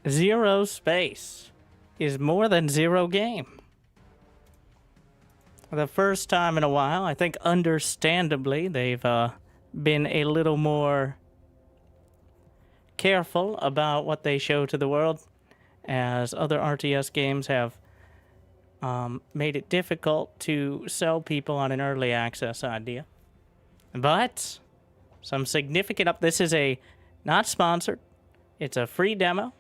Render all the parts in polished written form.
Zerospace is more than zero game. For the first time in a while, I think understandably, they've been a little more careful about what they show to the world, as other RTS games have made it difficult to sell people on an early access idea. But some significant this is a not sponsored, it's a free demo,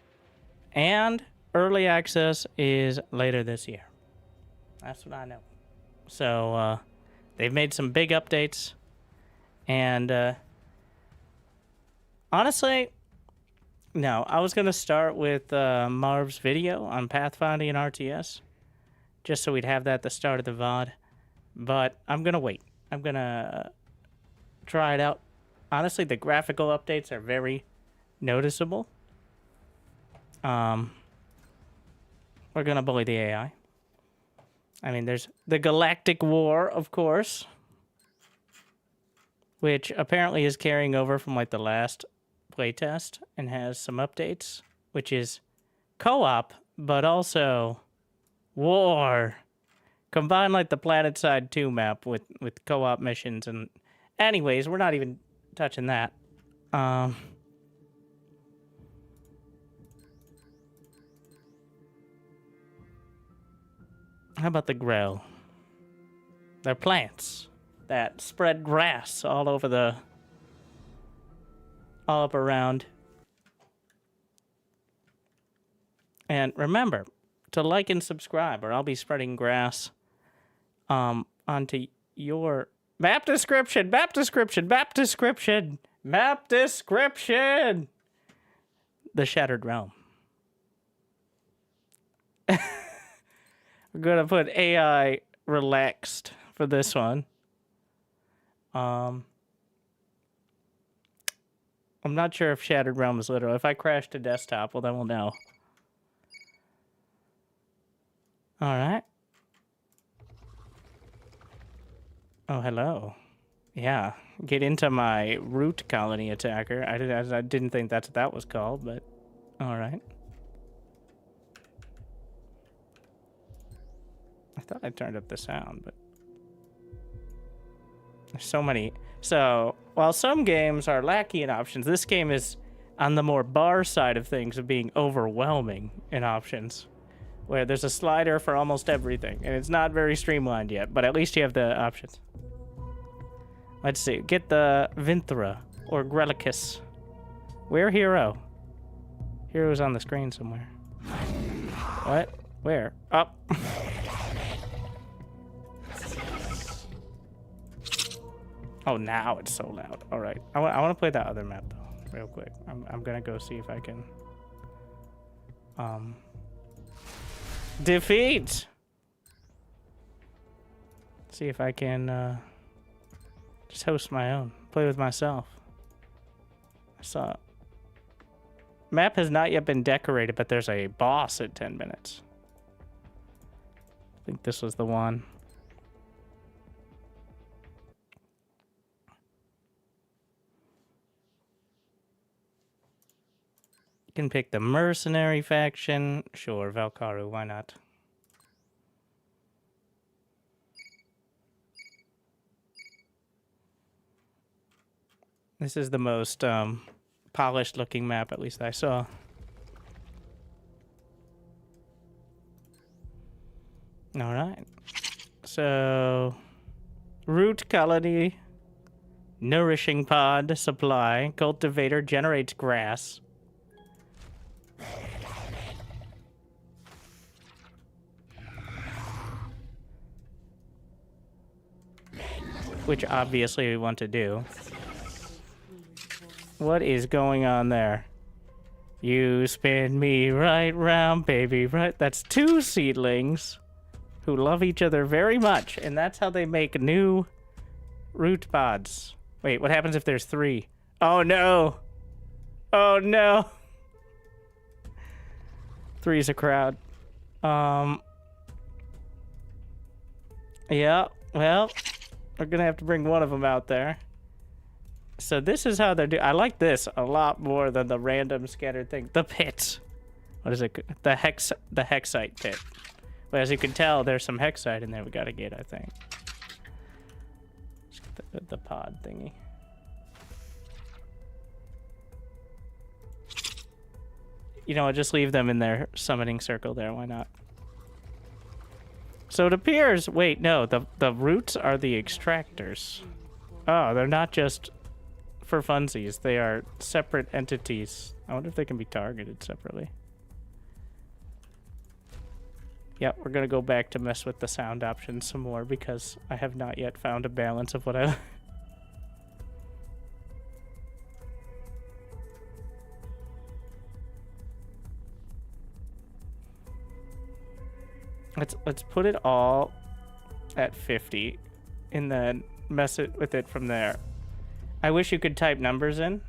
and early access is later this year. That's what I know. So they've made some big updates, and honestly, no, I was going to start with Marv's video on pathfinding and RTS, just so we'd have that at the start of the VOD, but I'm going to wait. I'm going to try it out. Honestly, the graphical updates are very noticeable. We're going to bully the AI. I mean, there's the Galactic War, of course, which apparently is carrying over from like the last playtest and has some updates, which is co-op, but also war. Combine like the PlanetSide 2 map with co-op missions, and anyways, we're not even touching that. How about the Grell? They're plants that spread grass all over all up around. And remember to like and subscribe, or I'll be spreading grass onto your map description. The Shattered Realm. We're gonna put AI relaxed for this one. I'm not sure if Shattered Realm is literal. If I crash to desktop, well, then we'll know. All right. Oh, hello. Yeah, get into my root colony attacker. I didn't think that's what that was called, but all right. I thought I turned up the sound, but there's so many. So, while some games are lacking in options, this game is on the more bar side of things of being overwhelming in options, where there's a slider for almost everything, and it's not very streamlined yet, but at least you have the options. Let's see. Get the Vinthra or Grellicus. Where hero? Hero's on the screen somewhere. What? Where? Up. Oh, now it's so loud. All right. I want to play that other map, though, real quick. I'm going to go see if I can... defeat! See if I can, just host my own. Play with myself. I saw... Map has not yet been decorated, but there's a boss at 10 minutes. I think this was the one. Can pick the mercenary faction. Sure, Valkaru, why not? This is the most polished looking map, at least I saw. All right. So, root colony, nourishing pod supply, cultivator generates grass. Which obviously we want to do. What is going on there? You spin me right round, baby, right? That's two seedlings who love each other very much, and that's how they make new root pods. Wait, what happens if there's three? Oh no! Oh no! Three's a crowd. Yeah, well, we're gonna have to bring one of them out there. So this is how they're doing. I like this a lot more than the random scattered thing. The pit. What is it? The hexite pit. But as you can tell, there's some hexite in there we gotta get, I think. Let's get the pod thingy. You know, I'll just leave them in their summoning circle there. Why not? So it appears... Wait, no. The roots are the extractors. Oh, they're not just for funsies. They are separate entities. I wonder if they can be targeted separately. Yep, we're going to go back to mess with the sound options some more because I have not yet found a balance of what I... Let's put it all at 50 and then mess it with it from there. I wish you could type numbers in.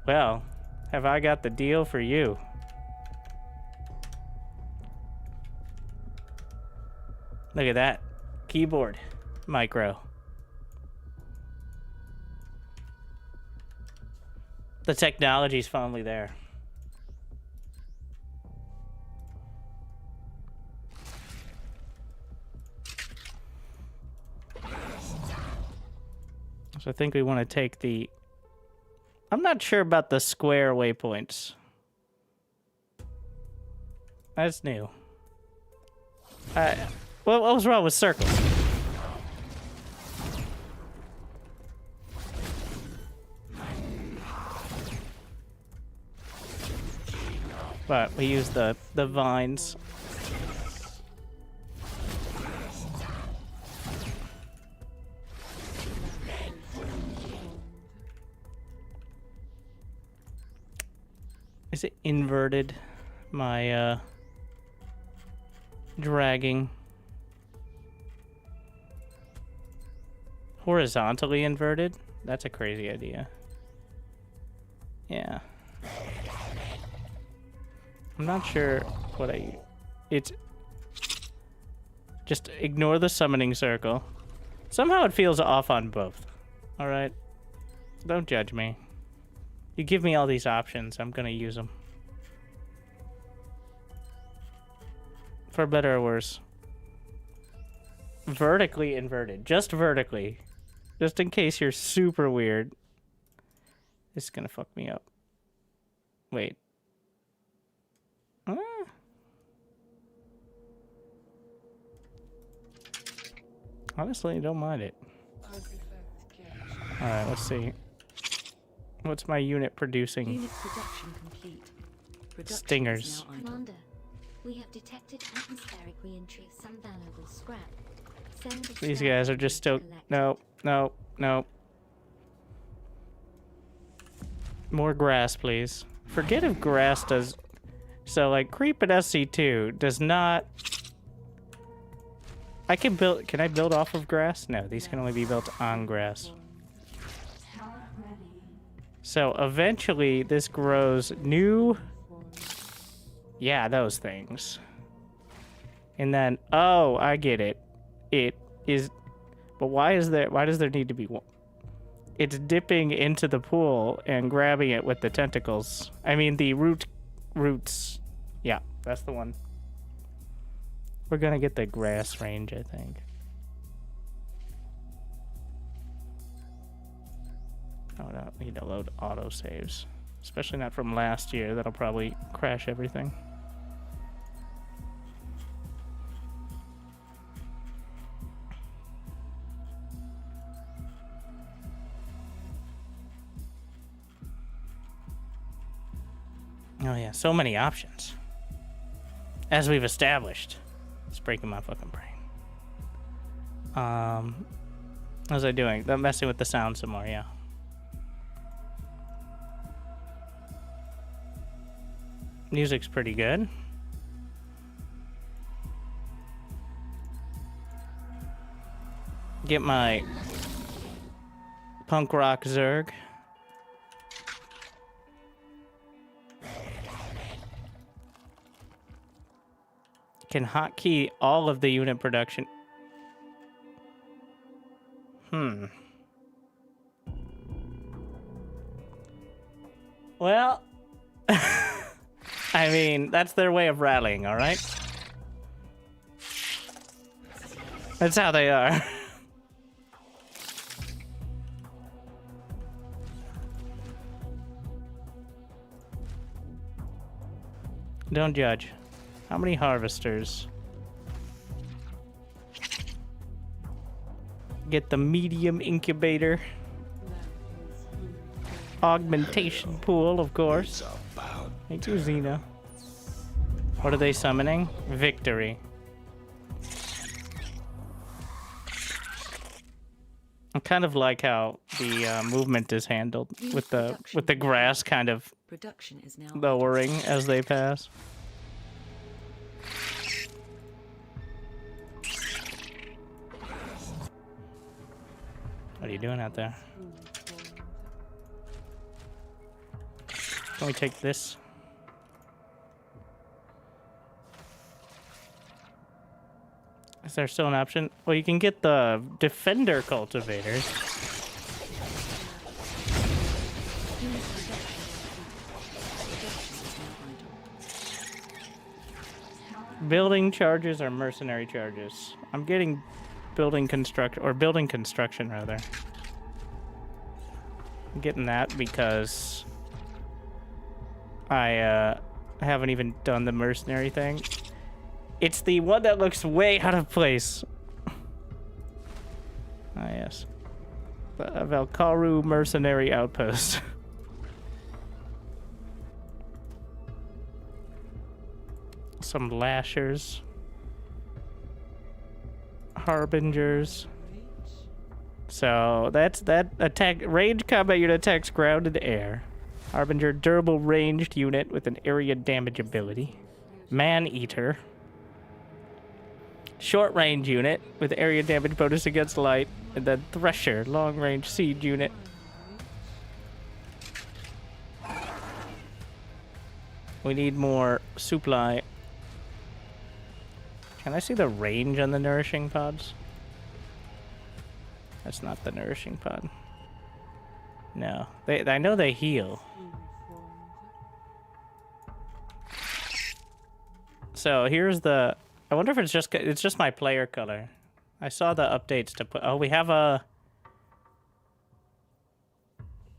Well, have I got the deal for you? Look at that. Keyboard. Micro. The technology's finally there. So I think we want to take the... I'm not sure about the square waypoints. That's new. What was wrong with circles? But we use the vines. Is it inverted? My dragging. Horizontally inverted? That's a crazy idea. Yeah. I'm not sure what it's just ignore the summoning circle. Somehow it feels off on both. Alright? Don't judge me. You give me all these options, I'm gonna use them. For better or worse. Vertically inverted. Just vertically. Just in case you're super weird. This is gonna fuck me up. Wait. Honestly, I don't mind it. Alright, let's see. What's my unit producing? Unit production complete. Production Stingers. Commander, we have detected atmospheric re-entry of some valuable scrap. Send the These scrap guys are just still... Nope, nope, nope. More grass, please. Forget if grass does... So, like, creep at SC2 does not... I can build... Can I build off of grass? No, these can only be built on grass. So, eventually, this grows new... Yeah, those things. And then... Oh, I get it. It is... But why does there need to be one? It's dipping into the pool and grabbing it with the tentacles. I mean, the roots. Yeah, that's the one. We're gonna get the grass range, I think. Oh, I don't need to load autosaves. Especially not from last year. That'll probably crash everything. Oh yeah, so many options. As we've established. It's breaking my fucking brain. What was I doing? I'm messing with the sound some more, yeah. Music's pretty good. Get my punk rock Zerg. Can hotkey all of the unit production. Well, I mean, that's their way of rallying, all right? That's how they are. Don't judge. How many harvesters? Get the medium incubator. Augmentation pool, of course. Thank you, Xena. What are they summoning? Victory. I kind of like how the movement is handled with the grass kind of Production is now lowering as they pass. What are you doing out there? Can we take this? Is there still an option? Well, you can get the defender cultivators. Building charges or mercenary charges? I'm getting building construction rather. I'm getting that because I haven't even done the mercenary thing. It's the one that looks way out of place. Ah, yes. The Valkaru mercenary outpost. Some lashers. Harbingers. So that's that attack. Range combat unit attacks ground and air. Harbinger, durable ranged unit with an area damage ability. Man-eater. Short range unit with area damage bonus against light. And then Thresher, long range siege unit. We need more supply. Can I see the range on the nourishing pods? That's not the nourishing pod. No. I know they heal. So here's the... I wonder if it's just my player color. I saw the updates to put... Oh, we have a...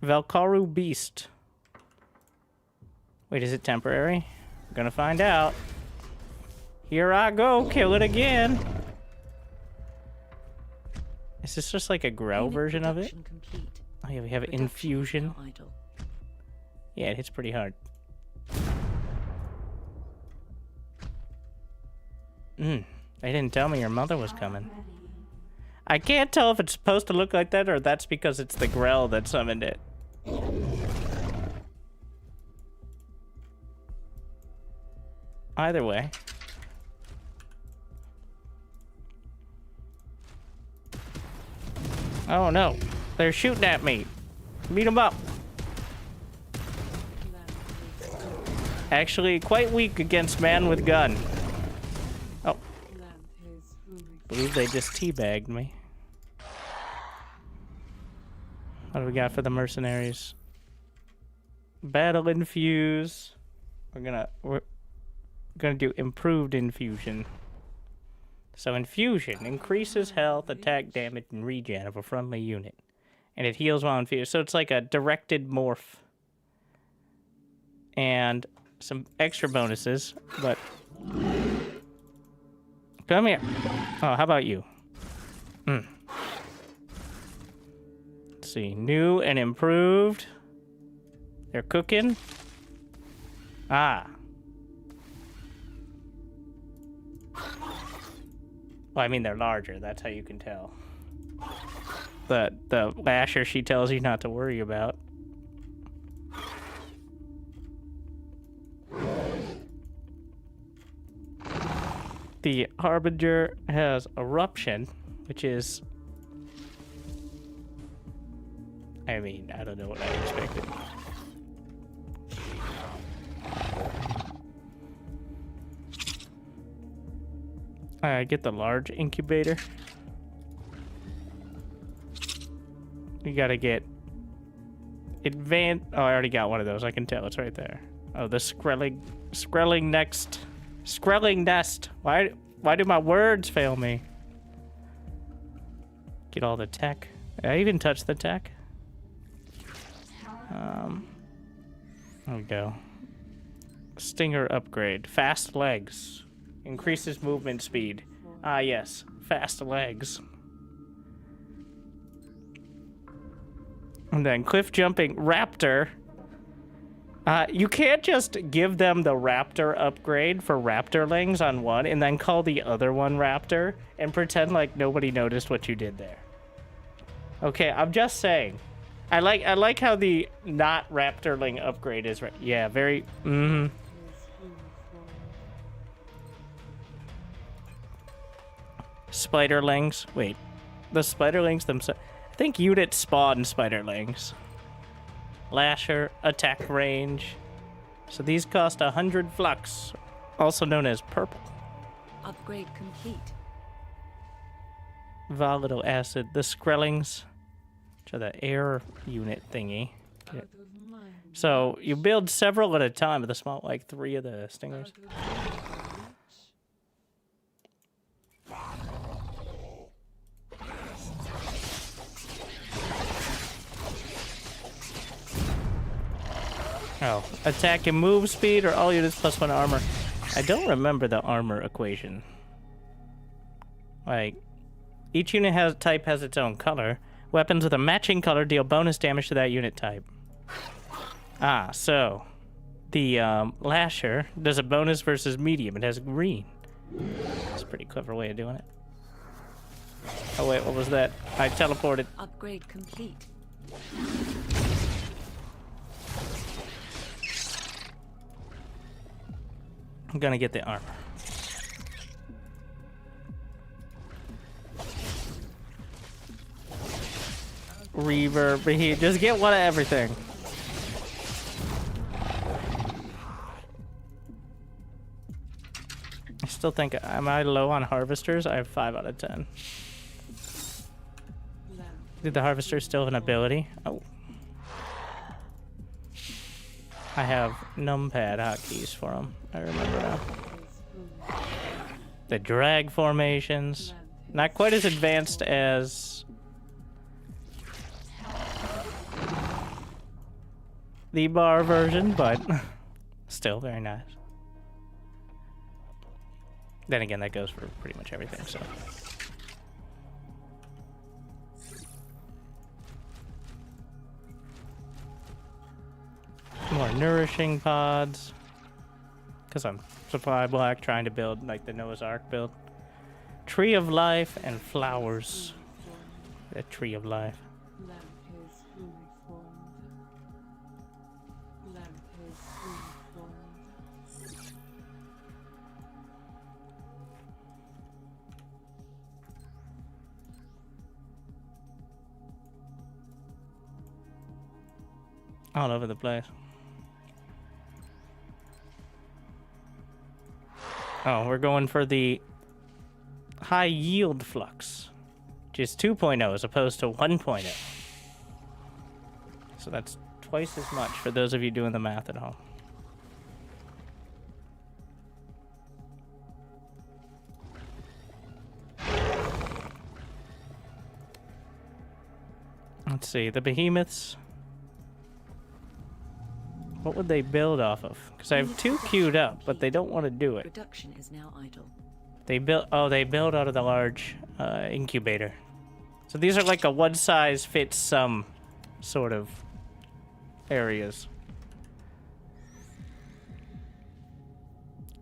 Valkaru Beast. Wait, is it temporary? I'm gonna find out. Here I go, kill it again. Is this just like a Grell version of it? Complete. Oh yeah, we have infusion. Yeah, it hits pretty hard. They didn't tell me your mother was coming. I can't tell if it's supposed to look like that or that's because it's the Grell that summoned it. Either way. Oh no, they're shooting at me. Beat them up. Actually, quite weak against man with gun. Oh. Believe they just teabagged me. What do we got for the mercenaries? Battle infuse. We're gonna do improved infusion. So infusion increases health, attack damage, and regen of a friendly unit. And it heals while infused. So it's like a directed morph. And some extra bonuses, but... Come here. Oh, how about you? Let's see. New and improved. They're cooking. Ah. Well, I mean, they're larger. That's how you can tell. The lasher she tells you not to worry about. The Harbinger has Eruption, which is... I mean, I don't know what I expected. I get the large incubator. You gotta get advanced. Oh, I already got one of those. I can tell it's right there. Oh, the Skrelling nest. Why do my words fail me? Get all the tech. I even touched the tech. There we go. Stinger upgrade. Fast legs. Increases movement speed. Ah, yes. Fast legs. And then cliff jumping raptor. You can't just give them the raptor upgrade for raptorlings on one and then call the other one raptor and pretend like nobody noticed what you did there. Okay, I'm just saying. I like how the not raptorling upgrade is yeah, very Spiderlings. Wait. The spiderlings themselves. I think units spawn spiderlings. Lasher, attack range. So these cost 100 flux, also known as purple. Upgrade complete. Volatile acid. The Skrellings, which are the air unit thingy. Yeah. So you build several at a time with a small, like 3 of the stingers. Oh, attack and move speed or all units plus 1 armor. I don't remember the armor equation. Like, each unit type has its own color. Weapons with a matching color deal bonus damage to that unit type. Ah, so the Lasher does a bonus versus medium. It has green. That's a pretty clever way of doing it. Oh wait, what was that? I teleported. Upgrade complete. I'm gonna get the armor. Reverb here. Just get one of everything. I still think, am I low on harvesters? I have 5 out of 10. Did the harvester still have an ability? Oh. I have numpad hotkeys for them. I remember now. The drag formations. Not quite as advanced as the bar version, but still very nice. Then again, that goes for pretty much everything, so. More nourishing pods. Because I'm supply block trying to build like the Noah's Ark build. Tree of life and flowers. The tree of life. All over the place. Oh, we're going for the high yield flux, which is 2.0 as opposed to 1.0. So that's twice as much for those of you doing the math at home. Let's see, the behemoths. What would they build off of? Because I have 2 queued up, but they don't want to do it. Production is now idle. They build. Oh, they build out of the large incubator. So these are like a one-size-fits-some sort of areas.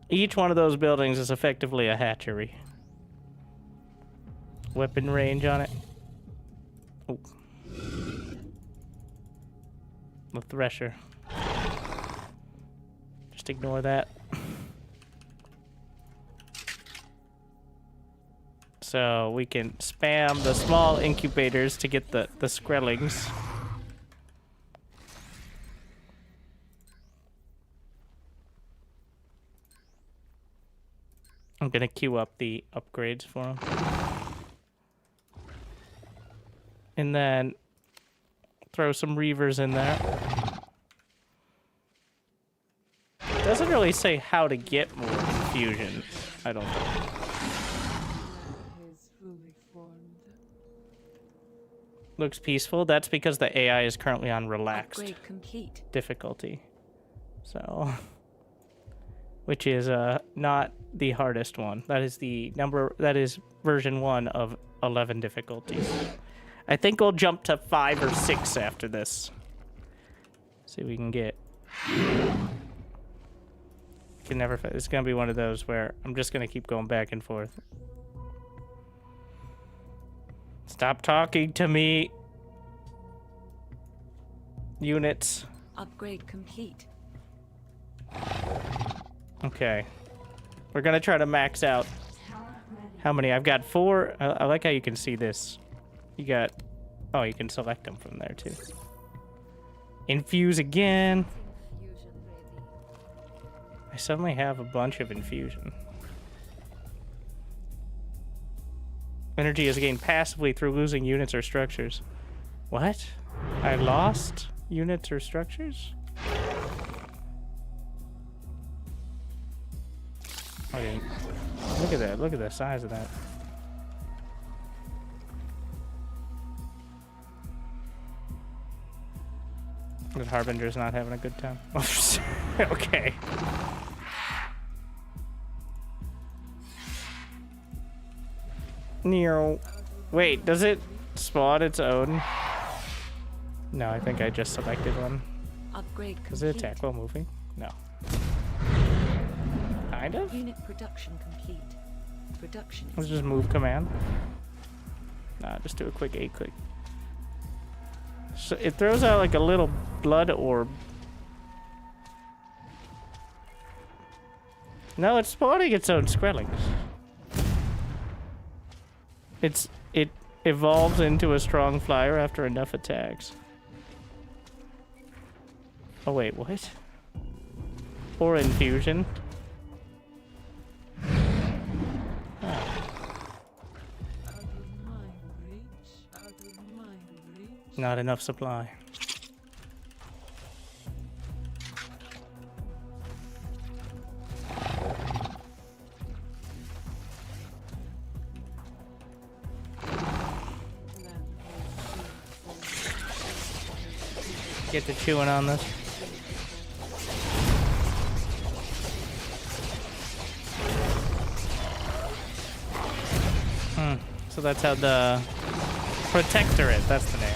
Each one of those buildings is effectively a hatchery. Weapon range on it. Oh. The thresher. Just ignore that. So we can spam the small incubators to get the Skrellings. I'm gonna queue up the upgrades for them. And then throw some Reavers in there. really say how to get more infusion. I don't think. Looks peaceful. That's because the AI is currently on relaxed Upgrade complete. difficulty. So, which is not the hardest one. That is that is version 1 of 11 difficulties. I think we'll jump to 5 or 6 after this. See if we can get. Can never. It's gonna be one of those where I'm just gonna keep going back and forth. Stop talking to me. Units. Upgrade complete. Okay. We're gonna try to max out. How many? I've got 4. I like how you can see this. You got. Oh, you can select them from there too. Infuse again. I suddenly have a bunch of infusion. Energy is gained passively through losing units or structures. What? I lost units or structures? Okay. Look at that. Look at the size of that. The Harbinger's not having a good time. Okay. Neo. Wait, does it spawn its own? No, I think I just selected one. Upgrade complete. Does it attack while moving? No. Kind of? Unit production complete. Production Let's is just move command. Nah, just do a quick A click. So it throws out like a little blood orb. No, it's spawning its own Skrellings. It evolves into a strong flyer after enough attacks. Oh wait, what? Or infusion. Not enough supply. Get to chewing on this. So that's how the Protectorate, that's the name.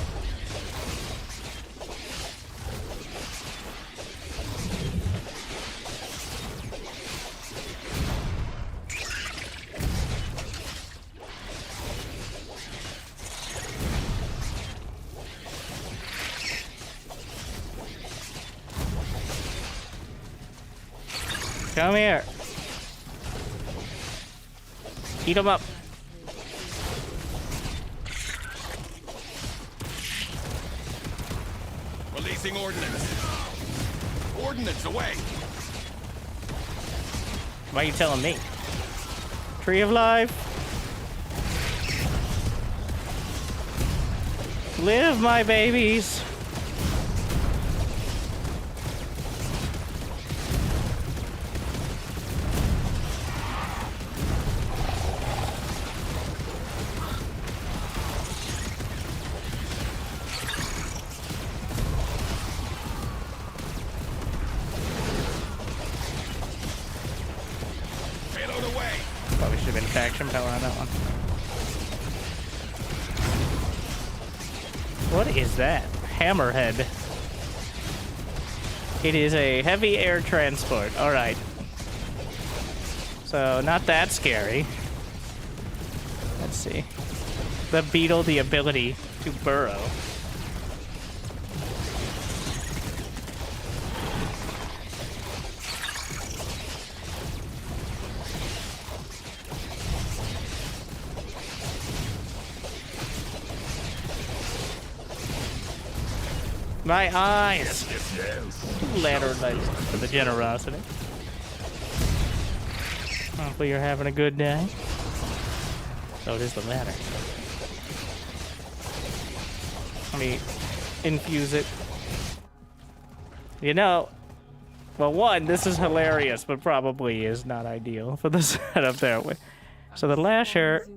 Come here. Eat them up. Releasing ordnance. Ordnance away. Why are you telling me? Tree of Life. Live, my babies. Faction power on that one. What is that? Hammerhead. It is a heavy air transport. Alright. So, not that scary. Let's see. The beetle, the ability to burrow. My eyes! Ladder lights for the generosity. Hopefully you're having a good day. So it is the ladder. Let me infuse it. You know, Well, one, this is hilarious, but probably is not ideal for the setup there. So the Lasher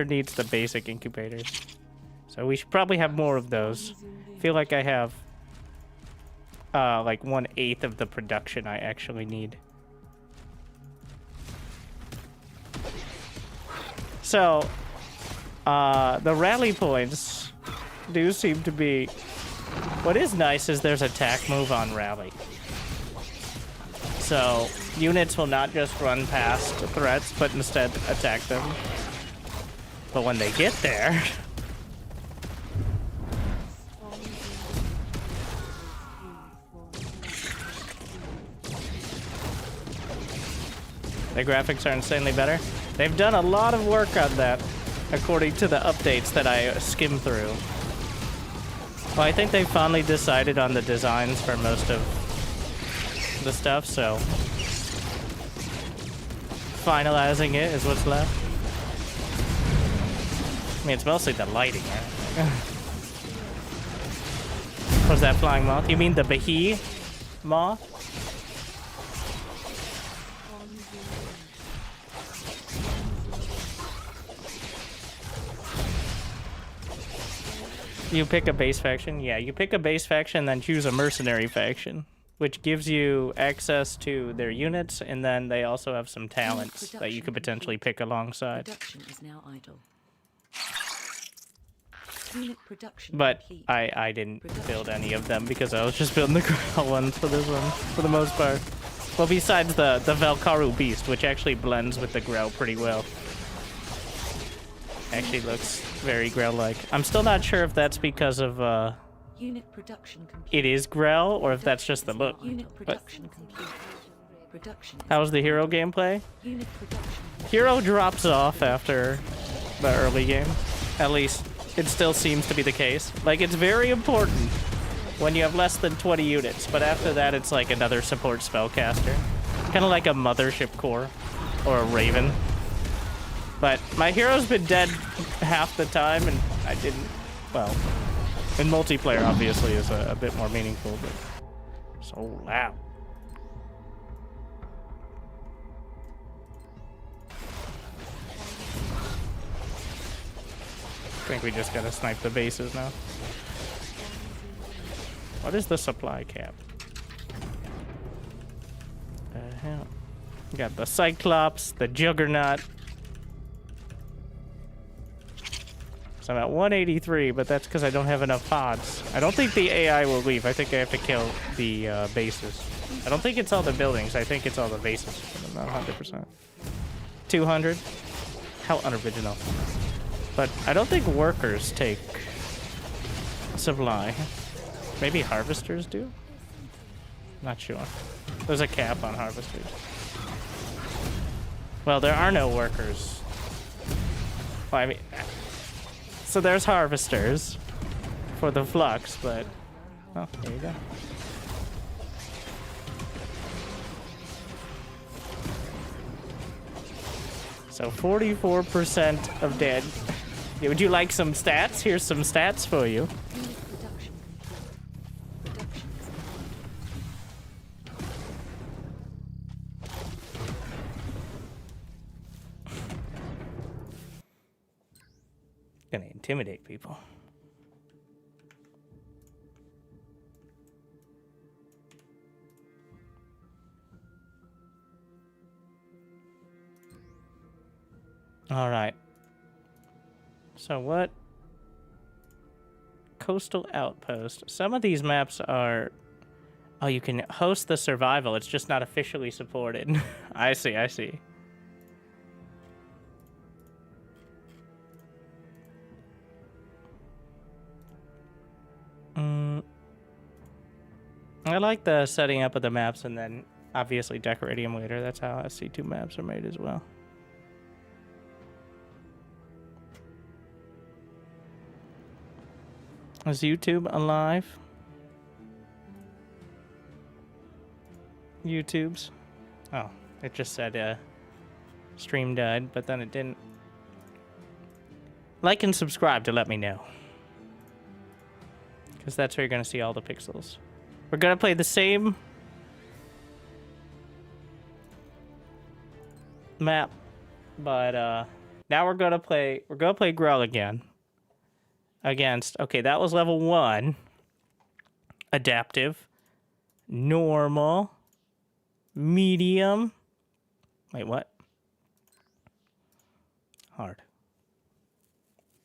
needs the basic incubators. So we should probably have more of those. I feel like I have like 1/8 of the production I actually need. So the rally points do seem to be... What is nice is there's attack move on rally. So units will not just run past threats, but instead attack them. But when they get there... The graphics are insanely better. They've done a lot of work on that, according to the updates that I skimmed through. Well, I think they finally decided on the designs for most of the stuff, so finalizing it is what's left. I mean, it's mostly the lighting, right? What's that flying moth? You mean the Behe moth? You pick a base faction? Yeah, you pick a base faction, then choose a mercenary faction, which gives you access to their units, and then they also have some talents that you could potentially pick alongside. Production is now idle. Unit production But complete. I didn't build any of them because I was just building the Grell ones for this one, for the most part. Well, besides the Valkaru Beast, which actually blends with the Grell pretty well. Actually looks very Grell-like. I'm still not sure if that's because of Unit production complete. it is Grell or if that's just the look. Unit But production complete. Production. how's the hero gameplay? Unit production. Hero drops off after the early game. At least it still seems to be the case. Like, it's very important when you have less than 20 units, but after that it's like another support spellcaster. Kind of like a mothership core or a raven. But my hero's been dead half the time, and I didn't... Well, in multiplayer, obviously, is a bit more meaningful, but... So loud. I think we just gotta snipe the bases now. What is the supply cap? The hell? We got the Cyclops, the Juggernaut. So I'm at 183, but that's because I don't have enough pods. I don't think the AI will leave. I think I have to kill the bases. I don't think it's all the buildings. I think it's all the bases. But I'm not 100%. 200? How unoriginal. But I don't think workers take supply. Maybe harvesters do? Not sure. There's a cap on harvesters. Well, there are no workers. Well, I mean... So there's harvesters for the flux, but... Oh, there you go. So 44% of dead. Yeah, would you like some stats? Here's some stats for you. Unit production complete. Production is Gonna intimidate people. All right. So what? Coastal Outpost. Some of these maps are... Oh, you can host the survival. It's just not officially supported. I see, I see. I like the setting up of the maps and then obviously decorating them later. That's how SC2 maps are made as well. Is YouTube alive? YouTube's? Oh, it just said stream died, but then it didn't. Like and subscribe to let me know. Because that's where you're going to see all the pixels. We're going to play the same map. But now we're gonna play Grell again. Against, okay, that was level 1. Adaptive. Normal. Medium. Wait, what? Hard.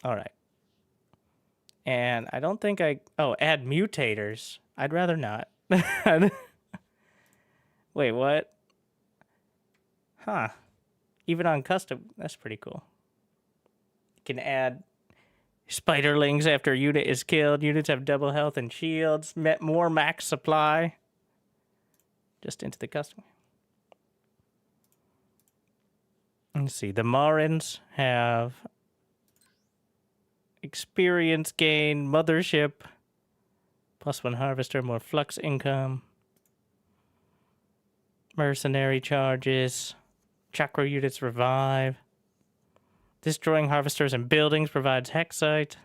Alright. And I don't think oh, add mutators. I'd rather not. Wait, what? Huh. Even on custom, that's pretty cool. You can add spiderlings after a unit is killed. Units have double health and shields. More max supply. Just into the custom. Let's see. The Marins have experience gain, mothership, +1 harvester, more flux income, mercenary charges, chakra units revive, destroying harvesters and buildings provides hexite.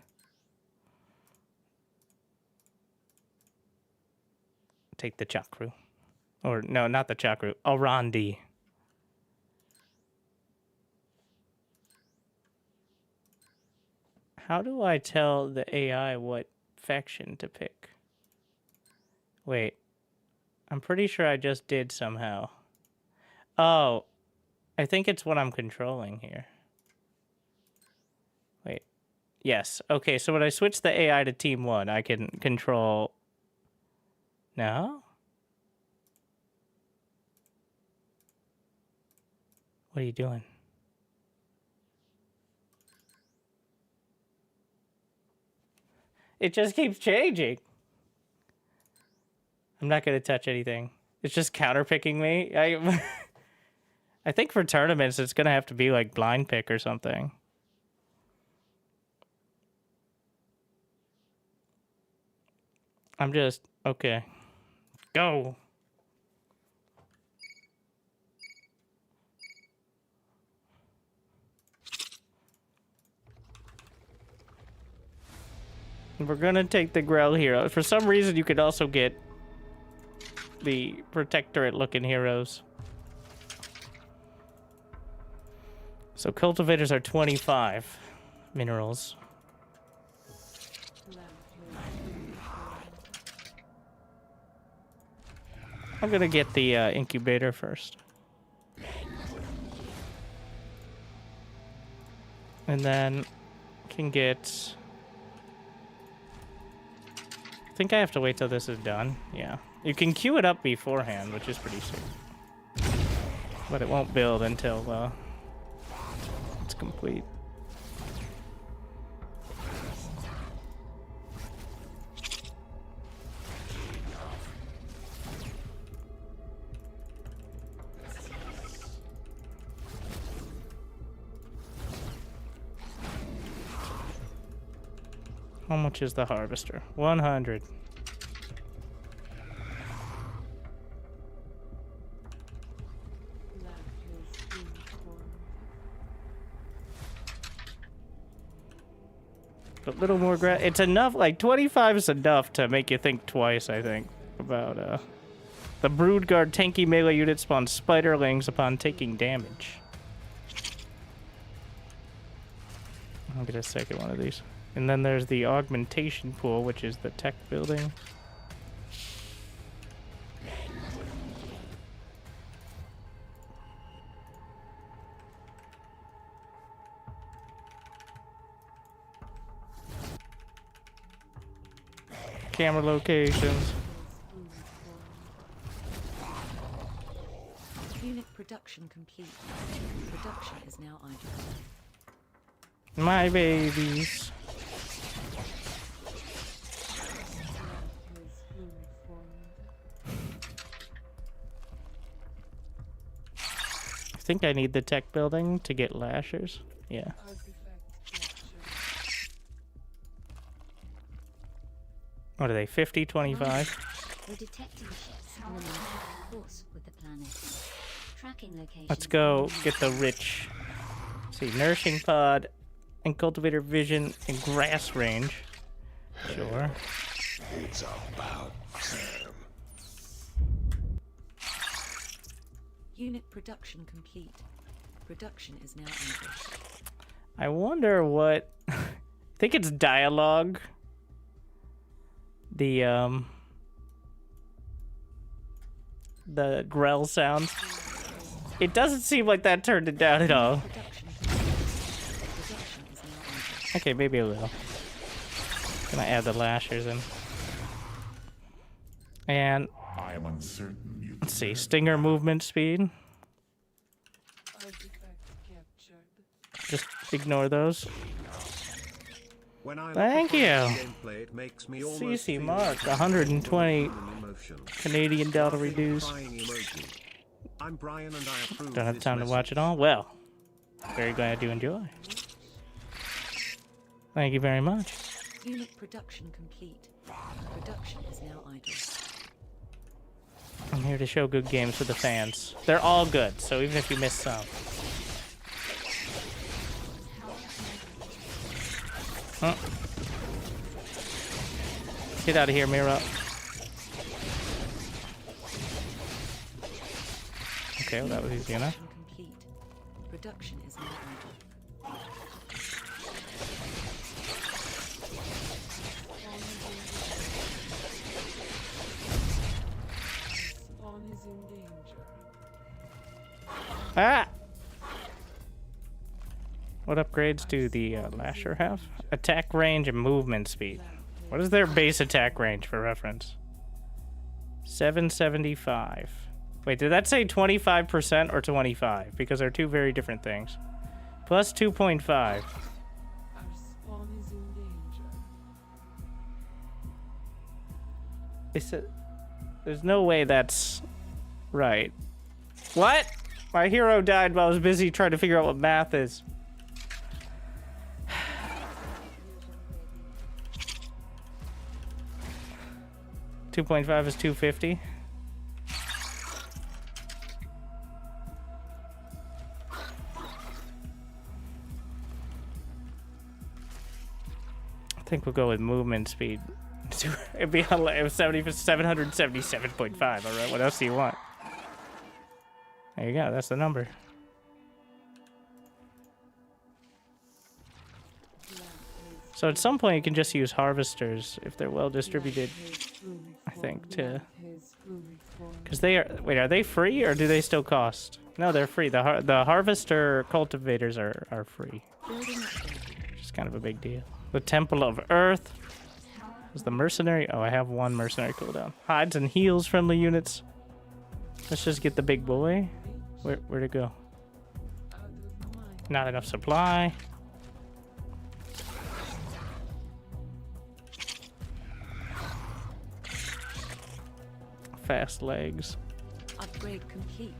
Take the chakra. Or, no, not the chakra. Arandi. How do I tell the AI what faction to pick? Wait. I'm pretty sure I just did somehow. Oh. I think it's what I'm controlling here. Wait. Yes. Okay, so when I switch the AI to Team 1, I can control... No? What are you doing? It just keeps changing. I'm not going to touch anything. It's just counterpicking me. I think for tournaments, it's going to have to be like blind pick or something. I'm just... Okay. Go! We're gonna take the Grell hero. For some reason, you could also get the Protectorate looking heroes. So cultivators are 25 minerals. I'm gonna get the incubator first. And then can get... I think I have to wait till this is done. Yeah. You can queue it up beforehand, which is pretty sick. But it won't build until it's complete. How much is the harvester? 100. A little more it's enough, like 25 is enough to make you think twice, I think, about the Broodguard tanky melee unit spawns spiderlings upon taking damage. I'll get a second one of these. And then there's the augmentation pool, which is the tech building. Camera locations. Unit production complete. Production is now idle. My babies. I think I need the tech building to get lashers. Yeah. What are they? 50, 25? We're detecting ships on a course with the planet. Tracking locations. Let's go get the rich. Let's see, nourishing pod and cultivator vision and grass range. Sure. It's about time. Unit production complete. Production is now idle. I wonder what... I think it's dialogue. The Grell sound. It doesn't seem like that turned it down at all. Production is now idle. Okay, maybe a little. Gonna add the lashers in. And I am uncertain you let's see, stinger movement speed. Just ignore those. When I Thank you. gameplay, it makes me almost CC feel mark, like 120 emotion. Canadian dollar reduced. Crying emoji. I'm Brian and I approve Don't have this time to message. watch it all? Well, very glad you enjoy. Thank you very much. Unit production complete. Production is now idle. I'm here to show good games for the fans. They're all good, so even if you miss some. Huh. Get out of here, Mira. Okay, well that was easy enough. Complete. Production is now idle. Ah! What upgrades do the Lasher have? Attack range and movement speed. What is their base attack range for reference? 775. Wait, did that say 25% or 25? Because they're two very different things. Plus 2.5. They said there's no way that's right. What? My hero died while I was busy trying to figure out what math is. $2.5 is 250. I think we'll go with movement speed. It'd be 777.5. All right, what else do you want? There you go. That's the number. So at some point you can just use harvesters if they're well distributed. I think to, because they are. Wait, are they free or do they still cost? No, they're free. The harvester cultivators are free. Which is kind of a big deal. The Temple of Earth. Is the mercenary? Oh, I have one mercenary cooldown. Hides and heals friendly units. Let's just get the big boy. Where'd it go? Not enough supply. Fast legs. Upgrade complete.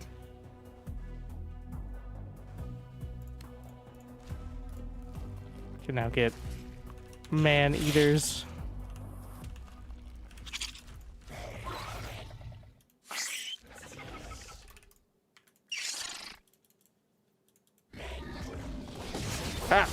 Can now get man-eaters. Ah!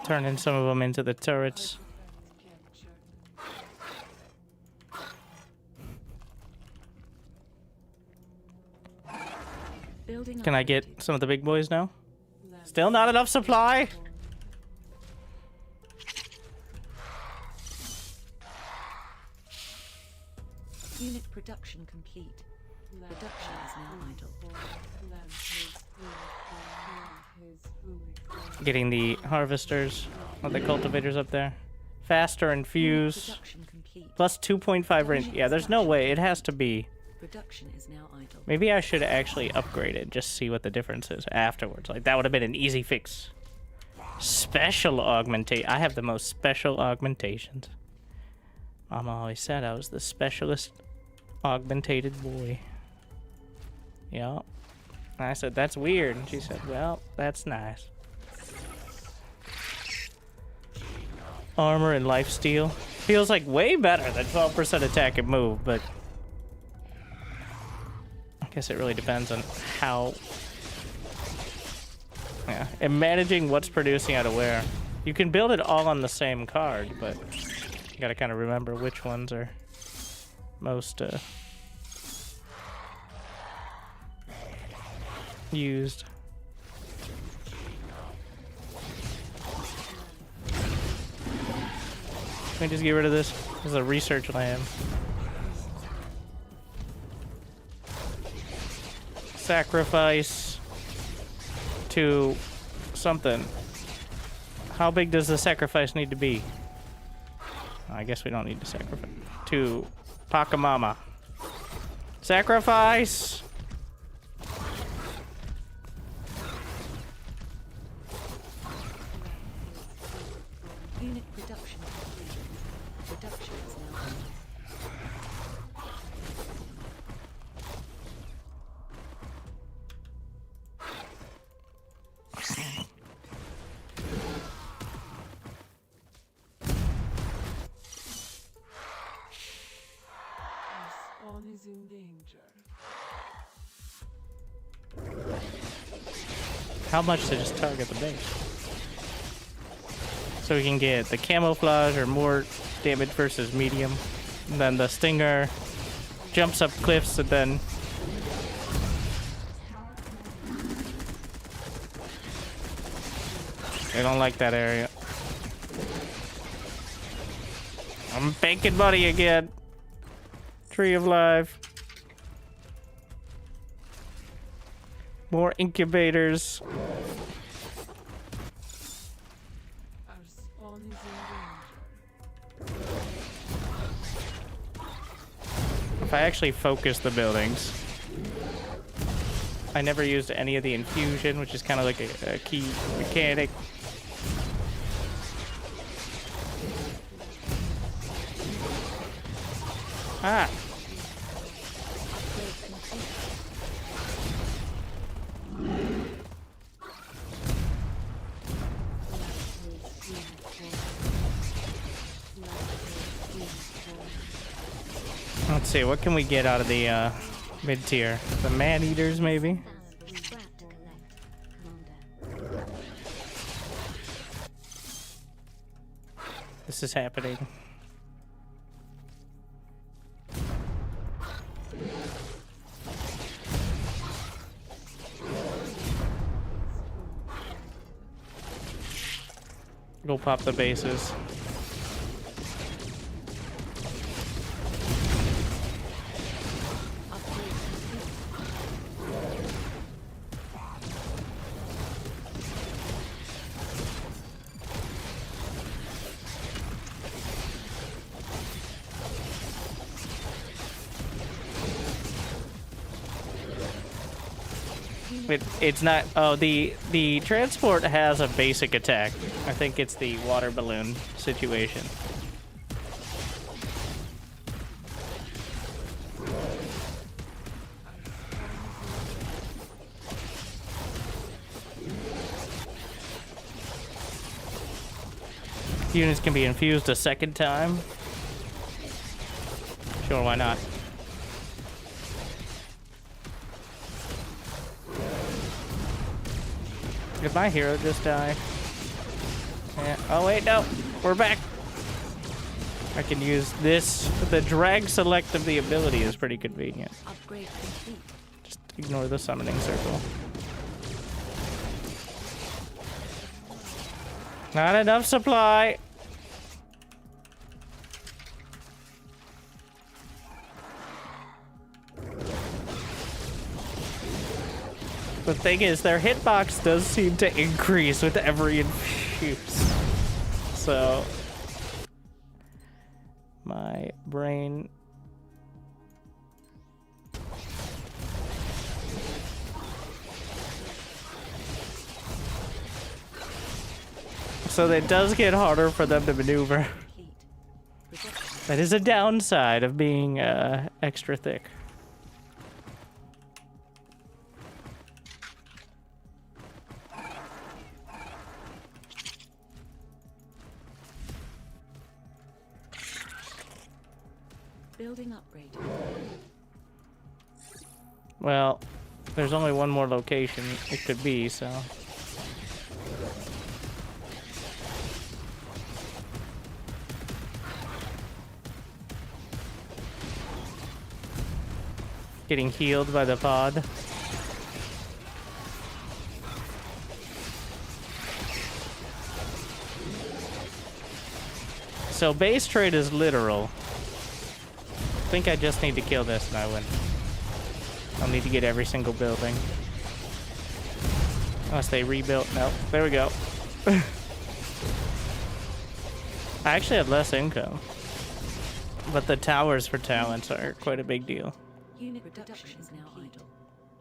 Turning some of them into the turrets. Can I get some of the big boys now? Still not enough supply? Unit production complete. Production is now idle. Getting the harvesters, or the cultivators up there. Faster and fuse. Production complete. Plus 2.5 range. Yeah, there's no way. It has to be. Production is now idle. Maybe I should actually upgrade it, just see what the difference is afterwards. Like, that would have been an easy fix. Special augmentation. I have the most special augmentations. Mama always said I was the specialist augmentated boy. Yeah. And I said, that's weird. And she said, well, that's nice. Armor and lifesteal. Feels like way better than 12% attack and move, but I guess it really depends on how Yeah, and managing what's producing out of where. You can build it all on the same card, but you gotta kind of remember which ones are most used. Can we just get rid of this? This is a research land. Sacrifice to something. How big does the sacrifice need to be? I guess we don't need to sacrifice. To Pachamama. Sacrifice! Unit production complete. Production is now complete. Spawn is in danger. How much to just target the base? So we can get the camouflage or more damage versus medium. And then the stinger jumps up cliffs and then they don't like that area. I'm banking money again. Tree of Life. More incubators. Our spawn is in danger. If I actually focus the buildings. I never used any of the infusion, which is kind of like a key mechanic. Ah. Let's see, what can we get out of the mid-tier? The man-eaters, maybe? Valuable scrap to collect, Commander. This is happening. Go pop the bases. It's not. Oh, the transport has a basic attack. I think it's the water balloon situation. Units can be infused a second time. Sure, why not? Did my hero just die? Yeah. Oh wait, no. We're back. I can use this. The drag select of the ability is pretty convenient. Upgrade complete. Just ignore the summoning circle. Not enough supply. The thing is, their hitbox does seem to increase with every infuse. So, my brain. So it does get harder for them to maneuver. Complete. Production. That is a downside of being extra thick. Building upgrade. Well, there's only one more location it could be, so. Getting healed by the pod. So base trade is literal. I think I just need to kill this and I win. I'll need to get every single building. Unless they rebuilt. No, there we go. I actually have less income. But the towers for talents are quite a big deal. Unit production is now idle.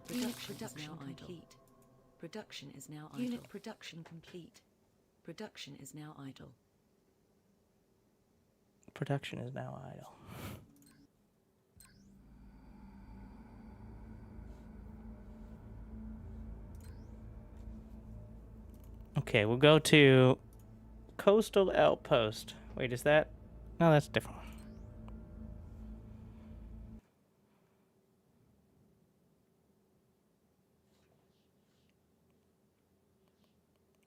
Unit production complete. Production is now idle. Unit production complete. Production is now idle. Production is now idle. Okay, we'll go to Coastal Outpost. Wait, is that? No, that's a different one.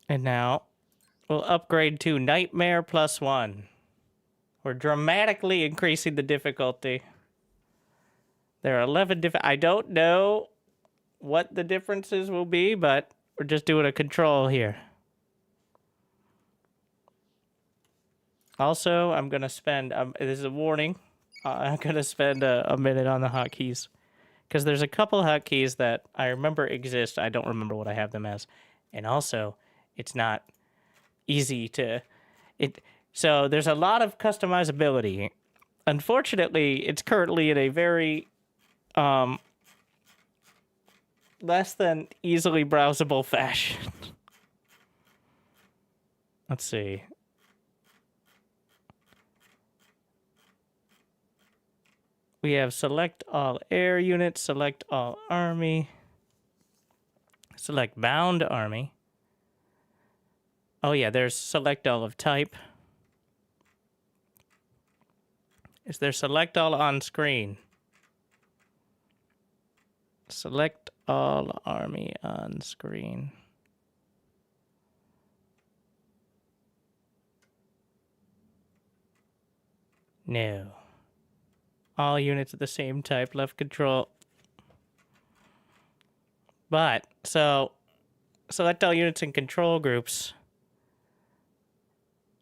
And now we'll upgrade to Nightmare +1. We're dramatically increasing the difficulty. There are 11 different... I don't know what the differences will be, but we're just doing a control here. Also, I'm going to spend... this is a warning. I'm going to spend a minute on the hotkeys. Because there's a couple hotkeys that I remember exist. I don't remember what I have them as. And also, it's not easy to... So there's a lot of customizability. Unfortunately, it's currently in a very less than easily browsable fashion. Let's see. We have select all air units, select all army, select bound army. Oh yeah, there's select all of type. Is there select all on screen? Select all army on screen. No. All units of the same type, left control. But, so, select all units in control groups.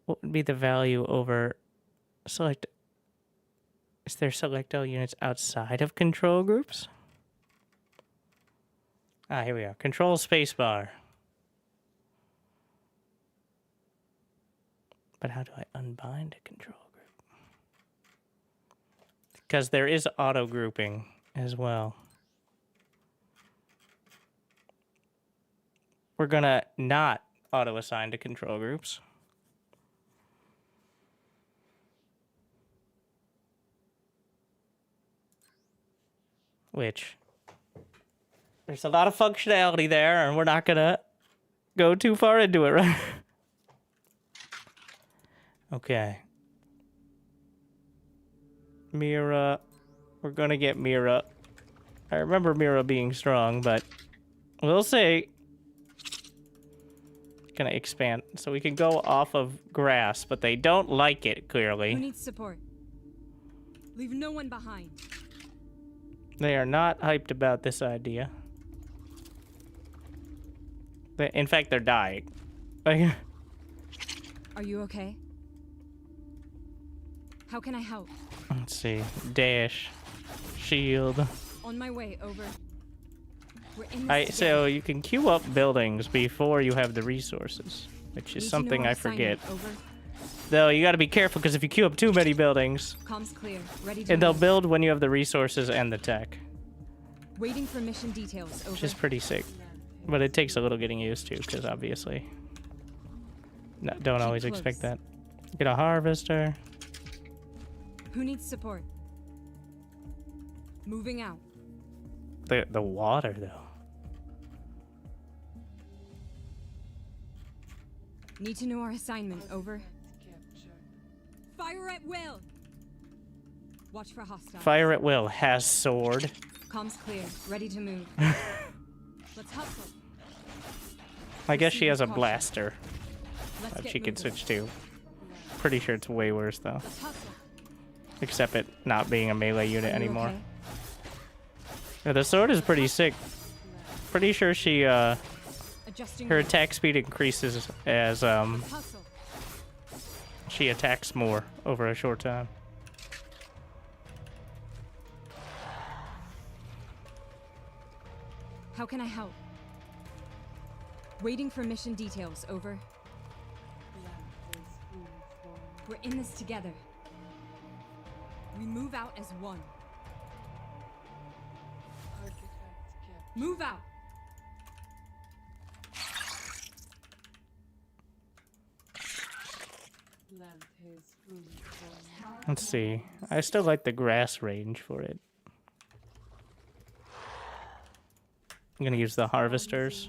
What would be the value over select? Is there select all units outside of control groups? Ah, here we are. Control spacebar. But how do I unbind a control group? Because there is auto grouping as well. We're gonna not auto assign to control groups. Which, there's a lot of functionality there, and we're not gonna go too far into it, right? Okay. Mira. We're gonna get Mira. I remember Mira being strong, but we'll see. Gonna expand. So we can go off of grass, but they don't like it, clearly. Who needs support? Leave no one behind. They are not hyped about this idea. In fact, they're dying. Are you okay? How can I help? Let's see. Dash. Shield. On my way, over. We're in this So you can queue up buildings before you have the resources, which is something I forget. Over. Though you got to be careful because if you queue up too many buildings, Comms clear. Ready to and they'll move. build when you have the resources and the tech, Waiting for mission details. Over. which is pretty sick. But it takes a little getting used to because obviously don't always close. expect that. Get a harvester. Who needs support? Moving out. The water though. Need to know our assignment. Over. Capture. Fire at will. Watch for hostiles. Fire at will. Has sword. Comms clear. Ready to move. Let's hustle. I guess she has a Caution. blaster Let's that get she can moving. switch to. Pretty sure it's way worse though. Let's hustle. Except it not being a melee unit Are you anymore. okay? Yeah, the sword is pretty sick. Pretty sure she Adjusting her route. attack speed increases as Hustle. she attacks more over a short time. How can I help? Waiting for mission details, over. We're in this together. We move out as one. Move out! Let's see. I still like the grass range for it. I'm gonna use the harvesters.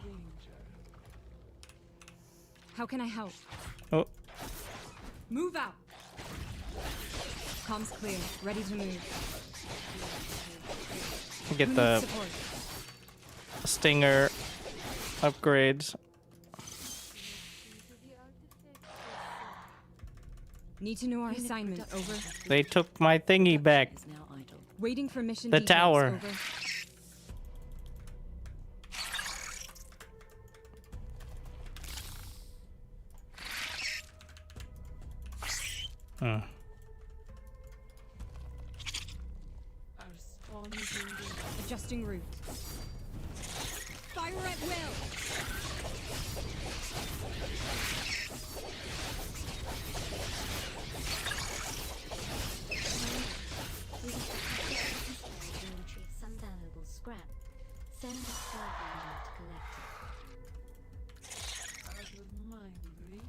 How can I help? Oh, Move out! Comms clear. Ready to move. get Who needs the support? stinger upgrades. Need to know our Unit assignment, production over. complete. They took my thingy back. Is now idle. Waiting for mission The details, tower. over. Hmm. Adjusting route. Fire at will! We have detected atmospheric re-entry of some valuable scrap. Send a Stargate unit to collect it. Out of mind reach.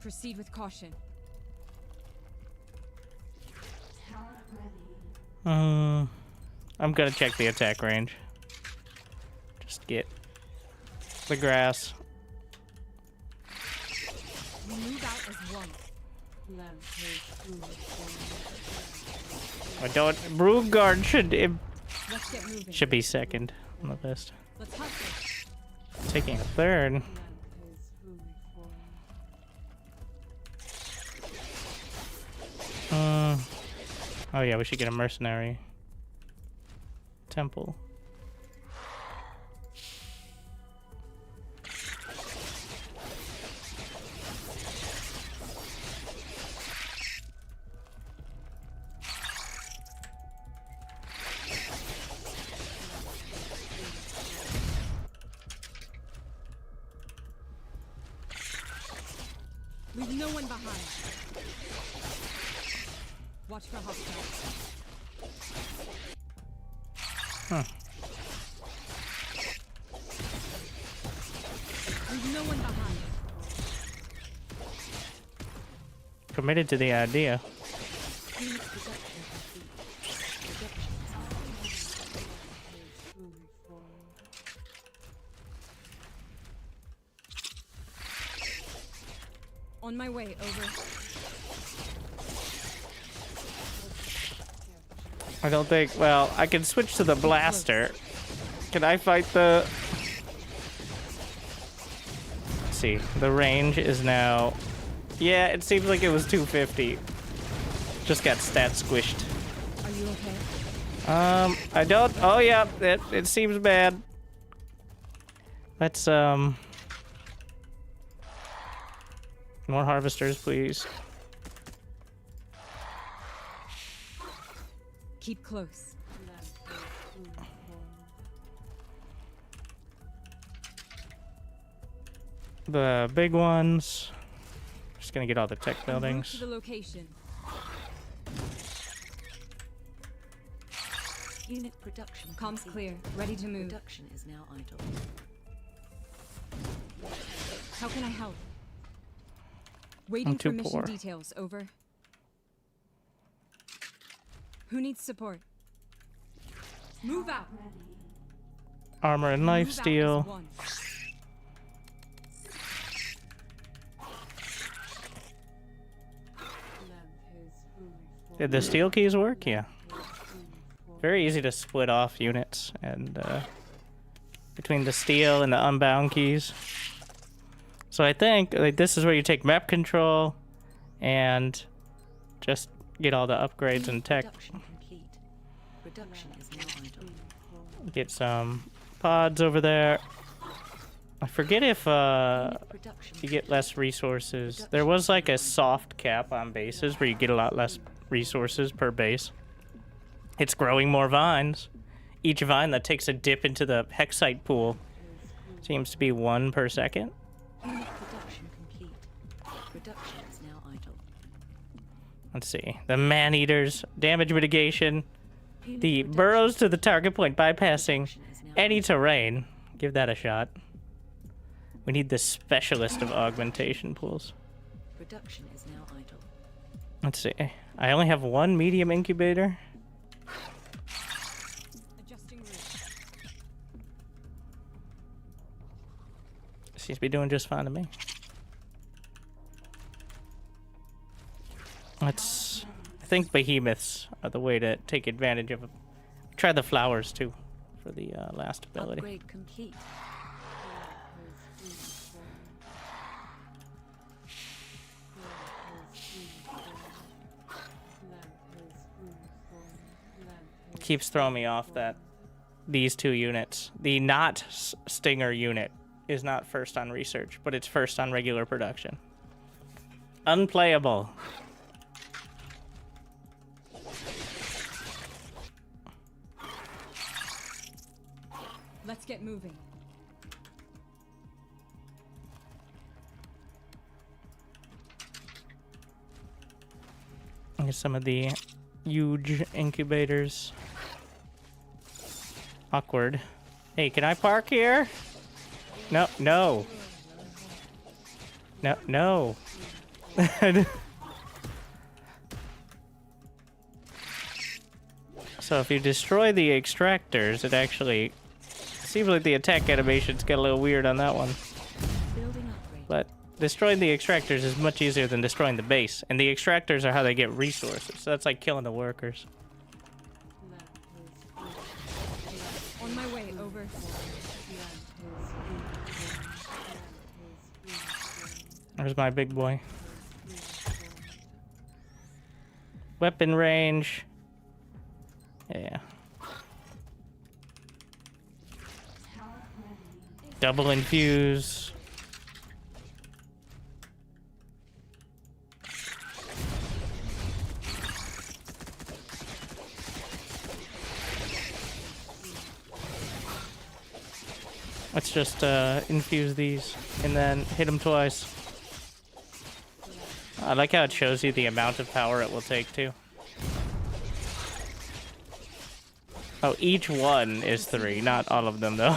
Proceed with caution. I'm gonna check the attack range. Just get the grass. We move out as one. I don't. Broodguard Let's get moving. should be second on the list. Let's hustle. Taking a third. Oh yeah, we should get a mercenary. Temple. Leave no one behind. Watch for hostiles. Huh. Leave no one behind. Committed to the idea. Unit production complete. On my way, over. I don't think. Well, I can switch to the blaster. Can I fight the? Let's see. The range is now. Yeah, it seems like it was 250. Just got stat squished. Are you okay? I don't. Oh yeah, it seems bad. Let's more harvesters, please. Keep close. The big ones. Just gonna get all the tech En route buildings. to the location. Unit production Comms complete. clear. Ready to move. Production is now idle. How can I help? Waiting too for mission poor. details, over. Who needs support? Move out. Armor and Move out life as steal. one. Did the steel keys work? Yeah. Very easy to split off units and between the steel and the unbound keys. So I think like this is where you take map control and just get all the upgrades and tech. Production complete. Production is now idle. Get some pods over there. I forget if Production you get less resources. There was like a soft cap on bases where you get a lot less resources per base. It's growing more vines. Each vine that takes a dip into the hexite pool seems to be 1 per second. unit production complete. Production is now idle. Let's see. The man-eaters, damage mitigation, Unit the production burrows to the target point, bypassing is now any idle. terrain. Give that a shot. We need the specialist of augmentation pools. Production is now idle. Let's see. I only have 1 medium incubator. Adjusting route. Seems to be doing just fine to me. I think behemoths are the way to take advantage of them. Try the flowers too for the last ability. Upgrade complete. Keeps throwing me off that these 2 units. The not Stinger unit is not first on research, but it's first on regular production. Unplayable. Let's get moving. Here's some of the huge incubators. Awkward. Hey, can I park here? No, no. No, no. So if you destroy the extractors, it actually seems like the attack animations get a little weird on that one. Building upgrade. But destroying the extractors is much easier than destroying the base. And the extractors are how they get resources. So that's like killing the workers. On my way, over. There's my big boy. Weapon range. Yeah. Double infuse. Let's just infuse these and then hit them twice. I like how it shows you the amount of power it will take too. Oh, each one is 3, not all of them though.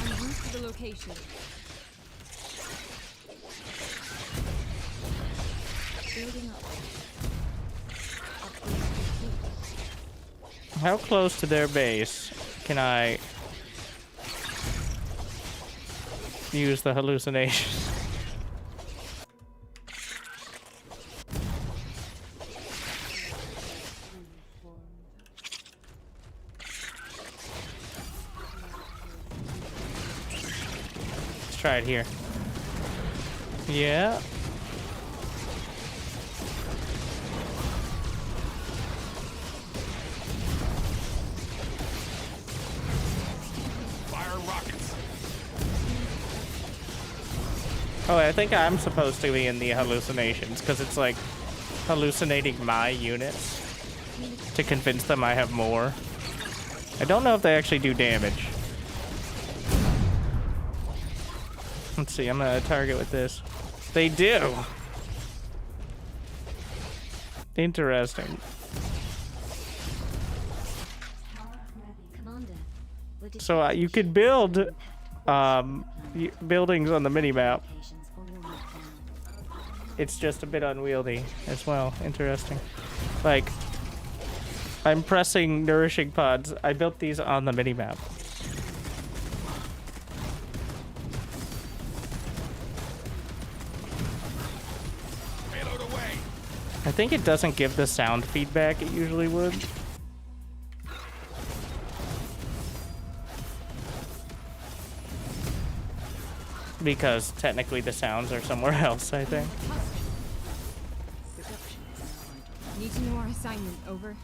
En route to the location. Building upgrade. Upgrade complete. How close to their base can I use the hallucinations? Let's try it here. Yeah. Fire rockets. Oh, I think I'm supposed to be in the hallucinations because it's like hallucinating my units to convince them I have more. I don't know if they actually do damage. Let's see, I'm gonna target with this. They do! Interesting. Commander, we're So you could build buildings on the minimap. locations for war now. It's just a bit unwieldy as well. Interesting. Like, I'm pressing nourishing pods. I built these on the minimap. Payload away. I think it doesn't give the sound feedback it usually would. Because technically the sounds are somewhere else, I think. Production is now idle. Need to know our assignment. Over.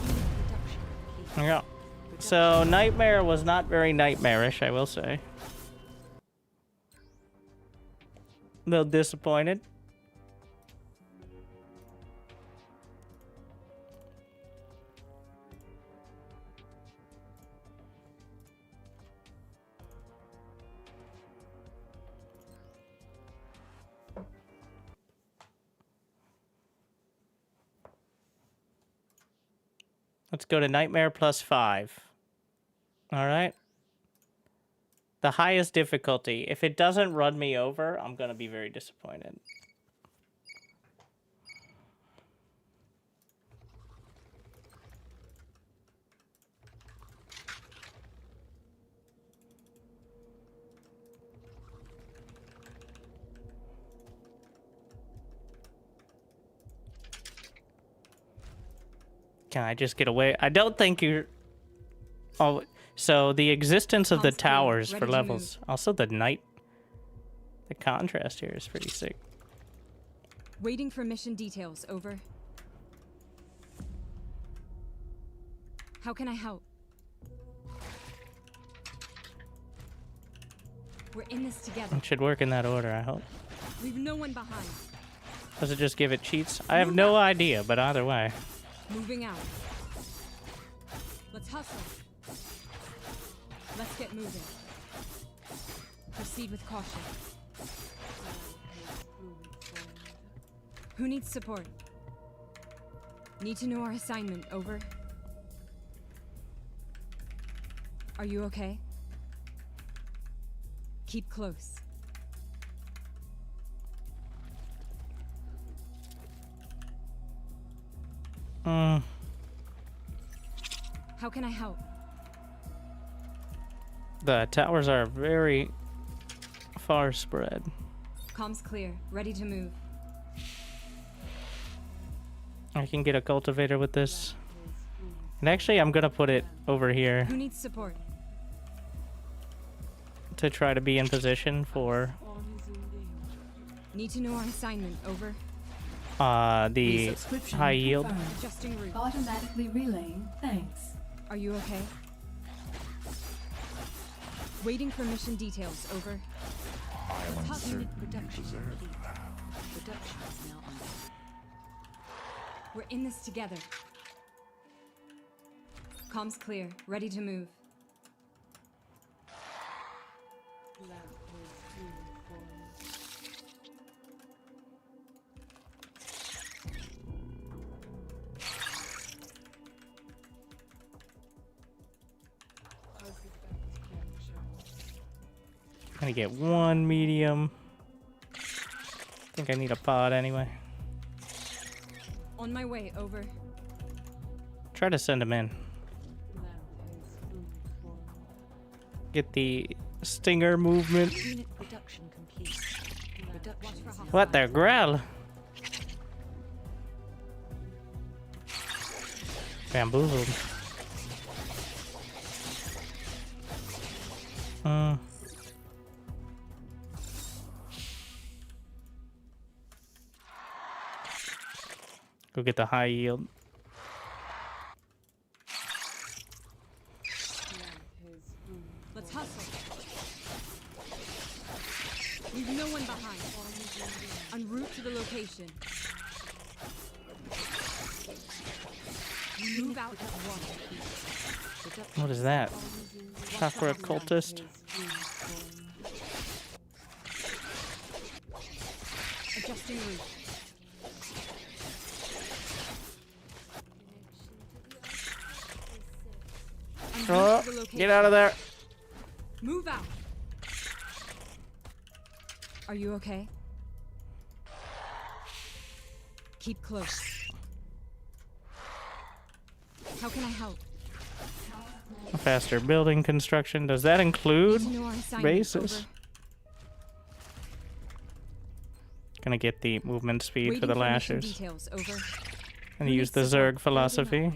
Production complete. Yeah. So Nightmare was not very nightmarish, I will say. A little disappointed. Let's go to Nightmare +5. All right. The highest difficulty. If it doesn't run me over, I'm going to be very disappointed. Can I just get away? I don't think you're... Oh, so the existence of the Comms clear. towers Ready for to levels. Also the night. The contrast here is pretty sick. Waiting for mission details. Over. How can I help? We're in this together. It should work in that order, I hope. Leave no one behind. Does it just give it cheats? I have no idea, but either way. Moving out. Let's hustle. Let's get moving. Proceed with caution. Who needs support? Need to know our assignment. Over. Are you okay? Keep close. How can I help? The towers are very far spread. Comms clear. Ready to move. I can get a cultivator with this. And actually, I'm going to put it over here Who needs support? to try to be in position for All is in danger. Need to know our assignment. Over. the Resubscription high yield. confirmed. Adjusting route. Automatically relaying. Thanks. Are you okay? Waiting for mission details. Over. I am uncertain you Production deserve complete. that. Production is now idle. We're in this together. Comms clear. Ready to move. Lamp is uniform. Artifact capture. Gonna get one medium. I think I need a pod anyway. On my way. Over. Try to send him in. Lamp is uniform. Get the stinger movement. Unit production complete. Production is now What the idle. Grell? Bamboozled. Go get the high yield. Lamp is uniform. Let's hustle. Leave no one behind. En route to the location. We move out at once. What is that? Chakra cultist. Adjusting route. En route Oh, to the location. get out of there. Move out. Are you okay? Keep close. How can I help? Faster building construction. Does that include Need to know our assignment. bases? Over. Gonna get the movement speed Waiting for the mission lashers. Details, over. And use the Zerg philosophy.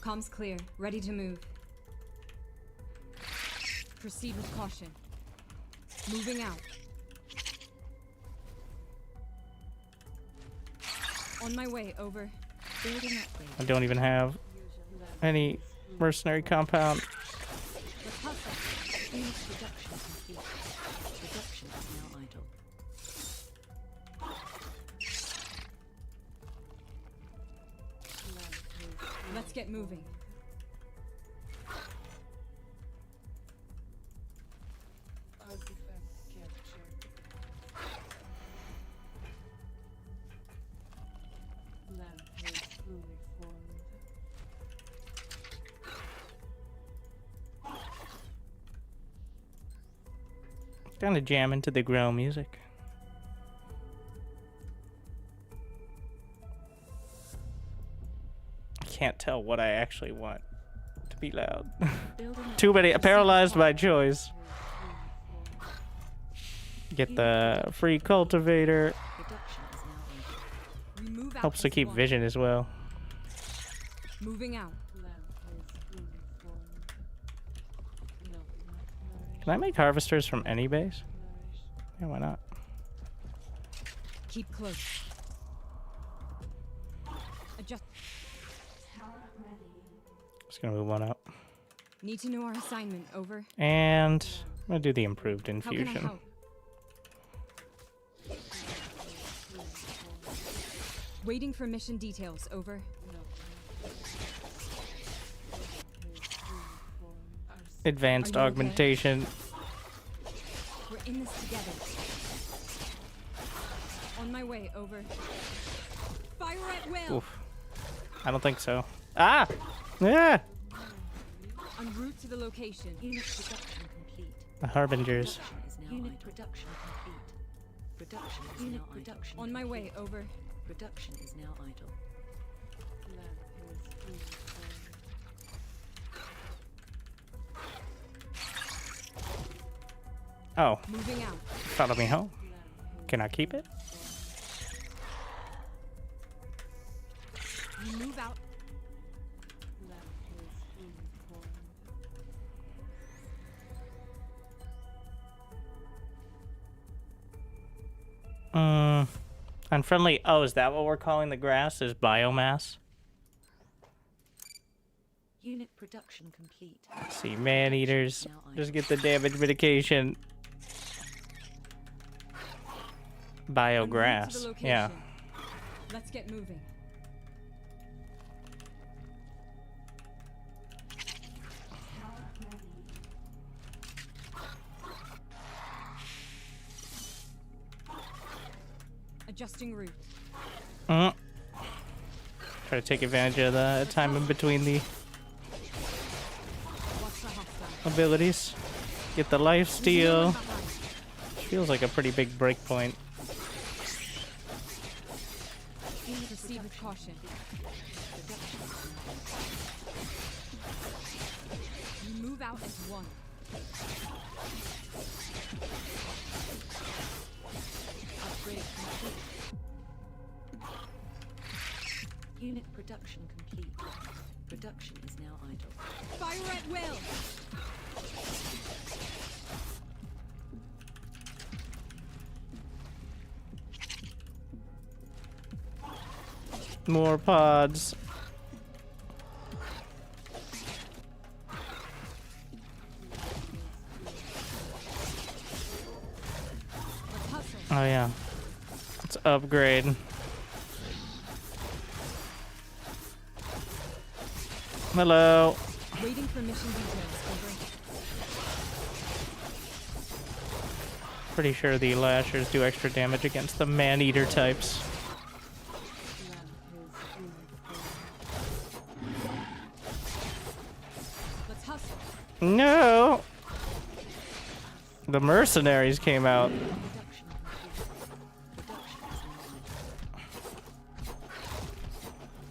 Comms clear. Ready to move. Proceed with caution. Moving out. On my way, over. Building upgrade. I don't even have any mercenary compound. Let's hustle. Unit production complete. Production is now idle. Let's get moving. Artifact captured. Lamppost fully formed. Gonna jam into the Grell music. I can't tell what I actually want to be loud. Building Too many. Paralyzed by choice. Get the free cultivator. production is now idle. Remove out Helps to as keep one. vision as well. Moving out. Lamppost fully formed. No, not Can I make harvesters from any base? nourished. Yeah, why not? Keep close. Adjust. Just gonna move one up. Need to know our assignment, over. And I'm gonna do the improved How can I infusion. help? Waiting for mission details, over. Advanced Are you okay? augmentation. We're in this together. On my way, over. Fire at will. Oof. I don't think so. Ah! Yeah! En route to the location. Unit production complete. The Harbingers. Production is now Unit production complete. Production is now production. On my way, over. Production is now idle. Lamppost fully formed. Oh, Moving out. follow me home. Can I keep it? You move out. Lamppost fully formed. Unfriendly. Oh, is that what we're calling the grass? Is biomass? Unit production complete. Let's see, man eaters. Just get the damage mitigation. En route to the Biograss. location. Yeah. Let's get moving. Adjusting route. Try to take advantage of the time in between the Watch the hostile. abilities. Get the life No steal. one behind. Feels like a pretty big break point. Proceed with caution. You move out as one. Upgrade complete. Unit production complete. Production is now idle. Fire at will. More pods. Let's hustle. Oh yeah. Let's upgrade. Hello. Waiting for mission details, over. Pretty sure the lashers do extra damage against the man-eater types. Let's hustle. No. The mercenaries came out. Production complete. Production is now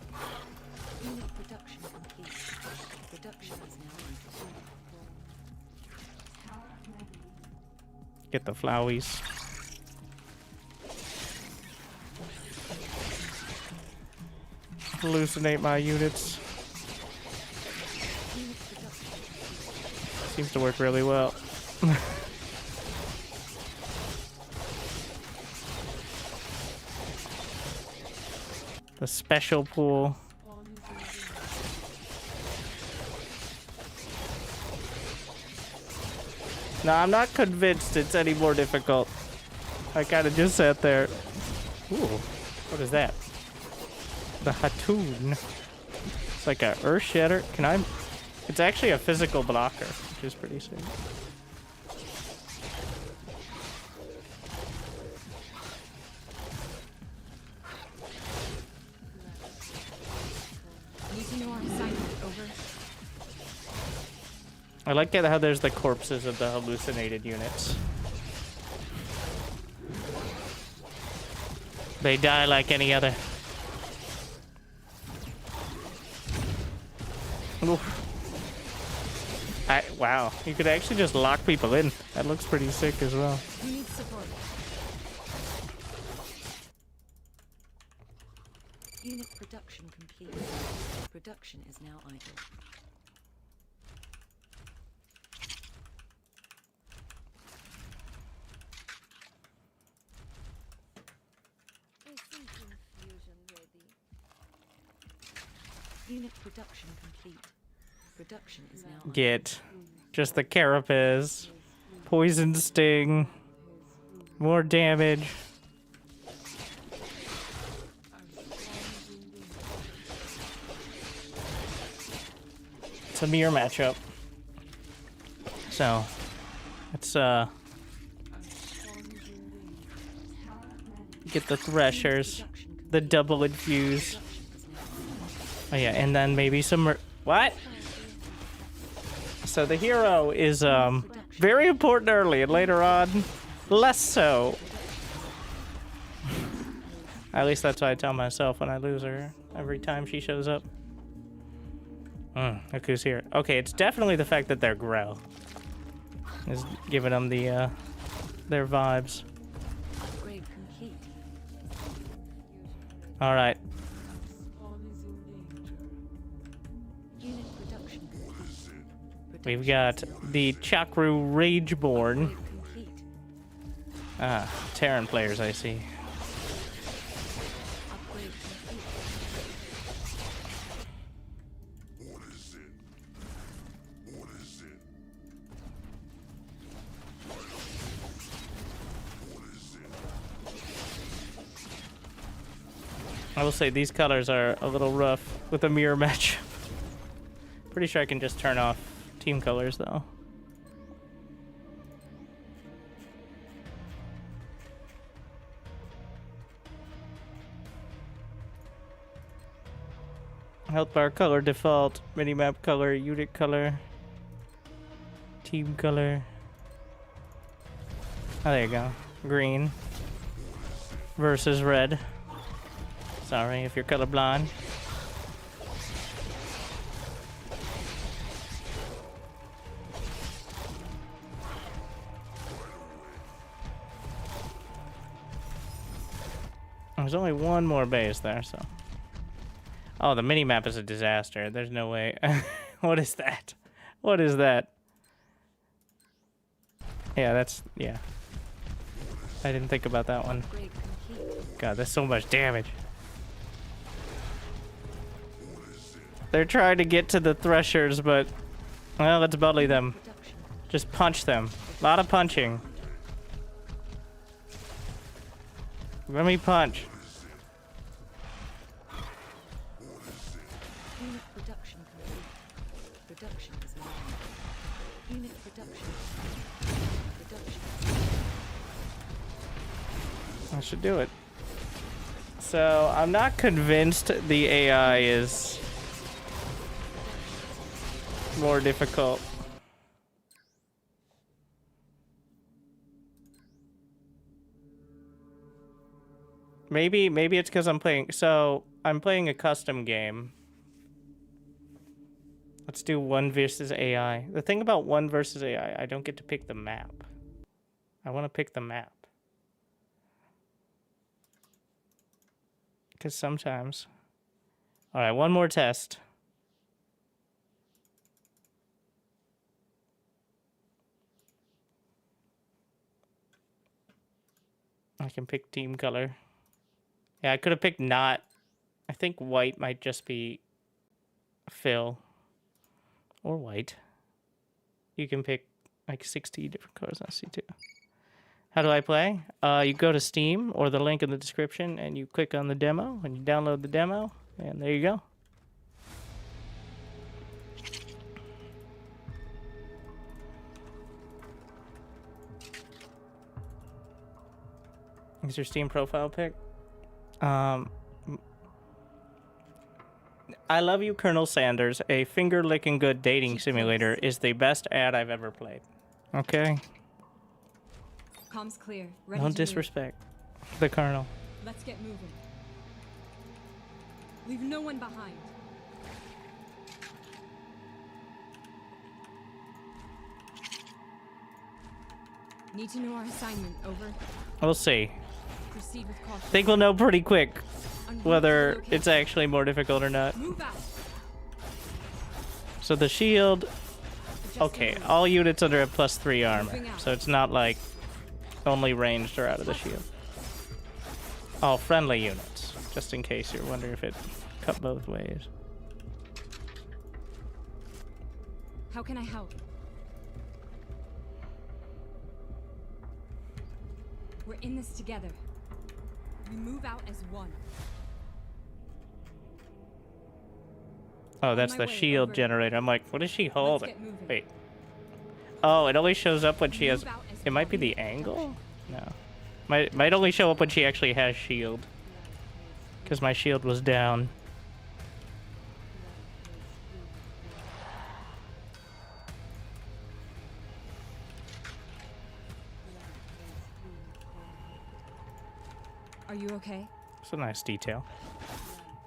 idle. Unit production complete. Production is now idle. Get the flowies. hallucinate my units. Seems to work really well. The special pool. No, I'm not convinced it's any more difficult. I kind of just sat there. Ooh, what is that? The Hattoon. It's like a earth shatter. Can I? It's actually a physical blocker, which is pretty sick. Need to know our assignment. Over. I like it how there's the corpses of the hallucinated units. They die like any other. Oof. Wow, you could actually just lock people in. That looks pretty sick as well. Who needs support? Unit production complete. Production is now idle. Is some confusion ready? Unit production complete. Production is now idle. Get just the carapace, poison sting, more damage. It's a mirror matchup. So, let's get the threshers, the double infuse. Oh yeah, and then maybe some what? So the hero is very important early, and later on, less so. At least that's what I tell myself when I lose her every time she shows up. Look who's here. Okay, it's definitely the fact that they're Grell is giving them the their vibes. Upgrade complete. All right. Unit production complete. We've got the Chakru Rageborn. Upgrade complete. Ah, Terran players, I see. Upgrade complete. I will say these colors are a little rough with a mirror match. Pretty sure I can just turn off team colors though. Health bar color default, minimap color, unit color, team color. Oh, there you go. Green versus red. Sorry if you're colorblind. There's only one more base there, so. Oh, the mini-map is a disaster. There's no way. What is that? What is that? Yeah, that's... yeah. I didn't think about that one. Upgrade complete. God, that's so much damage. They're trying to get to the threshers, but... well, let's bully them. Production. Just punch them. A lot of punching. Let me punch. Unit production complete. Production is now idle. Unit production. Production. I should do it. So, I'm not convinced the AI is more difficult. Maybe it's because I'm playing... so, I'm playing a custom game. Let's do 1 versus AI. The thing about 1 versus AI, I don't get to pick the map. I want to pick the map. Because sometimes... All right, one more test. I can pick team color. Yeah, I could have picked not. I think white might just be fill. Or white. You can pick like 60 different colors on C2. How do I play? You go to Steam or the link in the description and you click on the demo and you download the demo and there you go. Is your Steam profile pic? I Love You, Colonel Sanders. A finger-licking good dating simulator is the best ad I've ever played. Okay? Comms clear. Ready Don't to move. disrespect the Colonel. Let's get moving. Leave no one behind. Need to know our assignment. Over. We'll see. Proceed with caution. I think we'll know pretty quick En route whether to location. it's actually more difficult or not. Move out. So the shield... Adjusting Okay, route. all units under a +3 armor. Moving out. So it's not like only ranged or out of the shield. All friendly units, just in case you're wondering if it cut both ways. How can I help? We're in this together. We move out as one. Oh, that's my the way, shield over. generator. I'm like, what is she holding? get moving. Wait. Oh, it only shows up when she has... Move out as It might be one. the angle? No. Might only show up when she actually has shield. Because my shield was down. Are you okay? It's a nice detail.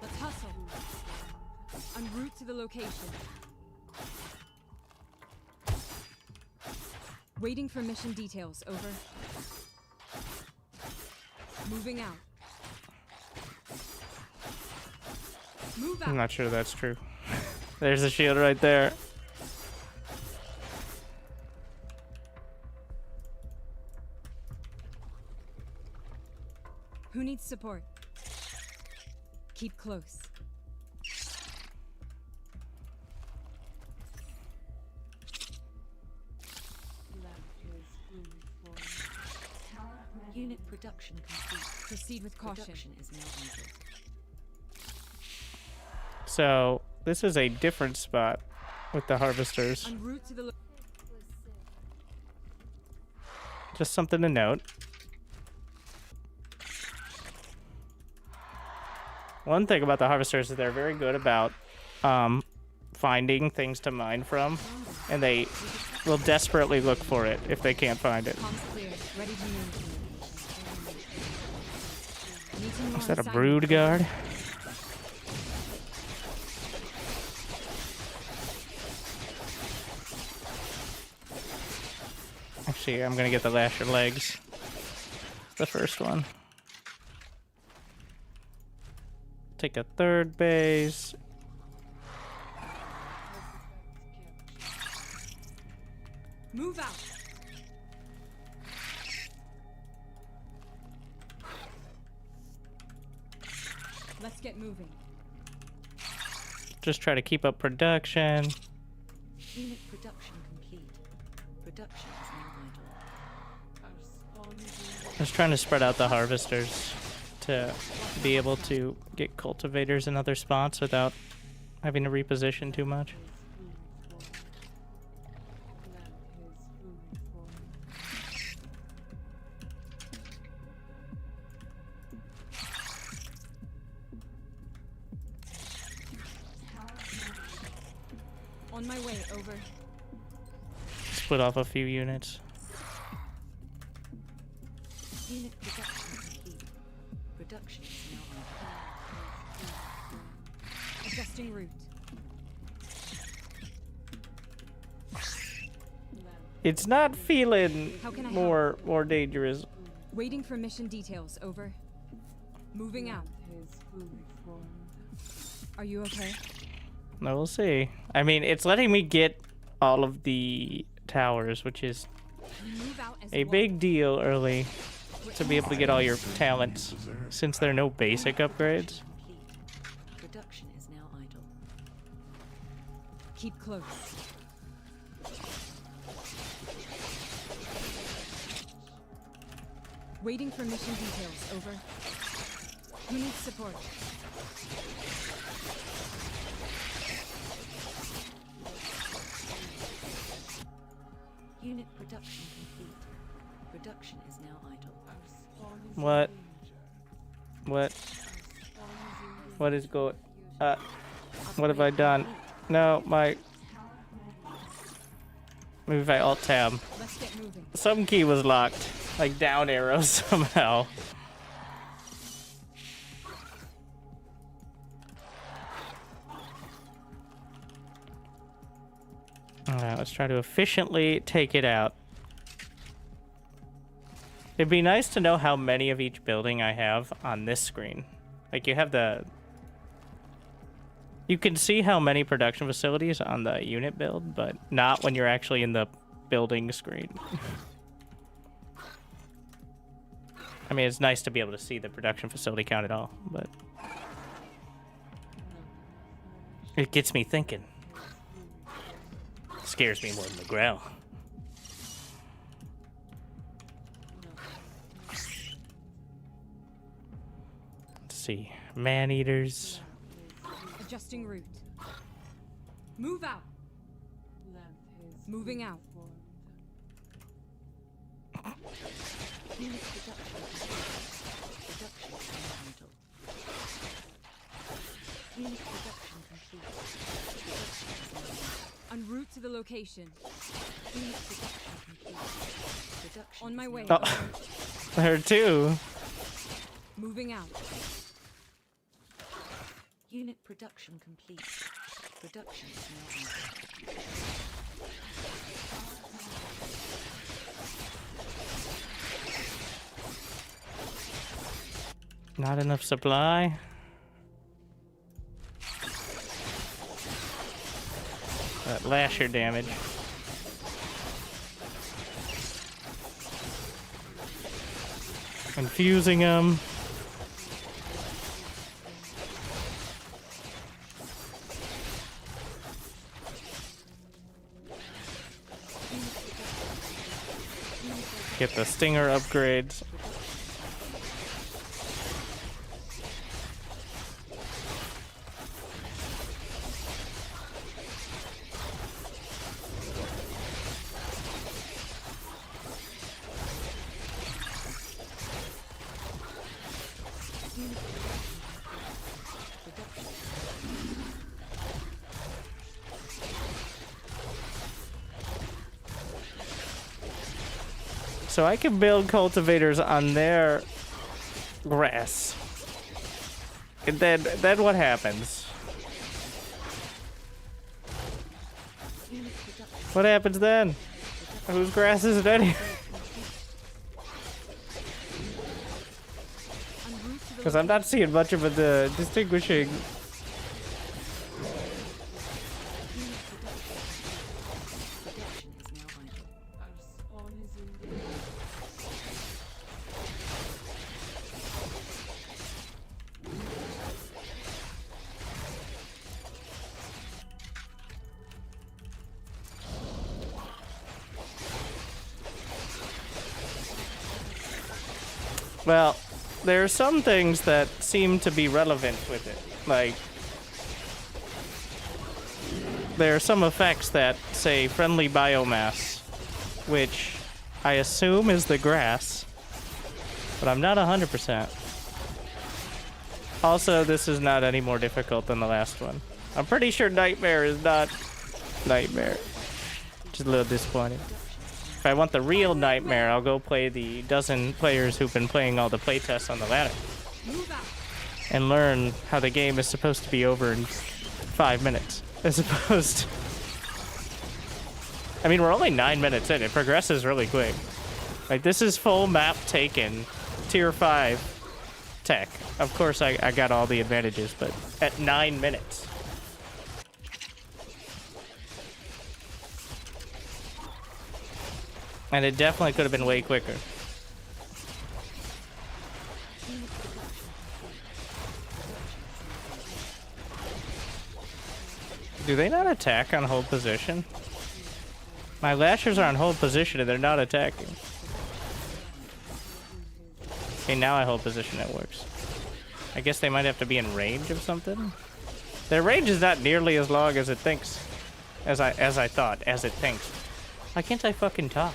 Let's hustle. En route to the location. Waiting for mission details. Over. Moving out. Move I'm out. not sure that's true. There's the shield right there. Who needs support? Keep close. Unit production complete. Proceed with caution. Production is now idle. So, this is a different spot with the harvesters. En route to the Just something to note. One thing about the harvesters is they're very good about finding things to mine from, and they will desperately look for it if they can't find it. comms clear. Ready to move. Need to know Is our that a assignment. brood guard? Actually, I'm gonna get the lasher legs. The first one. Take a third base. Move out. Let's get moving. Just try to keep up production. Unit production complete. Production is now idle. Just trying to spread out the harvesters to be able to get cultivators in other spots without having to reposition too much. On my way. Over. Split off a few units. Unit production complete. Production is now idle. Adjusting route. It's not feeling How can I more dangerous. Waiting for mission details. Over. Moving out. His fully formed. Are you okay? No, we'll see. I mean, it's letting me get all of the towers, which is We move out as a one. big deal early to be able to get all your talents, since there are no basic upgrades. Complete. Production is now idle. Keep close. Waiting for mission details. Over. Who needs support? Unit production complete. Production is now idle. What? What? What is going? What have I done? No, my. Maybe if I alt tab. Let's get moving. Some key was locked, like down arrow somehow. Alright, let's try to efficiently take it out. It'd be nice to know how many of each building I have on this screen. Like, you have the... You can see how many production facilities on the unit build, but not when you're actually in the building screen. I mean, it's nice to be able to see the production facility count at all, but... It gets me thinking. Scares me more than the Grell. Let's see. Man-eaters. Adjusting route. Move out. Moving out. Unit production complete. Production is now idle. Unit production complete. Production is now idle. En route to the location. Unit production complete. Production On is my now way. Oh, idle. her too. Moving out. Unit production complete. Production is now idle. Not enough supply. That lasher damage. Confusing them. Get the stinger upgrades. So I can build cultivators on their grass. And then what happens? What happens then? Whose grass is it anyway? Because I'm not seeing much of a distinguishing. Production is now idle. Well, there are some things that seem to be relevant with it. Like, there are some effects that say friendly biomass, which I assume is the grass, but I'm not 100%. Also, this is not any more difficult than the last one. I'm pretty sure Nightmare is not Nightmare. Just a little disappointed. If I want the real Nightmare, I'll go play the dozen players who've been playing all the playtests on the ladder. And learn how the game is supposed to be over in 5 minutes. As opposed to... I mean, we're only 9 minutes in. It progresses really quick. Like, this is full map taken. Tier 5. tech. Of course, I got all the advantages, but at 9 minutes. And it definitely could have been way quicker. Do they not attack on hold position? My lashers are on hold position and they're not attacking. Okay, now I hold position, it works. I guess they might have to be in range of something. Their range is not nearly as long as it thinks. As I thought, as it thinks. Why can't I fucking talk?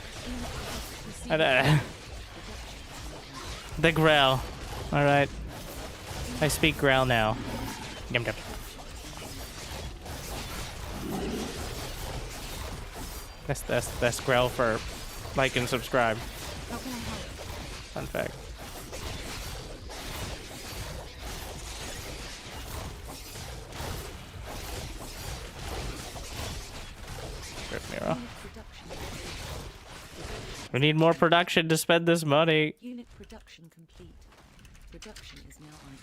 The Grell. Alright. I speak Grell now. Yum yum. That's Grell for like and subscribe. Fun fact. Mirror. We need more production to spend this money. Unit production complete. Production is now idle.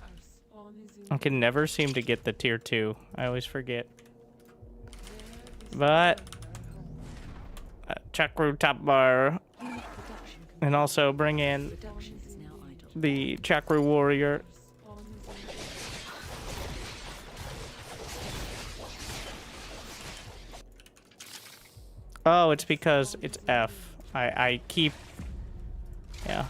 Our spawn is in I can never seem to get the tier 2. I always forget. But Chakru top bar, Unit production complete. and also bring in Production is now idle. the Chakru warrior. spawn is in Oh, it's because it's F. I keep... Yeah.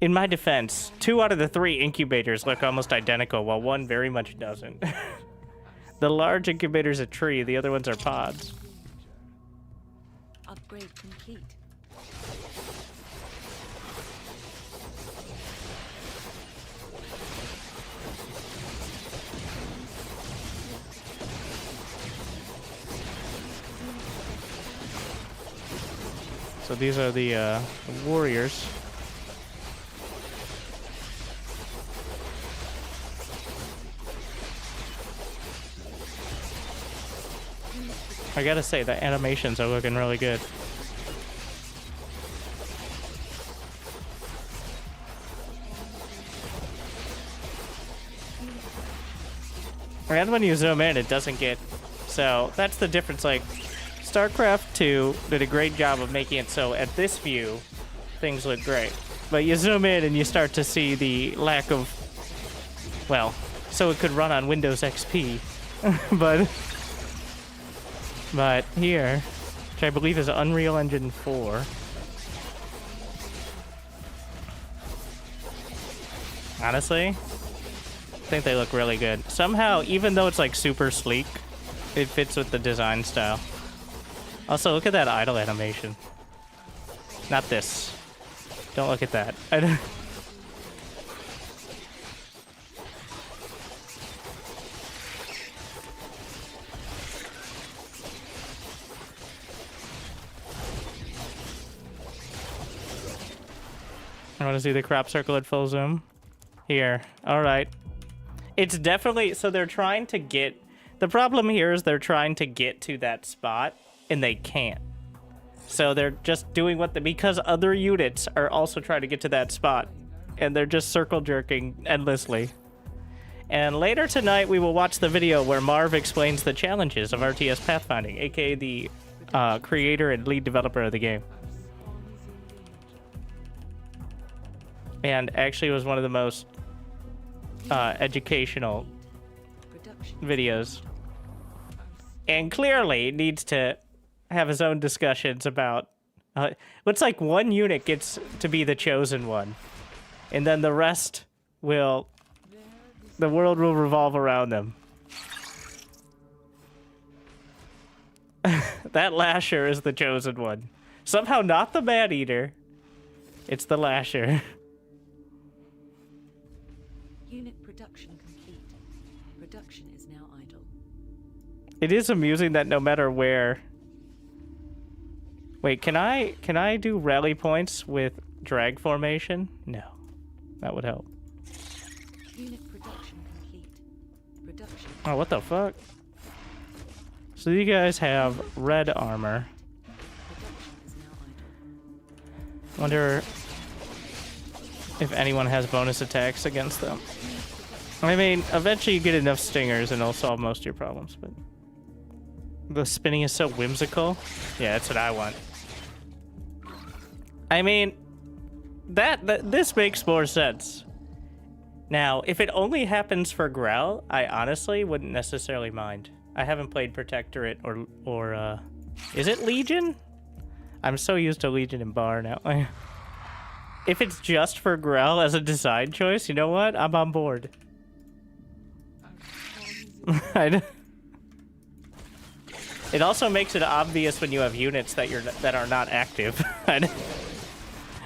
In my defense, 2 out of the 3 incubators look almost identical, while 1 very much doesn't. The large incubator's a tree, the other ones are pods. Upgrade complete. So these are the warriors. I gotta say, the animations are looking really good. And when you zoom in, it doesn't get... So, that's the difference, like... StarCraft 2 did a great job of making it so at this view, things look great. But you zoom in and you start to see the lack of... Well, so it could run on Windows XP. But here, which I believe is Unreal Engine 4. Honestly, I think they look really good. Somehow, even though it's like super sleek, it fits with the design style. Also, look at that idle animation. Not this. Don't look at that. I want to see the crop circle at full zoom. Here. Alright. It's definitely... So they're trying to get... The problem here is they're trying to get to that spot, and they can't. So they're just doing what... Because other units are also trying to get to that spot, and they're just circle jerking endlessly. And later tonight, we will watch the video where Marv explains the challenges of RTS Pathfinding, aka the creator and lead developer of the game. And actually was one of the most educational videos. And clearly needs to have his own discussions about... Looks like one unit gets to be the chosen one. And then the rest will... The world will revolve around them. That Lasher is the chosen one. Somehow not the Man-Eater. It's the Lasher. Unit production complete. Production is now idle. It is amusing that no matter where... Wait, can I do rally points with drag formation? No. That would help. Unit production complete. Production. Oh, what the fuck? So you guys have red armor. Production is now idle. Wonder if anyone has bonus attacks against them. I mean, eventually you get enough stingers and it'll solve most of your problems, but the spinning is so whimsical. Yeah, that's what I want. I mean, this makes more sense. Now, if it only happens for Grell, I honestly wouldn't necessarily mind. I haven't played Protectorate or is it Legion? I'm so used to Legion and Bar now. If it's just for Grell as a design choice, you know what? I'm on board. It also makes it obvious when you have units that are not active.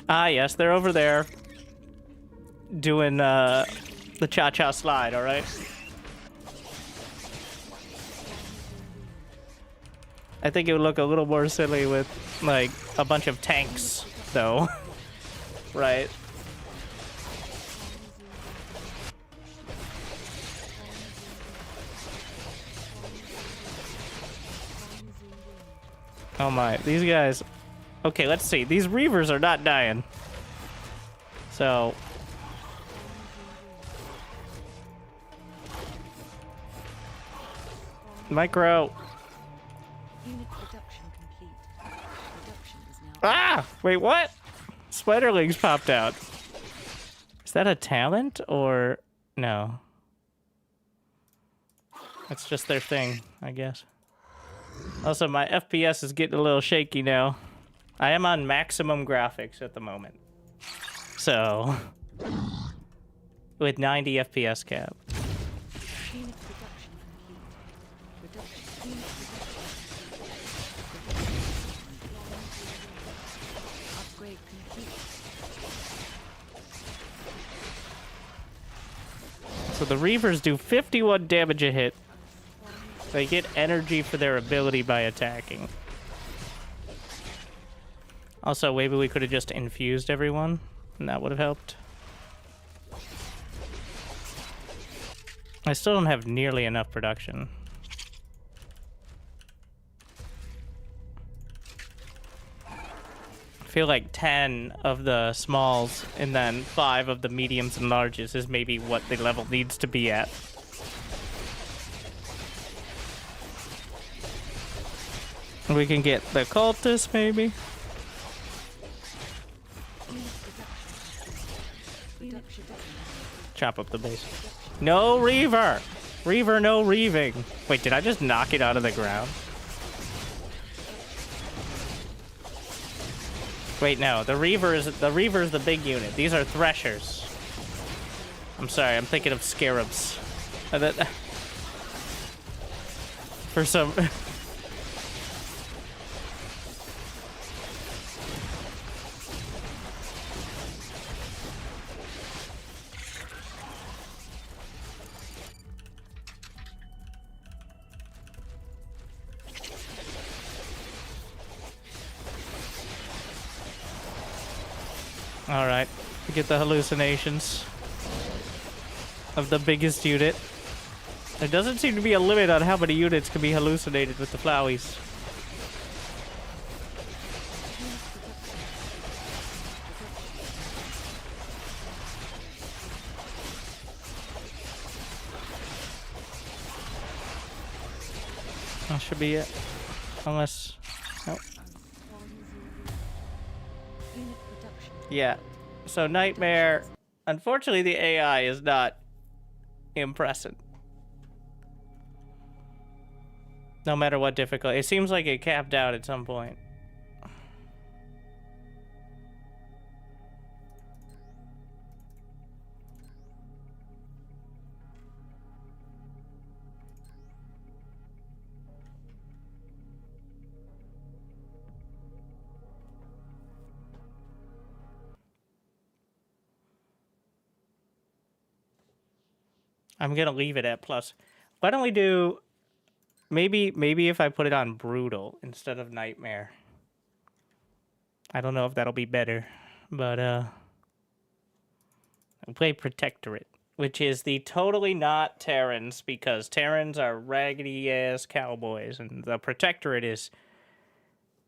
Ah, yes, they're over there doing the cha-cha slide, all right? I think it would look a little more silly with, like, a bunch of tanks, though. Right? Oh my, these guys... Okay, let's see. These Reavers are not dying. So... Micro... Unit production complete. Production is now Ah! Wait, what? Spiderlings popped out. Is that a talent or... No. That's just their thing, I guess. Also, my FPS is getting a little shaky now. I am on maximum graphics at the moment. So... With 90 FPS cap. unit production complete. Production unit production. Upgrade complete. So the Reavers do 51 damage a hit. They get energy for their ability by attacking. Also, maybe we could have just infused everyone, and that would have helped. I still don't have nearly enough production. I feel like 10 of the smalls and then 5 of the mediums and larges is maybe what the level needs to be at. We can get the cultists, maybe. Chop up the base. No Reaver! Reaver, no reaving. Wait, did I just knock it out of the ground? Wait, no. The Reaver is the big unit. These are Threshers. I'm sorry, I'm thinking of Scarabs. For some... Alright, get the hallucinations of the biggest unit. There doesn't seem to be a limit on how many units can be hallucinated with the Flowies. That should be it. Unless... Nope. Yeah. So Nightmare, unfortunately the AI is not impressive. No matter what difficulty. It seems like it capped out at some point. I'm gonna leave it at plus. Why don't we do maybe if I put it on brutal instead of nightmare. I don't know if that'll be better, but I'll play Protectorate, which is the totally not Terrans, because Terrans are raggedy ass cowboys and the Protectorate is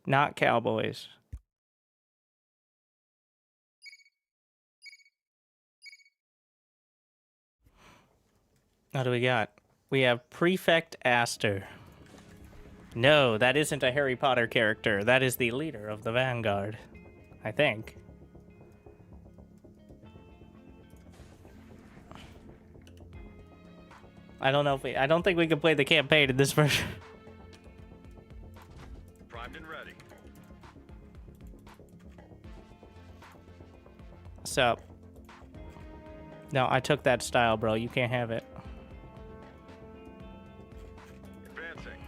not cowboys. What do we got? We have Prefect Aster. No, that isn't a Harry Potter character. That is the leader of the Vanguard, I think. I don't know if I don't think we can play the campaign in this version. Primed and ready. So, no, I took that style, bro. You can't have it. Advancing.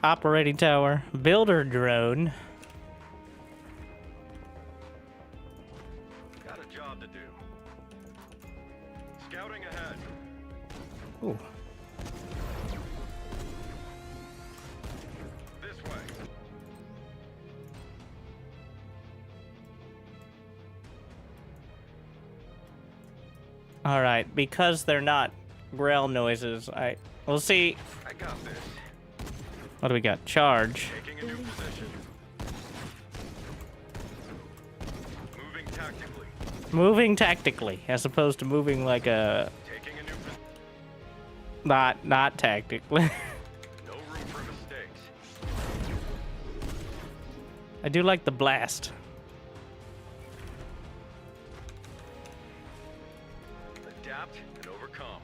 Operating tower, builder drone. Got a job to do. Scouting ahead. Ooh. This way. All right, because they're not Grell noises. We'll see. I got this. What do we got? Charge. Taking a new position. Moving tactically. Moving tactically, as opposed to moving like a Taking a new position. not tactically. No room for mistakes. I do like the blast. Adapt and overcome.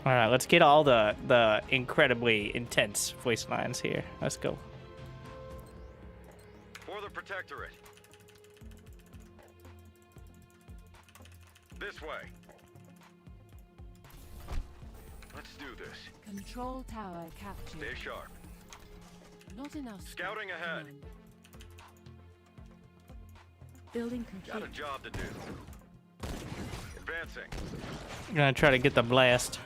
All right, let's get all the incredibly intense voice lines here. Let's go. For the Protectorate. This way. Let's do this. Control tower captured. Stay sharp. Not enough. Scouting ahead. Command. Building Got a complete. job to do. Advancing. I'm gonna try to get the blast.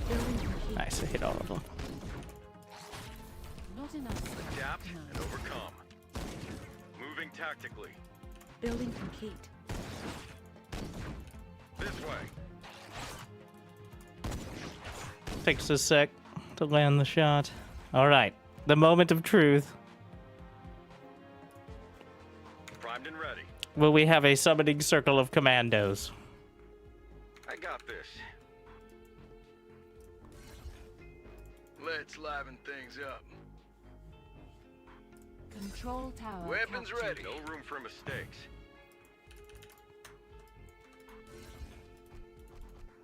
Building complete. Nice, I hit all of them. Not enough. Adapt Command. and overcome. Moving tactically. Building complete. This way. Takes a sec to land the shot. All right, the moment of truth. Primed and ready. Will we have a summoning circle of commandos? I got this. Let's liven things up. Control tower. Weapons captured. ready. No room for mistakes.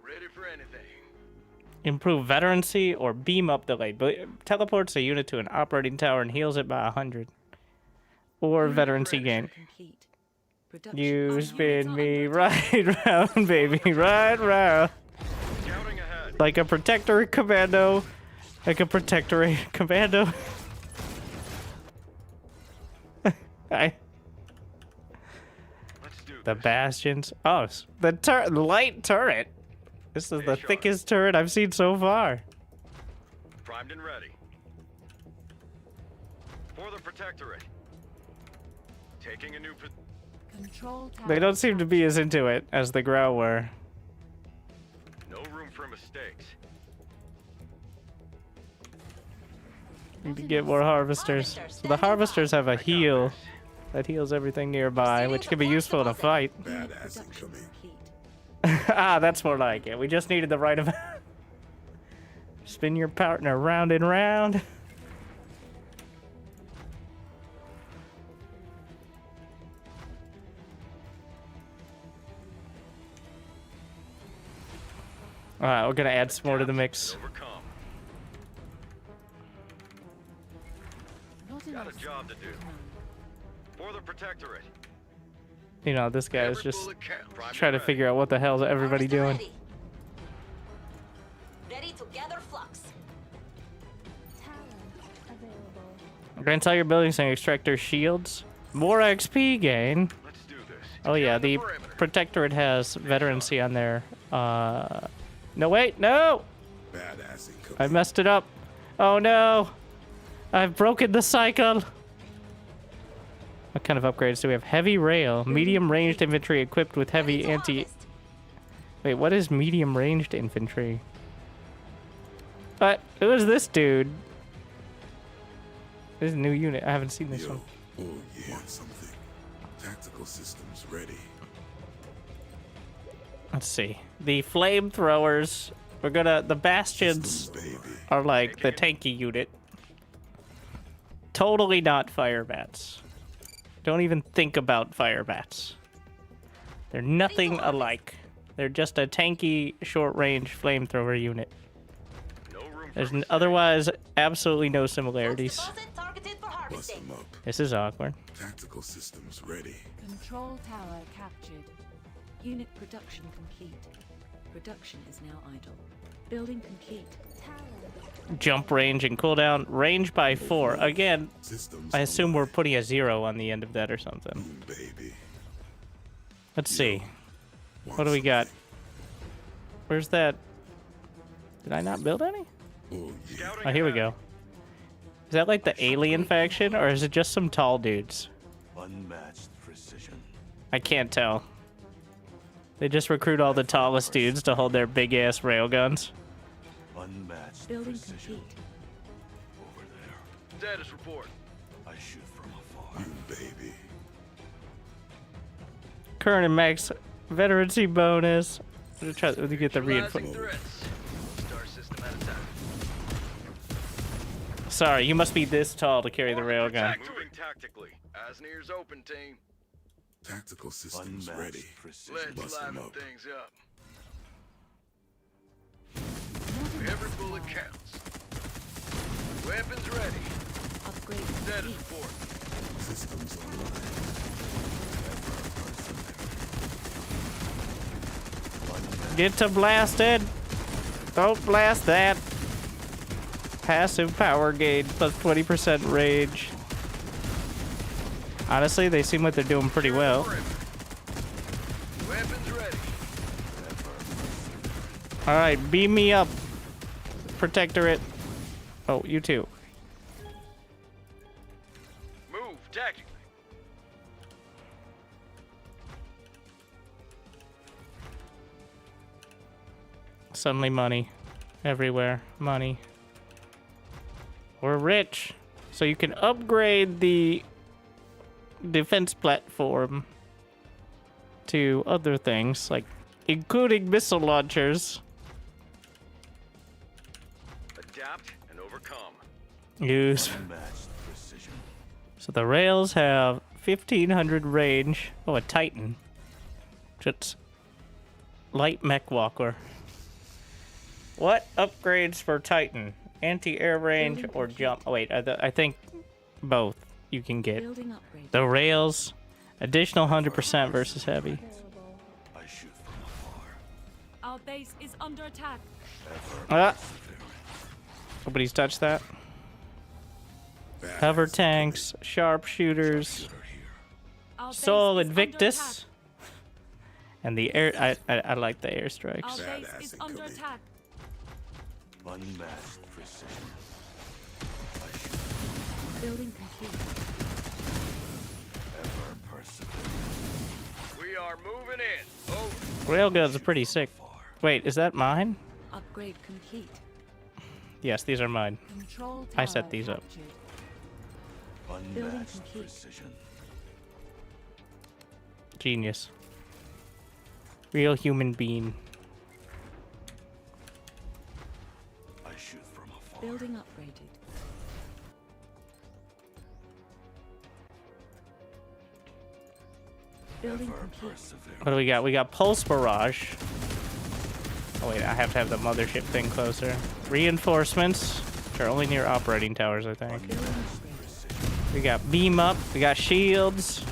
Ready for anything. Improve veterancy or beam up delay. Teleports a unit to an operating tower and heals it by 100. Or veterancy gain. Complete. Production. You spin me right round, baby, right round. Scouting ahead. Like a Protectorate commando. Like a Protectorate commando. Let's do The this. bastions. Oh, the light turret. This is the Sure. thickest turret I've seen so far. Primed and ready. For the Protectorate. Taking a new position. Control tower. They don't seem to be as into it as the Grell were. No room for mistakes. Need to get more harvesters. So the harvesters have a heal that heals everything nearby, which can be useful in a fight. Badass Production incoming. complete. Ah, that's more like it. We just needed the right amount. Spin your partner round and round. Alright, we're gonna add some more to the mix. Overcome. Not Got a enough. job to do. Command. For the Protectorate. You know, this guy is Every just bullet counts. Primed trying to and ready. figure out what the hell's everybody doing. Ready to gather flux. Talent available. Grants all your buildings and extractor shields. More XP gain. Let's do this. Oh yeah, Scan the perimeter. Protectorate has veterancy on there. No wait, no! Badass incoming. I messed it up. Oh no! I've broken the cycle! What kind of upgrades do we have? Heavy rail. Medium ranged infantry equipped with heavy anti... Wait, what is medium ranged infantry? What? Who is this dude? This is a new unit. I haven't seen this one. Oh yeah, something. Tactical systems ready. Let's see. The flamethrowers. The bastions are like the tanky unit. Totally not fire bats. Don't even think about fire bats. They're nothing alike. They're just a tanky, short-range flamethrower unit. No room There's for otherwise absolutely no similarities. Bust them up. This is awkward. Tactical systems ready. Control tower captured. Unit production complete. Production is now idle. Building complete. Jump range and cooldown. Range by 4. Again, Systems I assume we're putting a 0 on the end of that or something. baby. Let's see. What do we got? Where's that? Did I not build any? Oh yeah. scouting. Oh, here we go. Is that like the alien faction, or is it just some tall dudes? Unmatched precision. I can't tell. They just recruit all the tallest dudes to hold their big-ass railguns. Unmatched Building precision. complete. Over there. Status report. I shoot from afar. You baby. Current and max veterancy bonus. I'm gonna try to get the Neutralizing reinforcement. threats. Star system at attack. Sorry, you must be this tall to carry the railgun. Moving tactically. Asnir's open, team. Tactical systems ready. Let's Bust them liven up. things up. Every bullet counts. Weapons ready. Upgrade Status complete. report. Systems online. Get to blasted. Don't blast that. Passive power gain plus 20% rage. Honestly, they seem like they're doing pretty well. Weapons ready. All right, beam me up, Protectorate. Oh, you too. Move tactically. Suddenly money. Everywhere. Money. We're rich. So you can upgrade the defense platform to other things, like including missile launchers. Adapt and overcome. Use. Unmatched precision. So the rails have 1500 range. Oh, a Titan. Just light mech walker. What upgrades for Titan? Anti-air range or jump? Oh wait, I think both you can get. Building upgrade. The rails, additional 100% versus heavy. I shoot from afar. Our base is under attack. Ah, nobody's touched that. Hover tanks, sharpshooters, Our base Soul is under Invictus, and the air. I like the airstrikes. attack. Our base Badass is under incoming. attack. Unmatched precision. I shoot Building complete. ever persevere. We are moving in. Over. Railguns are pretty sick. Wait, is that mine? Upgrade complete. Yes, these are mine. Control I set tower these up. captured. Building Unmatched complete. precision. Genius. Real human being. I shoot from afar. Building upgraded. Building Ever complete. persevere. What do we got? We got Pulse Barrage. Oh wait, I have to have the mothership thing closer. Reinforcements, which are only near operating towers, I think. Building upgrade. We got Beam Up. We got Shields.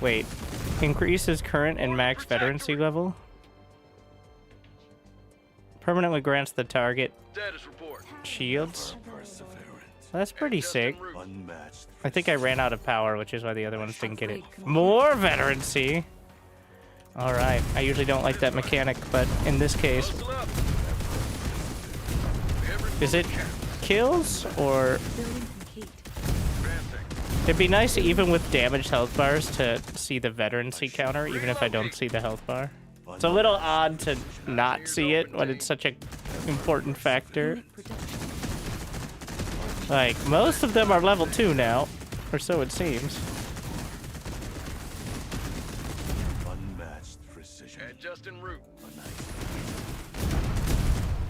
Wait, increases current and max veterancy level. Permanently grants the target Status report. shields. Perseverance. That's pretty sick. Adjust en route. Unmatched. I think I ran out of power, which is why the other ones didn't get it. More veterancy. All right. I usually don't like that mechanic, but in this case, Muscle up. Every is it bullet counts. kills or? Building complete. Advancing. It'd be nice, even with damaged health bars, to see the veterancy counter, even if I don't see the health bar. It's a little odd to not see it when it's such an important factor. Unit production. Like, most of them are level 2 now, or so it seems. just en route.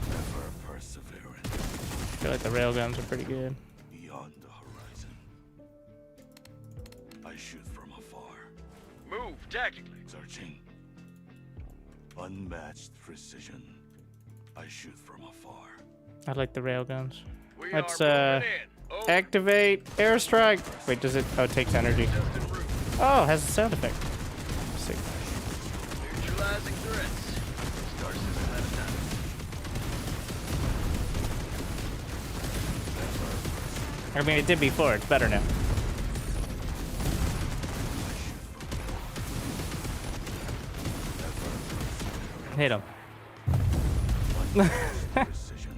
Ever perseverant. I feel like the railguns are pretty good. Beyond the horizon. I shoot from afar. Move tactically. Searching. Unmatched precision. I shoot from afar. I like the railguns. We Let's are moving in. Over. activate airstrike. Wait, does it? Oh, it takes energy. Just en route. Oh, it has a sound effect. Sick. Neutralizing threats. Start system at a time. I mean, it did before. It's better now. Hit him. Precision.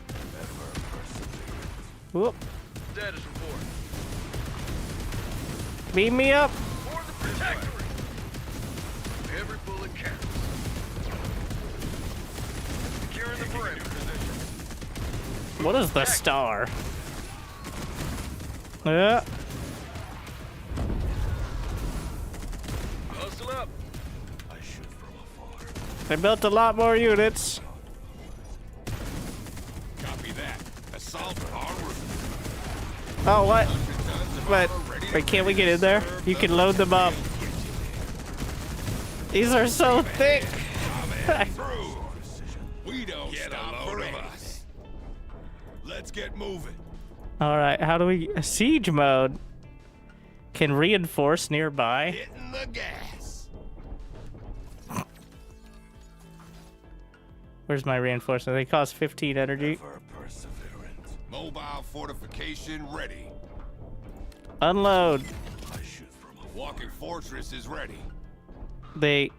Ever perseverant. Whoop. Status report. Beam me up. For the Protectorate. Every bullet counts. Securing the perimeter. What is the star? Yeah. Hustle up. I shoot from afar. They built a lot more units. Copy that. Assault en route. Oh, what? But wait, can't we get in there? You can load them up. These are so thick. We don't get a load of us. Let's get moving. All right, how do we siege mode? Can reinforce nearby. Hitting the gas. Where's my reinforcement? They cost 15 energy. Ever perseverant. Mobile fortification ready. Unload. I shoot from afar. Walking fortress is ready. They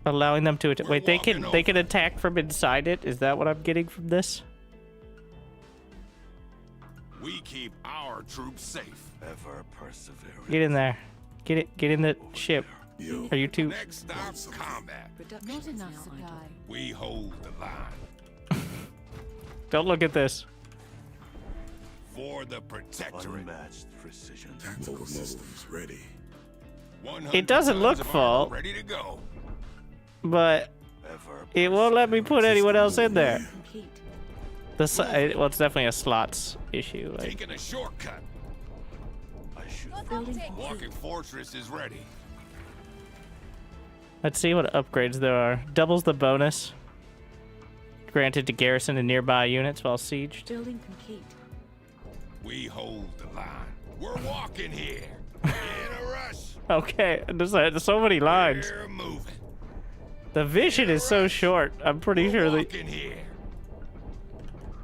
allowing them to attack. Wait, they can walking attack from inside it. Is that what I'm getting from this? We keep our troops safe. Ever perseverant. Get in there. Get in the ship. Are you two? Next stop, combat. Production Not is enough now supply. idle. We hold the line. Don't look at this. For the Protectorate. Unmatched precision. Tactical systems ready. It doesn't look full. Ready to go. But Ever it won't let me put anyone else in there. Complete. Well, it's definitely a slots issue. Like, Taking a shortcut. I shoot. Building complete. Walking fortress is ready. let's see what upgrades there are. Doubles the bonus granted to garrison and nearby units while sieged. Building complete. We hold the line. We're walking here. In a rush. Okay, there's so many lines. We're moving. The vision is so short. I'm pretty sure that. Walking here.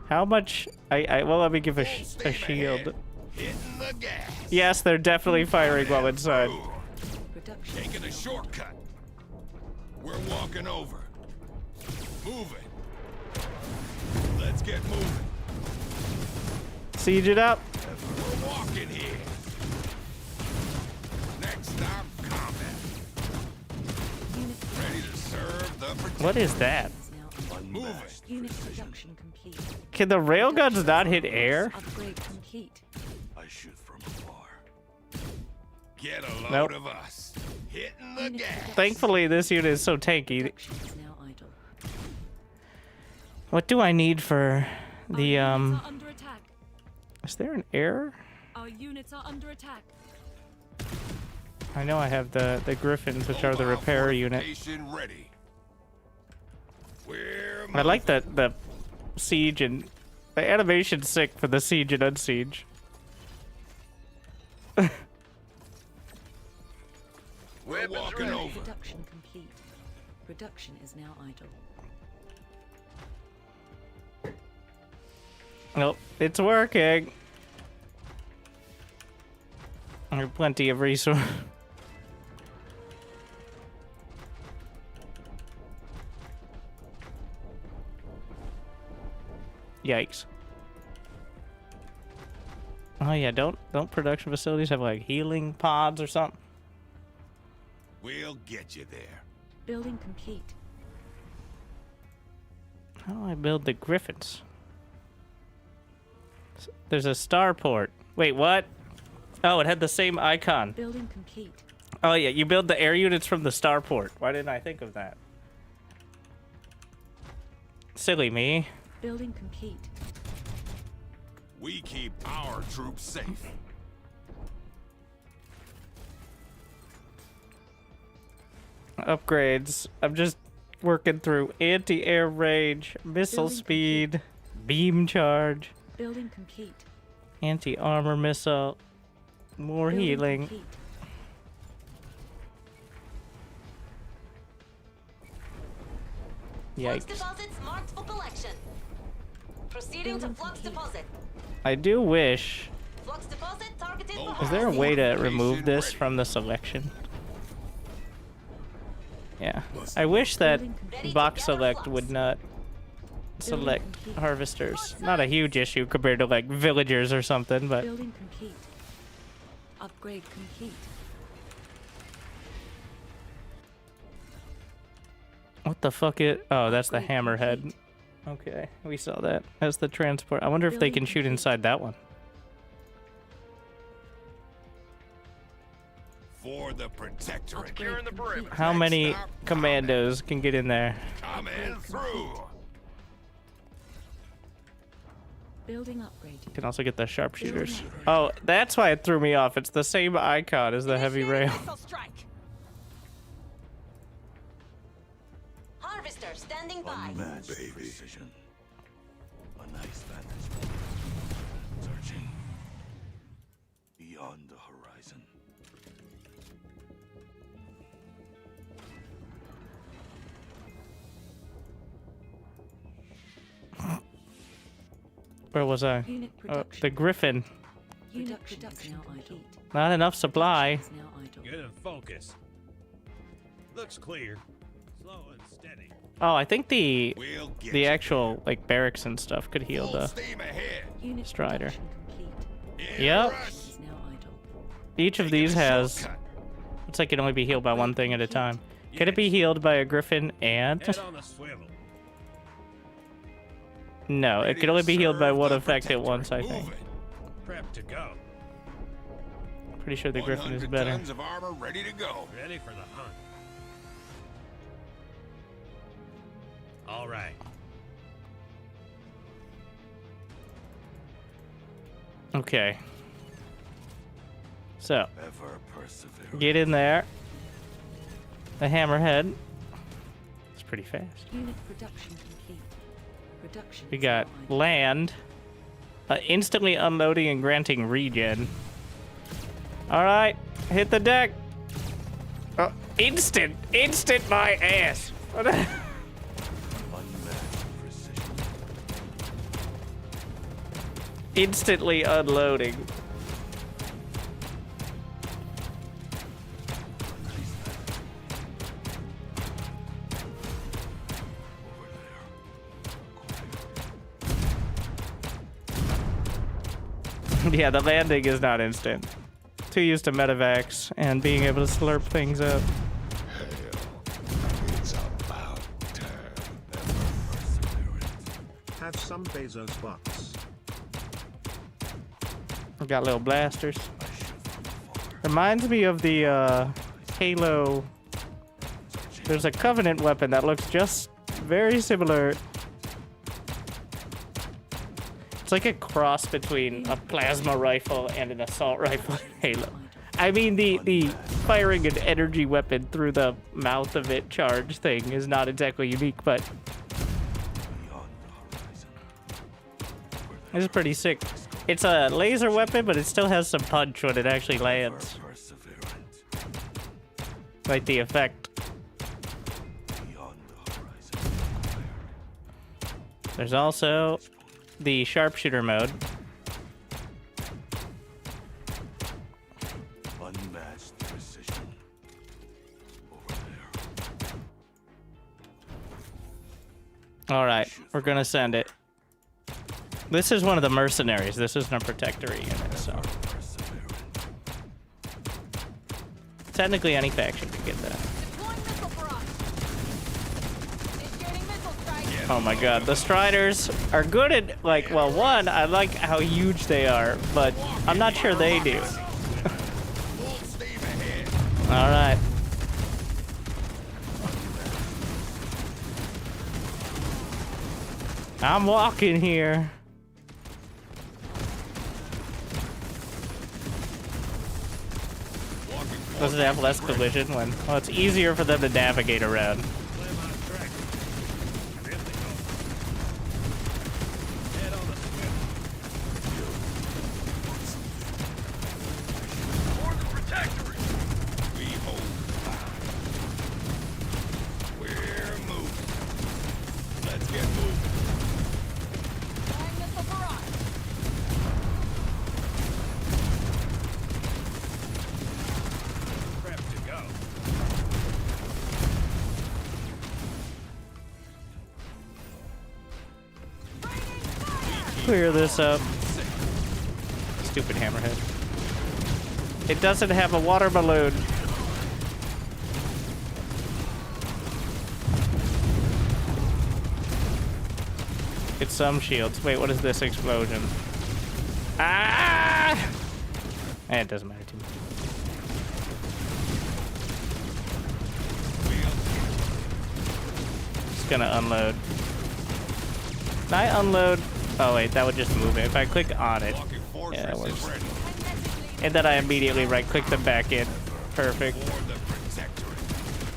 How much? Well, let me give a Steam shield. ahead. Hitting the gas. Yes, they're definitely firing while inside. Production. Taking a shortcut. We're walking over. Moving. Let's get moving. Siege it up. We're walking here. Next stop, combat. Unit Ready to serve the Protectorate. What is that? is now idle. Moving. Unit production complete. Can the railguns not hit air? Upgrade complete. I shoot from afar. Get a load Nope. of us. Hitting the gas. Thankfully, this unit is so tanky. Production is now idle. What do I need for the Our units are under attack. Is there an error? Our units are under attack. I know I have the Griffins, which are the Mobile repair unit. fortification ready. We're I like the siege and the animation's sick for the siege and unsiege. We're Weapons walking ready. over. Production complete. Production is now idle. Nope, it's working. There are plenty of resources. Yikes. Oh yeah, don't production facilities have like healing pods or something? We'll get you there. Building complete. How do I build the Griffins? There's a starport. Wait, what? Oh, it had the same icon. Building complete. Oh yeah, you build the air units from the starport. Why didn't I think of that? Silly me. Building complete. We keep our troops safe. Upgrades. I'm just working through anti-air range, missile Building speed, beam charge, Building complete. anti-armor missile, more Building healing. complete. Yikes. deposits marked for collection. Proceeding Building to flux complete. deposit. I do wish. Flux deposit targeted for Is there a harvesting. way to remove this from the selection? Yeah. I wish that box select would not select harvesters. Not a huge issue compared to like villagers or something, but Building complete. Upgrade complete. what the fuck it? Oh, that's the Upgrade hammerhead. complete. Okay, we saw that. That's the transport. I wonder if they Building can shoot complete. inside that one. For the Protectorate. Securing the perimeter. How many commandos can get in there? Coming through. Building upgraded. You can also get the sharpshooters. Oh, that's why it threw me off. It's the same icon as the heavy rail. Harvester standing by. Unmatched precision. A nice vantage point. Searching beyond the horizon. Where was I? Unit Oh, production. the Griffin. Unit production now idle. Not enough supply. Is now idle. Get in focus. Looks clear. Slow and steady. Oh, I think the We'll get the you actual like barracks and stuff could heal Full the steam ahead. Unit Strider. production complete. In Yep. a rush. Is now idle. Each of Taking these a has. shortcut. Looks like it can only be healed by one thing at a time. Can it be healed by a Griffin and? Head on a swivel. No, it Ready can to only be healed by serve one the effect at once, I Protectorate. think. Move it. Prep to go. Pretty sure the Griffin is 100 better. tons of armor ready to go. Ready for the hunt. All right. Okay. So, Ever persevering. get in there. The hammerhead. It's pretty fast. Unit production complete. Production. We is got now idle. land. Instantly unloading and granting regen. Alright, hit the deck. Oh, instant my ass. Unmatched precision. Instantly unloading. Yeah, the landing is not instant. Too used to medevacs and being able to slurp things up. It's about time. Ever perseverant. Have some Bezos bucks. We got little blasters. I shoot from afar. Reminds me of the Halo. There's a Covenant weapon that looks just very similar. It's like a cross between a plasma rifle and an assault rifle in Halo. I mean, the firing an energy weapon through the mouth of it charge thing is not exactly unique, but Beyond the horizon. it's pretty sick. It's a laser weapon, but it still has some punch when it actually lands. Ever perseverant. Like the effect. Beyond the horizon. There's also the sharpshooter mode. Unmatched precision. Over there. All right, we're gonna send it. This is one of the mercenaries. This isn't a protectorate unit, so Perseverant. technically any faction could get that. Deploying missile barrage. Initiating missile strike. Oh my god, the Striders are good at, like, well, one, I like how huge they are, but I'm not sure they do. Full steam ahead. All right. I'm walking here. Does it have less collision when? Well, it's easier for them to navigate around. Slam on track. There they go. Head on the swift. For the Protectorate! We hold the line. We're moving. Let's get moving. Prep to go. Clear this up. Stupid hammerhead. It doesn't have a water balloon. It's some shields. Wait, what is this explosion? Ah! It doesn't matter too much. Just gonna unload. Can I unload? Oh wait, that would just move it. If I click on it, Walking fortress yeah, it is works. ready. And then I immediately right-click them back in. Perfect. For the Protectorate.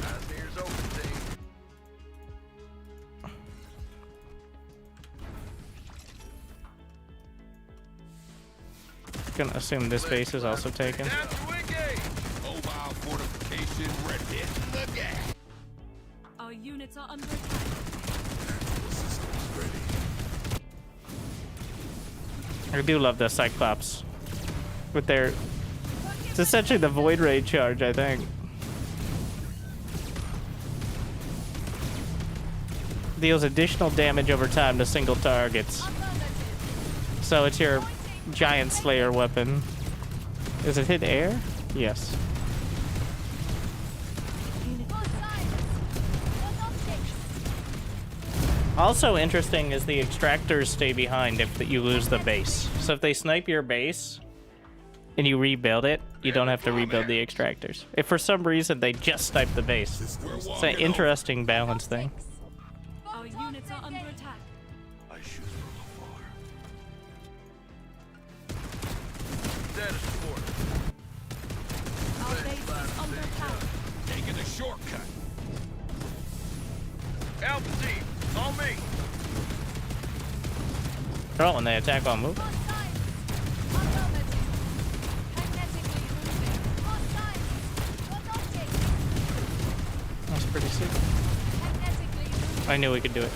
Eyes and ears open, team. Gonna assume this base is also taken. Down to engage! Mobile fortification ready. Hitting the gas. Our units are under attack. I do love the Cyclops. With their... It's essentially the Void Ray charge, I think. Deals additional damage over time to single targets. So it's your Giant Slayer weapon. Does it hit air? Yes. Also interesting is the extractors stay behind if you lose the base. So if they snipe your base and you rebuild it, you don't have to rebuild the extractors. If for some reason they just snipe the base. It's an interesting balance thing. Our units are under attack. I shoot from afar. Status report. Our base is under attack. Taking a shortcut. Alpha team, on me! Oh, when they attack while moving. That's pretty sick. I knew we could do it.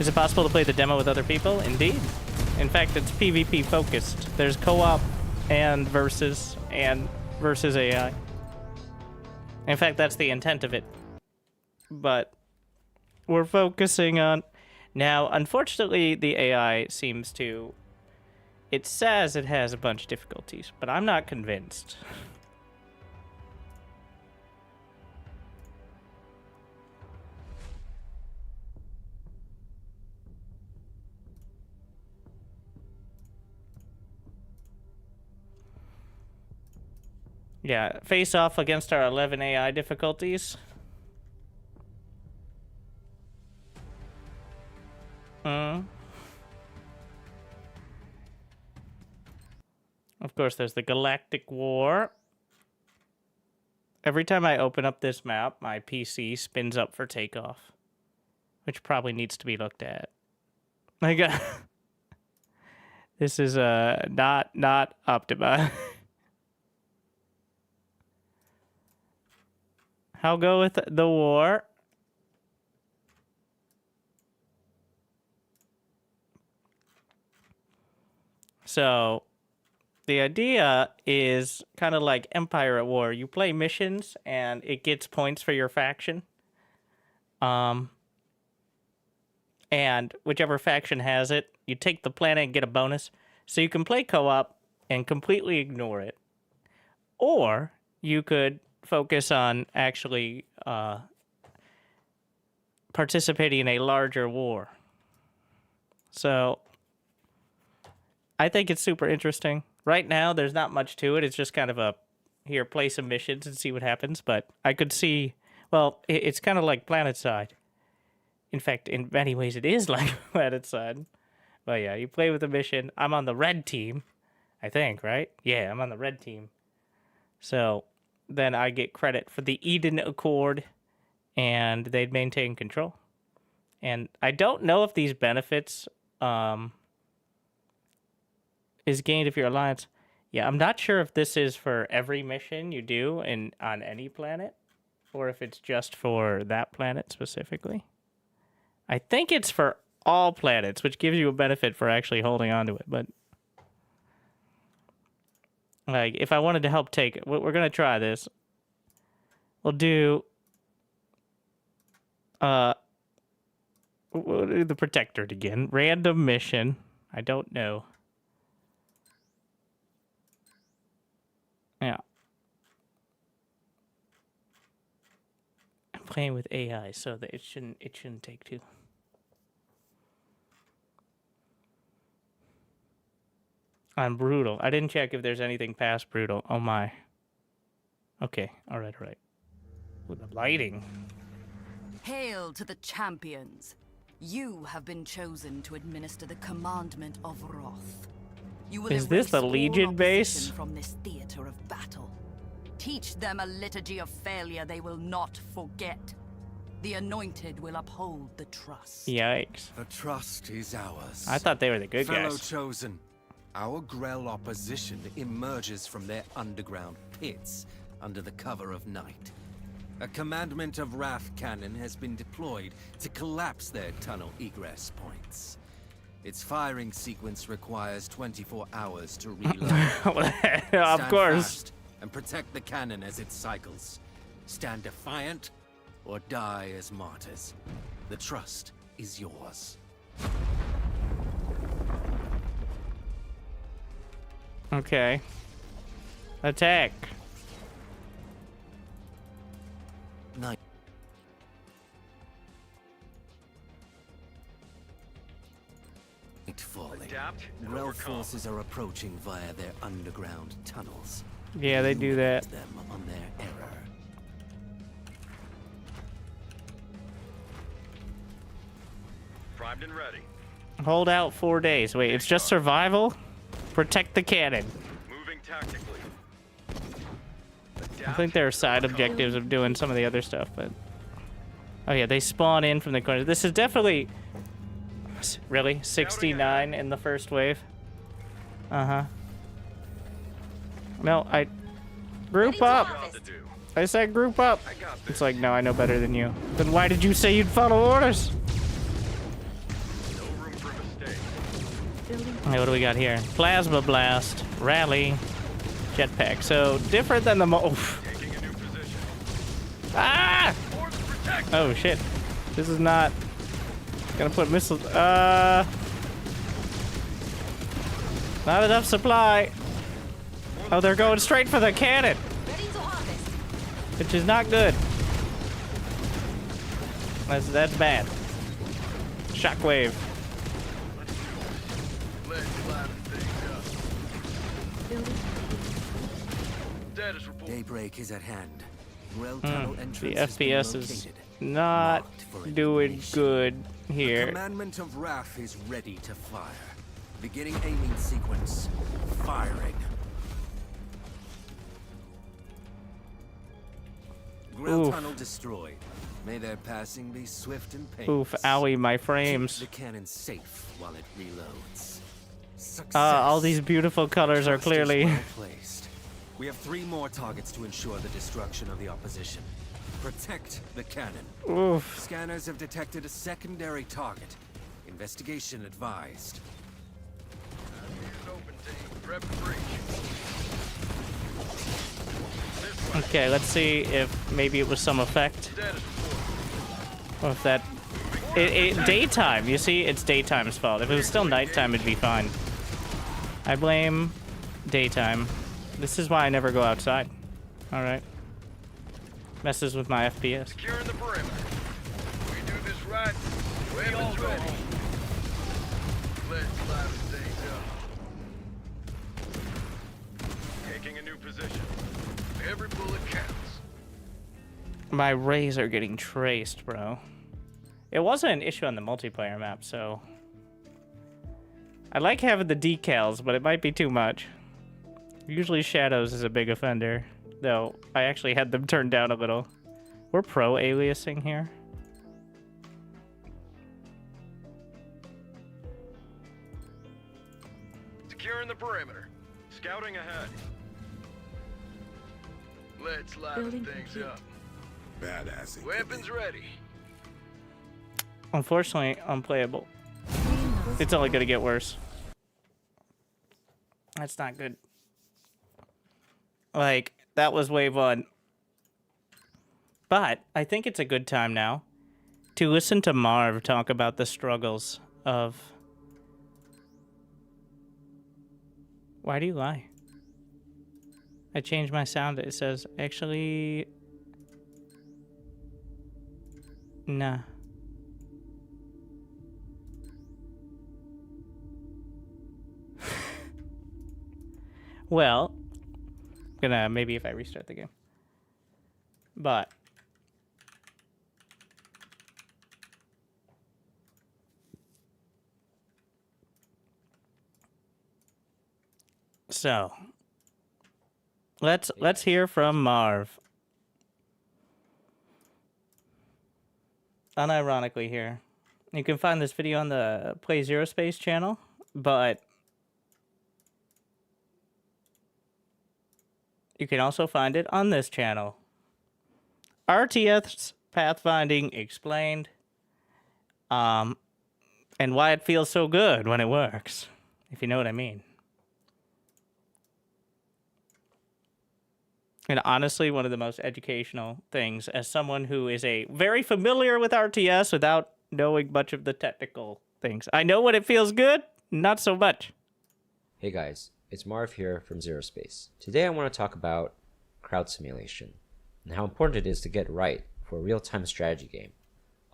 Is it possible to play the demo with other people? Indeed. In fact, it's PvP focused. There's co-op and versus AI. In fact, that's the intent of it. But we're focusing on... Now, unfortunately, the AI seems to... It says it has a bunch of difficulties, but I'm not convinced. Yeah, face off against our 11 AI difficulties. Of course, there's the Galactic War. Every time I open up this map, my PC spins up for takeoff, which probably needs to be looked at. Like, this is not optimized. I'll go with the war. So, the idea is kind of like Empire at War. You play missions, and it gets points for your faction. And whichever faction has it, you take the planet and get a bonus. So you can play co-op and completely ignore it. Or you could focus on actually participating in a larger war. So I think it's super interesting. Right now, there's not much to it. It's just kind of a here play some missions and see what happens, but I could see, well, it's kind of like PlanetSide. In fact, in many ways it is like PlanetSide. But yeah, you play with a mission. I'm on the red team, I think, right? Yeah, I'm on the red team. So then I get credit for the Eden Accord, and they'd maintain control. And I don't know if these benefits is gained if your alliance. Yeah, I'm not sure if this is for every mission you do on any planet, or if it's just for that planet specifically. I think it's for all planets, which gives you a benefit for actually holding on to it. But like, if I wanted to help take it, we're gonna try this. We'll do the Protectorate again. Random mission. I don't know. Yeah. I'm playing with AI, so that it shouldn't take two. I'm brutal. I didn't check if there's anything past brutal. Oh my. Okay. All right. With the lighting. Hail to the champions. You have been chosen to administer the commandment of wrath. You will Is this the erase all Legion base? opposition from this theater of battle. Teach them a liturgy of failure they will not forget. The anointed will uphold the trust. Yikes. The trust is ours. I thought they were the good Fellow guys. chosen, our Grell opposition emerges from their underground pits under the cover of night. A commandment of wrath cannon has been deployed to collapse their tunnel egress points. Its firing sequence requires 24 hours to reload. Of course. Fast and protect the cannon as it cycles. Stand defiant or die as martyrs. The trust is yours. Okay. Attack. Night. Falling. Grell forces are approaching via their underground tunnels. Yeah, they do that. Them on their error. Primed and ready. Hold out 4 days. Wait, it's just survival? Protect the cannon. Moving tactically. I think there are side objectives of doing some of the other stuff, but... Oh yeah, they spawn in from the corner. This is definitely... Really? 69 in the first wave? Uh-huh. No, I... Group up! I said group up! It's like, no, I know better than you. Then why did you say you'd follow orders? Okay, what do we got here? Plasma Blast, Rally, Jetpack. So, different than the Ah! Oh, shit. This is not... Gonna put missiles... Not enough supply. Oh, they're going straight for the cannon. Which is not good. That's bad. Shockwave. Daybreak is at hand. Grell tunnel The entrance FPS is not doing good here. The commandment of wrath is ready to fire. Beginning aiming sequence. Firing. Grell tunnel destroyed. May their passing be swift and painless. Oof, owie, my frames. Keep the cannon safe while it reloads. All these beautiful colors are clearly... Well placed. We have 3 more targets to ensure the destruction of the opposition. Protect the cannon. Oof. Scanners have detected a secondary target. Investigation advised. Okay, let's see if maybe it was some effect. Or if that... daytime, you see? It's daytime's fault. If it was still nighttime, it'd be fine. I blame daytime. This is why I never go outside. Alright. Messes with my FPS. Securing the perimeter. We do this right. Weapons ready. Let's liven things up. Taking a new position. Every bullet counts. My rays are getting traced, bro. It wasn't an issue on the multiplayer map, so... I like having the decals, but it might be too much. Usually shadows is a big offender, though I actually had them turned down a little. We're pro-aliasing here. Securing the perimeter. Scouting ahead. Let's liven Building things complete. up. Badass. Weapons ready. Unfortunately, unplayable. It's only gonna get worse. That's not good. Like, that was wave 1. But I think it's a good time now to listen to Marv talk about the struggles of... Why do you lie? I changed my sound. It says, actually... Nah. Well, I'm gonna maybe if I restart the game. But so let's hear from Marv. Unironically here. You can find this video on the Play Zerospace channel, but you can also find it on this channel. RTS Pathfinding Explained. And why it feels so good when it works, if you know what I mean. And honestly, one of the most educational things, as someone who is very familiar with RTS without knowing much of the technical things. I know when it feels good, not so much. Hey guys, it's Marv here from Zerospace. Today I want to talk about crowd simulation and how important it is to get right for a real-time strategy game.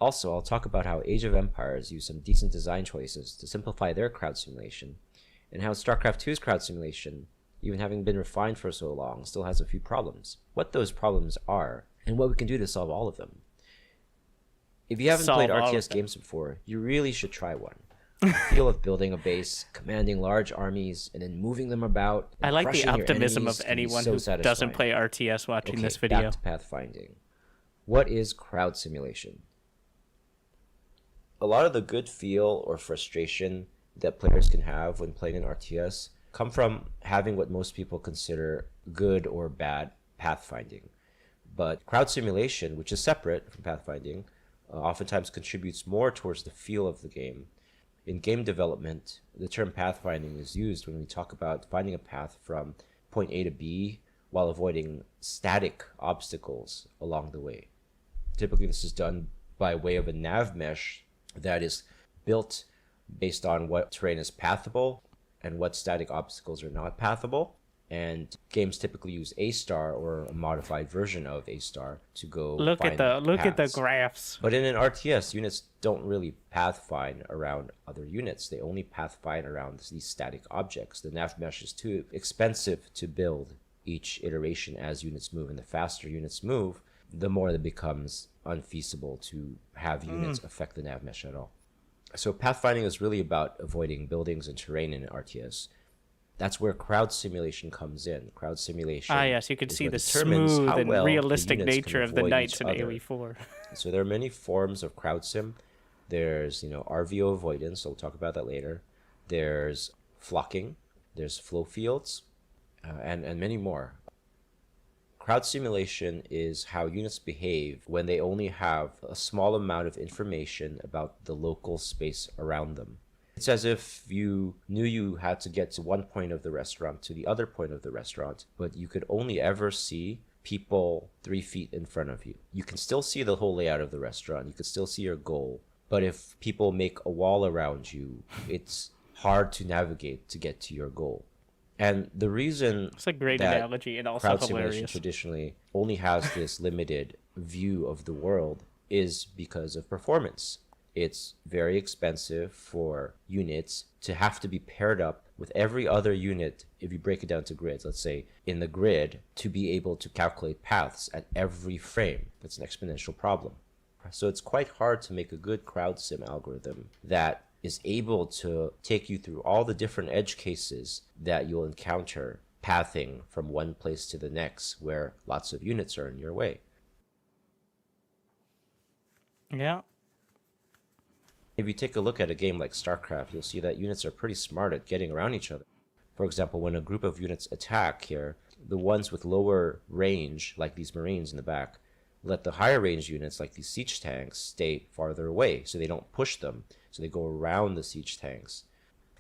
Also, I'll talk about how Age of Empires used some decent design choices to simplify their crowd simulation, and how StarCraft 2's crowd simulation, even having been refined for so long, still has a few problems. What those problems are, and what we can do to solve all of them. If you haven't played RTS games before, you really should try one. The feel of building a base, commanding large armies, and then moving them about. I like the optimism of anyone who doesn't play RTS watching this video. Back to pathfinding. What is crowd simulation? A lot of the good feel or frustration that players can have when playing an RTS come from having what most people consider good or bad pathfinding. But crowd simulation, which is separate from pathfinding, oftentimes contributes more towards the feel of the game. In game development, the term pathfinding is used when we talk about finding a path from point A to B while avoiding static obstacles along the way. Typically, this is done by way of a nav mesh that is built based on what terrain is pathable and what static obstacles are not pathable. And games typically use A-star or a modified version of A-star to go look find at the graphs. But in an RTS, units don't really pathfind around other units. They only pathfind around these static objects. The nav mesh is too expensive to build each iteration as units move, and the faster units move, the more it becomes unfeasible to have units affect the nav mesh at all. So pathfinding is really about avoiding buildings and terrain in an RTS. That's where crowd simulation comes in. Crowd simulation. Ah, yes, you can see the smooth and well realistic nature of the knights in AoE 4. So there are many forms of crowd sim. There's, RVO avoidance. So we'll talk about that later. There's flocking. There's flow fields, and many more. Crowd simulation is how units behave when they only have a small amount of information about the local space around them. It's as if you knew you had to get to one point of the restaurant to the other point of the restaurant, but you could only ever see people 3 feet in front of you. You can still see the whole layout of the restaurant. You can still see your goal. But if people make a wall around you, it's hard to navigate to get to your goal. And the reason it's a great analogy and also crowd simulation hilarious. Traditionally only has this limited view of the world is because of performance. it's very expensive for units to have to be paired up with every other unit. If you break it down to grids, let's say in the grid, to be able to calculate paths at every frame, that's an exponential problem. So it's quite hard to make a good crowd sim algorithm that is able to take you through all the different edge cases that you'll encounter pathing from one place to the next where lots of units are in your way. Yeah. If you take a look at a game like StarCraft, you'll see that units are pretty smart at getting around each other. For example, when a group of units attack here, the ones with lower range, like these Marines in the back, let the higher range units, like these siege tanks, stay farther away, so they don't push them, so they go around the siege tanks.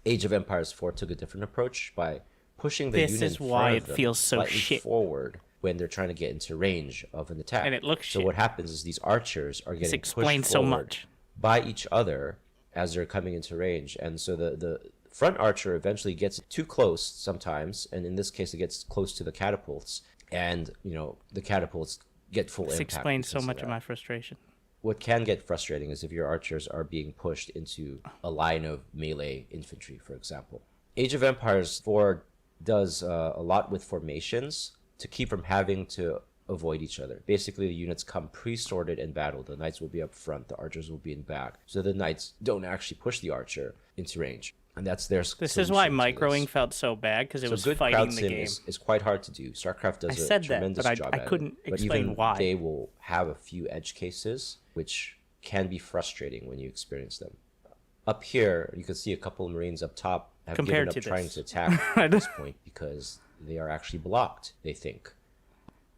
Age of Empires 4 took a different approach by pushing the unit in front of them feels so slightly shit forward when they're trying to get into range of an attack. And it looks so shit. what happens is these archers are getting pushed forward so much by each other as they're coming into range, and so the front archer eventually gets too close sometimes, and in this case it gets close to the catapults, and you know the catapults get full impact. This explains so much of my frustration. What can get frustrating is if your archers are being pushed into a line of melee infantry, for example. Age of Empires 4 does a lot with formations to keep from having to avoid each other. Basically, the units come pre-sorted in battle. The knights will be up front, the archers will be in back. So the knights don't actually push the archer into range. And that's their This is why microing felt so bad, because it was fighting the game. Is quite hard to do. StarCraft does a tremendous job at it. I couldn't explain even why. They will have a few edge cases, which can be frustrating when you experience them. Up here, you can see a couple of Marines up top have given up trying to attack at this point because they are actually blocked, they think.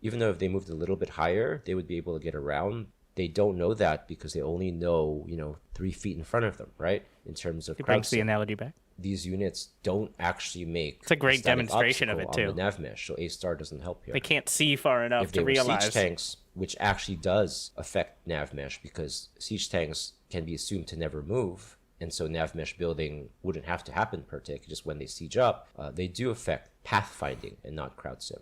Even though if they moved a little bit higher, they would be able to get around. They don't know that because they only know, 3 feet in front of them, right? In terms of It brings the analogy back. These units don't actually make it's a great demonstration of it too. On the nav mesh, so A-star doesn't help here. They can't see far enough if to realize. Siege tanks, which actually does affect nav mesh because siege tanks can be assumed to never move, and so nav mesh building wouldn't have to happen per tick. Just when they siege up, they do affect pathfinding and not crowd sim.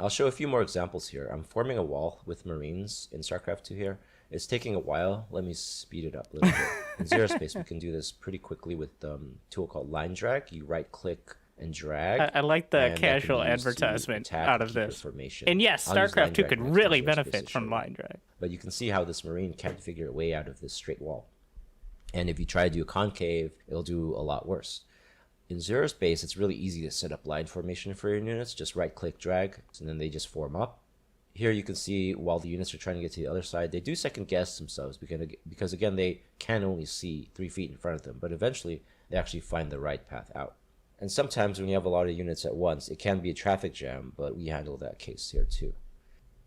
I'll show a few more examples here. I'm forming a wall with Marines in StarCraft 2 here. It's taking a while. Let me speed it up a little bit. In Zerospace, we can do this pretty quickly with a tool called line drag. You right click and drag. I like the casual advertisement out of this. And yes, StarCraft 2 could really benefit from line drag. But you can see how this Marine can't figure a way out of this straight wall. And if you try to do a concave, it'll do a lot worse. In Zerospace, it's really easy to set up line formation for your units. Just right-click, drag, and then they just form up. Here you can see while the units are trying to get to the other side, they do second-guess themselves because again, they can only see 3 feet in front of them. But eventually, they actually find the right path out. And sometimes when you have a lot of units at once, it can be a traffic jam, but we handle that case here too.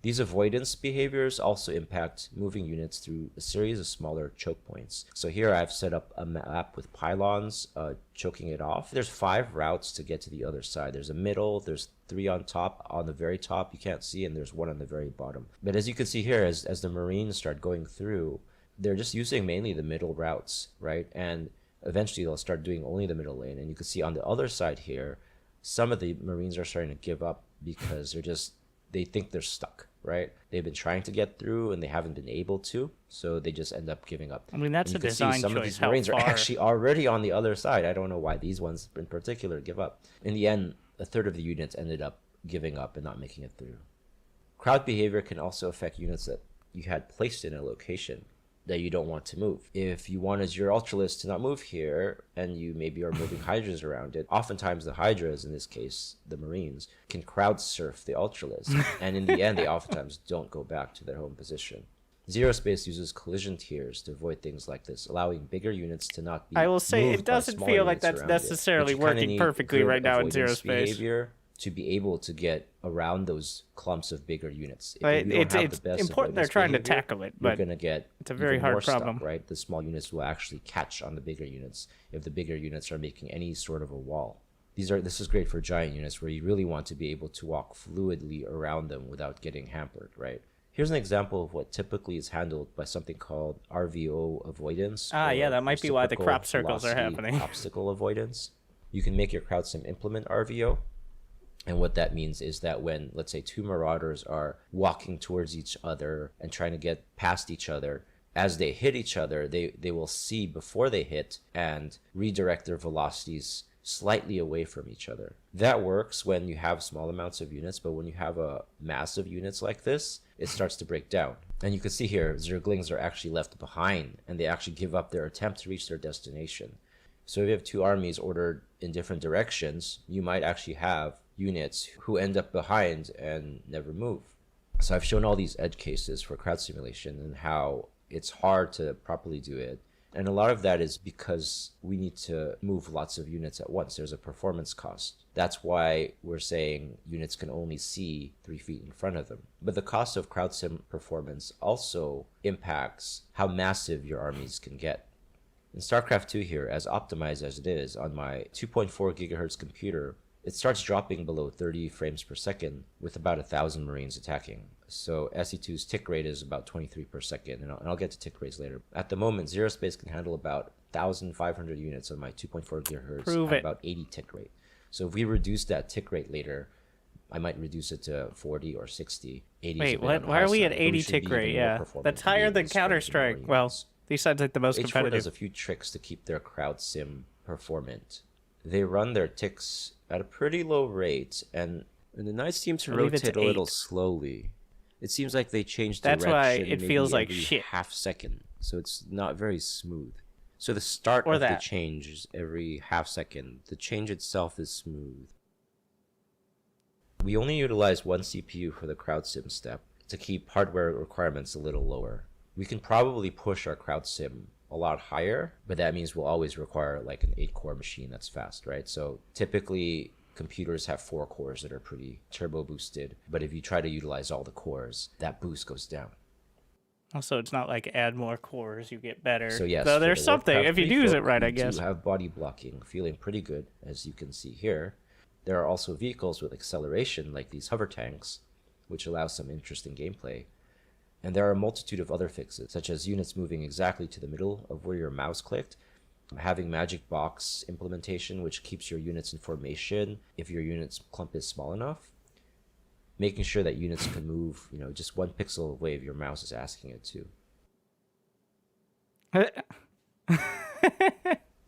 These avoidance behaviors also impact moving units through a series of smaller choke points. So here I've set up a map with pylons choking it off. There's 5 routes to get to the other side. There's a middle, there's 3 on top, on the very top you can't see, and there's 1 on the very bottom. But as you can see here, as the Marines start going through, they're just using mainly the middle routes, right? And eventually they'll start doing only the middle lane. And you can see on the other side here, some of the Marines are starting to give up because they think they're stuck, right? They've been trying to get through and they haven't been able to, so they just end up giving up. I mean, that's a design choice. Some of these Marines are actually already on the other side. I don't know why these ones in particular give up. In the end, a third of the units ended up giving up and not making it through. Crowd behavior can also affect units that you had placed in a location that you don't want to move. If you wanted your Ultralisk to not move here, and you maybe are moving Hydras around it, oftentimes the Hydras, in this case, the Marines, can crowd surf the Ultralisk, and in the end, they oftentimes don't go back to their home position. Zerospace uses collision tiers to avoid things like this, allowing bigger units to not be I will say, it doesn't feel like that's necessarily working perfectly right now in Zerospace. Behavior to be able to get around those clumps of bigger units. It's important they're trying to tackle it, but you're going to get it's a very hard problem, right? The small units will actually catch on the bigger units if the bigger units are making any sort of a wall. This is great for giant units where you really want to be able to walk fluidly around them without getting hampered, right? Here's an example of what typically is handled by something called RVO avoidance. Yeah, that might be why the crop circles are happening. Obstacle avoidance. You can make your crowd sim implement RVO. And what that means is that when, let's say, two marauders are walking towards each other and trying to get past each other, as they hit each other, they will see before they hit and redirect their velocities slightly away from each other. That works when you have small amounts of units, but when you have a mass of units like this, it starts to break down. And you can see here, Zerglings are actually left behind, and they actually give up their attempt to reach their destination. So if you have two armies ordered in different directions, you might actually have units who end up behind and never move. So I've shown all these edge cases for crowd simulation and how it's hard to properly do it. And a lot of that is because we need to move lots of units at once. There's a performance cost. That's why we're saying units can only see 3 feet in front of them. But the cost of crowd sim performance also impacts how massive your armies can get. In StarCraft 2 here, as optimized as it is on my 2.4 gigahertz computer, it starts dropping below 30 frames per second with about 1,000 Marines attacking. So SE2's tick rate is about 23 per second, and I'll get to tick rates later. At the moment, Zerospace can handle about 1,500 units on my 2.4 gigahertz at about 80 tick rate. So if we reduce that tick rate later, I might reduce it to 40 or 60. 80 Wait, what? Why are we at 80 tick rate? Yeah, that's higher than Counter-Strike. Well, these sides like the most competitive. H4 does a few tricks to keep their crowd sim performant. They run their ticks at a pretty low rate, and the knights seem to rotate a little slowly. It seems like they change direction. That's why it feels like every shit. Half second, so it's not very smooth. So the start of the change is every half second. The change itself is smooth. We only utilize one CPU for the crowd sim step to keep hardware requirements a little lower. We can probably push our crowd sim a lot higher, but that means we'll always require like an 8-core machine that's fast, right? So typically computers have 4 cores that are pretty turbo boosted, but if you try to utilize all the cores, that boost goes down. Also, it's not like add more cores, you get better. So yes, so there's something if you use it right, I guess. You have body blocking, feeling pretty good, as you can see here. There are also vehicles with acceleration, like these hover tanks, which allow some interesting gameplay. And there are a multitude of other fixes, such as units moving exactly to the middle of where your mouse clicked, having magic box implementation, which keeps your units in formation if your unit's clump is small enough, making sure that units can move, just 1 pixel away if your mouse is asking it to.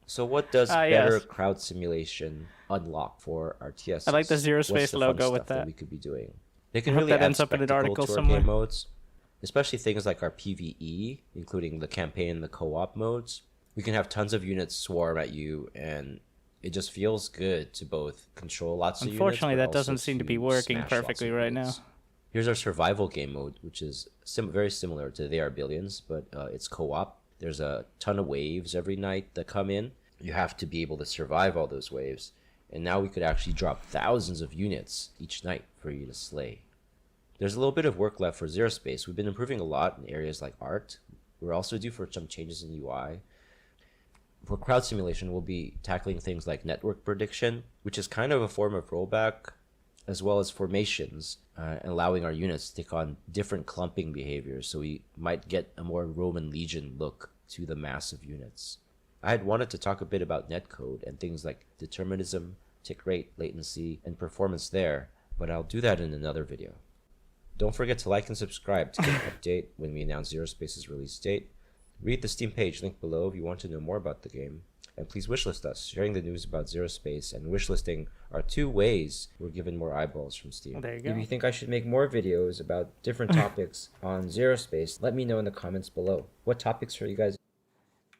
So what does better crowd simulation unlock for RTS? I like the Zerospace logo with that we could be doing. They can really add spectacle to our game modes, especially things like our PvE, including the campaign and the co-op modes. We can have tons of units swarm at you, and it just feels good to both control lots of units. Unfortunately, that doesn't seem to be working perfectly right now. Here's our survival game mode, which is very similar to They Are Billions, but it's co-op. There's a ton of waves every night that come in. You have to be able to survive all those waves. And now we could actually drop thousands of units each night for you to slay. There's a little bit of work left for Zerospace. We've been improving a lot in areas like art. We're also due for some changes in UI. For crowd simulation, we'll be tackling things like network prediction, which is kind of a form of rollback, as well as formations, allowing our units to take on different clumping behaviors, so we might get a more Roman legion look to the mass of units. I had wanted to talk a bit about netcode and things like determinism, tick rate, latency, and performance there, but I'll do that in another video. Don't forget to like and subscribe to get an update when we announce Zerospace's release date. Read the Steam page linked below if you want to know more about the game. And please wishlist us. Sharing the news about Zerospace and wishlisting are 2 ways we're given more eyeballs from Steam. Well, there you go. If you think I should make more videos about different topics on Zerospace, let me know in the comments below. What topics are you guys?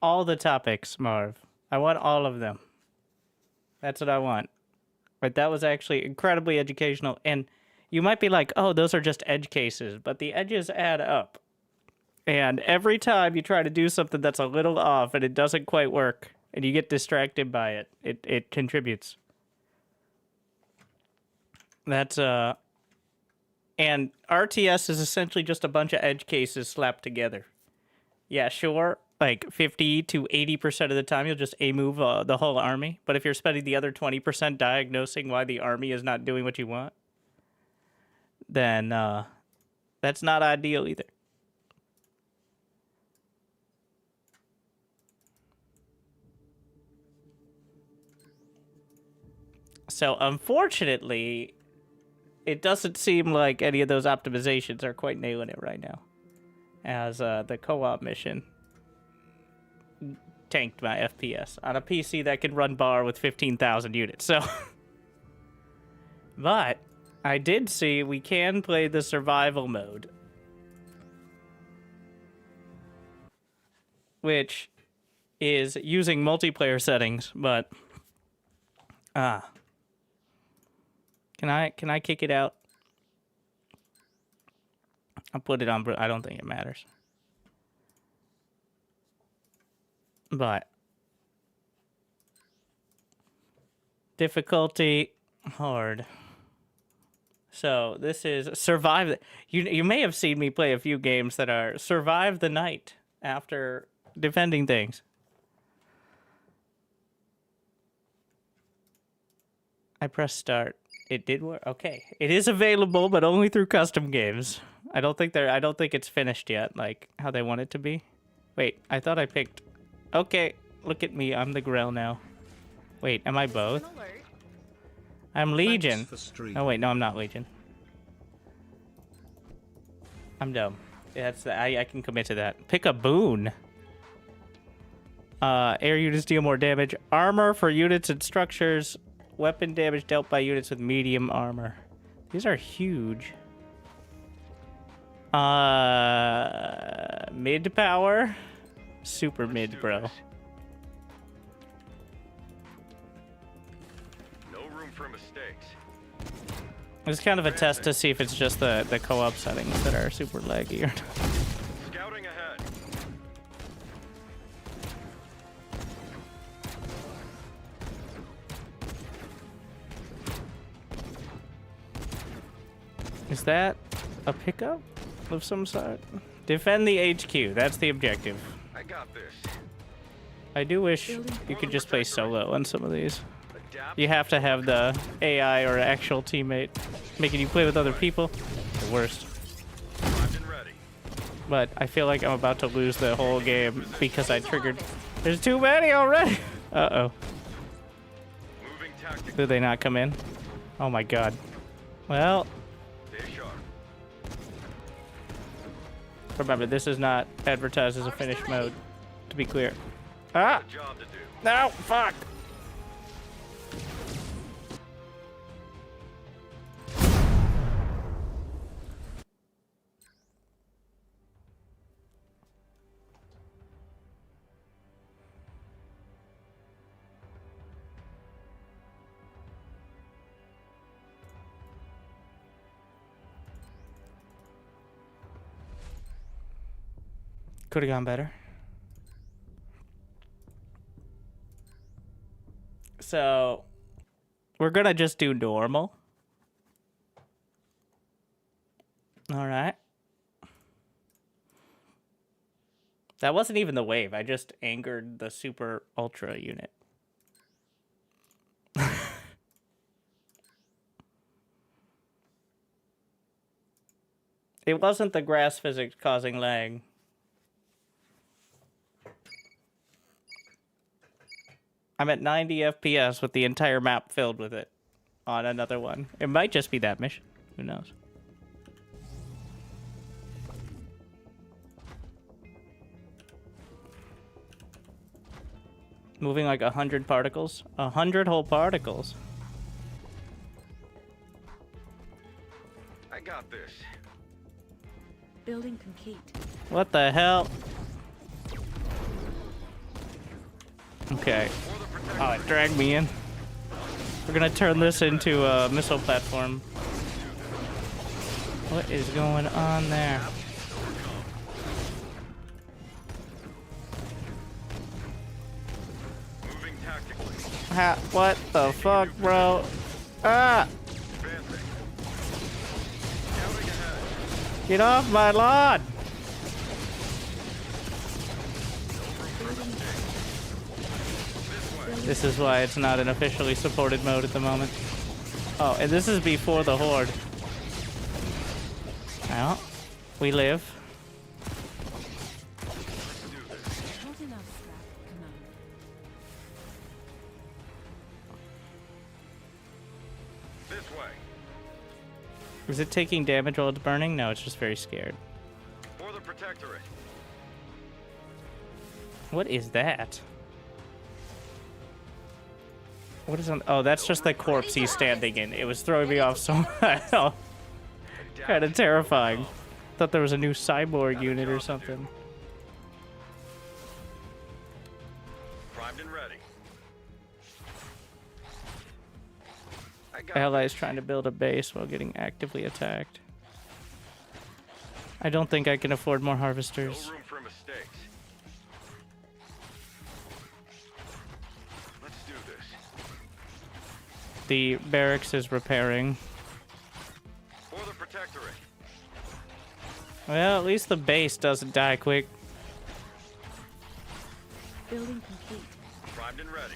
All the topics, Marv. I want all of them. That's what I want. But that was actually incredibly educational. And you might be like, oh, those are just edge cases. But the edges add up. And every time you try to do something that's a little off and it doesn't quite work, and you get distracted by it, it contributes. That's, and RTS is essentially just a bunch of edge cases slapped together. Yeah, sure, like 50 to 80% of the time you'll just A-move the whole army. But if you're spending the other 20% diagnosing why the army is not doing what you want, then that's not ideal either. So, unfortunately, it doesn't seem like any of those optimizations are quite nailing it right now. As the co-op mission tanked my FPS on a PC that can run bar with 15,000 units. So, but I did see we can play the survival mode, which is using multiplayer settings, but can I kick it out? I'll put it on. I don't think it matters. But difficulty hard. So this is survive. You may have seen me play a few games that are survive the night after defending things. I pressed start. It did work. Okay, it is available, but only through custom games. I don't think it's finished yet, like how they want it to be. Wait, I thought I picked. Okay, look at me. I'm the Grell now. Wait, am I both? I'm Legion. Oh wait, no, I'm not Legion. I'm dumb. That's I can commit to that. Pick a boon. Air units deal more damage. Armor for units and structures. Weapon damage dealt by units with medium armor. These are huge. Mid power. Super mid, bro. No room for mistakes. It's kind of a test to see if it's just the co-op settings that are super laggy or not. Scouting ahead. Is that a pickup of some sort? Defend the HQ. That's the objective. I got this. I do wish you could just play solo on some of these. You have to have the AI or actual teammate making you play with other people. The worst. But I feel like I'm about to lose the whole game because I triggered. There's too many already. Uh-oh. Did they not come in? Oh my god. Well. Remember, this is not advertised as a finished mode, to be clear. Ah! No, fuck! Could have gone better. So, we're gonna just do normal. Alright. That wasn't even the wave. I just angered the super ultra unit. It wasn't the grass physics causing lag. I'm at 90 FPS with the entire map filled with it on another one. It might just be that mission. Who knows? Moving like 100 particles. 100 whole particles. I got this. Building complete. What the hell? Okay. Oh, it dragged me in. We're gonna turn this into a missile platform. What is going on there? What the fuck, bro? Ah! Get off my lawn! This is why it's not an officially supported mode at the moment. Oh, and this is before the horde. Well, we live. This way. Is it taking damage while it's burning? No, it's just very scared. For the Protectorate. What is that? What is on? Oh, that's just the corpse he's standing in. It was throwing me off so much. Kind of terrifying. Thought there was a new cyborg unit or something. Primed and ready. Allies trying to build a base while getting actively attacked. I don't think I can afford more harvesters. No room for mistakes. Let's do this. The barracks is repairing. For the Protectorate. Well, at least the base doesn't die quick. Building complete. Primed and ready.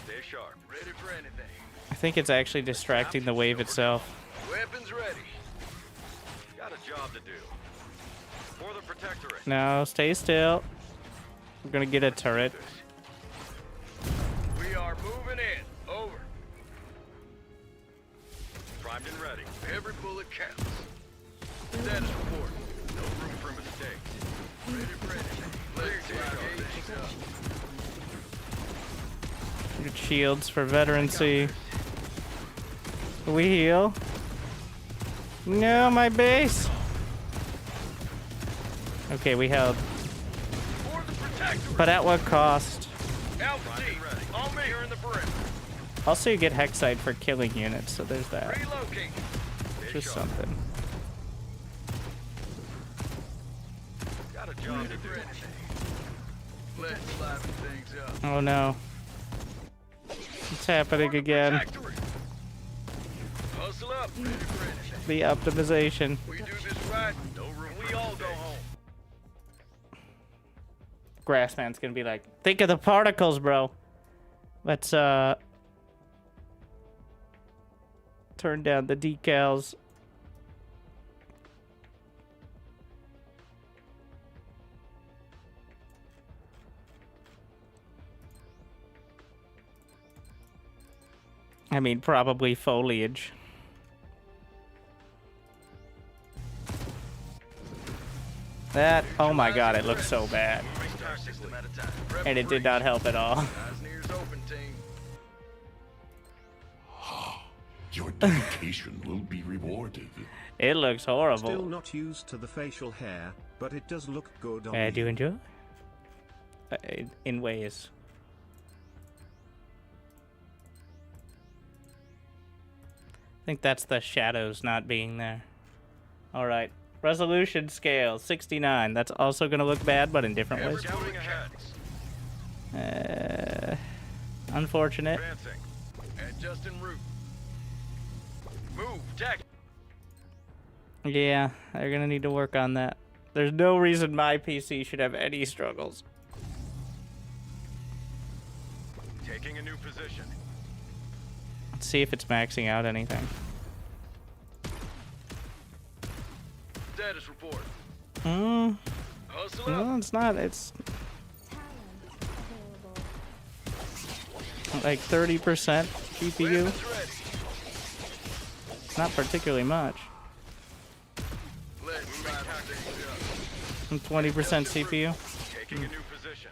Stay sharp. Ready for anything. I think it's actually distracting the wave itself. Weapons ready. Got a job to do. For the Protectorate. No, stay still. We're gonna get a turret. We are moving in. Over. Primed and ready. Every bullet counts. Status report. No room for mistakes. Ready for anything. Let's engage up. Good shields for veterancy. We heal. No, my base. Okay, we held. But at what cost? Alpha D, on me here in the brim. Also, you get Hexite for killing units, so there's that. Relocate. Just something. Got a job to do. Let's liven things up. Oh no. It's happening again. Hustle up. Ready for anything. The optimization. We do this right. No room. We all go home. Grassman's gonna be like, think of the particles, bro. Let's turn down the decals. I mean, probably foliage. That, oh my god, it looks so bad. And it did not help at all. Your dedication will be rewarded. It looks horrible. Still not used to the facial hair, but it does look good on Do you enjoy? In ways. I think that's the shadows not being there. Alright. Resolution scale, 69. That's also going to look bad, but in different ways. Unfortunate. Adjust en route. Move, attack. Yeah, they're going to need to work on that. There's no reason my PC should have any struggles. Taking a new position. Let's see if it's maxing out anything. Status report. No, it's not. It's like 30% GPU. It's not particularly much. And 20% CPU. Taking a new position.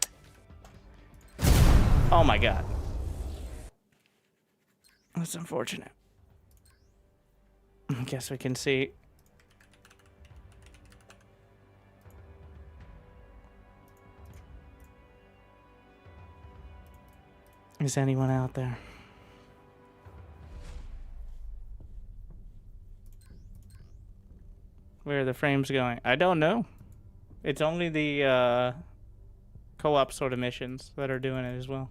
Oh my god. That's unfortunate. I guess we can see. Is anyone out there? Where are the frames going? I don't know. It's only the co-op sort of missions that are doing it as well.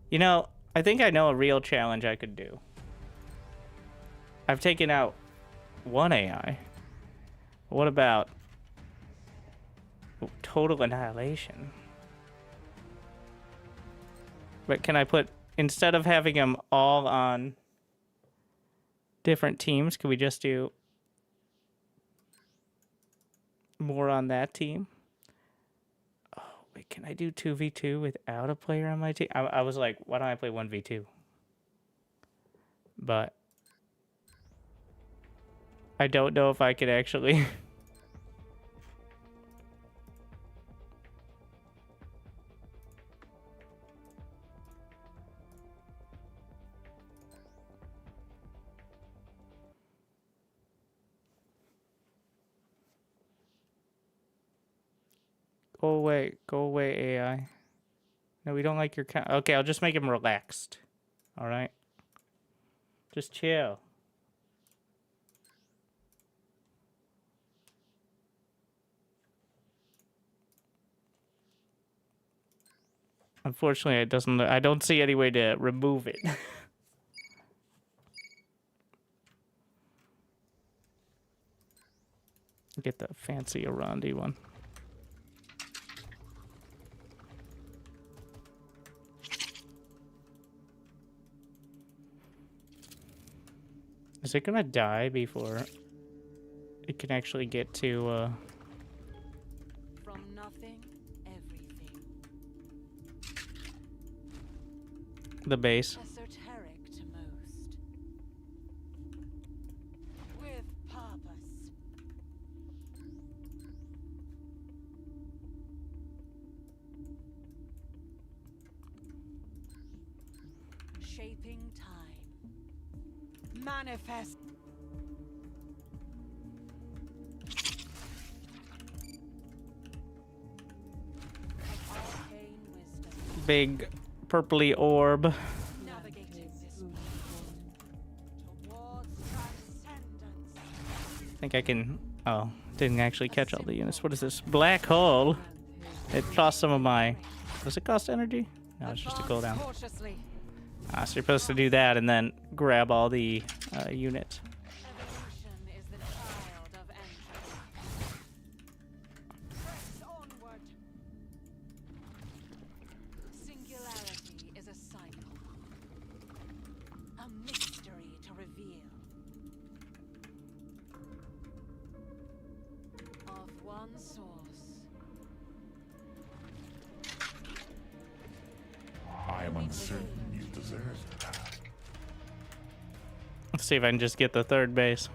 You know, I think I know a real challenge I could do. I've taken out one AI. What about total annihilation? But can I put, instead of having them all on different teams, can we just do more on that team? Oh, wait, can I do 2v2 without a player on my team? I was like, why don't I play 1v2? But I don't know if I could actually... Go away, AI. No, we don't like your okay, I'll just make him relaxed. All right, just chill. Unfortunately, it doesn't. I don't see any way to remove it. Get the fancy Arandi one. Is it gonna die before it can actually get to From nothing, everything. the base? Esoteric to most. With purpose. Shaping time. Manifest. Big purpley orb. Navigating this towards transcendence. I think I can. Oh, didn't actually catch all the units. What is this? Black hole. It cost some of my. Does it cost energy? No, it's just a cooldown. Cautiously. Ah, so you're supposed to do that and then grab all the units. Evolution is the child of entropy. Press onward. Singularity is a cycle. A mystery to reveal. Of one source. I am uncertain you deserve that. Let's see if I can just get the third base.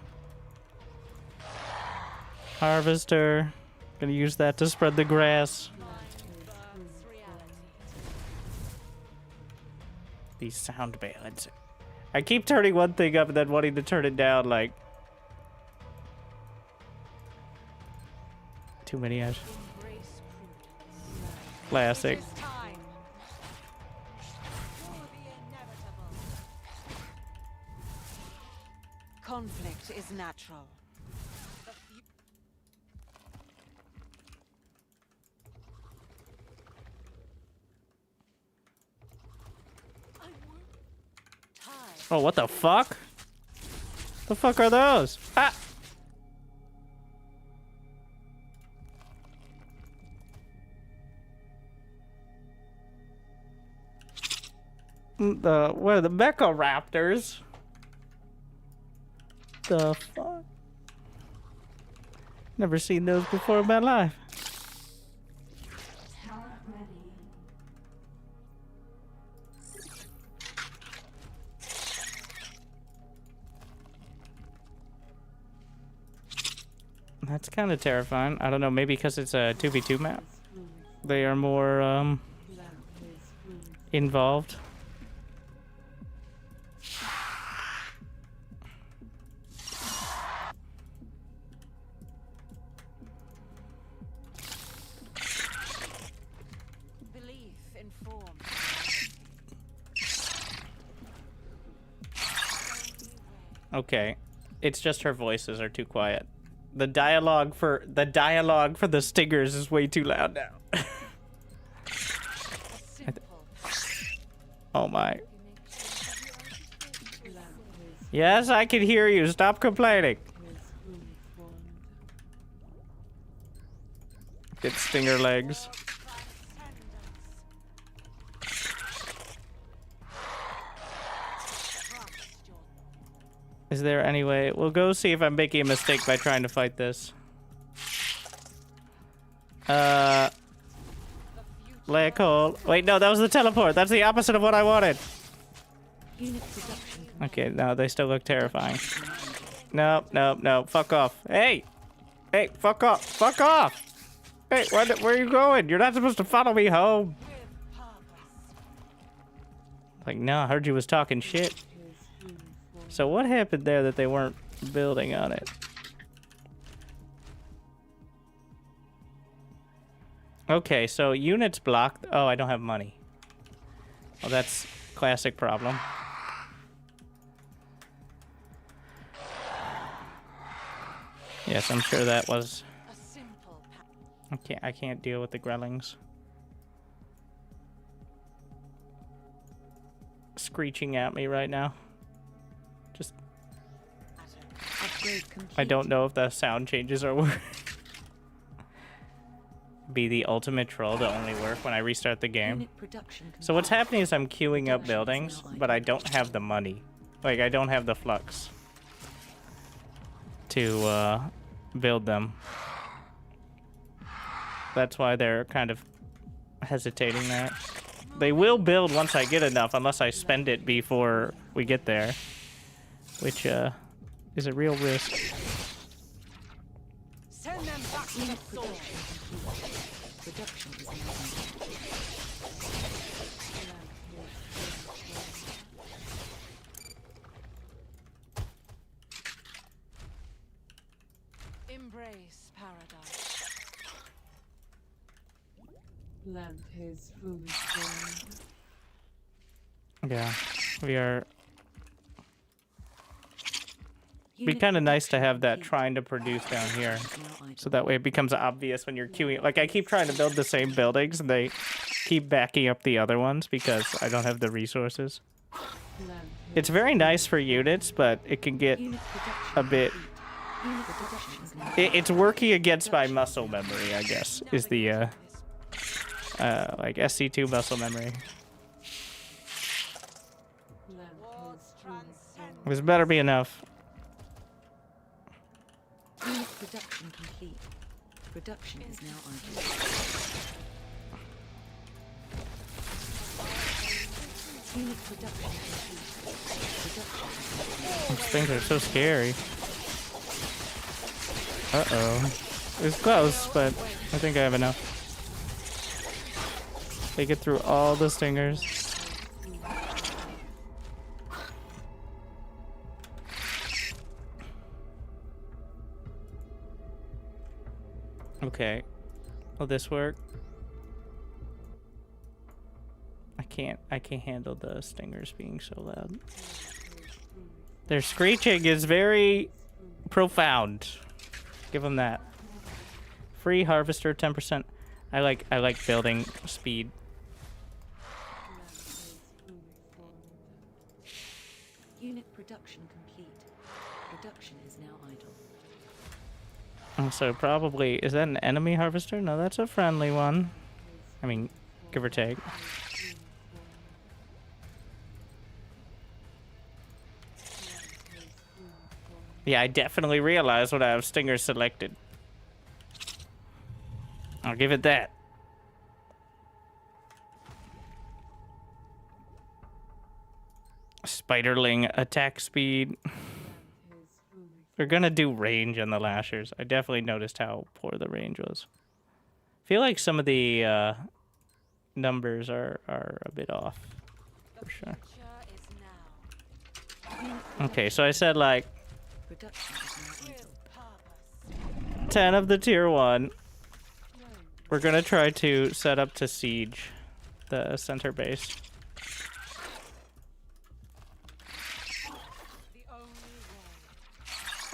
Harvester. Gonna use that to spread the grass. These sound bands. I keep turning one thing up and then wanting to turn it down, like... Too many edge. Classic. Conflict is natural. Oh, what the fuck? The fuck are those? Ah! What are the mecha raptors? The fuck? Never seen those before in my life. That's kind of terrifying. I don't know, maybe because it's a 2v2 map. They are more involved. Okay, it's just her voices are too quiet. The dialogue for the stingers is way too loud now. Oh my. Yes, I can hear you. Stop complaining. Get stinger legs. Is there any way? We'll go see if I'm making a mistake by trying to fight this. Black hole. Wait, no, that was the teleport. That's the opposite of what I wanted. Unit production. Okay, no, they still look terrifying. Nope, nope, nope. Fuck off. Hey! Hey, fuck off! Fuck off! Hey, where are you going? You're not supposed to follow me home. Like, no, I heard you was talking shit. So what happened there that they weren't building on it? Okay, so units blocked. Oh, I don't have money. Well, that's classic problem. Yes, I'm sure that was... I can't deal with the Grellings. Screeching at me right now. Just... I don't know if the sound changes are working. Be the ultimate troll to only work when I restart the game. So what's happening is I'm queuing up buildings, but I don't have the money. Like, I don't have the flux to build them. That's why they're kind of hesitating that. They will build once I get enough, unless I spend it before we get there, which is a real risk. Send them back to the source. Production is Embrace paradise. Lamp is fully formed. Yeah, we are... It'd be kind of nice to have that trying to produce down here, so that way it becomes obvious when you're queuing. Like, I keep trying to build the same buildings, and they keep backing up the other ones because I don't have the resources. It's very nice for units, but it can get a bit... It's working against my muscle memory, I guess, is the, like, SC2 muscle memory. This better be enough. unit production complete. Production is now idle. Unit production complete. These things are so scary. Uh-oh. It's close, but I think I have enough. They get through all the stingers. Okay. Will this work? I can't handle the stingers being so loud. Their screeching is very profound. Give them that. Free harvester 10%. I like building speed. Unit production complete. Production is now idle. So probably, is that an enemy harvester? No, that's a friendly one. I mean, give or take. Yeah, I definitely realized when I have stingers selected. I'll give it that. Spiderling attack speed. They're gonna do range on the lashers. I definitely noticed how poor the range was. I feel like some of the numbers are a bit off, for sure. Okay, so I said like 10 of the tier 1. We're gonna try to set up to siege the center base.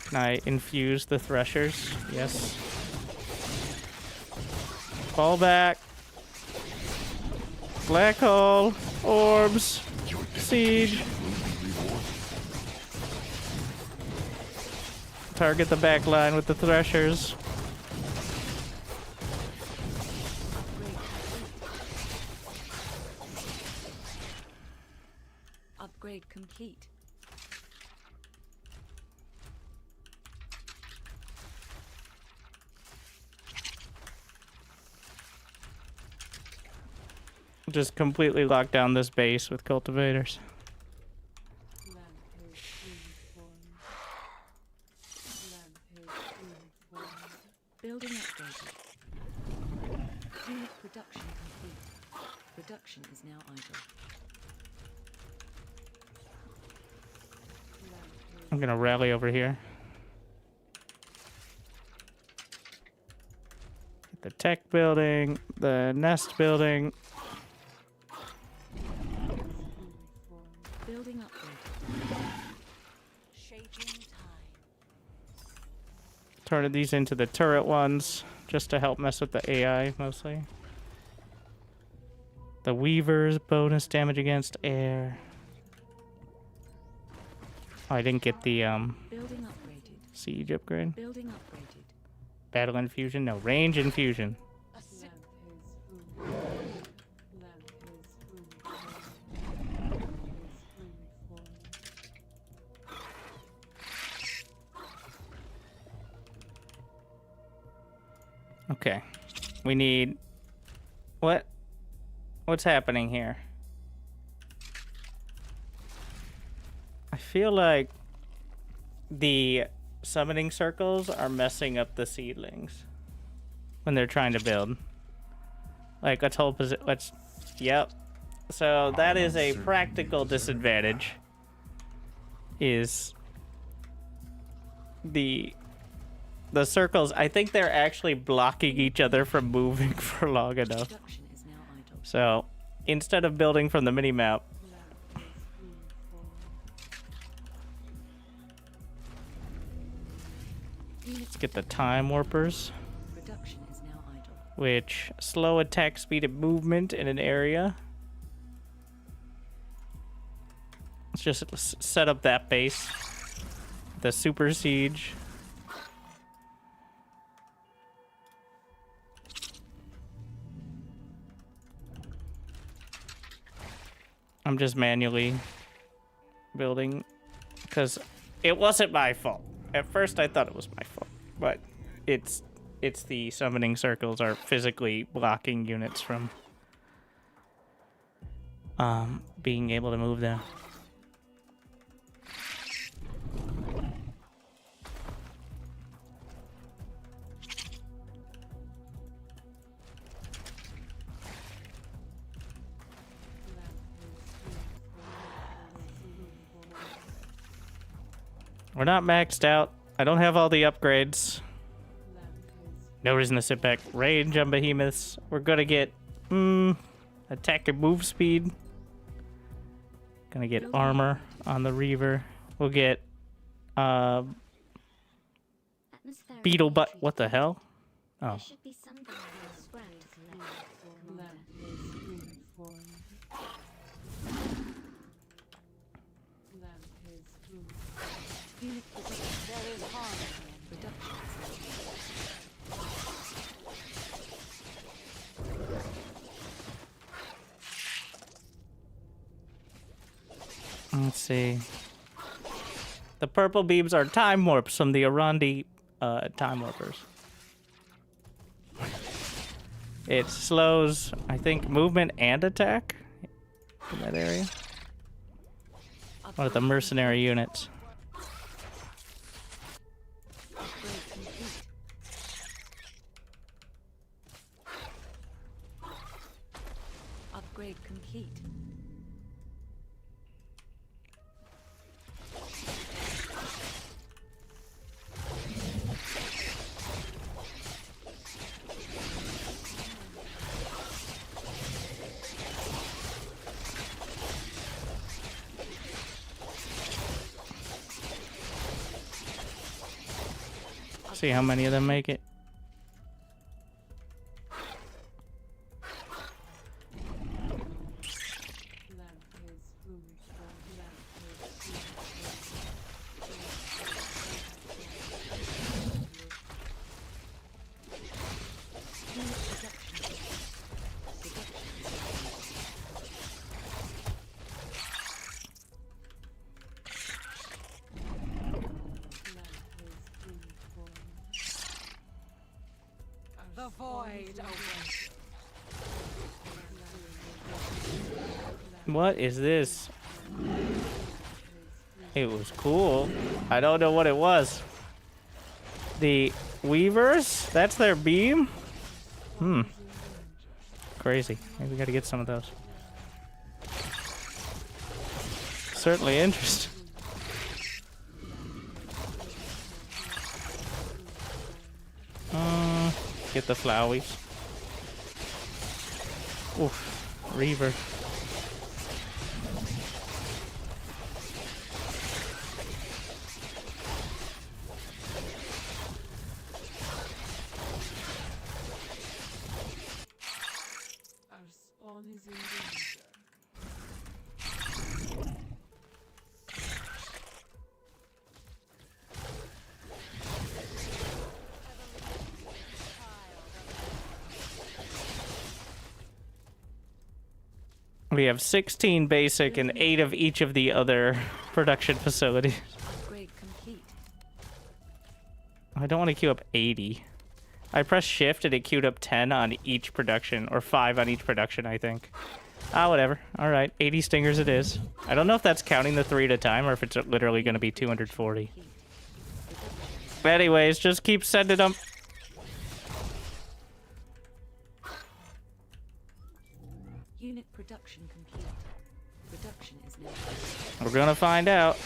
Can I infuse the threshers? Yes. Fall back. Black hole. Orbs. Siege. Target the back line with the threshers. Upgrade complete. Just completely lock down this base with cultivators. Building upgraded. Unit production complete. Production is now idle. I'm gonna rally over here. The tech building, the nest building. Building upgraded. Shaping time. Turning these into the turret ones, just to help mess with the AI mostly. The weavers, bonus damage against air. Oh, I didn't get the Building upgraded. siege upgrade. Building upgraded. Battle infusion, no, range infusion. Okay, we need what's happening here? I feel like the summoning circles are messing up the seedlings when they're trying to build. Like, yep. So that is a practical disadvantage. Is the circles, I think they're actually blocking each other from moving for long enough. So, instead of building from the mini-map, let's get the time warpers, which slow attack speed and movement in an area. Let's just set up that base. The super siege. I'm just manually building because it wasn't my fault. At first I thought it was my fault, but it's the summoning circles are physically blocking units from being able to move them. We're not maxed out. I don't have all the upgrades. No reason to sit back. Range on behemoths. We're gonna get attack and move speed. Gonna get armor on the Reaver. We'll get beetle butt. What the hell? Oh. Let's see. The purple beams are time warps from the Arandi time warpers. It slows, I think, movement and attack in that area. Or the mercenary units. Upgrade complete. See how many of them make it. The void opens. What is this? It was cool. I don't know what it was. The Weavers? That's their beam? Hmm. Crazy. Maybe we gotta get some of those. Certainly interesting. Get the flowies. Oof. Reaver. Our spawn is in danger. We have 16 basic and 8 of each of the other production facilities. Upgrade complete. I don't want to queue up 80. I pressed shift and it queued up 10 on each production, or 5 on each production, I think. Ah, whatever. Alright, 80 stingers it is. I don't know if that's counting the 3 at a time or if it's literally going to be 240. Anyways, just keep sending them. Unit production complete. Production is now. We're gonna find out.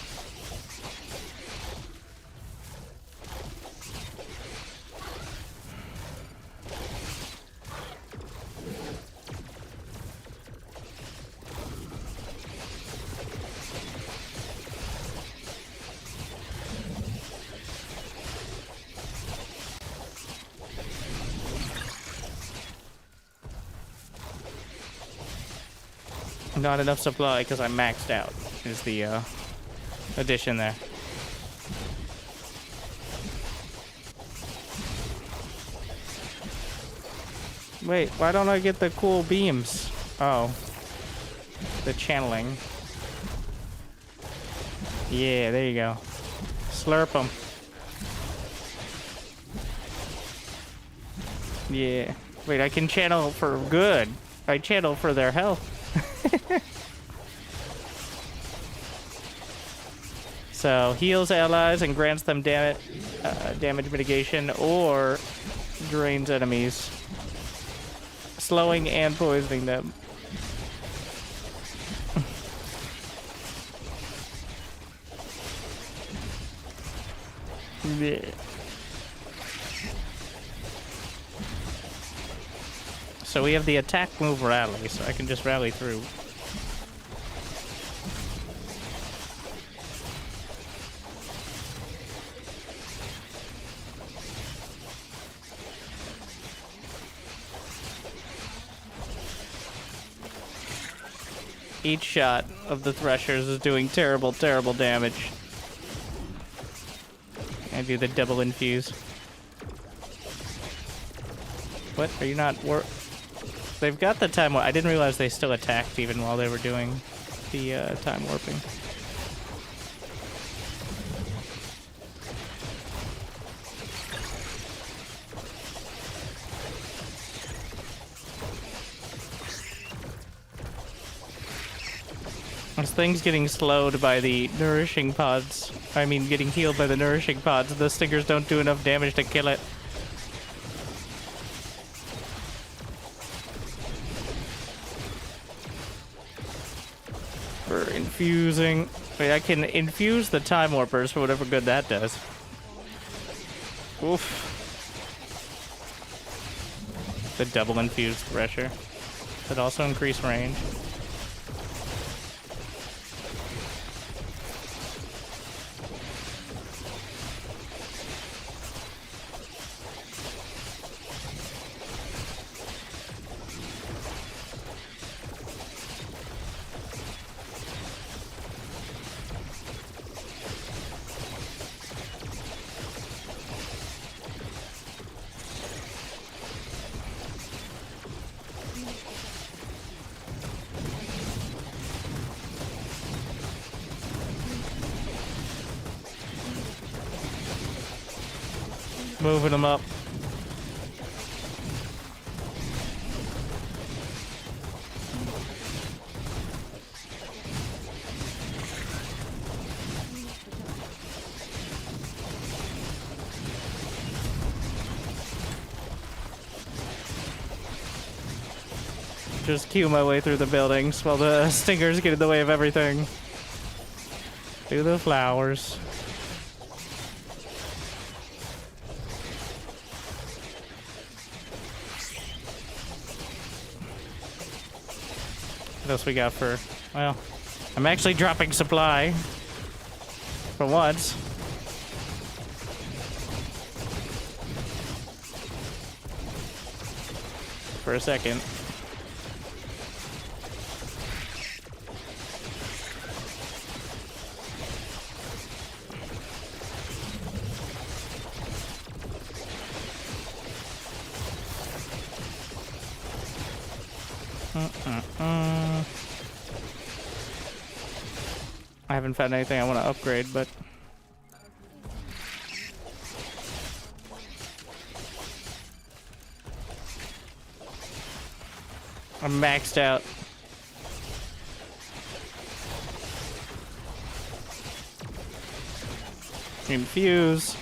Not enough supply because I'm maxed out, is the addition there. Wait, why don't I get the cool beams? Oh. The channeling. Yeah, there you go. Slurp them. Yeah. Wait, I can channel for good. I channel for their health. So, heals allies and grants them damage mitigation or drains enemies, slowing and poisoning them. Yeah. So we have the attack, move, rally, so I can just rally through. Each shot of the Threshers is doing terrible, terrible damage. I do the double infuse. What? Are you not They've got the time warp. I didn't realize they still attacked even while they were doing the time warping. This thing's getting slowed by the nourishing pods. I mean, getting healed by the nourishing pods. The stingers don't do enough damage to kill it. For infusing. Wait, I can infuse the time warpers for whatever good that does. Oof. The double infused Thresher. That also increase range. Moving them up. just queue my way through the buildings while the stingers get in the way of everything. Do the flowers. What else we got for... Well, I'm actually dropping supply. For once. For a second. I haven't found anything I want to upgrade, but... I'm maxed out. Infuse.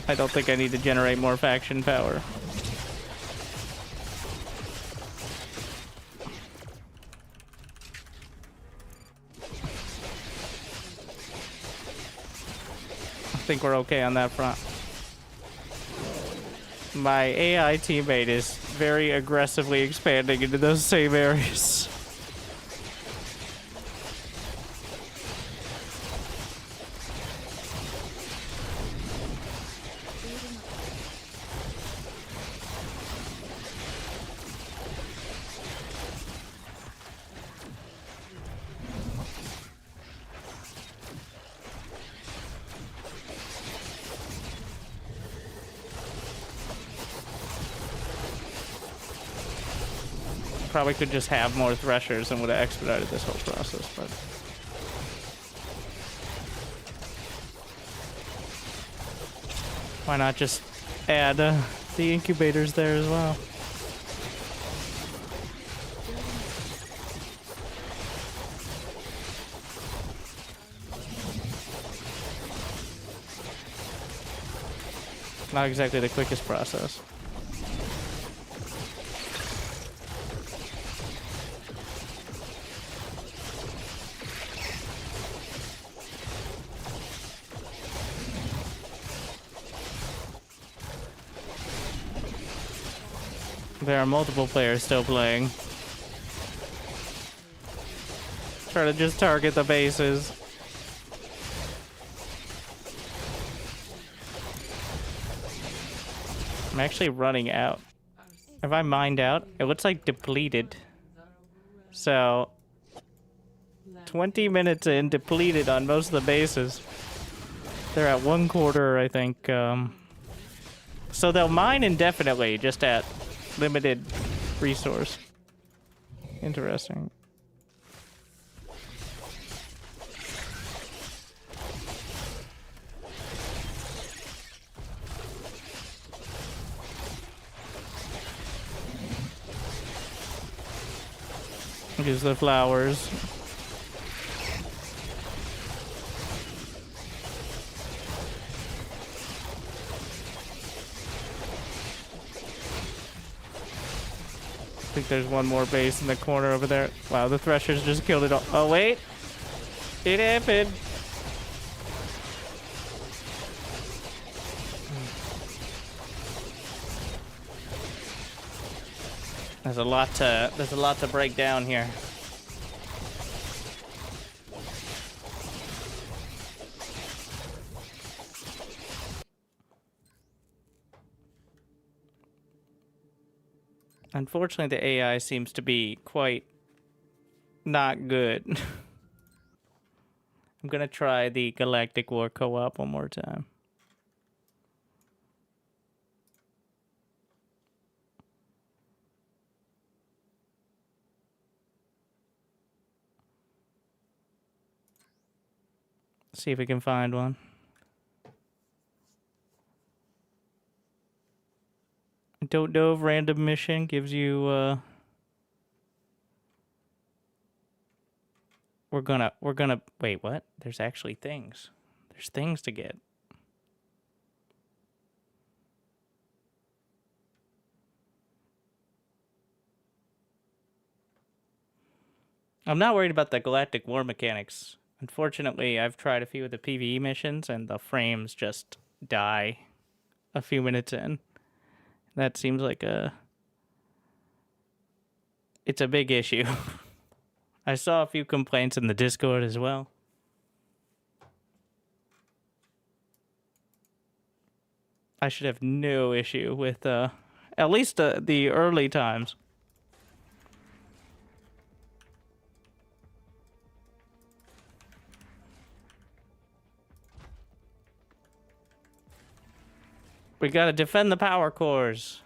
I don't think I need to generate more faction power. I think we're okay on that front. My AI teammate is very aggressively expanding into those same areas. Probably could just have more threshers and would have expedited this whole process, but... Why not just add the incubators there as well? Not exactly the quickest process. There are multiple players still playing. Try to just target the bases. I'm actually running out. Have I mined out? It looks like depleted. So, 20 minutes in, depleted on most of the bases. They're at 1/4, I think. So they'll mine indefinitely, just at limited resource. Interesting. Use the flowers. I think there's one more base in the corner over there. Wow, the threshers just killed it all. Oh, wait. It happened. There's a lot to break down here. Unfortunately, the AI seems to be quite not good. I'm gonna try the Galactic War co-op one more time. See if we can find one. I don't know if random mission gives you we're gonna wait, what? There's actually things. There's things to get. I'm not worried about the galactic war mechanics. Unfortunately, I've tried a few of the PvE missions and the frames just die a few minutes in. That seems like it's a big issue. I saw a few complaints in the Discord as well. I should have no issue with at least the early times. We gotta defend the power cores.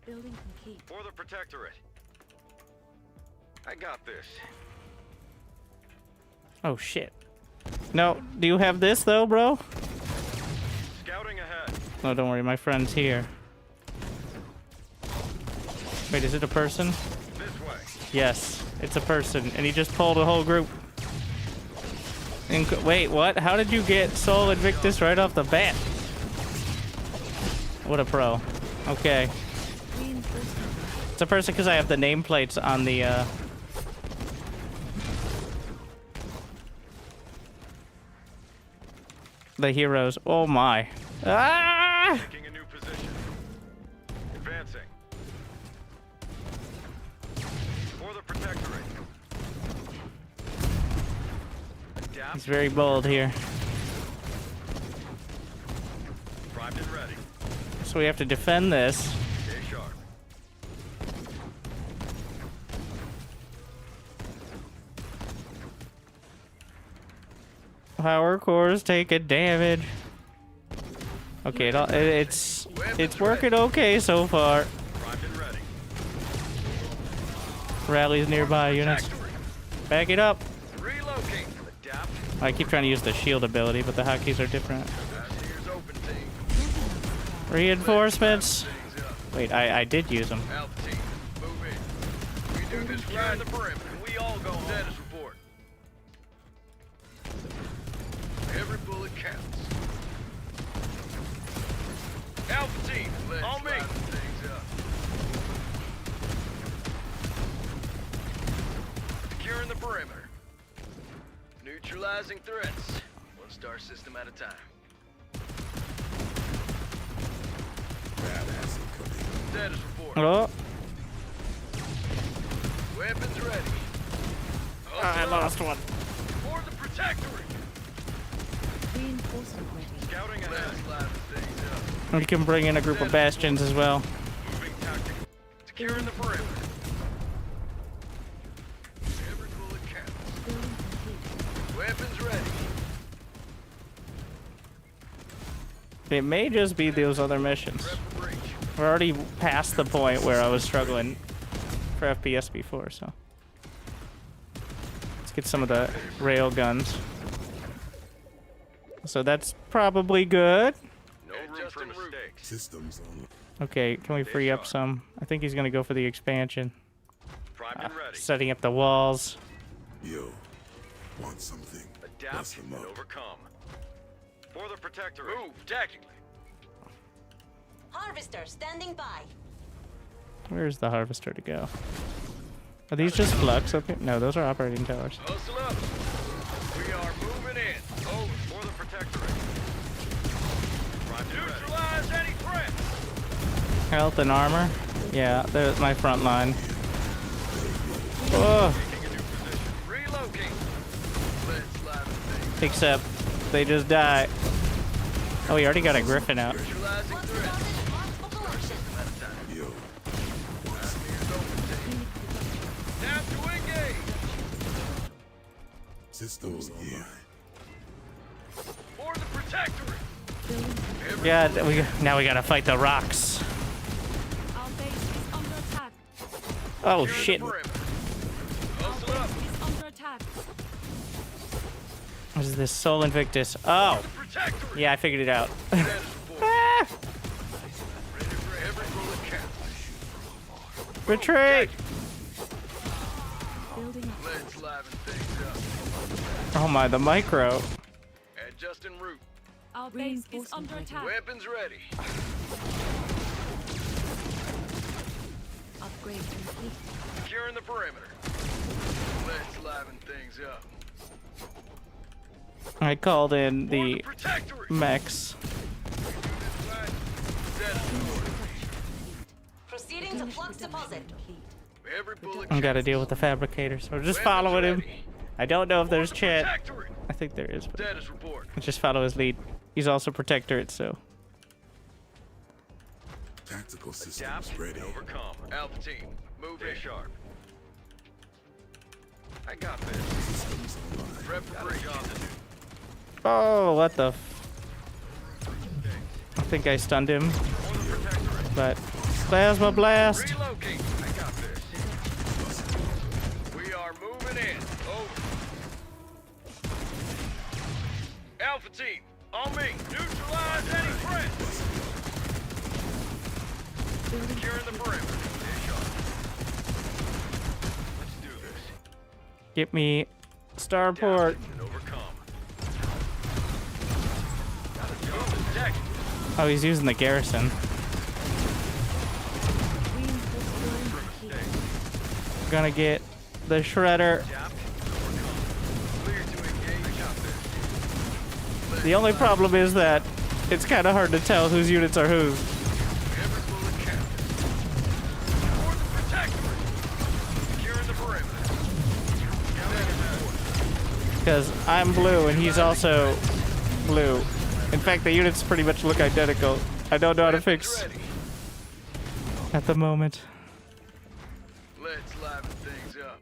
Building complete. For the Protectorate. I got this. Oh shit. No, do you have this though, bro? Scouting ahead. No, don't worry, my friend's here. Wait, is it a person? This way. Yes, it's a person, and he just pulled a whole group. Wait, what? How did you get Sol Invictus right off the bat? What a pro. Okay. It's a person because I have the nameplates on the, the heroes. Oh my. Ah! Taking a new position. Advancing. For the Protectorate. Adapt. He's very bold here. Primed and ready. So we have to defend this. Stay sharp. Power cores taking damage. Okay, it's working okay so far. Primed and ready. Rallies nearby units. Back it up. Relocate. Adapt. I keep trying to use the shield ability, but the hotkeys are different. Here's open team. Reinforcements. Wait, I did use them. Help team. Move in. We do this right in the perimeter. We all go home. Status report. Every bullet counts. Alpha team, on me. Securing the perimeter. Neutralizing threats. One star system at a time. Status report. Oh, Weapons ready. I lost one. For the Protectorate. Reinforcement ready. Scouting ahead. We can bring in a group of bastions as well. Moving tactic. Securing the perimeter. Every bullet counts. Building complete. Weapons ready. It may just be those other missions. We're already past the point where I was struggling for FPS before, so. Let's get some of the rail guns. So that's probably good. No room for mistakes. Systems on. Okay, can we free up some? I think he's gonna go for the expansion. Primed and ready. Setting up the walls. Yo, want something? Adapt and overcome. For the Protectorate. Move tactically. Harvester standing by. Where's the harvester to go? Are these just flux up here? No, those are operating towers. Hustle up. We are moving in. Over for the Protectorate. Neutralize any threats. Health and armor. Yeah, there's my front line. Oh. Relocate. Let's slide things. Except they just die. Oh, we already got a griffin out. Neutralizing threats. Yo, Time to engage. systems online. For the Protectorate. Yeah, now we gotta fight the rocks. Our base is under attack. Oh shit. Our base is under attack. What is this? Sol Invictus. Oh. Yeah, I figured it out. Ah! Retreat! Let's liven things up. Oh my, the micro. Adjust en route. Our base is under attack. Weapons ready. Upgrade complete. Securing the perimeter. Let's liven things up. I called in the Protectorate. mechs. Proceeding to flux deposit. Every bullet I gotta deal with the fabricator, so just following him. I don't know if there's chat. Protectorate. I think there is, but Status report. just follow his lead. He's also Protectorate, so. Tactical systems Adapt ready. and overcome. Alpha team, move in sharp. I got this. Systems online. Prep for breach. Job to do. Oh, what the I think I stunned him. But plasma blast. Relocate. I got this. We are moving in. Over. Alpha team, on me. Neutralize any threats. Securing the perimeter. Stay sharp. Let's do this. Get me starport. And overcome. Got a job to deck. Oh, he's using the garrison. Gonna get the shredder. The only problem is that it's kind of hard to tell whose units are whose. Because I'm blue and he's also blue. In fact, the units pretty much look identical. I don't know how to fix at the moment. Let's liven things up.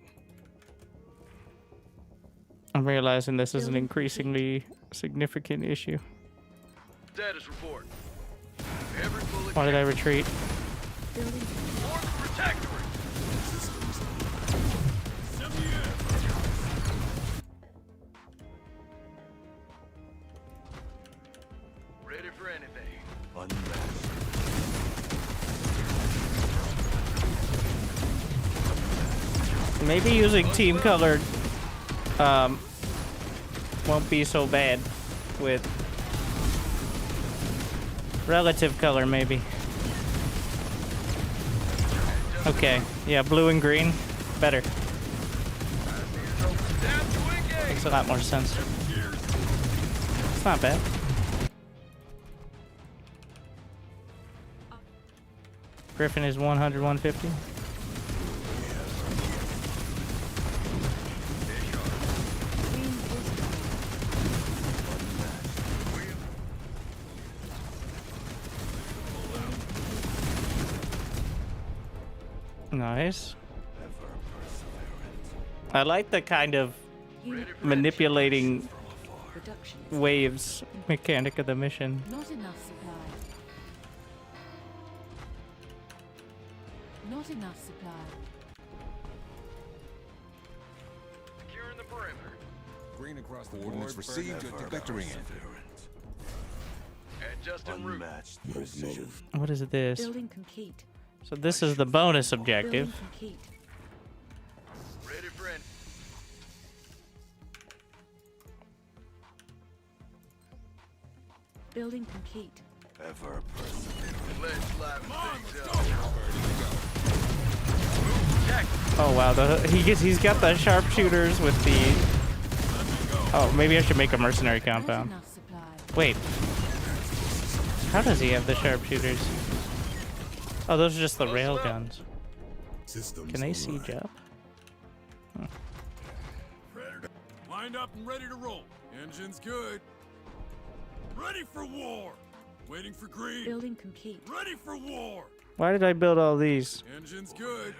I'm realizing this is an increasingly significant issue. Status report. Every bullet. Why did I retreat? Protectorate. Ready for anything. Maybe using team colored won't be so bad with relative color maybe. Okay, yeah, blue and green, better. Makes a lot more sense. It's not bad. Griffin is 100, 150. Nice. I like the kind of manipulating waves mechanic of the mission. Not enough supply. Not enough supply. Securing the perimeter. Green across the coordinates received at vectoring it. And just en route. What is this? Building complete. So this is the bonus objective. Building complete. Ready for any. Building complete. Ever persevere. Let's liven things up. Oh wow, he's got the sharpshooters with the. Oh, maybe I should make a mercenary compound. Wait, how does he have the sharpshooters? Oh, those are just the rail guns. Can they siege up? Huh. Lined up and ready to roll. Engine's good. Ready for war. Waiting for green. Building complete. Ready for war. Why did I build all these? Engine's good.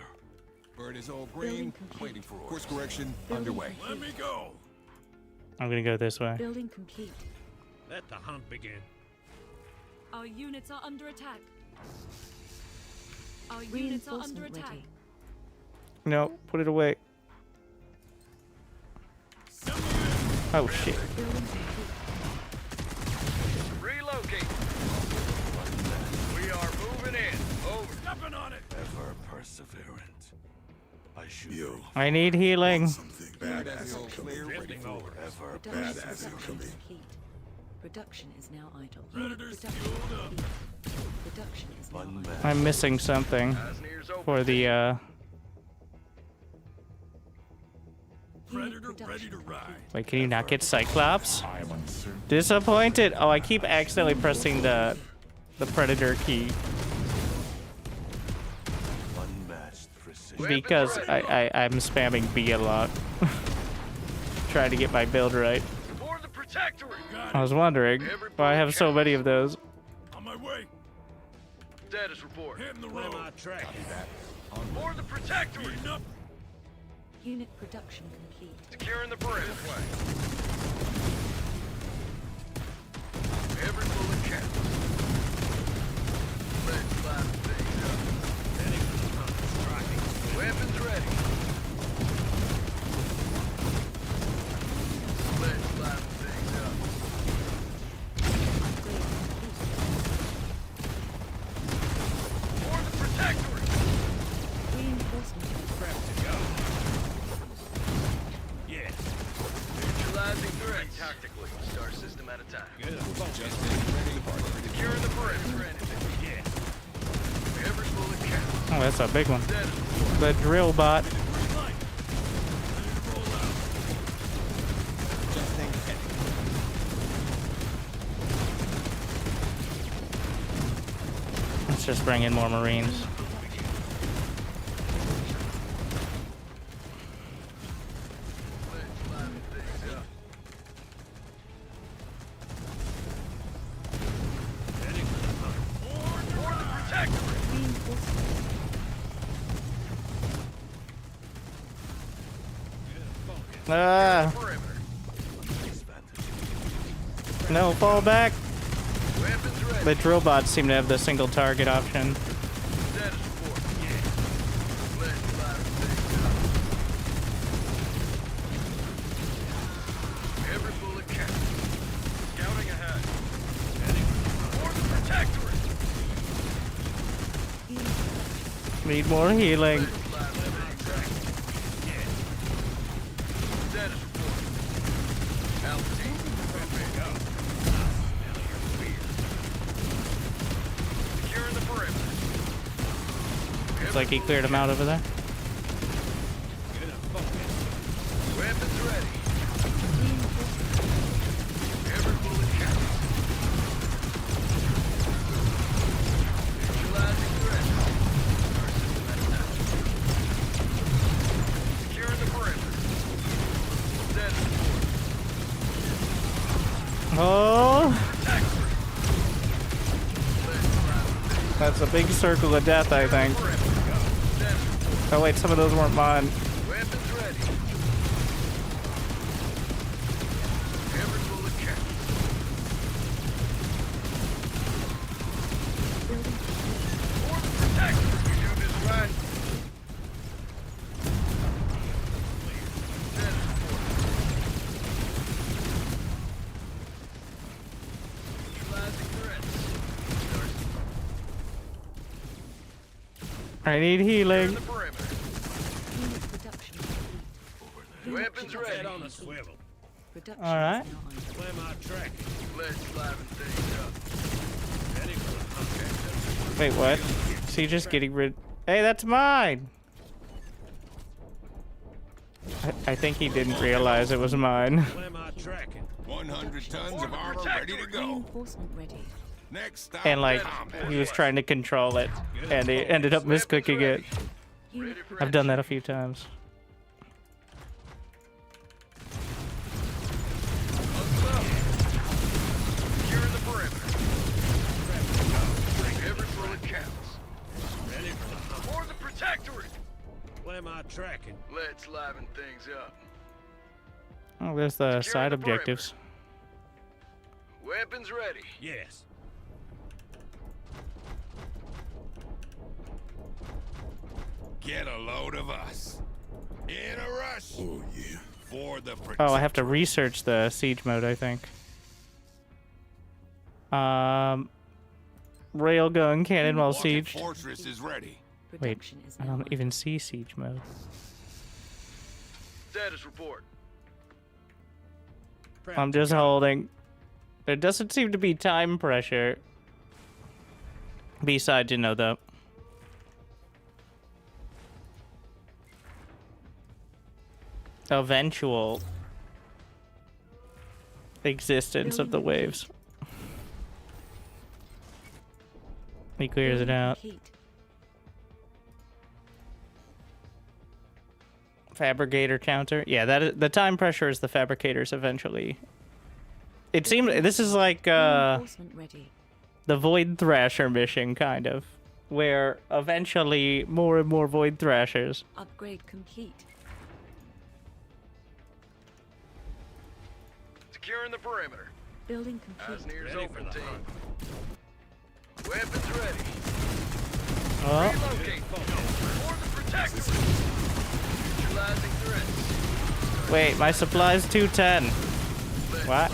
Bird is all green. Waiting for course correction underway. Let me go. I'm gonna go this way. Building complete. Let the hunt begin. Our units are under attack. Our units are under Reinforcement attack. ready. No, put it away. Oh shit. Building complete. Relocate. We are moving in. Over. Stepping on it. Ever perseverant. I shoot. You. I need healing. Badass clear. Ready for Ever Production badass production coming. complete. Production is now idle. Predators Production fueled up. complete. Production is now idle. I'm missing something for the Predator ready to ride. Wait, can you not get Cyclops? Disappointed. Oh, I keep accidentally pressing the Predator key because I'm spamming B a lot. Trying to get my build right. For the Protectorate. I was wondering why I have so many of those. On my way. Status report. Hitting the road. For the Protectorate. Unit production complete. Securing the perimeter. Every bullet counts. Let's liven things up. Weapons ready. Let's liven things up. For the Protectorate. Reinforcement. Neutralizing threats tactically. Star system at a time. Securing the perimeter. Every bullet counts. Oh, that's a big one. The drill bot. Let's just bring in more Marines. Ah. No, fall back. The drill bots seem to have the single target option. Every bullet counts. Scouting ahead. For the Protectorate. Need more healing. Looks like he cleared him out over there. Weapons ready. Every bullet counts. Neutralizing threats. Securing the perimeter. Status report. Oh! That's a big circle of death, I think. Oh wait, some of those weren't mine. Weapons ready. Every bullet counts. For the Protectorate. We do this right. Status report. Neutralizing threats. I need healing. Weapons ready. Head on a swivel. All right. Play my track. Let's liven things up. Wait, what? Is he just getting rid? Hey, that's mine. I think he didn't realize it was mine. Play my tracking. 100 tons of armor ready to go. Reinforcement ready. Next stop. And like he was trying to control it, and he ended up misclicking it. I've done that a few times. Securing the perimeter. Every bullet counts. Ready for the hunt. For the Protectorate. Play my tracking. Let's liven things up. Oh, there's the side objectives. Weapons ready. Yes. Get a load of us. In a rush. Oh, yeah. For the Oh, I have to research the siege mode, I think. Railgun cannon while siege. Fortress is ready. Wait, I don't even see siege mode. Status report. I'm just holding. There doesn't seem to be time pressure. Besides, you know, the eventual existence of the waves. He clears it out. Fabricator counter. Yeah, that is, the time pressure is the fabricators eventually. It seems this is like the Void Thrasher mission, kind of, where eventually more and more Void Thrashers. Upgrade complete. Securing the perimeter. Building complete. Eyes and ears open, team. Weapons ready. Oh. Relocate. For the Protectorate. Neutralizing threats. Wait, my supply's 210. What?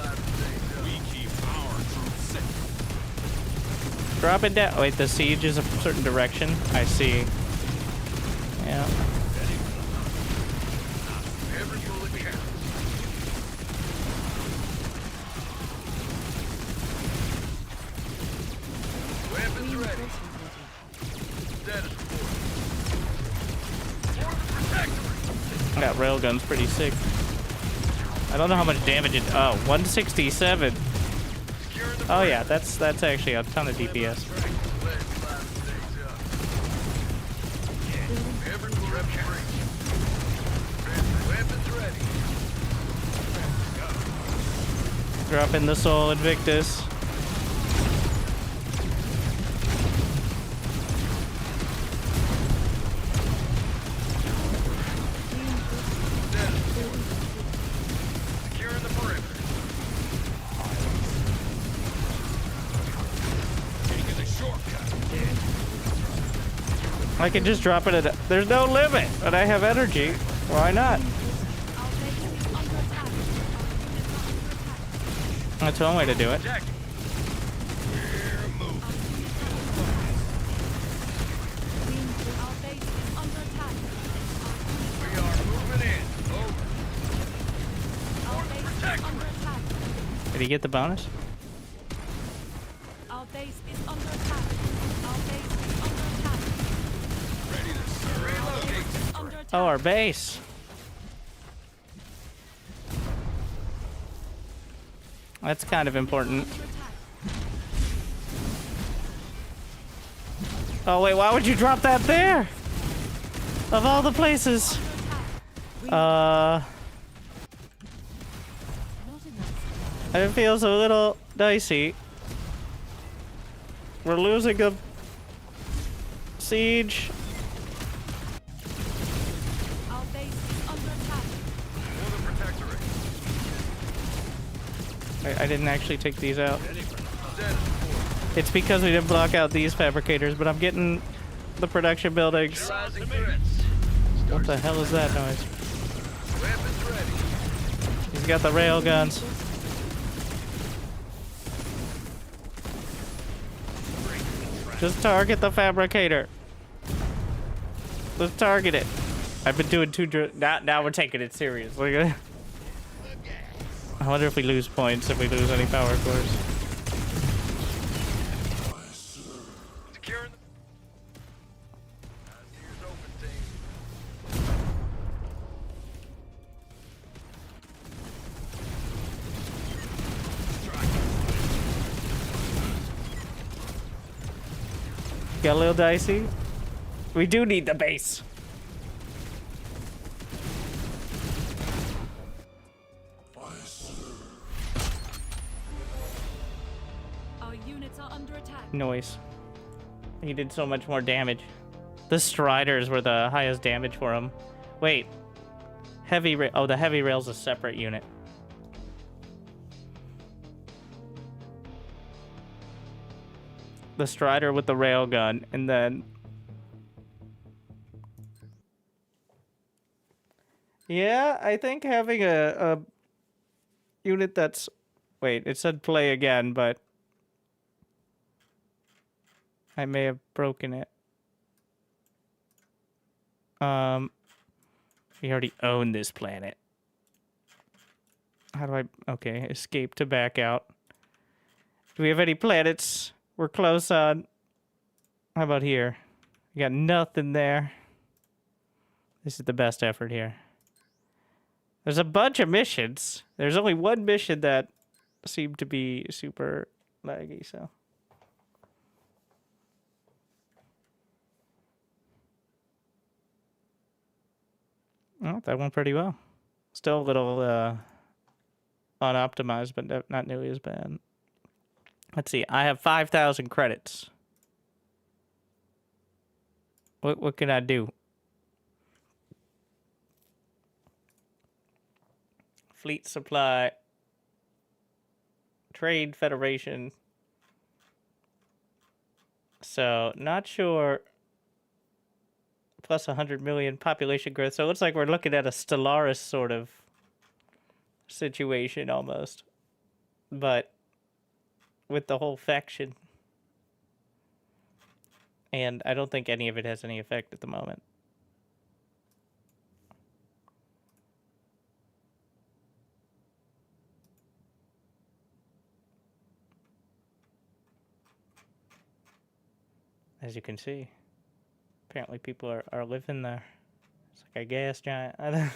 We keep our troops safe. Drop it down. Wait, the siege is a certain direction. I see. Yeah. Every bullet counts. Weapons ready. Status report. For the Protectorate. That railgun's pretty sick. I don't know how much damage it. Oh, 167. Oh yeah, that's actually a ton of DPS. Every bullet counts. Weapons ready. Drop in the Soul Invictus. Securing the perimeter. Taking a shortcut. I can just drop it at. There's no limit, but I have energy. Why not? That's one way to do it. We are moving in. Over. For the Protectorate. Did he get the bonus? Our base is under attack. Our base is under attack. Ready to serve. Relocate. Under attack. Oh, our base. That's kind of important. Oh wait, why would you drop that there? Of all the places. It feels a little dicey. We're losing a siege. Our base is under attack. For the Protectorate. I didn't actually take these out. Status report. It's because we didn't block out these fabricators, but I'm getting the production buildings. Neutralizing threats. What the hell is that noise? Weapons ready. He's got the rail guns. Just target the fabricator. Let's target it. I've been doing now we're taking it serious. Look at it. I wonder if we lose points, if we lose any power cores. Securing the... Eyes and ears open, team. Got a little dicey. We do need the base. Our units are under attack. Noise. He did so much more damage. The Striders were the highest damage for him. Wait. Oh, the heavy rail's a separate unit. The Strider with the railgun, and then... Yeah, I think having a unit that's... Wait, it said play again, but... I may have broken it. We already own this planet. How do I... Okay, escape to back out. Do we have any planets we're close on? How about here? We got nothing there. This is the best effort here. There's a bunch of missions. There's only one mission that seemed to be super laggy, so. Oh, that went pretty well. Still a little unoptimized, but not nearly as bad. Let's see. I have 5,000 credits. What can I do? Fleet supply. Trade Federation. So, not sure. Plus 100 million population growth. So it looks like we're looking at a Stellaris sort of situation almost. But with the whole faction. And I don't think any of it has any effect at the moment. As you can see, apparently people are living there. It's like a gas giant. I don't...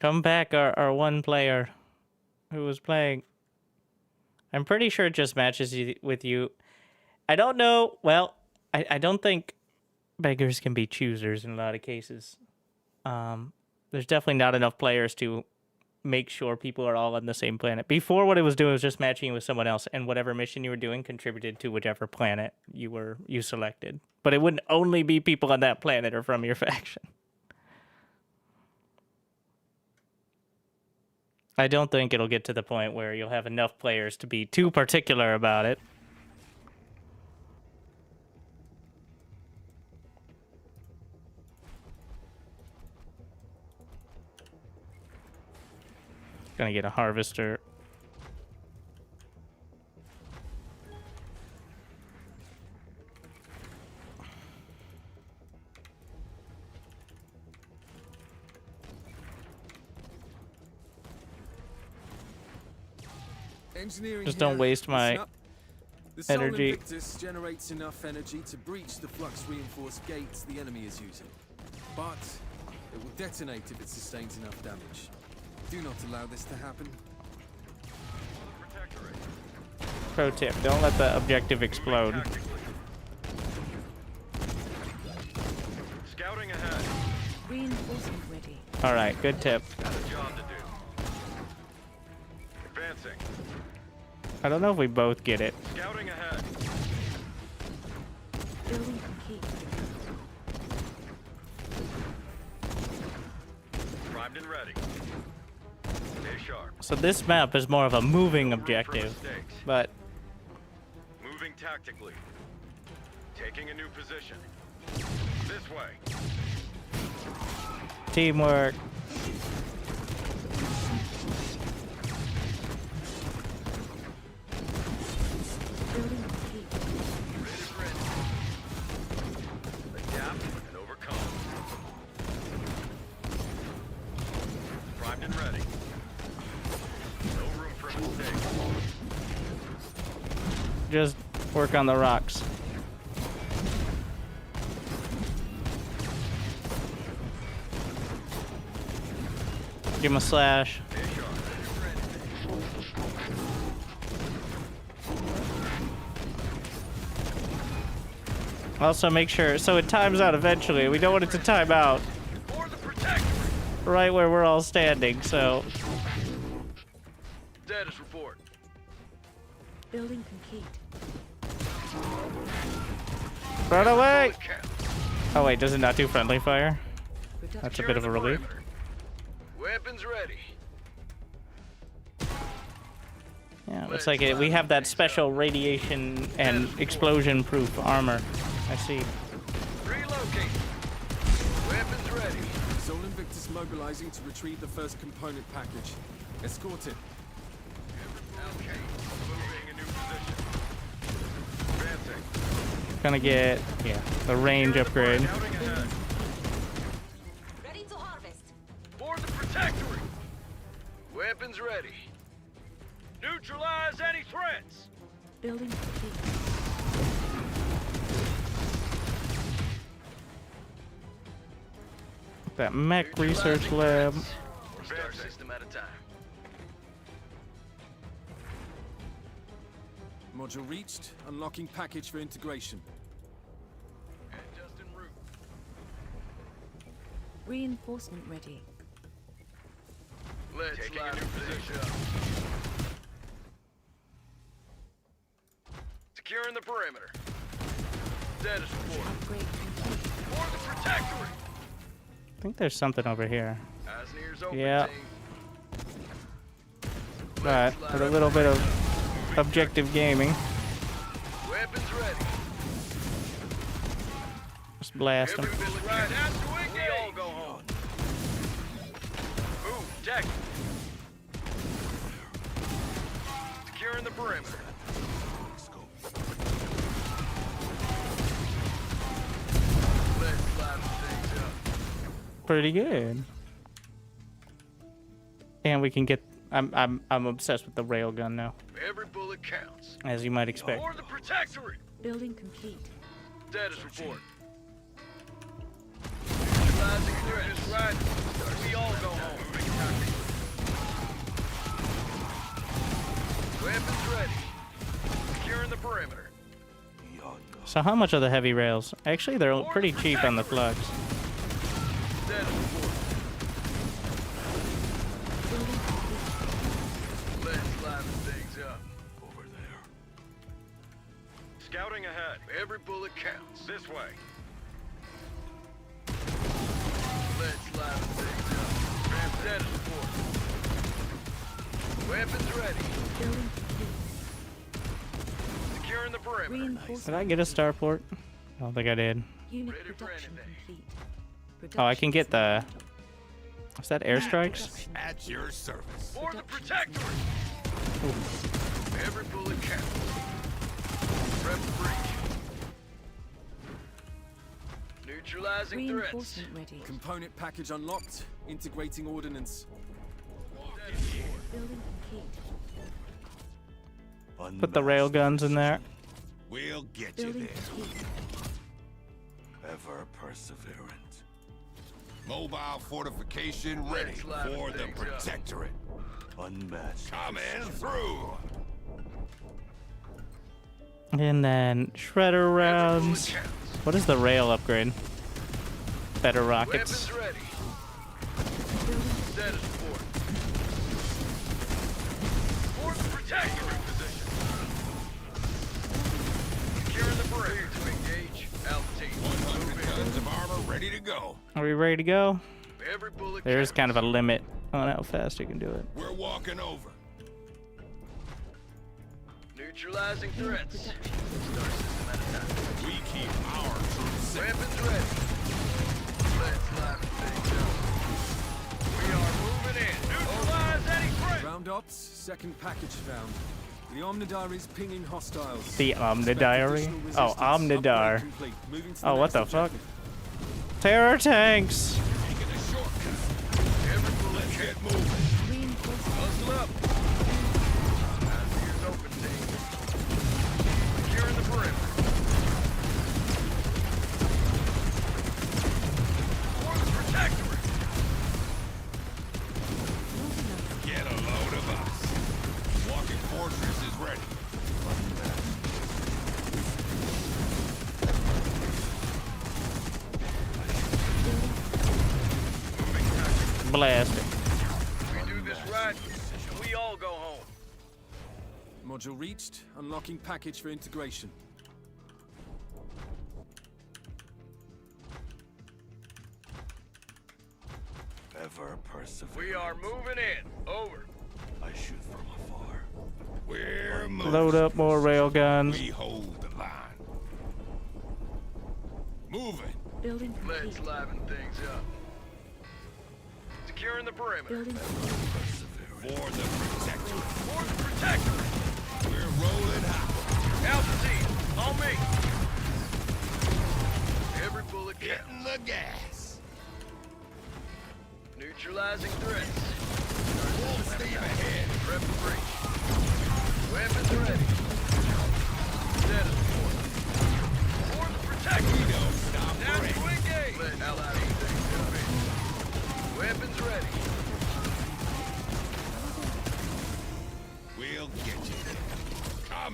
Come back, our one player who was playing. I'm pretty sure it just matches with you. I don't know. Well, I don't think beggars can be choosers in a lot of cases. There's definitely not enough players to make sure people are all on the same planet. Before, what it was doing was just matching you with someone else, and whatever mission you were doing contributed to whichever planet you selected. But it wouldn't only be people on that planet or from your faction. I don't think it'll get to the point where you'll have enough players to be too particular about it. Gonna get a harvester. Just don't waste my energy. The Invictus generates enough energy to breach the flux reinforced gates the enemy is using, but it will detonate if it sustains enough damage. Do not allow this to happen. Pro tip: don't let the objective explode. Scouting ahead. Reinforcement ready. All right, good tip. Got a job to do. Advancing. I don't know if we both get it. Scouting ahead. Building complete. Primed and ready. Stay sharp. So this map is more of a moving objective, but Moving tactically. Taking a new position. This way. teamwork. Building complete. Ready. Adapt and overcome. Primed and ready. No room for mistakes. Just work on the rocks. Give him a slash. Also make sure, so it times out eventually. We don't want it to time out right where we're all standing, so. Status report. Building complete. Run away! Oh wait, does it not do friendly fire? That's a bit of a relief. Weapons ready. Yeah, looks like it. We have that special radiation and explosion proof armor. I see. Relocate. Weapons ready. Soul Invictus mobilizing to retrieve the first component package. Escort it. Okay. Moving a new position. Advancing. Gonna get, yeah, the range upgrade. Scouting ahead. Ready to harvest. For the Protectorate. Weapons ready. Neutralize any threats. Building complete. That mech research lab. One star system at a time. Module reached. Unlocking package for integration. And just en route. Reinforcement ready. Let's taking a new position. Securing the perimeter. Status report. Upgrade complete. For the Protectorate. I think there's something over here. Asnir's open, Yeah. team. But with a little bit of objective gaming. Weapons ready. Just blast them. Every bullet right after we all go home. Move, deck. Securing the perimeter. Let's liven things up. Pretty good. And we can get. I'm obsessed with the railgun now, Every bullet counts. as you might expect. For the Protectorate. Building complete. Status report. Neutralizing threats. Right. We all go home. Weapons ready. Securing the perimeter. So how much are the heavy rails? Actually, they're pretty cheap on the flux. Status report. Let's liven things up. Over there. Scouting ahead. Every bullet counts. This way. Let's liven things up. Status report. Weapons ready. Building complete. Securing the perimeter. Did Reinforcement. I get a starport? I don't think I did. Unit Ready for production anything. complete. Oh, I can get the. Production Is that airstrikes? is At your service. For the Protectorate. Every bullet counts. Prep for breach. Neutralizing threats. Reinforcement ready. Component package unlocked. Integrating ordnance. Building complete. Put the railguns in there. We'll get you Building there. complete. Ever perseverant. Mobile fortification ready Let's liven for the things up. Protectorate. Unmatched. Coming through. And then shredder rounds. What is the rail upgrade? Better rockets. Weapons ready. Status report. For the Protectorate position. Securing the perimeter to engage. Altitude. 100 tons of armor ready to go. Are we ready to go? Every bullet There's counts. kind of a limit on how fast you can do it. We're walking over. Neutralizing threats. Star system at a time. We keep our troops safe. Weapons ready. Let's liven things up. We are moving in. Neutralize any threat. Ground ops. Second package found. The Omnidar is pinging hostiles. The Omnidiary? Expect additional Oh, resistance. Omnidar. Upgrade complete. Moving to Oh, what next the fuck? objective. Terror tanks! Taking a shortcut. Every bullet Let's counts. get moving. Reinforcement. Hustle up. Ears open, team. Securing the perimeter. For the Protectorate. Get a load of us. Walking fortress is ready. Blast it. We do this right, we all go home. Module reached. Unlocking package for integration. Ever perseverant. We are moving in. Over. I shoot from afar. We're moving. Load up more railguns. We hold the line. Moving. Building complete. Let's liven things up. Securing the perimeter. Building complete. For the Protectorate. For the Protectorate. We're rolling hot. Altitude. On me. Every bullet counts. Hitting the gas. Neutralizing threats. Full steam ahead.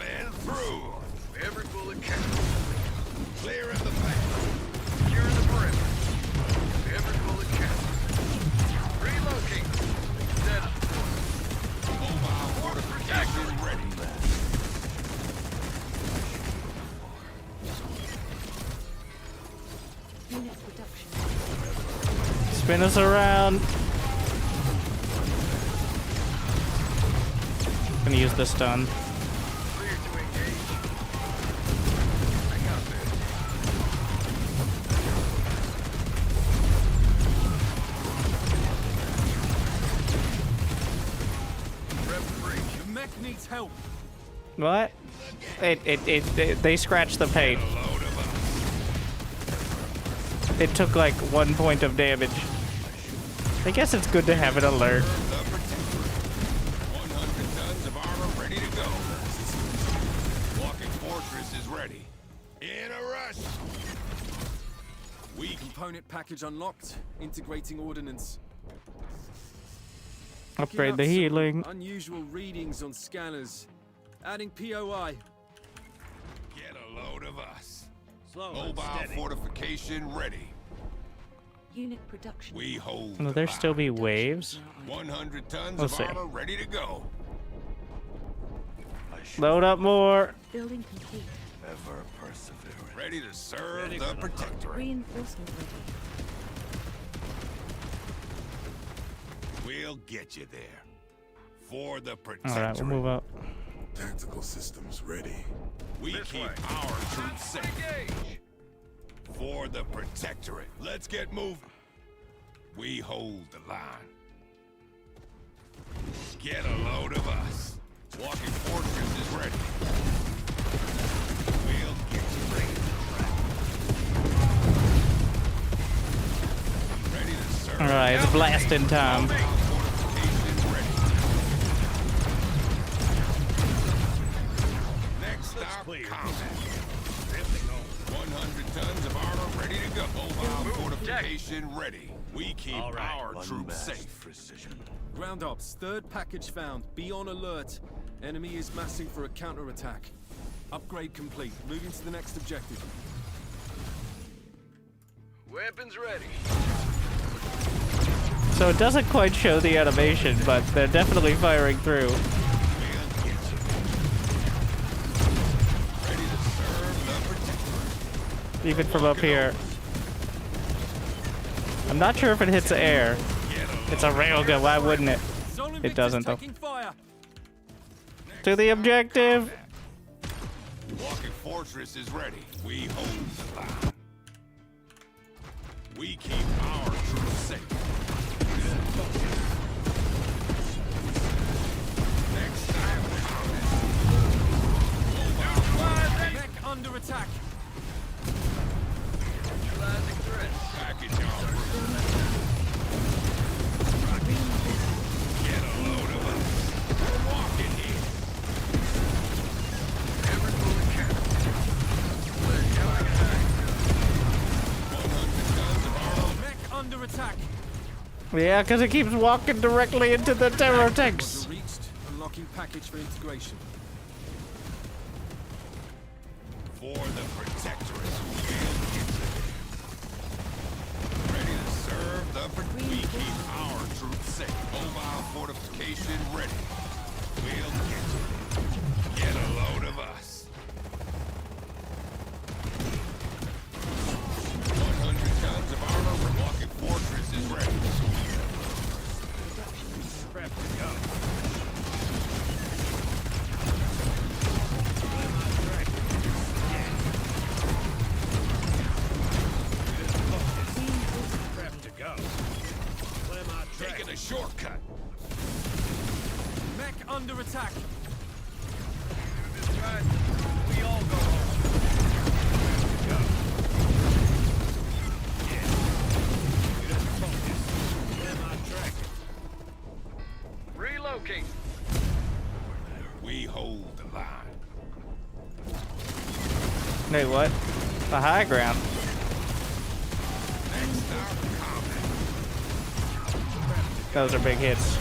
Coming through. Every bullet counts. Clearing the path. Securing the perimeter. Every bullet counts. Relocate. Status report. Mobile fortification ready. Unit production. Spin us around. Gonna use the stun. Clear to engage. I got this. Rep free. The mech needs help. What? They scratched the paint. It took like 1 point of damage. I guess it's good to have an alert. 100 tons of armor ready to go. Walking fortress is ready. In a rush. Component package unlocked. Integrating ordnance. Upgrade the Picking up some healing. Unusual readings on scanners. Adding POI. Get a load of us. Slow and Mobile steady. fortification ready. Unit production. We hold. Will there still be waves? 100 tons We'll of see. armor ready to go. Load up more. Building complete. Ever persevering. Ready to serve the Protectorate. Reinforcement ready. We'll get you there. For the All Protectorate. right, we'll move up. Tactical systems ready. We keep our troops safe. Engage. For the Protectorate. Let's get moving. We hold the line. Get a load of us. Walking fortress is ready. We'll get you ready. Ready to serve. All right, it's blasting time. Next stop, combat. 100 tons of armor ready to go. Mobile fortification ready. We keep our troops safe. Precision. Ground ops. Third package found. Be on alert. Enemy is massing for a counterattack. Upgrade complete. Moving to the next objective. Weapons ready. So it doesn't quite show the animation, but they're definitely firing through. Even from up here. I'm not sure if it hits air. It's a railgun, why wouldn't it? It doesn't though. To the objective! Walking fortress is ready. We hold the line. We keep our troops safe. Next time, Mech under attack. Neutralizing threats. package on. Get a load of us. We're walking here. Every bullet counts. Let's go. 100 tons of armor. Mech under attack. Yeah, because it keeps walking directly into the terror tanks. Order reached. Unlocking package for integration. For the Protectorate. Ready to serve the We keep our troops safe. Mobile fortification ready. We'll get you. Get a load of us. 100 tons of armor. Walking fortress is ready. Prep to go. Prep to go. Clear my track. Taking a shortcut. Mech under attack. This right. We all go home. Go. Yeah. Get us focused. Clear my track. Relocate. We hold the line. Wait, what? The high ground. Next stop, combat. Those are big hits.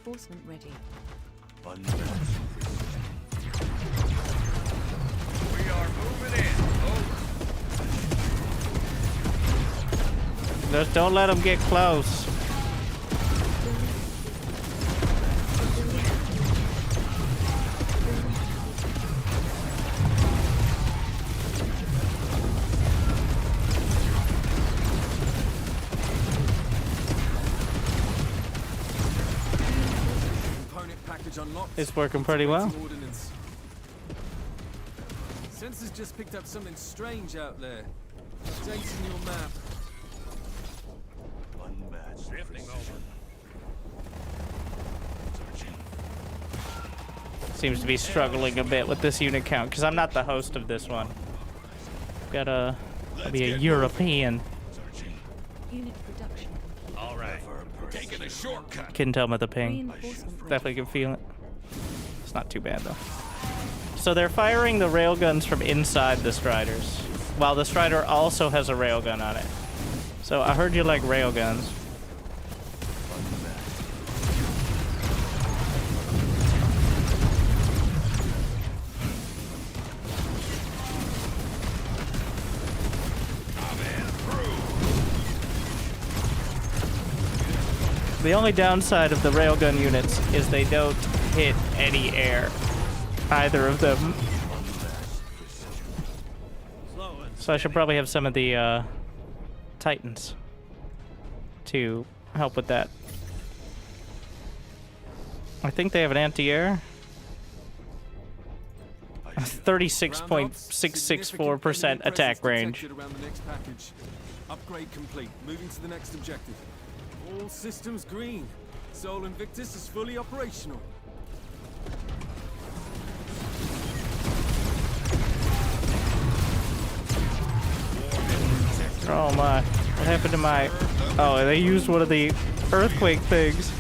Reinforcement ready. We are moving in. Over. Just don't let them get close. It's working pretty well. Sensors just picked up something strange out there. Updating your map. Unmatched. Drifting over. Seems to be struggling a bit with this unit count because I'm not the host of this one. Gotta be a European. Unit production complete. All right. Taking a shortcut. Couldn't tell by the ping. Reinforcement ready. Definitely can feel it. It's not too bad though. So they're firing the railguns from inside the Striders, while the Strider also has a railgun on it. So I heard you like railguns. The only downside of the railgun units is they don't hit any air. Either of them. So I should probably have some of the Titans to help with that. I think they have an anti-air. 36.664% attack range. Upgrade complete. Moving to the next objective. All systems green. Sol Invictus is fully operational. Oh my. What happened to my... Oh, they used one of the earthquake things.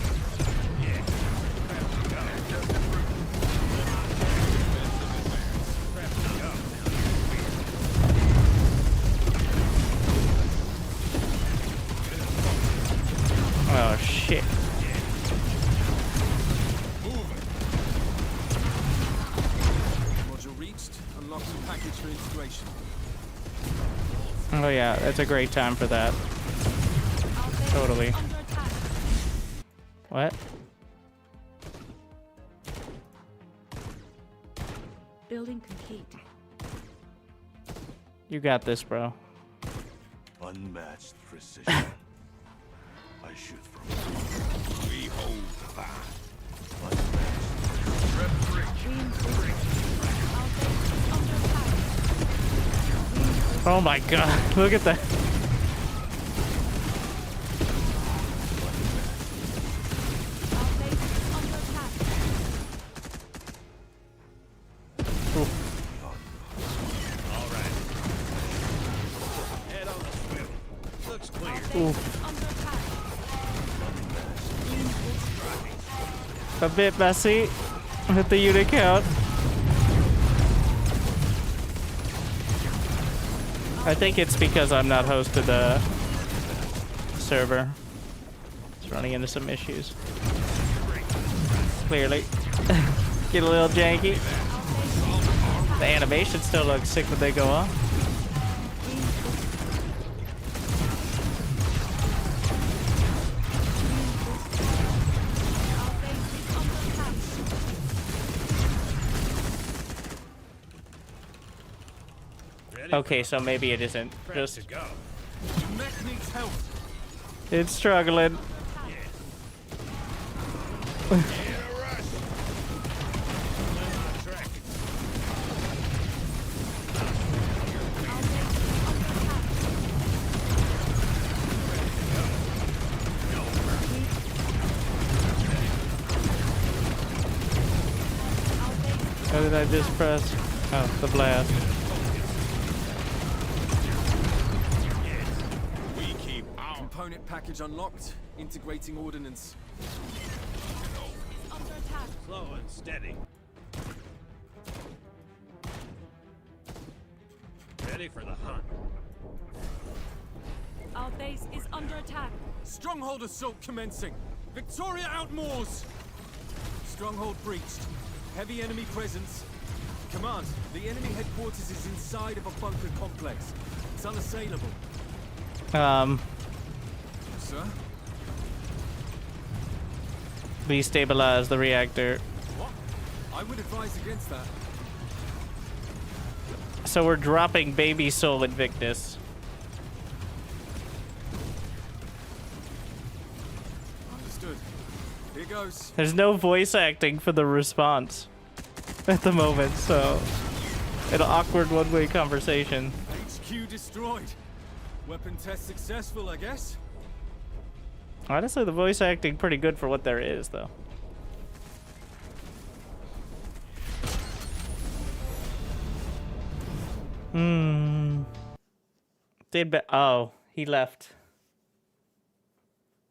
Oh shit. Module reached. Unlocking package for integration. Oh yeah, that's a great time for that. Totally. What? Building complete. You got this, bro. Unmatched precision. I shoot from. We hold the line. Oh my god, look at that. All right. Head on the swivel. Looks clear. A bit messy with the unit count. I think it's because I'm not hosted the server. It's running into some issues. Clearly. Get a little janky. The animation still looks sick when they go off. Okay, so maybe it isn't. Just it's struggling. What did I just press? Oh, the blast. Component package unlocked. Integrating ordnance. Under attack. Slow and steady. Ready for the hunt. Our base is under attack. Stronghold assault commencing. Victoria outmoors. Stronghold breached. Heavy enemy presence. Command, the enemy headquarters is inside of a bunker complex. It's unassailable. Sir? Please stabilize the reactor. What? I would advise against that. So we're dropping Baby Soul Invictus. Understood. Here goes. There's no voice acting for the response at the moment, so an awkward one-way conversation. HQ destroyed. Weapon test successful, I guess. Honestly, the voice acting pretty good for what there is, though. Oh, he left.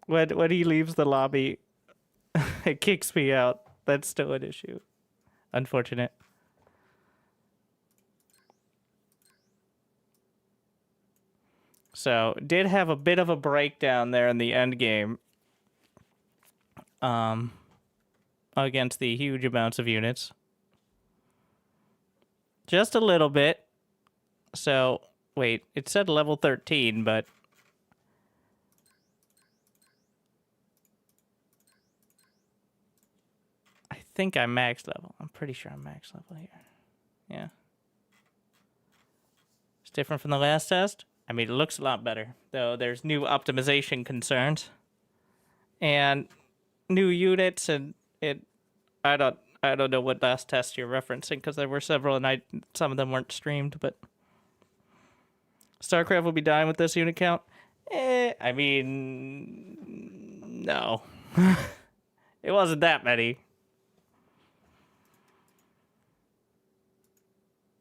When he leaves the lobby, it kicks me out. That's still an issue. Unfortunate. So, did have a bit of a breakdown there in the end game. Against the huge amounts of units. Just a little bit. So, wait, it said level 13, but... I think I'm max level. I'm pretty sure I'm max level here. Yeah. It's different from the last test. I mean, it looks a lot better, though there's new optimization concerns. And new units, and I don't know what last test you're referencing, because there were several, and some of them weren't streamed, but... StarCraft will be dying with this unit count? I mean... No. It wasn't that many.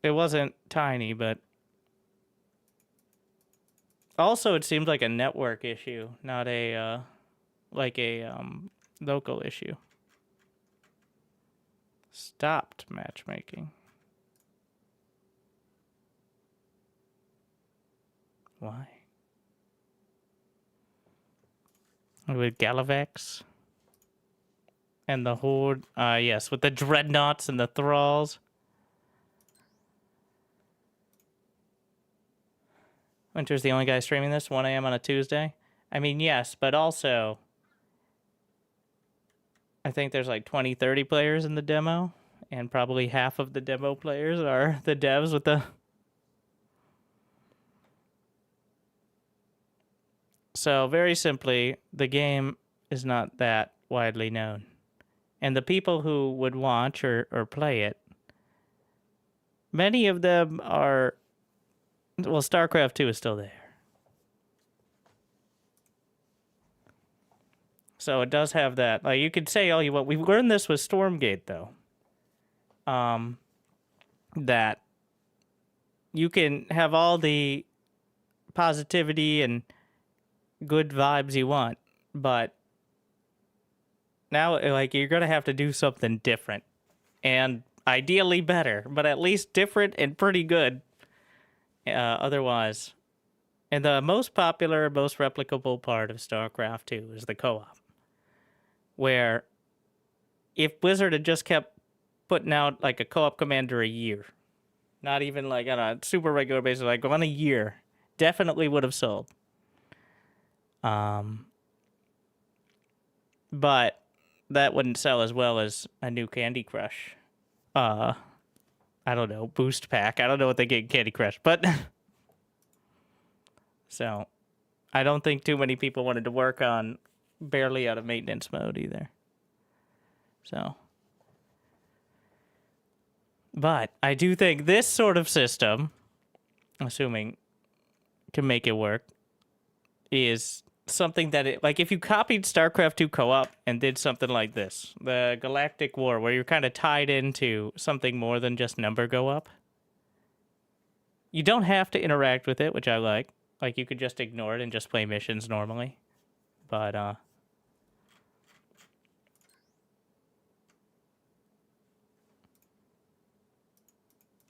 It wasn't tiny, but... Also, it seems like a network issue, not a, local issue. Stopped matchmaking. Why? With Gallivix? And the Horde? Yes, with the Dreadnoughts and the Thralls. Winter's the only guy streaming this, 1 a.m. on a Tuesday. I mean, yes, but also... I think there's like 20, 30 players in the demo. And probably half of the demo players are the devs with the... So, very simply, the game is not that widely known. And the people who would watch or play it, many of them are... Well, StarCraft 2 is still there. So it does have that. Like, you could say all you want. We learned this with Stormgate, though. That you can have all the positivity and good vibes you want, but now, like, you're going to have to do something different. And ideally better, but at least different and pretty good. Otherwise. And the most popular, most replicable part of StarCraft 2 is the co-op. Where if Blizzard had just kept putting out like a co-op commander a year, not even like on a super regular basis, like on a year, definitely would have sold. But that wouldn't sell as well as a new Candy Crush. I don't know, boost pack. I don't know what they get in Candy Crush, but... So, I don't think too many people wanted to work on barely out of maintenance mode either. So... But, I do think this sort of system, assuming can make it work, is something that it... Like, if you copied StarCraft 2 co-op and did something like this, the Galactic War, where you're kind of tied into something more than just number go up, you don't have to interact with it, which I like. Like, you could just ignore it and just play missions normally. But,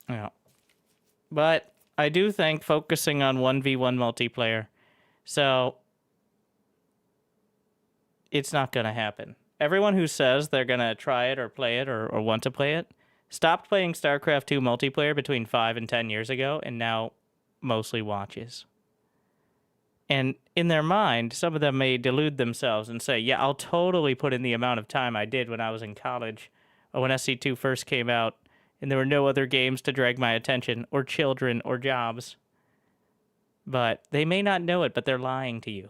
yeah. But I do think focusing on 1v1 multiplayer, so it's not going to happen. everyone who says they're gonna try it or play it or want to play it stopped playing StarCraft 2 multiplayer between 5 and 10 years ago and now mostly watches. And in their mind, some of them may delude themselves and say, yeah, I'll totally put in the amount of time I did when I was in college or when SC2 first came out and there were no other games to drag my attention or children or jobs. But they may not know it, but they're lying to you.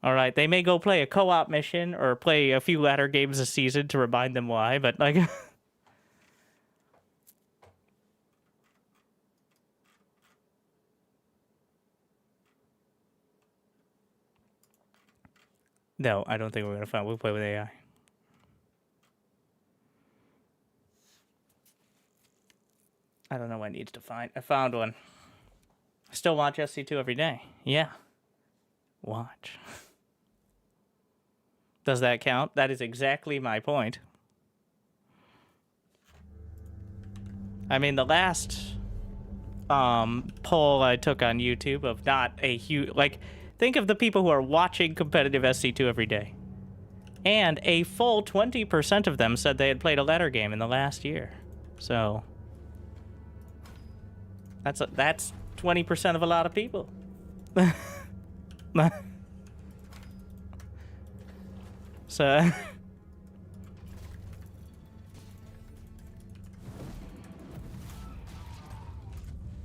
All right, they may go play a co-op mission or play a few ladder games a season to remind them why, but like... No, I don't think we're going to find. We'll play with AI. I don't know what needs to find. I found one. I still watch SC2 every day. Yeah. Watch. Does that count? That is exactly my point. I mean, the last poll I took on YouTube of not a huge... Like... Think of the people who are watching competitive SC2 every day. And a full 20% of them said they had played a ladder game in the last year. So that's 20% of a lot of people. So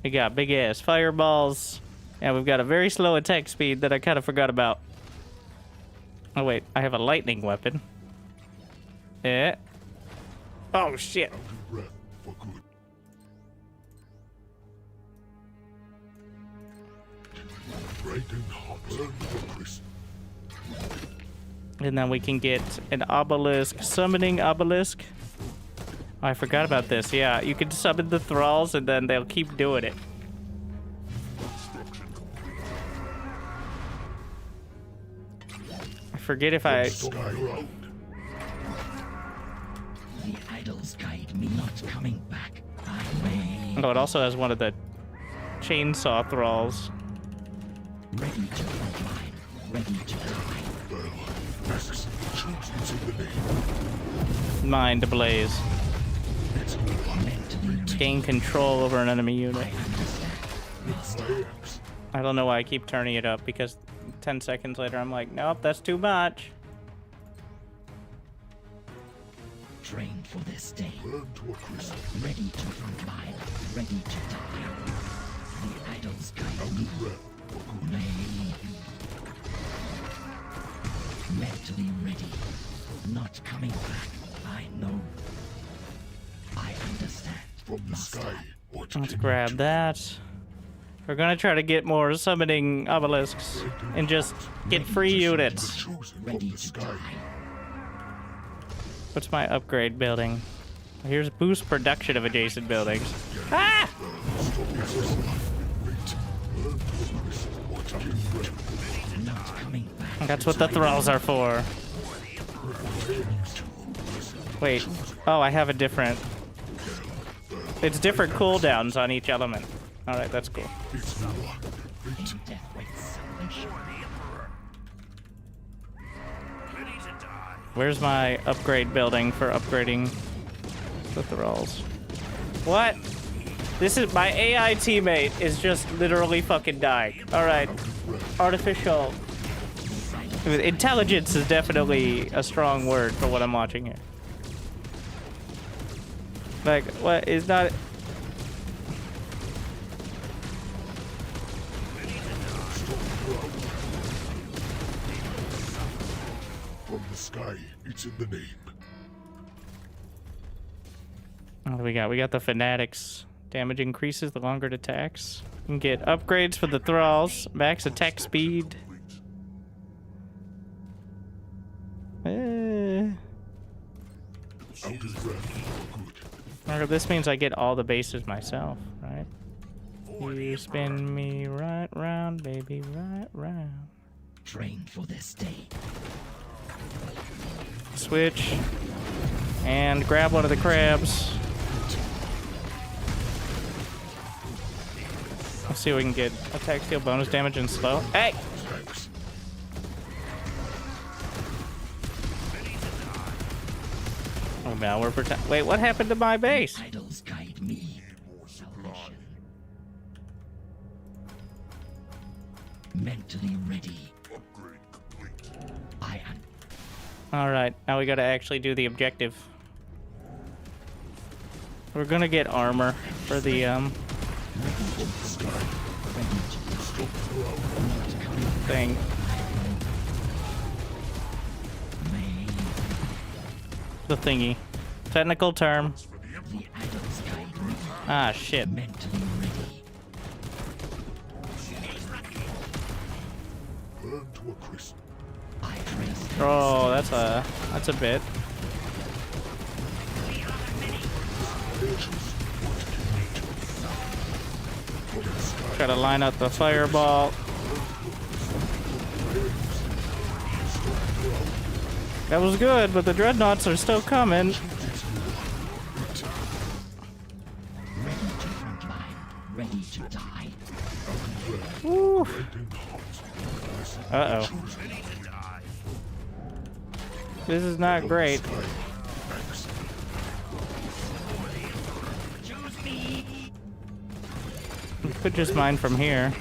we got big ass fireballs. Yeah, we've got a very slow attack speed that I kind of forgot about. Oh, wait. I have a lightning weapon. Yeah. Oh, shit. And then we can get an obelisk. Summoning obelisk. Oh, I forgot about this. Yeah, you can summon the thralls and then they'll keep doing it. Forget if I... The idols guide me not coming back. Oh, it also has one of the chainsaw thralls. Ready to frontline. Ready to die. Mind ablaze. Gain control over an enemy unit. I don't know why I keep turning it up because 10 seconds later I'm like, nope, that's too much. Train for this day. Ready to frontline. Ready to die. The idols guide me. Mentally ready. Not coming back. I know. I understand. From the sky. Let's grab that. We're gonna try to get more summoning obelisks and just get free units. Ready to die. What's my upgrade building? Here's boost production of adjacent buildings. Ah! That's what the thralls are for. Wait. Oh, I have a different... It's different cooldowns on each element. Alright, that's cool. Where's my upgrade building for upgrading the thralls? What? This is my AI teammate is just literally fucking dying. Alright. Artificial intelligence is definitely a strong word for what I'm watching here. Like, what is not... From the sky, it's in the name. What do we got? We got the fanatics. Damage increases the longer it attacks. You can get upgrades for the thralls. Max attack speed. Okay, this means I get all the bases myself, right? You spin me right round, baby, right round. Train for this day. Switch. And grab one of the crabs. Let's see if we can get attack, steal, bonus damage, and slow. Hey! Oh, now we're wait, what happened to my base? Idols guide me. Mentally ready. I am. Alright, now we gotta actually do the objective. We're gonna get armor for the, thing. The thingy. Technical term. Ah, shit. Oh, that's a bit. Try to line up the fireball. That was good, but the dreadnoughts are still coming. Ready to die. Woo. Uh-oh. This is not great. We could just mine from here.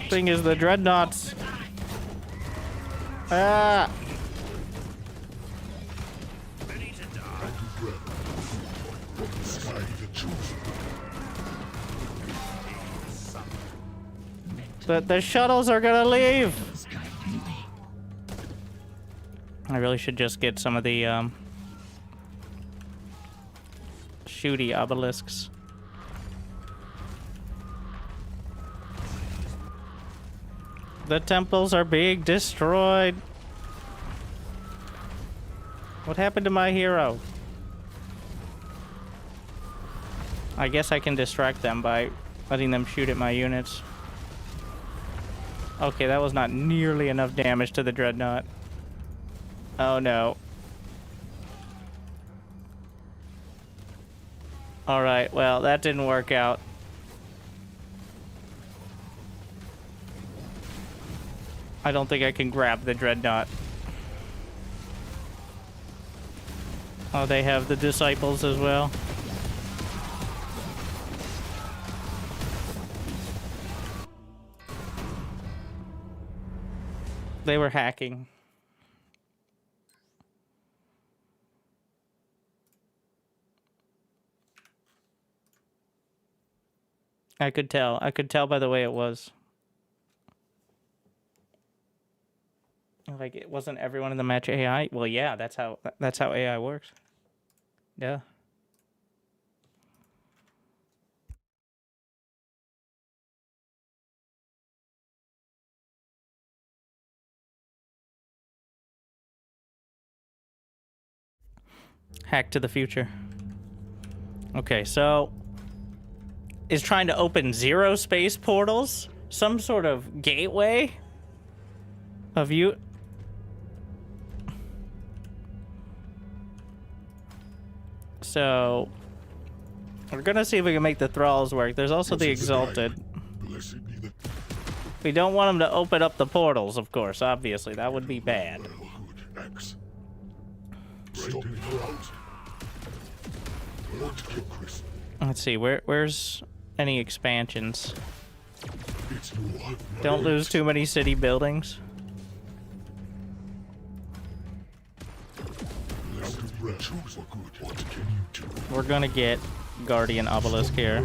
Thing is the dreadnoughts. Ah. The shuttles are gonna leave. I really should just get some of the shooty obelisks. The temples are being destroyed. What happened to my hero? I guess I can distract them by letting them shoot at my units. Okay, that was not nearly enough damage to the dreadnought. Oh no. Alright, well, that didn't work out. I don't think I can grab the dreadnought. Oh, they have the disciples as well. They were hacking. I could tell. I could tell by the way it was. Like, it wasn't everyone in the match AI? Well, yeah, that's how AI works. Yeah. Hack to the future. Okay, so is trying to open Zerospace portals some sort of gateway of you? So we're gonna see if we can make the thralls work. There's also the exalted. We don't want them to open up the portals, of course. Obviously, that would be bad. Let's see, where's any expansions? Don't lose too many city buildings. We're gonna get Guardian Obelisk here.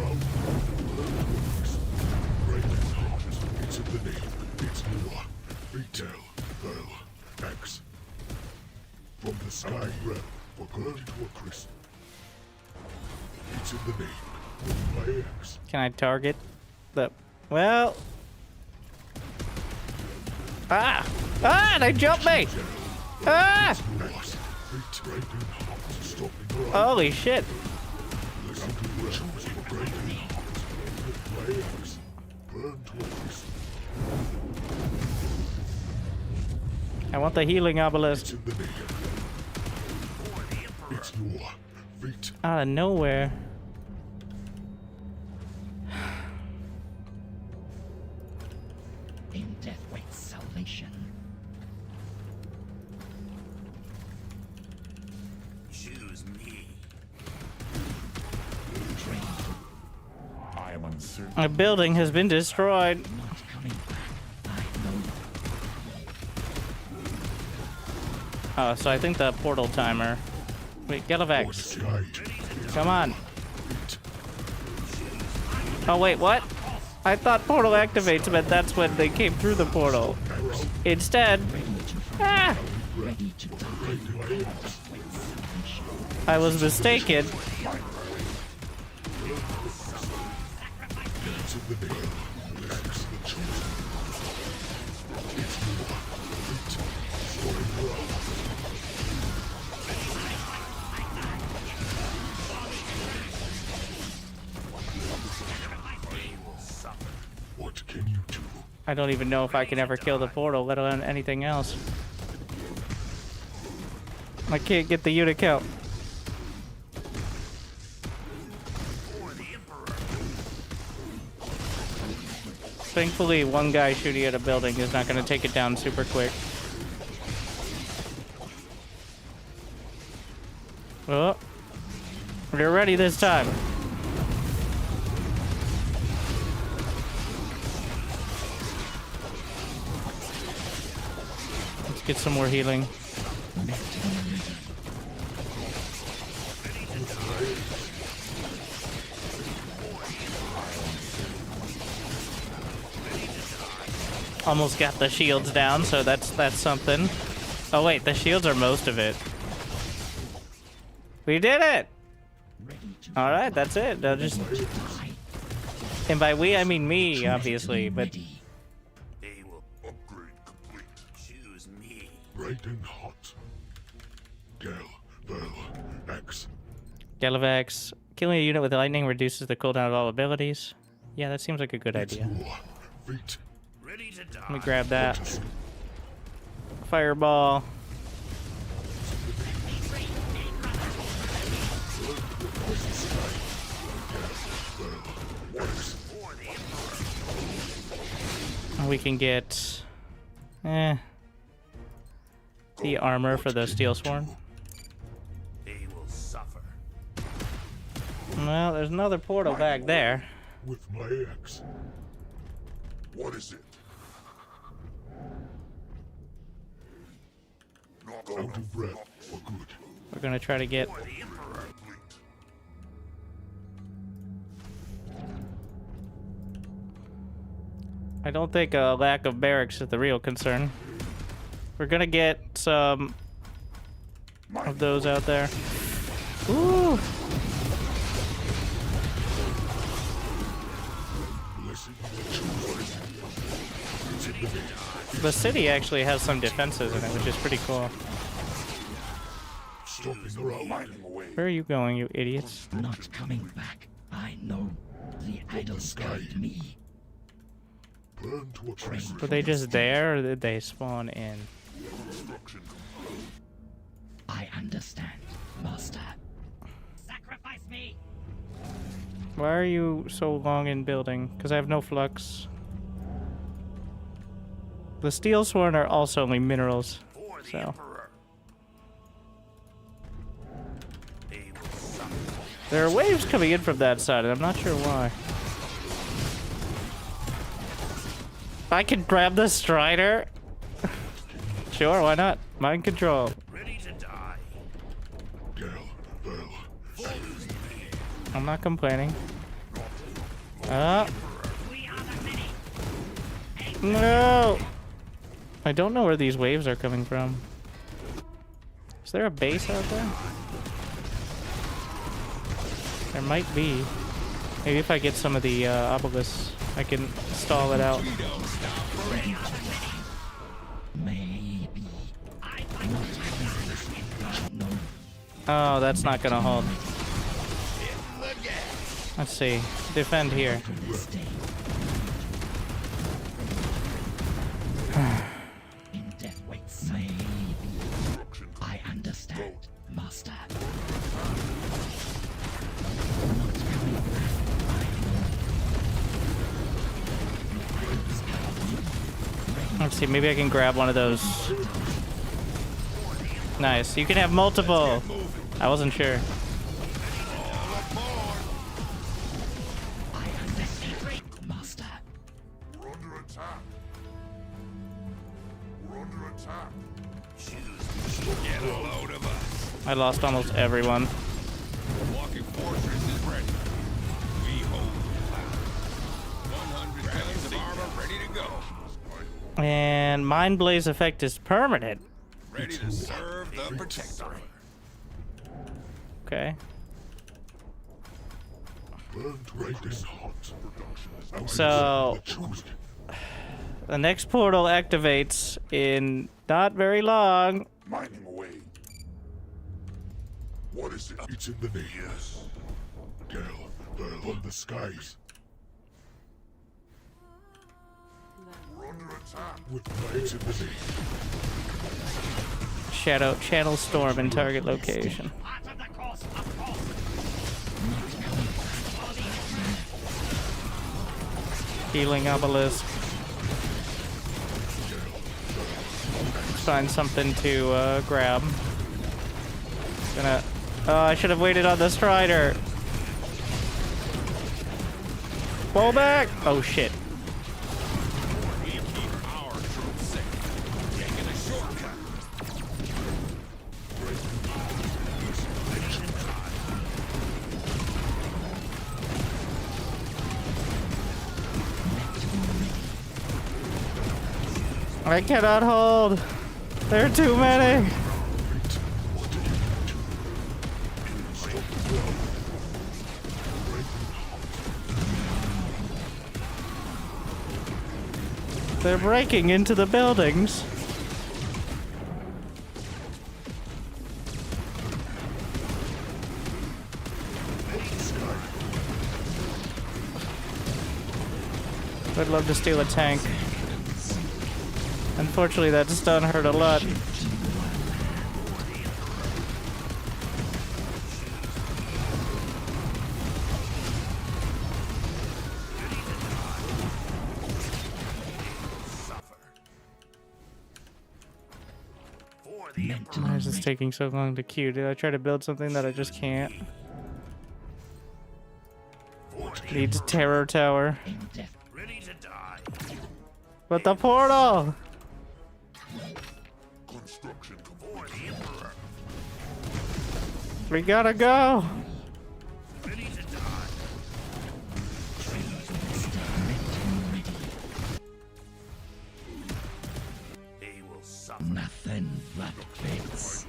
From the sky realm, for good to a crisp. It's in the name of my ex. Can I target the... Well... Ah! Ah! They jumped me! Ah! Holy shit! I want the healing obelisk. It's your fate. Out of nowhere. In death waits salvation. Choose me. I am uncertain. A building has been destroyed. Not coming back. I know. Oh, so I think the portal timer. Wait, Galavex. Come on. Oh, wait, what? I thought portal activates meant that's when they came through the portal. Instead, ah! I was mistaken. What can you do? I don't even know if I can ever kill the portal, let alone anything else. I can't get the unit count. Thankfully, one guy shooting at a building is not going to take it down super quick. Oh, we're ready this time. Let's get some more healing. Almost got the shields down, so that's something. Oh wait, the shields are most of it. We did it! Alright, that's it. I'll just... And by we, I mean me, obviously, but... They will upgrade complete. Choose me. Bright and hot. X. Galavex. Killing a unit with lightning reduces the cooldown of all abilities. Yeah, that seems like a good idea. Let me grab that. Fireball. We can get the armor for the steel sworn. They will suffer. Well, there's another portal back there. With my ex. What is it? Out of breath for good. We're gonna try to get... I don't think a lack of barracks is the real concern. We're gonna get some of those out there. Ooh! The city actually has some defenses in it, which is pretty cool. Where are you going, you idiots? Not coming back. I know. The idols guide me. Were they just there, or did they spawn in? I understand, Master. Sacrifice me. Why are you so long in building? Because I have no flux. The steel sworn are also only minerals, so. There are waves coming in from that side, and I'm not sure why. I can grab the Strider? Sure, why not? Mind control. Ready to die. I'm not complaining. No! I don't know where these waves are coming from. Is there a base out there? There might be. Maybe if I get some of the obelisks, I can stall it out. Oh, that's not gonna hold. Let's see. Defend here. Let's see, maybe I can grab one of those. Nice. You can have multiple. I wasn't sure. Master. We're under attack. We're under attack. Get a load of us. I lost almost everyone. Walking fortress is ready. We hold the line. 100 tons of armor ready to go. And Mind Blaze effect is permanent. Ready to serve the Protectorate. Okay. Burnt right hot. So the next portal activates in not very long. Mining away. What is it? It's in the name. Yes. Grell on the skies. We're under attack. With knights in the name. Shadow channel storm in target location. Healing obelisk. Find something to grab. Gonna. Oh, I should have waited on the Strider. Pull back! Oh shit. I cannot hold. There are too many. They're breaking into the buildings. I'd love to steal a tank. Unfortunately, that stun hurt a lot. Why is this taking so long to queue? Did I try to build something that I just can't? Needs terror tower. Ready to die. But the portal! Construction for the Emperor. We gotta go! Ready to die. They will suffer. Nothing but fits.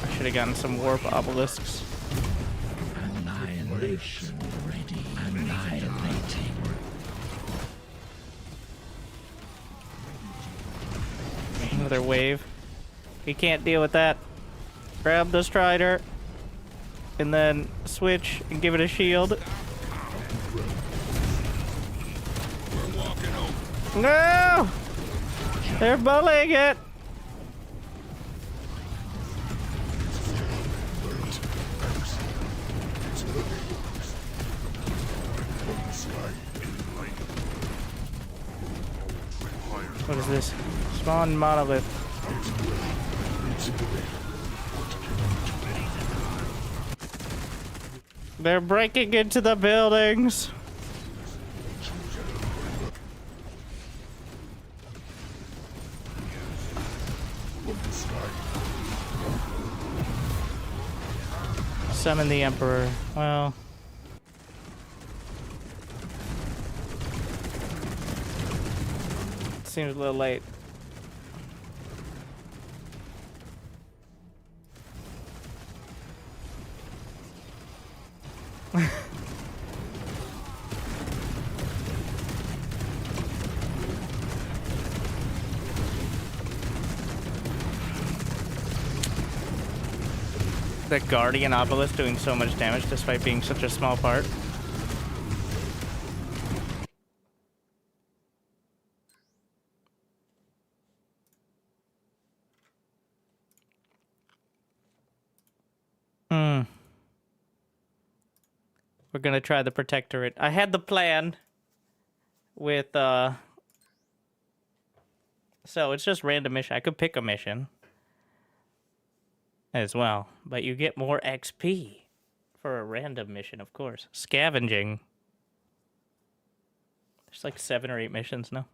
I should have gotten some warp obelisks. Annihilation ready. Annihilating. Another wave. He can't deal with that. Grab the Strider. And then switch and give it a shield. No! They're bullying it! What is this? Spawn monolith. They're breaking into the buildings. Summon the Emperor. Well. Seems a little late. The Guardian Obelisk doing so much damage despite being such a small part. We're gonna try the Protectorate. I had the plan. with so it's just random mission. I could pick a mission as well, but you get more XP for a random mission, of course. Scavenging. There's like 7 or 8 missions now.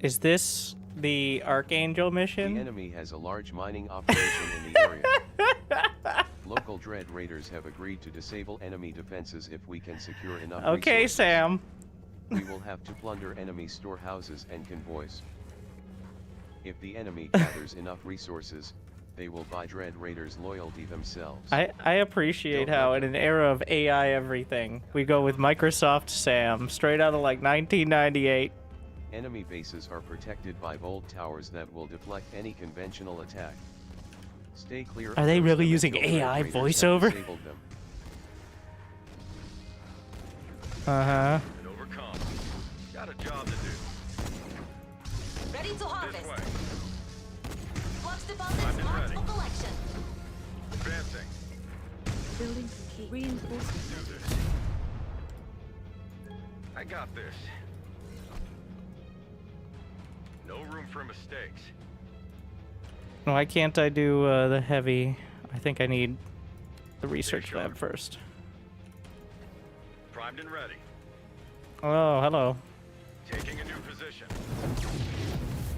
Is this the Archangel mission? The enemy has a large mining operation in the area. Local Dread Raiders have agreed to disable enemy defenses if we can secure enough Okay, resources. Sam. We will have to plunder enemy storehouses and convoys. If the enemy gathers enough resources, they will buy Dread Raiders' loyalty themselves. I appreciate how in an era of AI everything, we go with Microsoft Sam, straight out of like 1998. Enemy bases are protected by bold towers that will deflect any conventional attack. Stay clear. Are they of really them using until Dread AI Raiders have voiceover? disabled them. Uh-huh. And overcome. Got a job to do. Ready to harvest. This way. Flux deposits marked for collection. Advancing. Building complete. Reinforcements. Do this. I got this. No room for mistakes. Why can't I do the heavy? I think I need the research lab first. Primed and ready. Oh, hello. Taking a new position.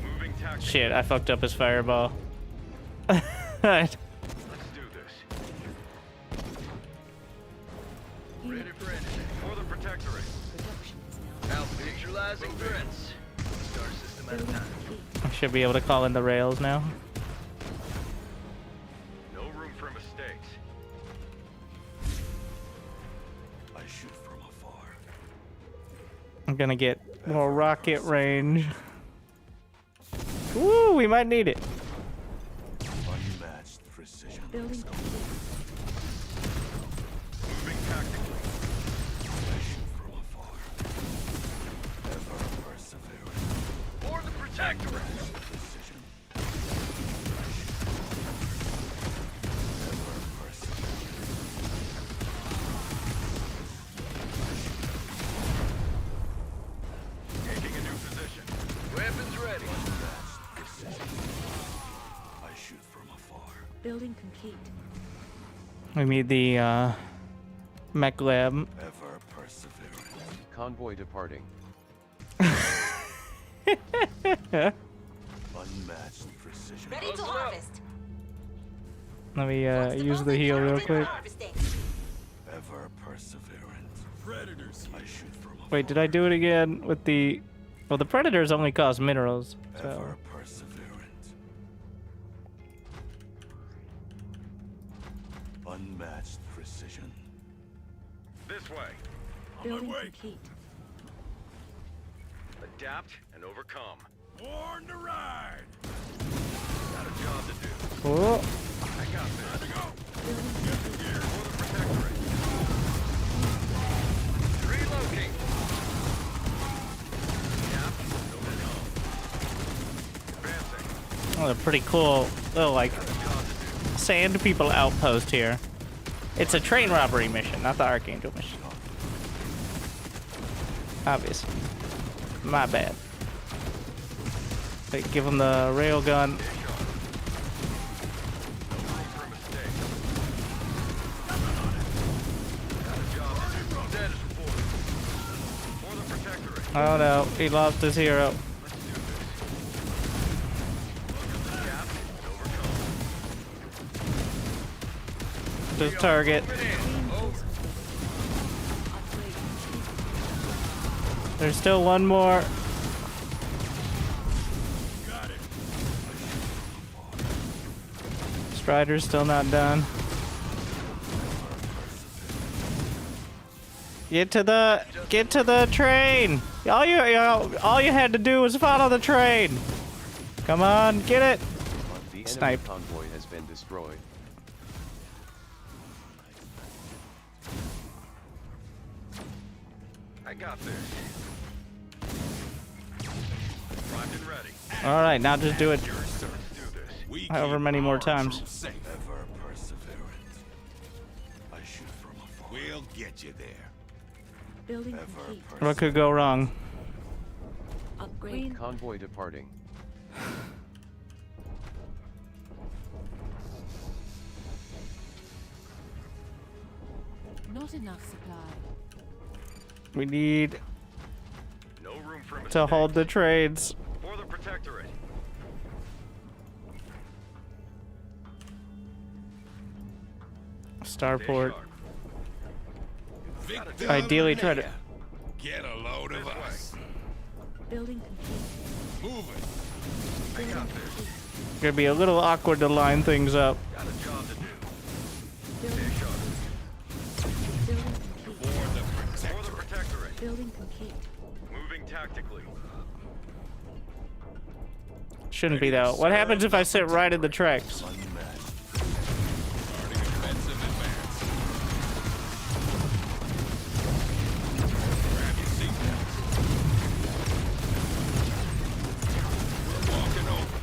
Moving tactics. Shit, I fucked up his fireball. Let's do this. Ready for anything. For the Protectorate. Alpha visualizing threats. Star system at a time. I should be able to call in the rails now. No room for mistakes. I shoot from afar. I'm gonna get more rocket range. Woo, we might need it. Unmatched precision. Building complete. Moving tactically. I shoot from afar. Ever persevering. For the Protectorate. Precision. Taking a new position. Weapons ready. I shoot from afar. Building complete. We need the mech lab. Ever persevering. Convoy departing. Unmatched precision. Ready to harvest. Let me use the heal real quick. Ever perseverant. Predators. I shoot from afar. Wait, did I do it again with the... Well, the predators only cost minerals, so... Ever perseverant. Unmatched precision. This way. Building complete. Adapt and overcome. Born to ride. Got a job to do. Oh. I got this. Time to go. Get the gear for the Protectorate. Relocate. Adapt and overcome. Advancing. Oh, a pretty cool little, like, sand people outpost here. It's a train robbery mission, not the Archangel mission. Obvious. My bad. Wait, give him the railgun. Oh no, he lost his hero. This target. There's still one more. Strider's still not done. Get to the train. All you had to do was follow the train. Come on, get it. The enemy Snipe. convoy has been destroyed. I got this. Primed and ready. All right, now just do it. Let's do this. however many more times. Ever perseverant. I shoot from afar. We'll get you there. Building complete. What could go wrong? Upgrade. Convoy departing. Not enough supply. We need No room for mistakes. to hold the trades. For the Protectorate. Starport. Victor Ideally of the try to... Naya. Get a load of us. Building complete. Moving. I got this. Gonna be a little awkward to line things up. Got a job to do. Building Fish on complete. Building complete. For the For the Protectorate. Protectorate. Building complete. Moving tactically. Shouldn't be though. What happens if I sit right in the tracks? Starting offensive advance. Grab your seatbelts. We're walking over.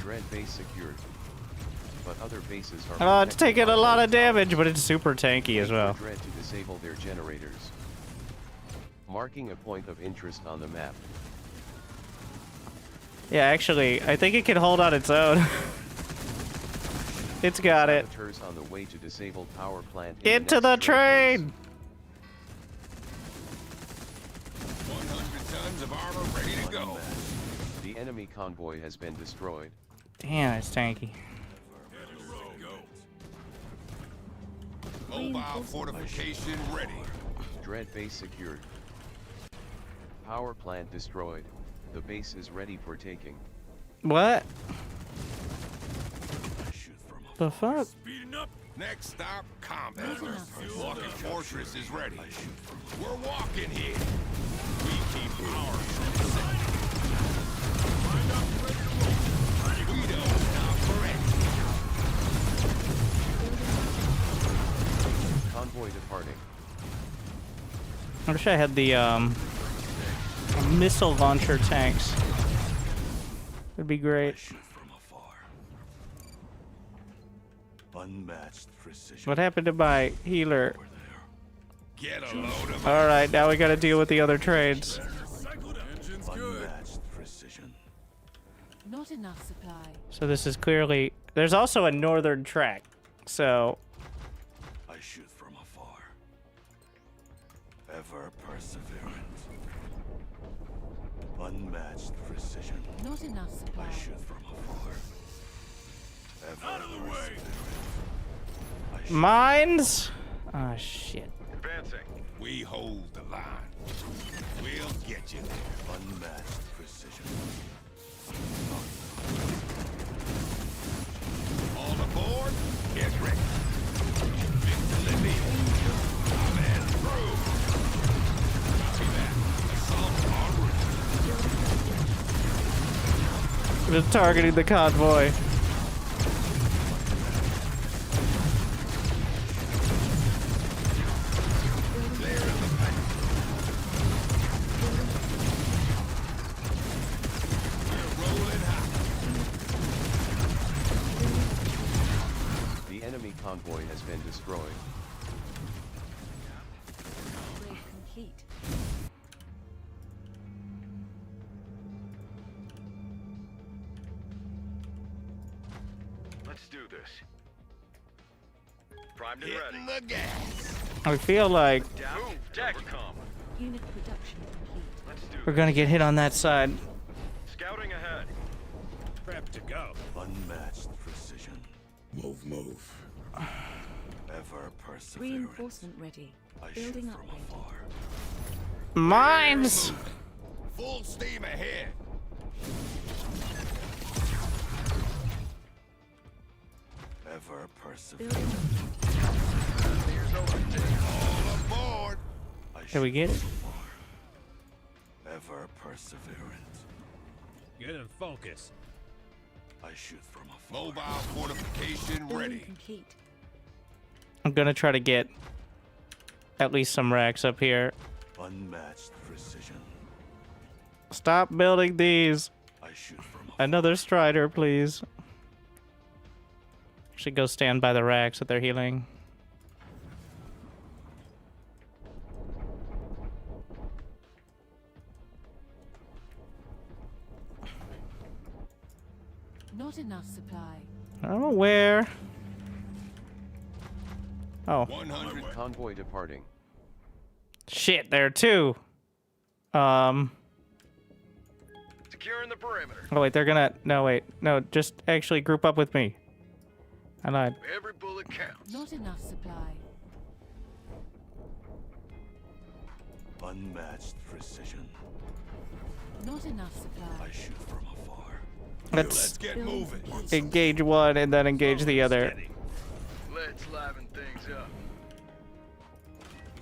Dread base secured. But other bases are It's taking a lot of damage, but it's super tanky as well. Dread to disable their generators. Marking a point of interest on the map. Yeah, actually, I think it can hold on its own. It's got it. Saboteurs on the way to disable power plant Into the train! 100 tons of armor ready to go. The enemy convoy has been destroyed. Damn, it's tanky. Mobile fortification ready. Dread base secured. Power plant destroyed. The base is ready for taking. What? The fuck? Speeding up. Next stop, combat. Walking fortress is ready. We're walking here. We keep our troops safe. We don't stop for anything. Convoy departing. I wish I had the missile launcher tanks. It'd be great. Unmatched precision. What happened to my healer? Get a load of Alright, now we gotta deal with the other trades. Unmatched precision. Not enough supply. So this is clearly... There's also a northern track, so... I shoot from afar. Ever perseverant. Unmatched precision. Not enough supply. I shoot from afar. Ever out of the way. Mines? Ah, shit. Advancing. We hold the line. We'll get you there. Unmatched precision. All aboard. Get ready. Victor Levine. Coming through. Copy that. Assault en route. Just targeting the convoy. The enemy convoy has been destroyed. Upgrade complete. Let's do this. Primed and Hitting ready. the gas. I feel like Move, Decom. Unit production complete. Let's do we're gonna get hit on that side. Scouting ahead. Prep to go. Unmatched precision. Move. Ever perseverant. Reinforcement ready. I shoot Building from upgrade. afar. Mines! Full steam ahead. Ever perseverant. Building All aboard. Can we get it? Ever perseverant. Get in focus. I shoot from afar. Mobile fortification building ready. complete. I'm gonna try to get at least some racks up here. Unmatched precision. Stop building these. Another Strider, please. Should go stand by the racks that they're healing. Not enough supply. I'm aware. Oh. 100 convoy departing. Shit, there are two. Securing the perimeter. Oh wait, they're gonna. No wait, no. Just actually group up with me. I lied. Every bullet counts. Not enough supply. Unmatched precision. Not enough supply. I shoot from afar. Let's get moving. engage one and then engage the other. Let's liven things up.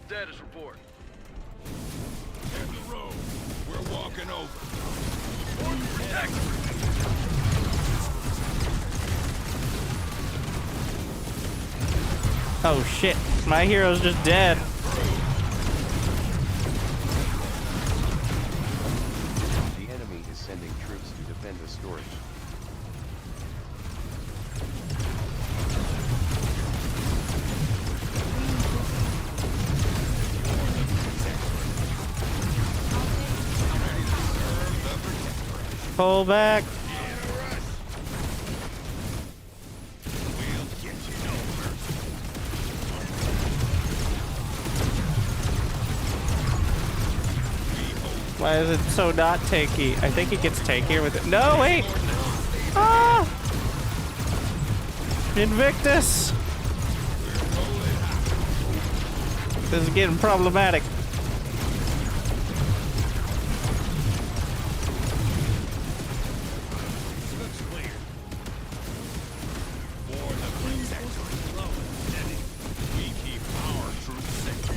Status report. Hit the road. We're walking over. Protectorate. Oh shit, my hero's just dead. The enemy is sending troops to defend the storage. Pull back. Why is it so not tanky? I think it gets tankier with it. No, wait! Ah! Invictus! This is getting problematic. Looks clear. For the Protectorate. Slow and steady. We keep our troops safe.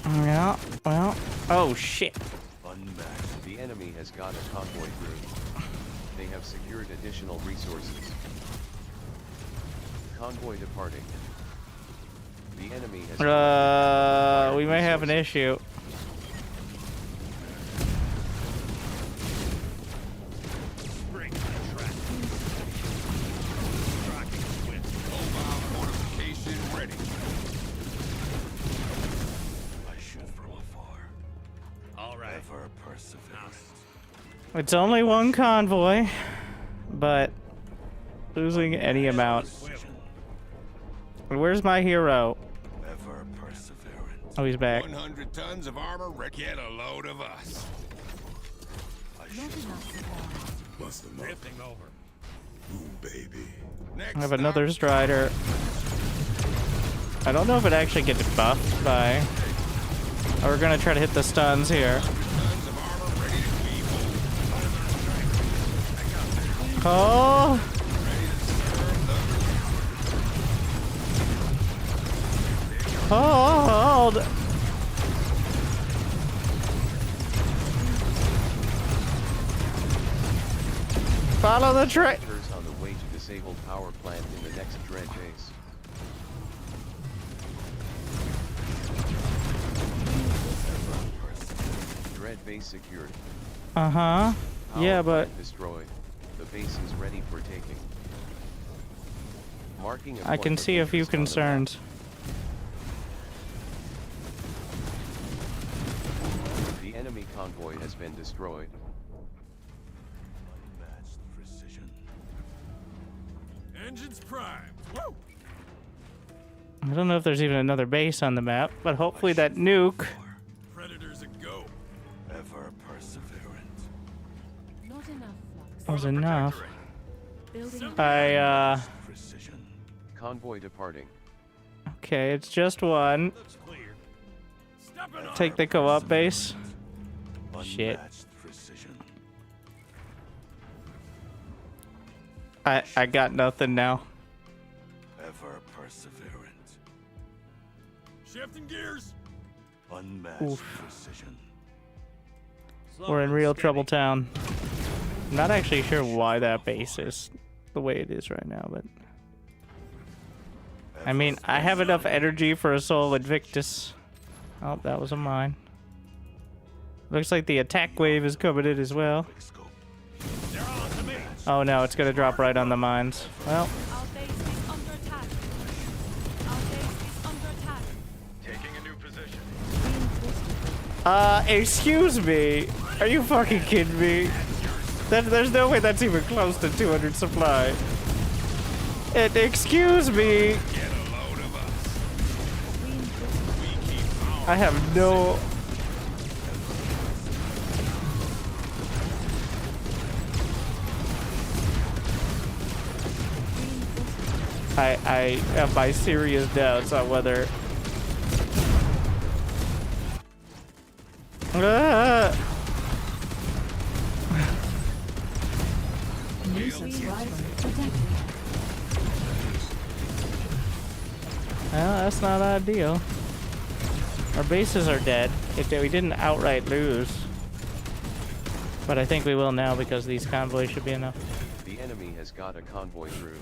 Yeah, well, oh shit. The enemy has got a convoy through. They have secured additional resources. Convoy departing. The enemy has We may have an issue. Spring track. Tracking swift. Mobile fortification ready. I shoot from afar. All right. Ever perseverant. It's only one convoy, but losing any amount. Where's my hero? Ever perseverant. Oh, he's back. 100 tons of armor ready. Get a load of us. Not enough supply. Bust them up. Drifting over. Boom, baby. Next I have another Strider. I don't know if it actually gets buffed by... Oh, we're gonna try to hit the stuns here. Oh! Hold! Follow the train! on the way to disable power plant in the next Dread base. Dread base secured. Uh-huh. Yeah, Power but... plant destroyed. The base is ready for taking. Marking a I can point of see a few interest on the map. concerns. The enemy convoy has been destroyed. Unmatched precision. Engines primed. Woo! I don't know if there's even another base on the map, but hopefully that nuke... Predators a go. Ever perseverant. Not enough flux. was enough. Building. Precision. Convoy departing. Okay, it's just one. Looks clear. Take the co-op base. Shit. Unmatched precision. I got nothing now. Ever perseverant. Shifting gears. Unmatched Oof. precision. We're in real trouble town. I'm not actually sure why that base is the way it is right now, but... I mean, I have enough energy for a Soul Invictus. Oh, that was a mine. Looks like the attack wave is coming in as well. Oh no, it's gonna drop right on the mines. Well. Our base is under attack. Our base is under attack. Taking a new position. Excuse me. Are you fucking kidding me? There's no way that's even close to 200 supply. Excuse me. I have no... I have my serious doubts on whether... Well, that's not ideal. Our bases are dead. We didn't outright lose. But I think we will now because these convoys should be enough. The enemy has got a convoy through.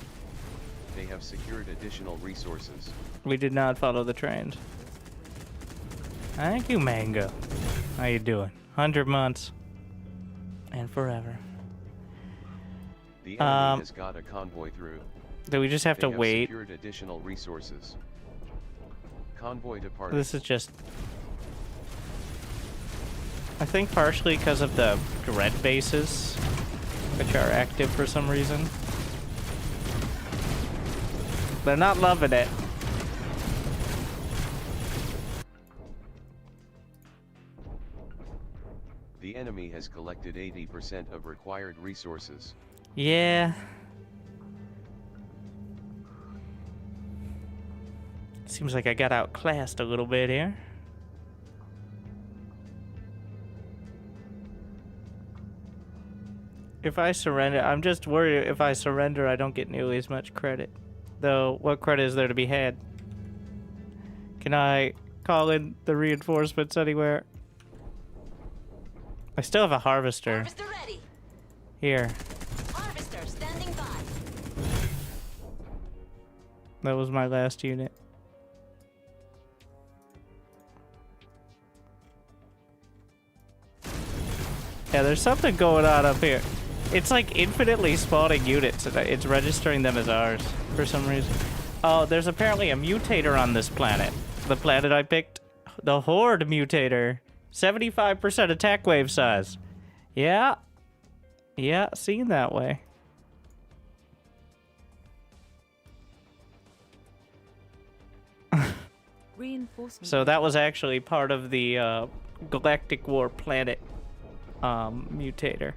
They have secured additional resources. We did not follow the trains. Thank you, Mango. How you doing? 100 months. And forever. The enemy has got a convoy through. Do we just have to wait? Secured additional resources. Convoy departed. This is just... I think partially because of the dread bases, which are active for some reason. They're not loving it. The enemy has collected 80% of required resources. Yeah. Seems like I got outclassed a little bit here. If I surrender, I'm just worried if I surrender, I don't get nearly as much credit. Though, what credit is there to be had? Can I call in the reinforcements anywhere? I still have a harvester. Harvester ready. Here. Harvester standing by. That was my last unit. Yeah, there's something going on up here. It's like infinitely spawning units, and it's registering them as ours for some reason. Oh, there's apparently a mutator on this planet. The planet I picked. The Horde mutator. 75% attack wave size. Yeah. Yeah, seen that way. So that was actually part of the Galactic War planet mutator.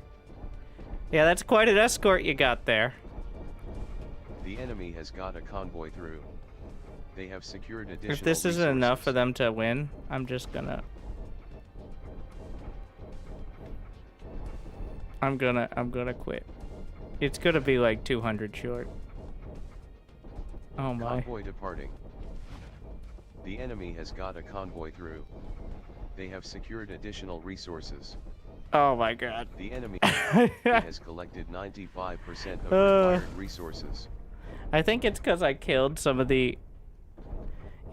Yeah, that's quite an escort you got there. The enemy has got a convoy through. They have secured additional If this isn't resources. enough for them to win, I'm gonna quit. It's gonna be like 200 short. Oh my. Convoy departing. The enemy has got a convoy through. They have secured additional resources. Oh my god. The enemy has collected 95% of required resources. I think it's because I killed some of the...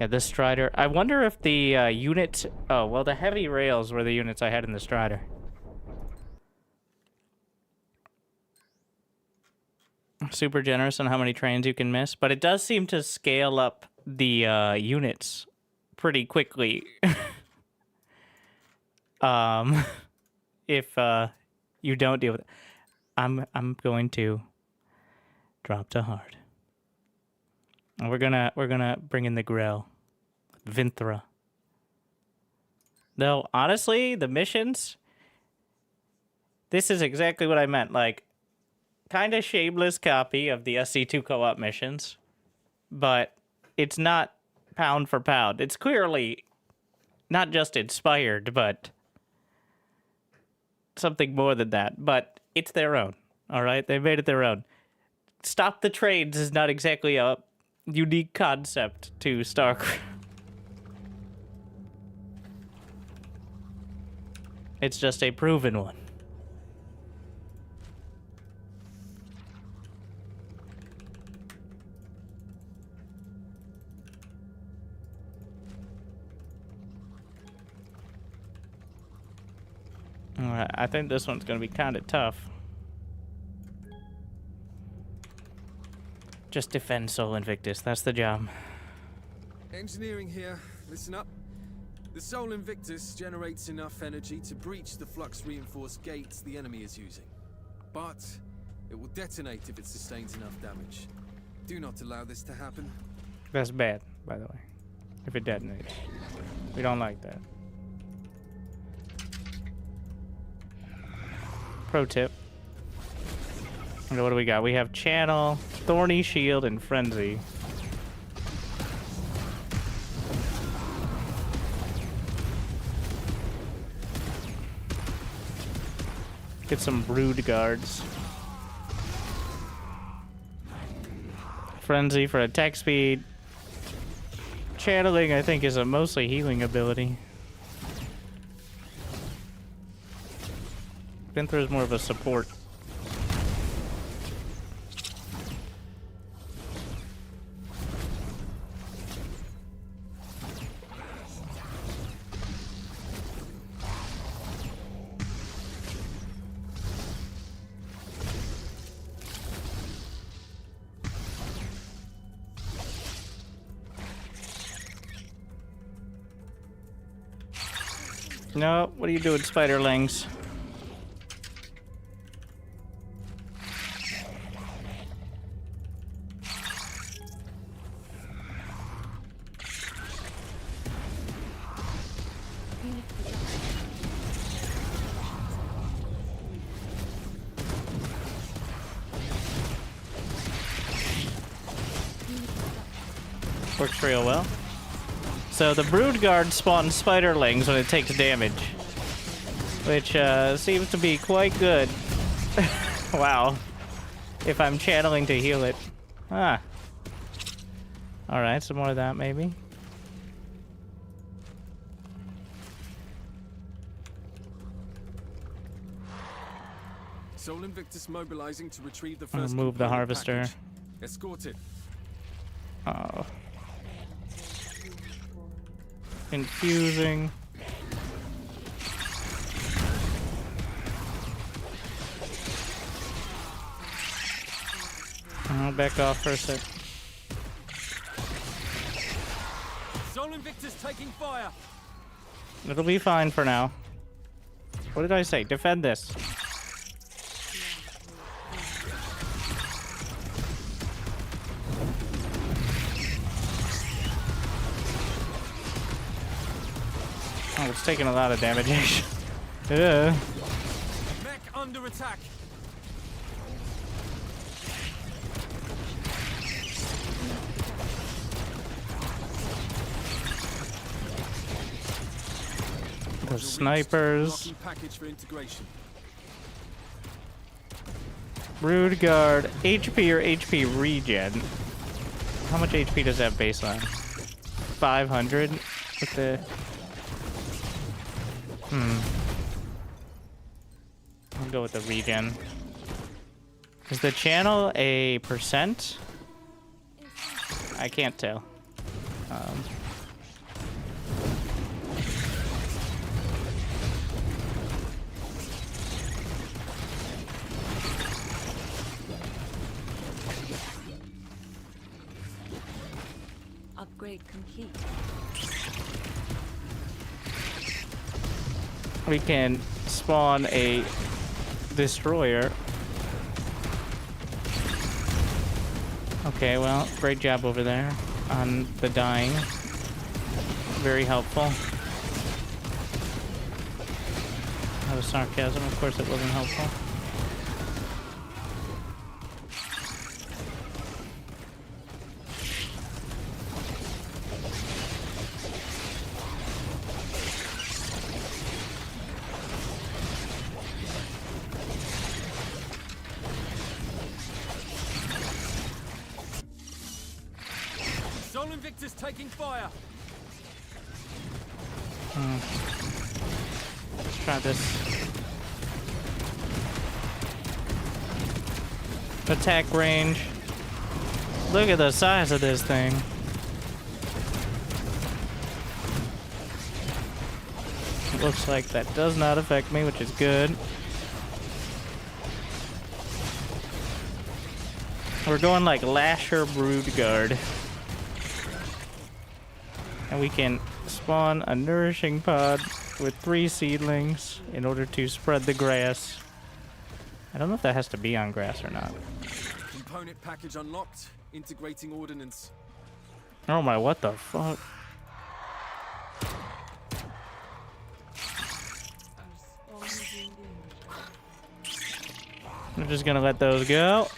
Yeah, the Strider. I wonder if the units... Oh, well, the heavy rails were the units I had in the Strider. Super generous on how many trains you can miss, but it does seem to scale up the units pretty quickly. If you don't deal with it. I'm going to drop to hard. And we're gonna bring in the Grell. Vinthra. Though honestly, the missions, this is exactly what I meant, like kind of shameless copy of the SC2 co-op missions, but it's not pound for pound. It's clearly not just inspired, but something more than that. But it's their own, all right? They made it their own. Stop the trades is not exactly a unique concept to StarCraft. It's just a proven one. I think this one's gonna be kind of tough. Just defend Sol Invictus. That's the job. Engineering here. Listen up. The Sol Invictus generates enough energy to breach the flux-reinforced gates the enemy is using. But it will detonate if it sustains enough damage. Do not allow this to happen. That's bad, by the way. If it detonates. We don't like that. Pro tip. Okay, what do we got? We have Channel, Thorny Shield, and Frenzy. Get some Brood Guards. Frenzy for attack speed. Channeling, I think, is a mostly healing ability. Vinther is more of a support. No, what are you doing, Spiderlings? Works real well. So the Brood Guard spawns Spiderlings when it takes damage, which seems to be quite good. Wow. If I'm channeling to heal it. Ah. Alright, some more of that maybe. Sol Invictus mobilizing to retrieve the I'll first move the Harvester. package. Escort it. Oh. Confusing. I'll back off for a sec. Sol Invictus taking fire. It'll be fine for now. What did I say? Defend this. Oh, it's taking a lot of damage. Yeah. Mech under attack. The snipers. Blocking package for integration. Brood Guard, HP or HP regen. How much HP does that baseline? 500 with the... I'll go with the regen. Is the channel a percent? I can't tell. Upgrade complete. We can spawn a destroyer. Okay, well, great job over there on the dying. Very helpful. That was sarcasm, of course it wasn't helpful. Sol Invictus taking fire. Let's try this. Attack range. Look at the size of this thing. Looks like that does not affect me, which is good. We're going like Lasher Broodguard. And we can spawn a nourishing pod with 3 seedlings in order to spread the grass. I don't know if that has to be on grass or not. Component package unlocked. Integrating ordnance. Oh my, what the fuck? I'm just gonna let those go.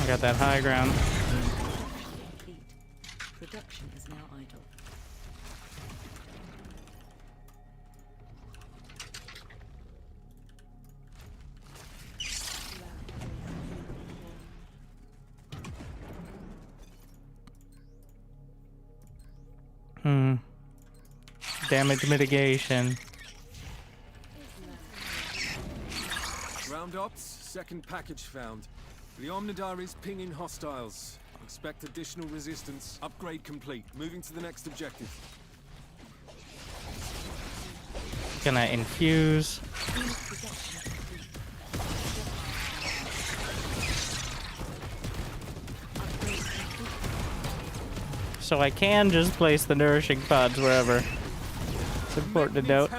I got that high ground. Production is now idle. Damage mitigation. Ground ops, second package found. The Omnidar is pinging hostiles. Expect additional resistance. Upgrade complete. Moving to the next objective. Gonna infuse. So I can just place the nourishing pods wherever. It's important to note.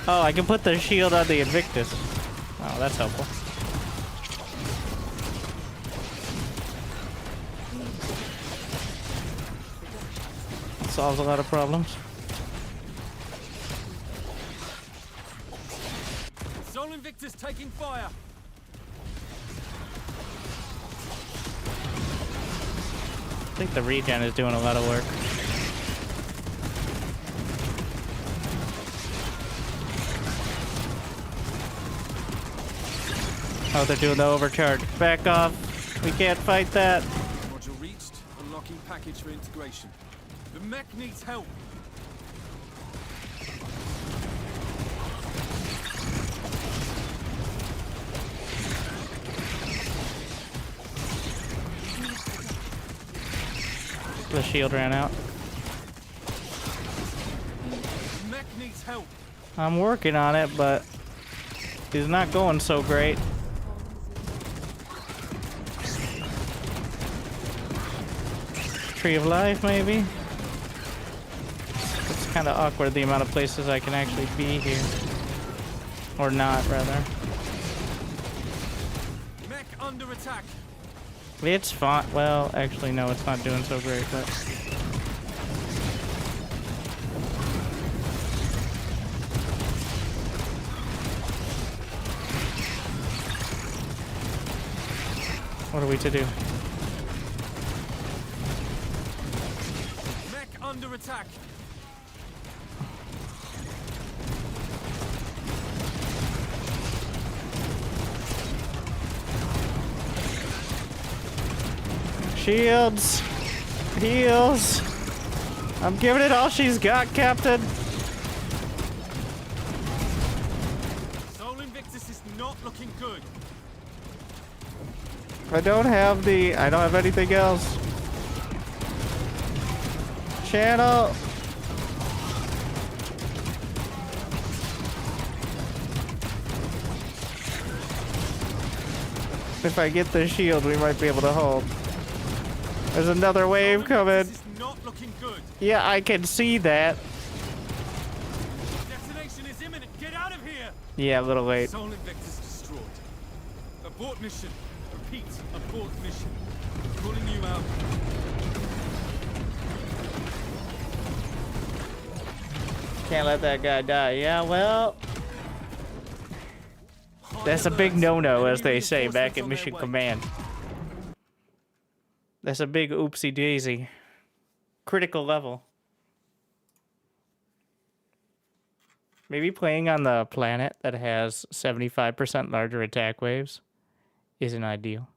Oh, I can put the shield on the Invictus. Oh, that's helpful. Solves a lot of problems. Sol Invictus taking fire. I think the regen is doing a lot of work. Oh, they're doing the overcharge. Back off. We can't fight that. Module reached. Unlocking package for integration. The mech needs help. The shield ran out. Mech needs help. I'm working on it, but it's not going so great. Tree of Life, maybe? It's kind of awkward the amount of places I can actually be here. Or not, rather. Mech under attack. It's fine. Well, actually, no, it's not doing so great, but... What are we to do? Mech under attack. Shields! Heals! I'm giving it all she's got, Captain! Sol Invictus is not looking good. I don't have anything else. Channel! If I get the shield, we might be able to hold. There's another wave coming. This is not looking good. Yeah, I can see that. Detonation is imminent. Get out of here. Yeah, a little late. Sol Invictus destroyed. Abort mission. Repeat. Abort mission. Calling you out. Can't let that guy die. Yeah, well... That's a big no-no, as they say back at Mission Command. That's a big oopsie-daisy. Critical level. Maybe playing on the planet that has 75% larger attack waves isn't ideal.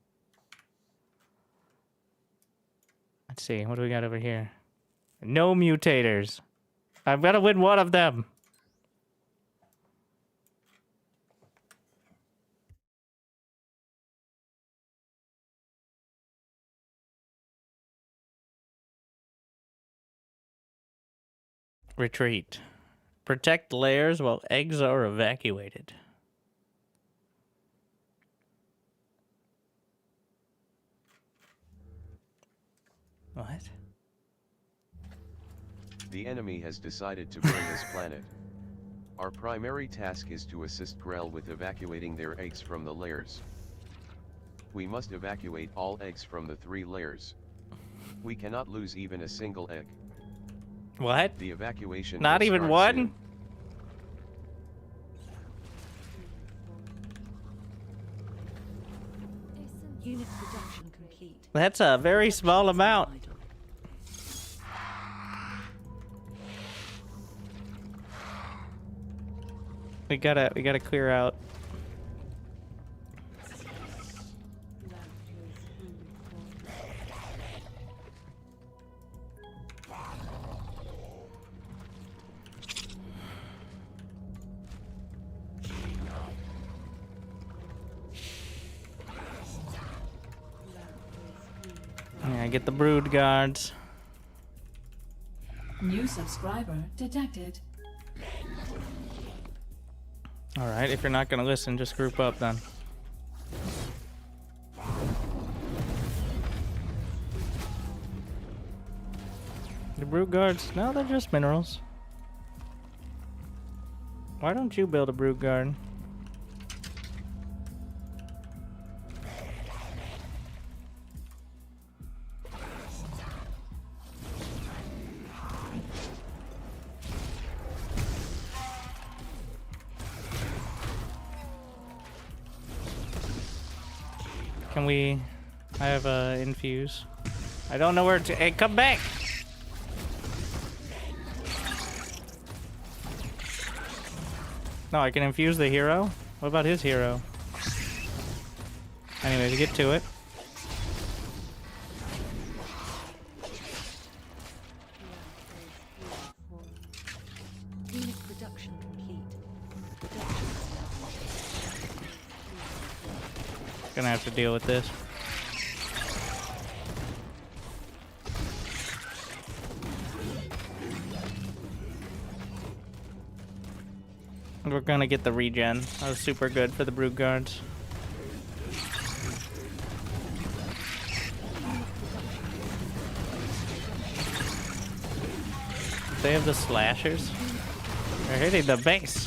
Let's see, what do we got over here? No mutators. I've got to win one of them. Retreat. Protect layers while eggs are evacuated. What? The enemy has decided to burn this planet. Our primary task is to assist Grell with evacuating their eggs from the layers. We must evacuate all eggs from the 3 layers. We cannot lose even a single egg. What? The evacuation Not will even start one? soon. Unit production complete. That's a very small amount. We gotta clear out. Yeah, get the brood guards. New subscriber detected. Alright, if you're not gonna listen, just group up then. The brood guards? No, they're just minerals. Why don't you build a brood guard? Can we... I have a infuse. I don't know where to... Hey, come back! No, I can infuse the hero? What about his hero? Anyways, get to it. Unit production complete. Production Gonna have to deal with this. We're gonna get the regen. That was super good for the brood guards. They have the slashers. They're hitting the base.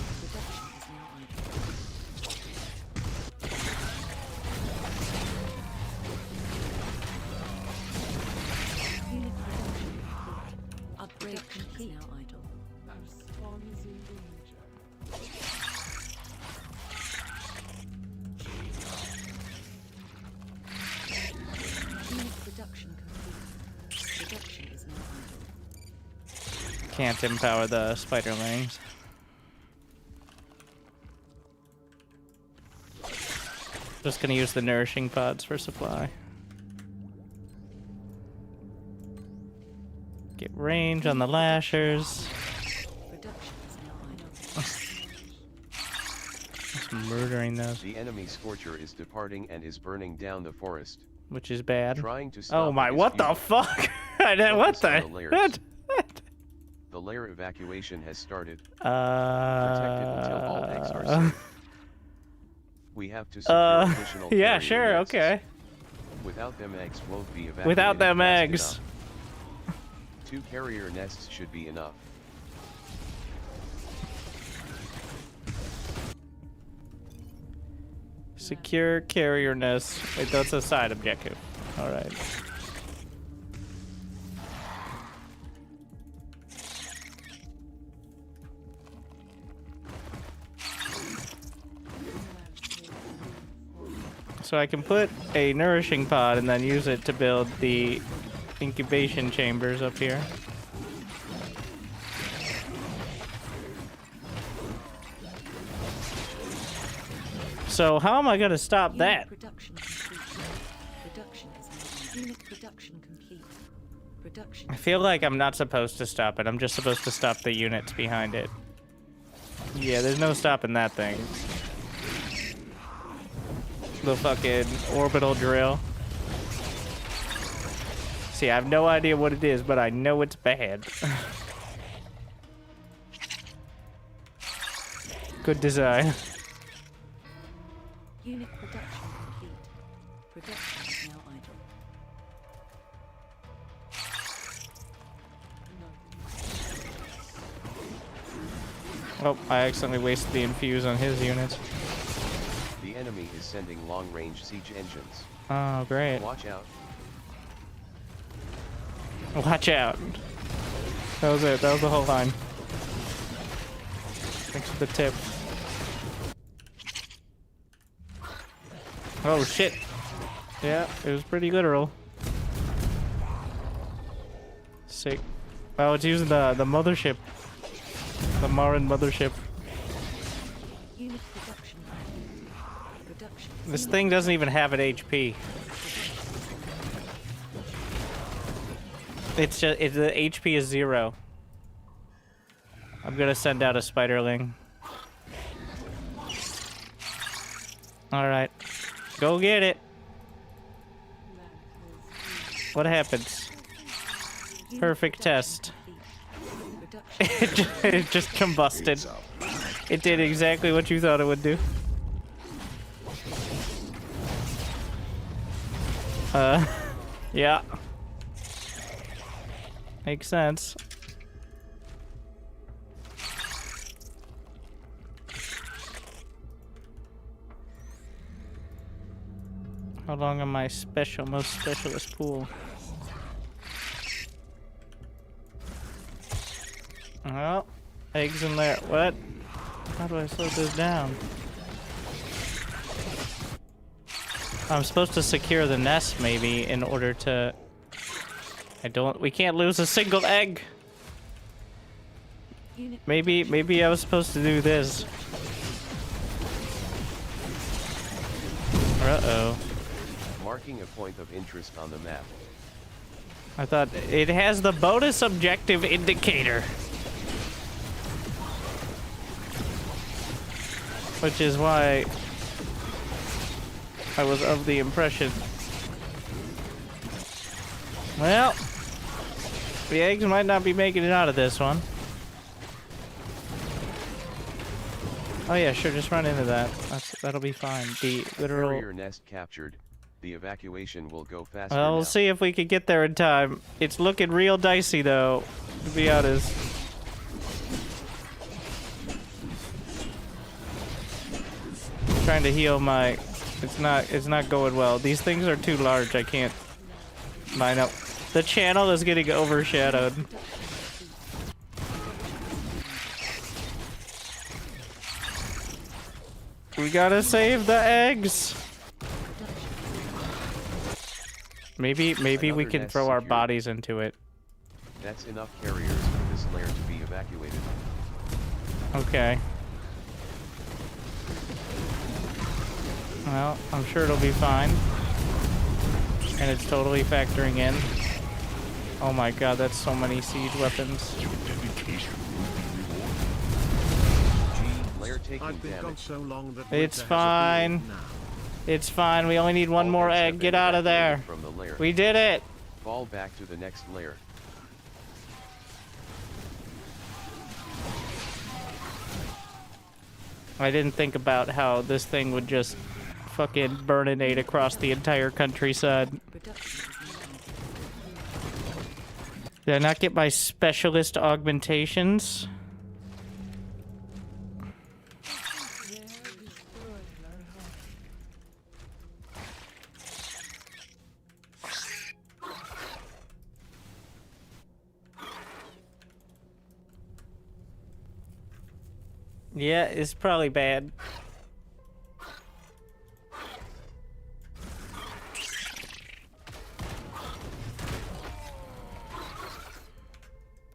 upgrade complete. Now idle. Our spawn is in danger. Unit production complete. Production is now idle. Can't empower the spiderlings. Just gonna use the nourishing pods for supply. Get range on the lashers. Production is now idle. Just murdering those. The enemy Scorcher is departing and is burning down the forest. Which is bad. Trying to stop oh my, it is what the futile. fuck? What the? What? The layer evacuation has started. Protect it until all eggs are safe. We have to secure additional yeah, carrier sure, nests. okay. Without them, eggs won't be evacuated. Without them fast eggs. enough. 2 carrier nests should be enough. Secure carrier nest. Wait, that's a side objective. Alright. So I can put a nourishing pod and then use it to build the incubation chambers up here. So how am I gonna stop that? Production complete. Production is now unit production complete. Production. I feel like I'm not supposed to stop it. I'm just supposed to stop the units behind it. Yeah, there's no stopping that thing. The fucking orbital drill. See, I have no idea what it is, but I know it's bad. Good design. Unit production complete. Production is now idle. Oh, I accidentally wasted the infuse on his units. The enemy is sending long-range siege engines. Oh, great. Watch out. Watch out. That was it. That was the whole line. Thanks for the tip. Oh, shit. Yeah, it was pretty literal. Sick. Oh, it's using the mothership. The Marin mothership. Unit production. Production. This thing doesn't even have an HP. It's just the HP is 0. I'm gonna send out a spiderling. All right, go get it. What happens? Perfect test. It just combusted. It did exactly what you thought it would do. Yeah. Makes sense. How long am I most specialist pool? Oh, eggs in there. What? How do I slow this down? I'm supposed to secure the nest maybe in order to... we can't lose a single egg. Maybe I was supposed to do this. Uh-oh. Marking a point of interest on the map. I thought it has the bonus objective indicator. Which is why I was of the impression. Well, the eggs might not be making it out of this one. Oh yeah, sure, just run into that. That'll be fine. The literal... Carrier nest captured. The evacuation will go faster Well, we'll now. see if we can get there in time. It's looking real dicey though, to be honest. Trying to heal my... It's not going well. These things are too large. I can't line up. The channel is getting overshadowed. We gotta save the eggs. Maybe we can throw our bodies into it. That's enough carriers for this lair to be evacuated. Okay. Well, I'm sure it'll be fine. And it's totally factoring in. Oh my god, that's so many siege weapons. It's fine. It's fine. We only need one more egg. Get out of there. We did it. Fall back to the next layer. I didn't think about how this thing would just fucking burninate across the entire countryside. Did I not get my specialist augmentations? Yeah, it's probably bad.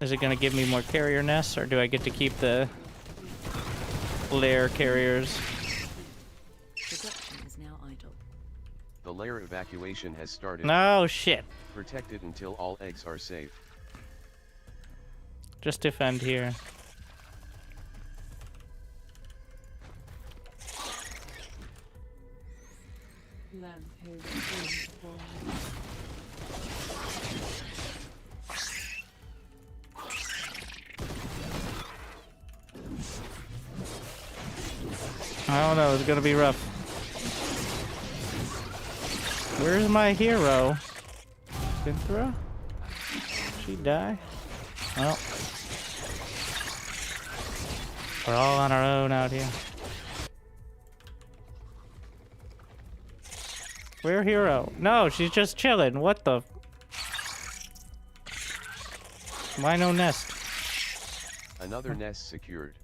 Is it gonna give me more carrier nests, or do I get to keep the lair carriers? Lair evacuation has started. No shit. Protect it until all eggs are safe. Just defend here. I don't know, it's gonna be rough. Where's my hero? Synthra? She die? Well, we're all on our own out here. Where hero? No, she's just chilling. What the? Why no nest? Another nest secured.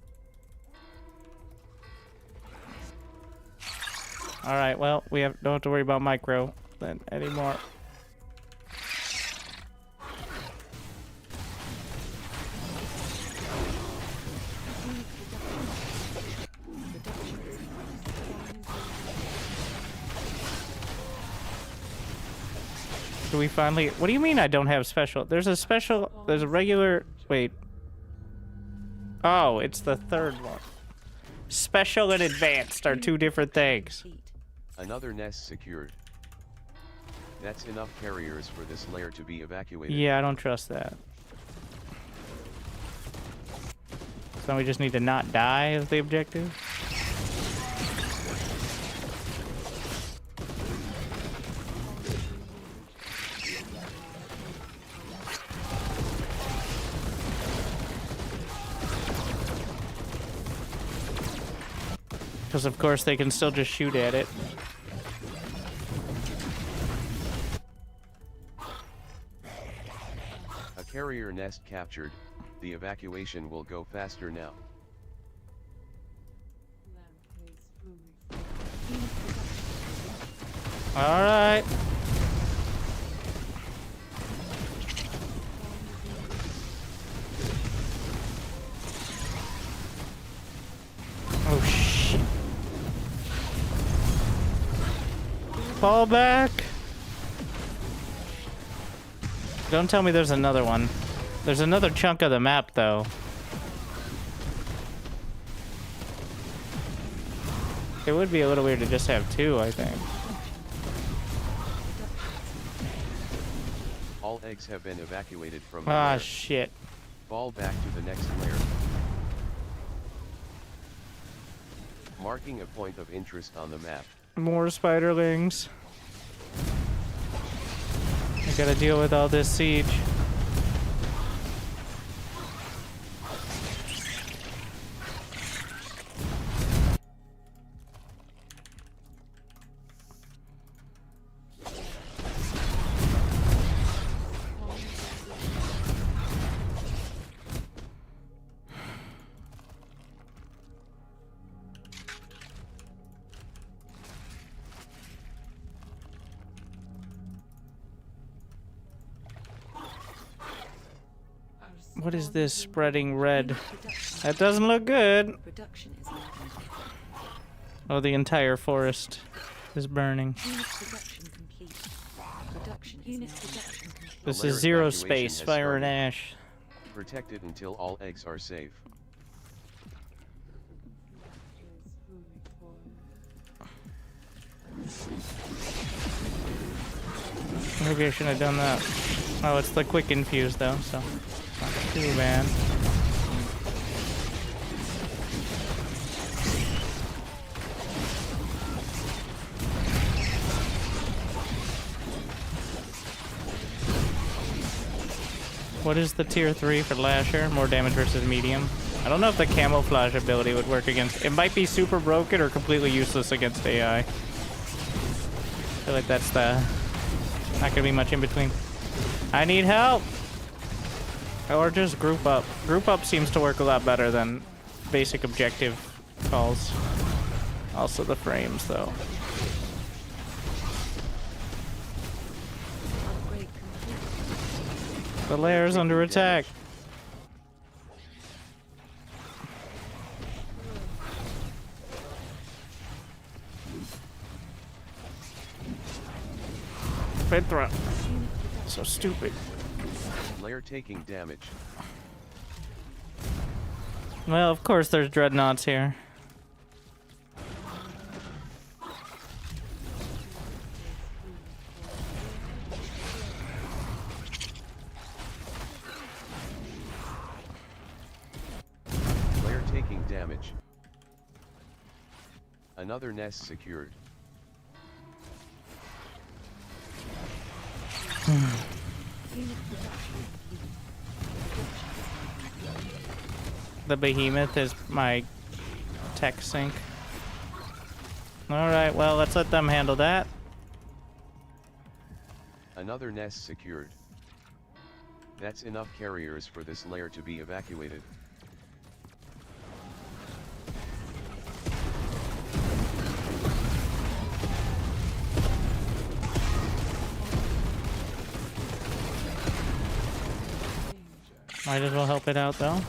All right. Well, we don't have to worry about micro then anymore. Do we finally... What do you mean I don't have special? There's a special... There's a regular... Wait. Oh, it's the third one. Special and advanced are two different things. Another nest secured. That's enough carriers for this lair to be evacuated. Yeah, I don't trust that. So we just need to not die as the objective? Because of course they can still just shoot at it. A carrier nest captured. The evacuation will go faster now. All right. Oh shit. Fall back. Don't tell me there's another one. There's another chunk of the map, though. It would be a little weird to just have two, I think. All eggs have been evacuated from Ah, lair. shit. Fall back to the next lair. Marking a point of interest on the map. More spiderlings. I gotta deal with all this siege. What is this spreading red? That doesn't look good. Oh, the entire forest is burning. This is Zerospace, fire and ash. Protect it until all eggs are safe. Maybe I shouldn't have done that. Oh, it's the quick infuse though, so not too bad. What is the tier 3 for Lasher? More damage versus medium. I don't know if the camouflage ability would work against... It might be super broken or completely useless against AI. I feel like that's the... Not gonna be much in between. I need help! Or just group up. Group up seems to work a lot better than basic objective calls. Also the frames, though. The lair's under attack. Fifth throw. So stupid. Lair taking damage. Well, of course there's dreadnoughts here. Lair taking damage. Another nest secured. The behemoth is my tech sink. Alright, well, let's let them handle that. Another nest secured. That's enough carriers for this lair to be evacuated. Might as well help it out, though.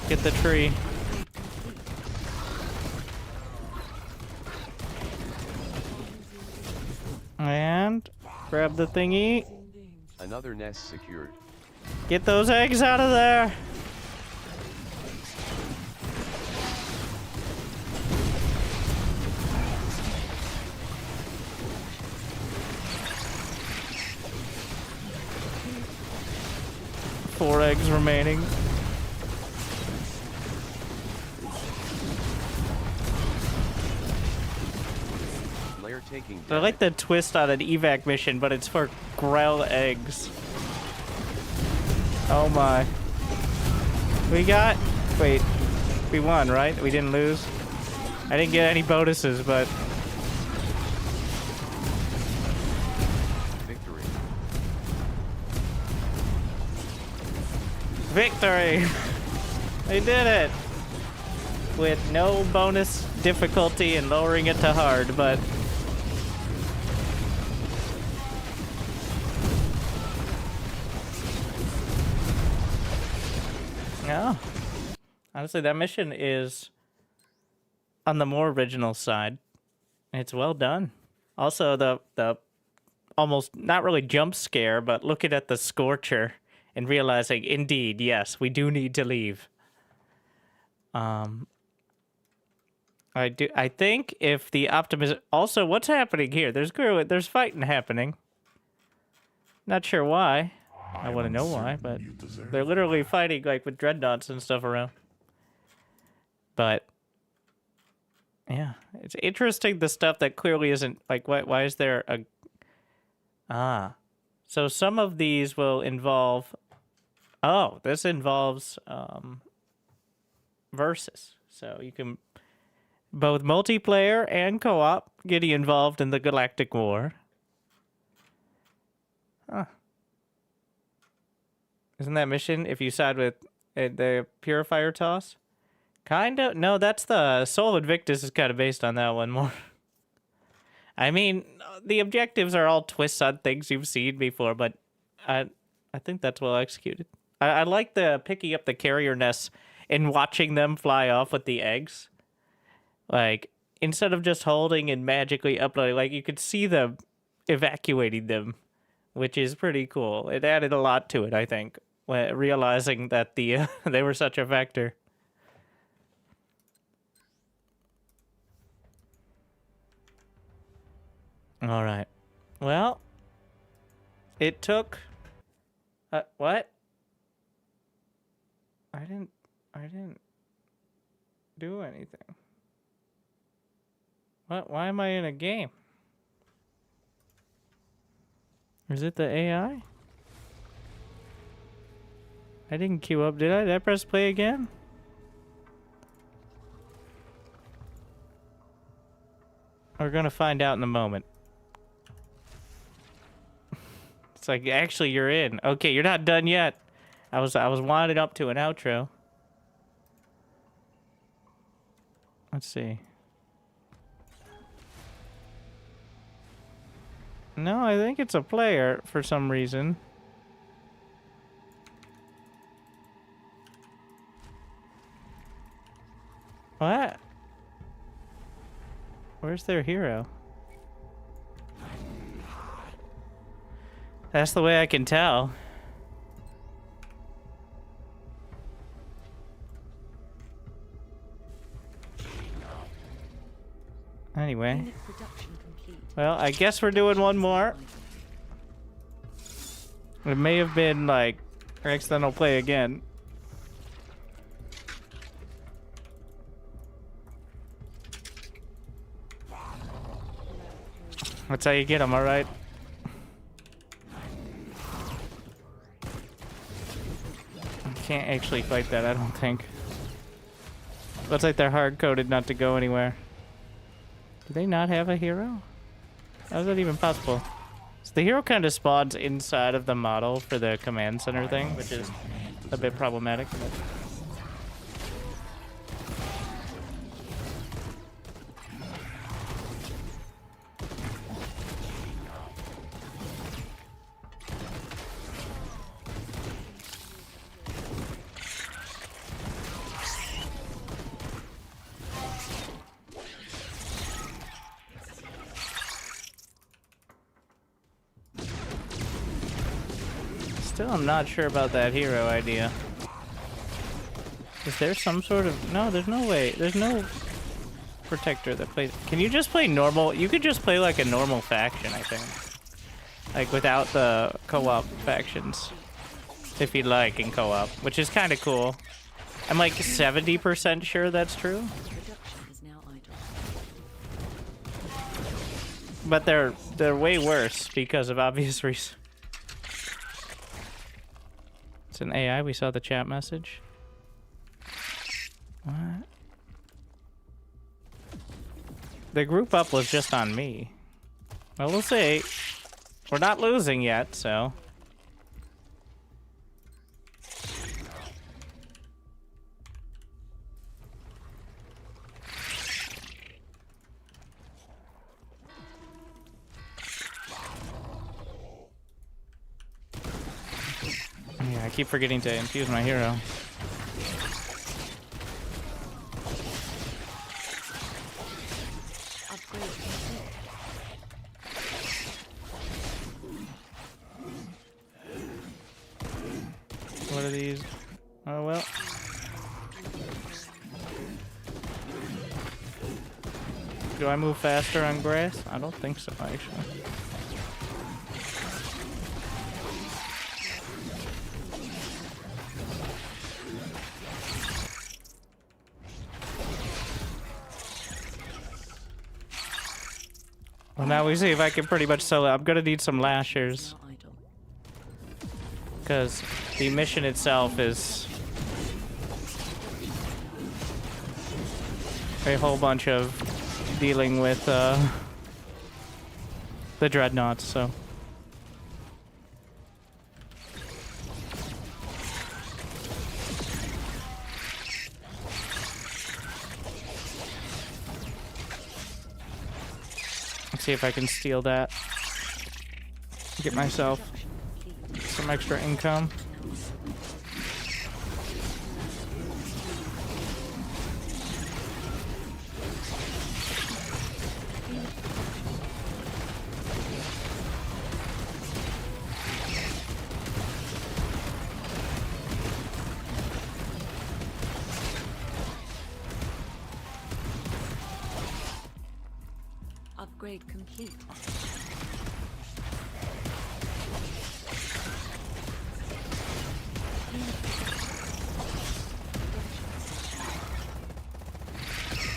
Get the tree. And grab the thingy. Another nest secured. Get those eggs out of there. Four eggs remaining. Lair taking I like the twist on an evac mission, but it's for Grell eggs. Oh my. We got... Wait. We won, right? We didn't lose? I didn't get any bonuses, but... Victory. Victory! They did it! With no bonus difficulty and lowering it to hard, but... No. Honestly, that mission is on the more original side. It's well done. Also, the almost not really jump scare, but looking at the Scorcher and realizing, indeed, yes, we do need to leave. I think if the optimism... Also, what's happening here? There's fighting happening. Not sure why. I want to know why, but they're literally fighting like with dreadnoughts and stuff around. But yeah, it's interesting the stuff that clearly isn't like why is there a so some of these will involve this involves versus. So you can both multiplayer and co-op getting involved in the Galactic War. Huh. Isn't that mission if you side with the Purifier Toss? Kind of. No, that's the Soul Invictus is kind of based on that one more. I mean, the objectives are all twists on things you've seen before, but I think that's well executed. I like the picking up the carrier nests and watching them fly off with the eggs. Like, instead of just holding and magically uploading, like, you could see them evacuating them, which is pretty cool. It added a lot to it, I think, realizing that the they were such a factor. All right. Well, it took... what? I didn't do anything. What? Why am I in a game? Is it the AI? I didn't queue up, did I? Did I press play again? We're gonna find out in a moment. It's like, actually, you're in. Okay, you're not done yet. I was winding up to an outro. Let's see. No, I think it's a player for some reason. What? Where's their hero? That's the way I can tell. Anyway. Well, I guess we're doing one more. It may have been like accidental play again. That's how you get them, alright? Can't actually fight that, I don't think. Looks like they're hard-coded not to go anywhere. Do they not have a hero? How is that even possible? So the hero kind of spawns inside of the model for the command center thing, which is a bit problematic. But... Still, I'm not sure about that hero idea. Is there some sort of... No, there's no way. There's no protector that plays... Can you just play normal? You could just play like a normal faction, I think. Like without the co-op factions. If you'd like in co-op, which is kind of cool. I'm like 70% sure that's true. But they're way worse because of obvious reasons. It's an AI. We saw the chat message. What? The group up was just on me. Well, we'll see. We're not losing yet, so. Yeah, I keep forgetting to infuse my hero. What are these? Oh well. Do I move faster on grass? I don't think so, actually. Well, now we see if I can pretty much sell it. I'm gonna need some lashers. Because the mission itself is a whole bunch of dealing with the dreadnoughts, so. Let's see if I can steal that. Get myself some extra income. Upgrade complete.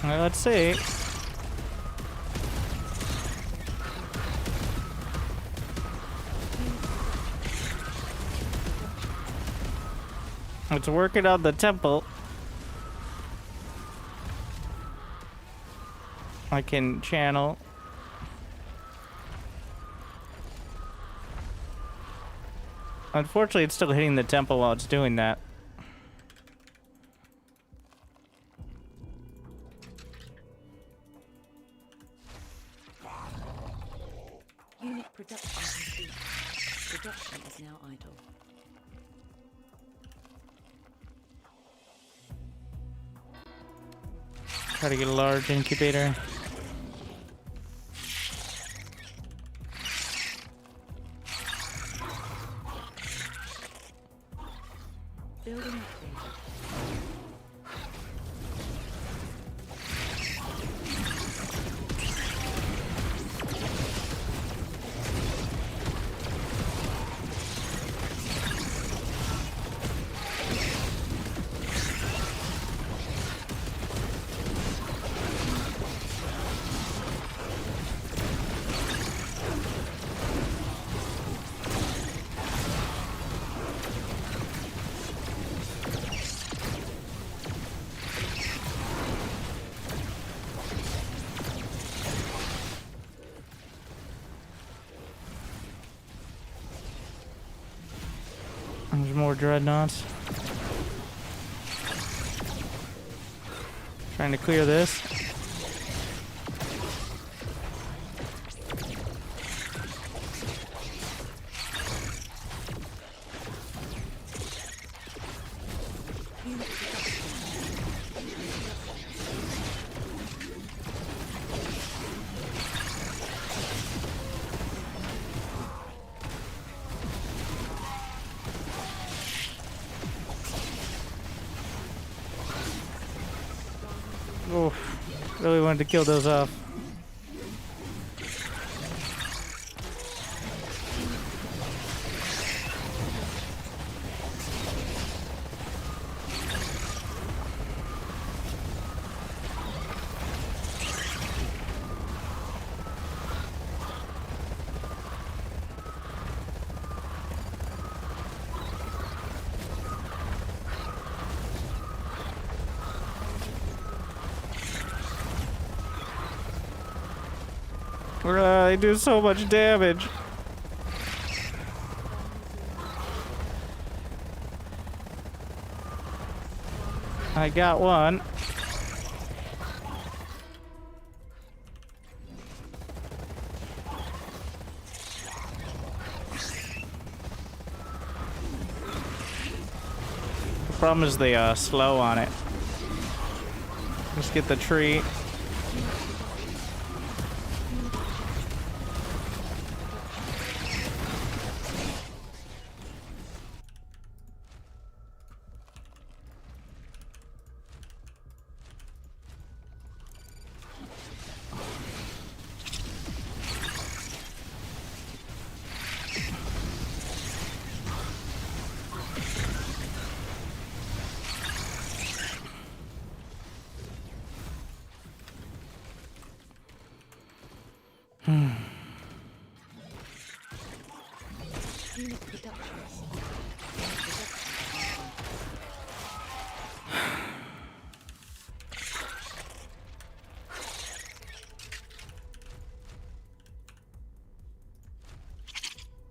Well, let's see. It's working on the temple. I can channel. Unfortunately, it's still hitting the temple while it's doing that. Unit production complete. Production is now idle. Try to get a large incubator. Building updated. There's more dreadnoughts. Trying to clear this. Oof, really wanted to kill those off. They do so much damage. I got one. The problem is they slow on it. Just get the tree.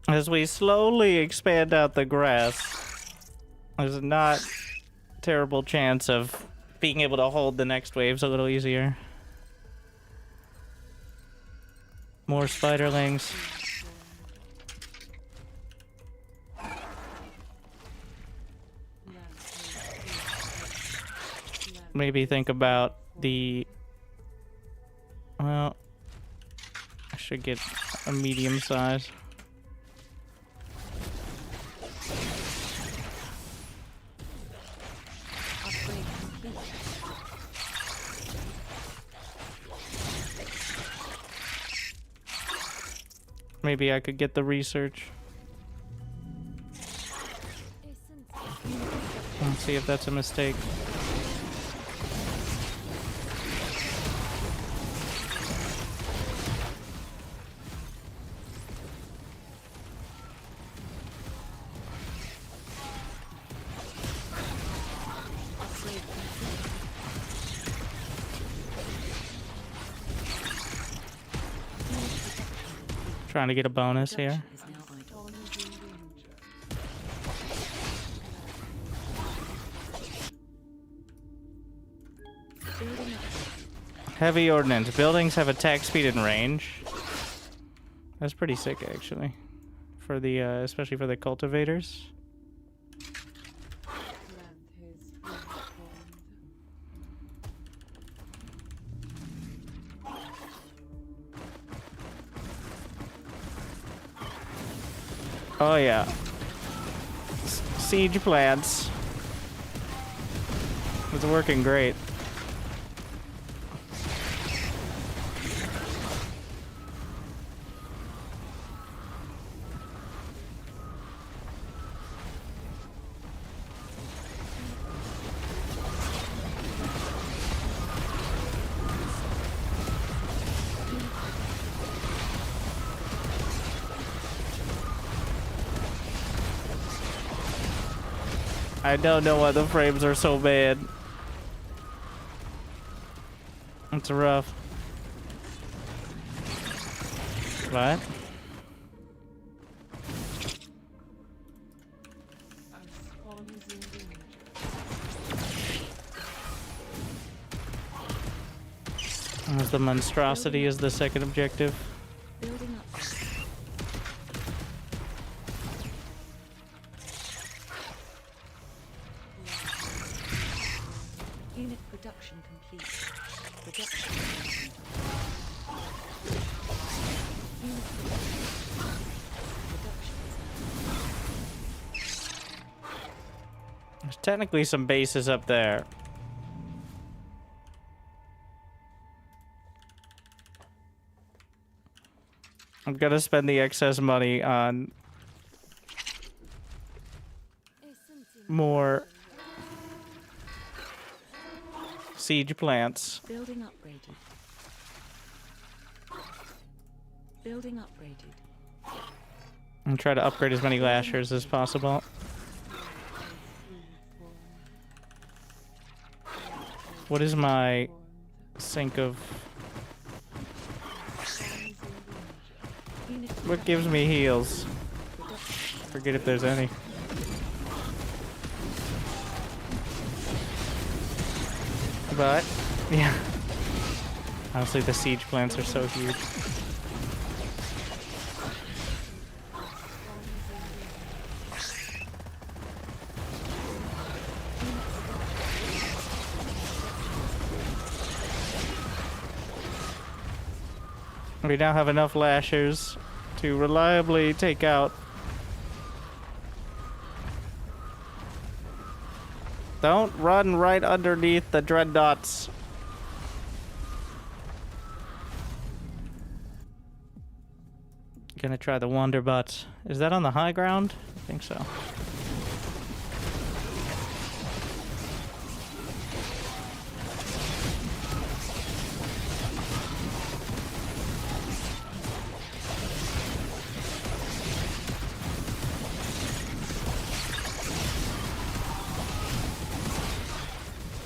As we slowly expand out the grass, there's not a terrible chance of being able to hold the next waves a little easier. More spiderlings. Maybe think about the... Well, I should get a medium size. Maybe I could get the research. Let's see if that's a mistake. Trying to get a bonus here. Heavy ordnance. Buildings have attack speed and range. That's pretty sick, actually, for the especially for the cultivators. Oh yeah. Siege plants. It's working great. I don't know why the frames are so bad. It's rough. What? As the monstrosity is the second objective. Building up. Unit production complete. Production complete. Unit production. There's technically some bases up there. I'm gonna spend the excess money on more siege plants. Building upgraded. Building upgraded. And try to upgrade as many lashers as possible. What is my sink of... What gives me heals? Forget if there's any. But, yeah. Honestly, the siege plants are so huge. We now have enough lashers to reliably take out. Don't run right underneath the dreadnoughts. Gonna try the Wanderbot. Is that on the high ground? I think so.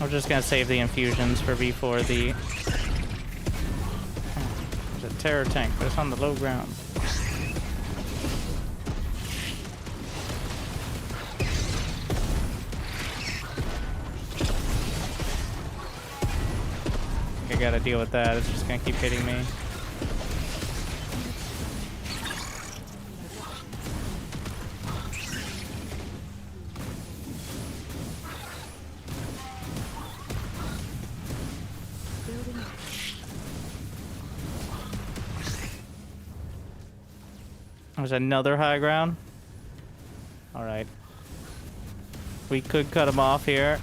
We're just gonna save the infusions for before the... There's a terror tank, but it's on the low ground. I gotta deal with that, it's just gonna keep hitting me. There's another high ground. Alright. We could cut him off here.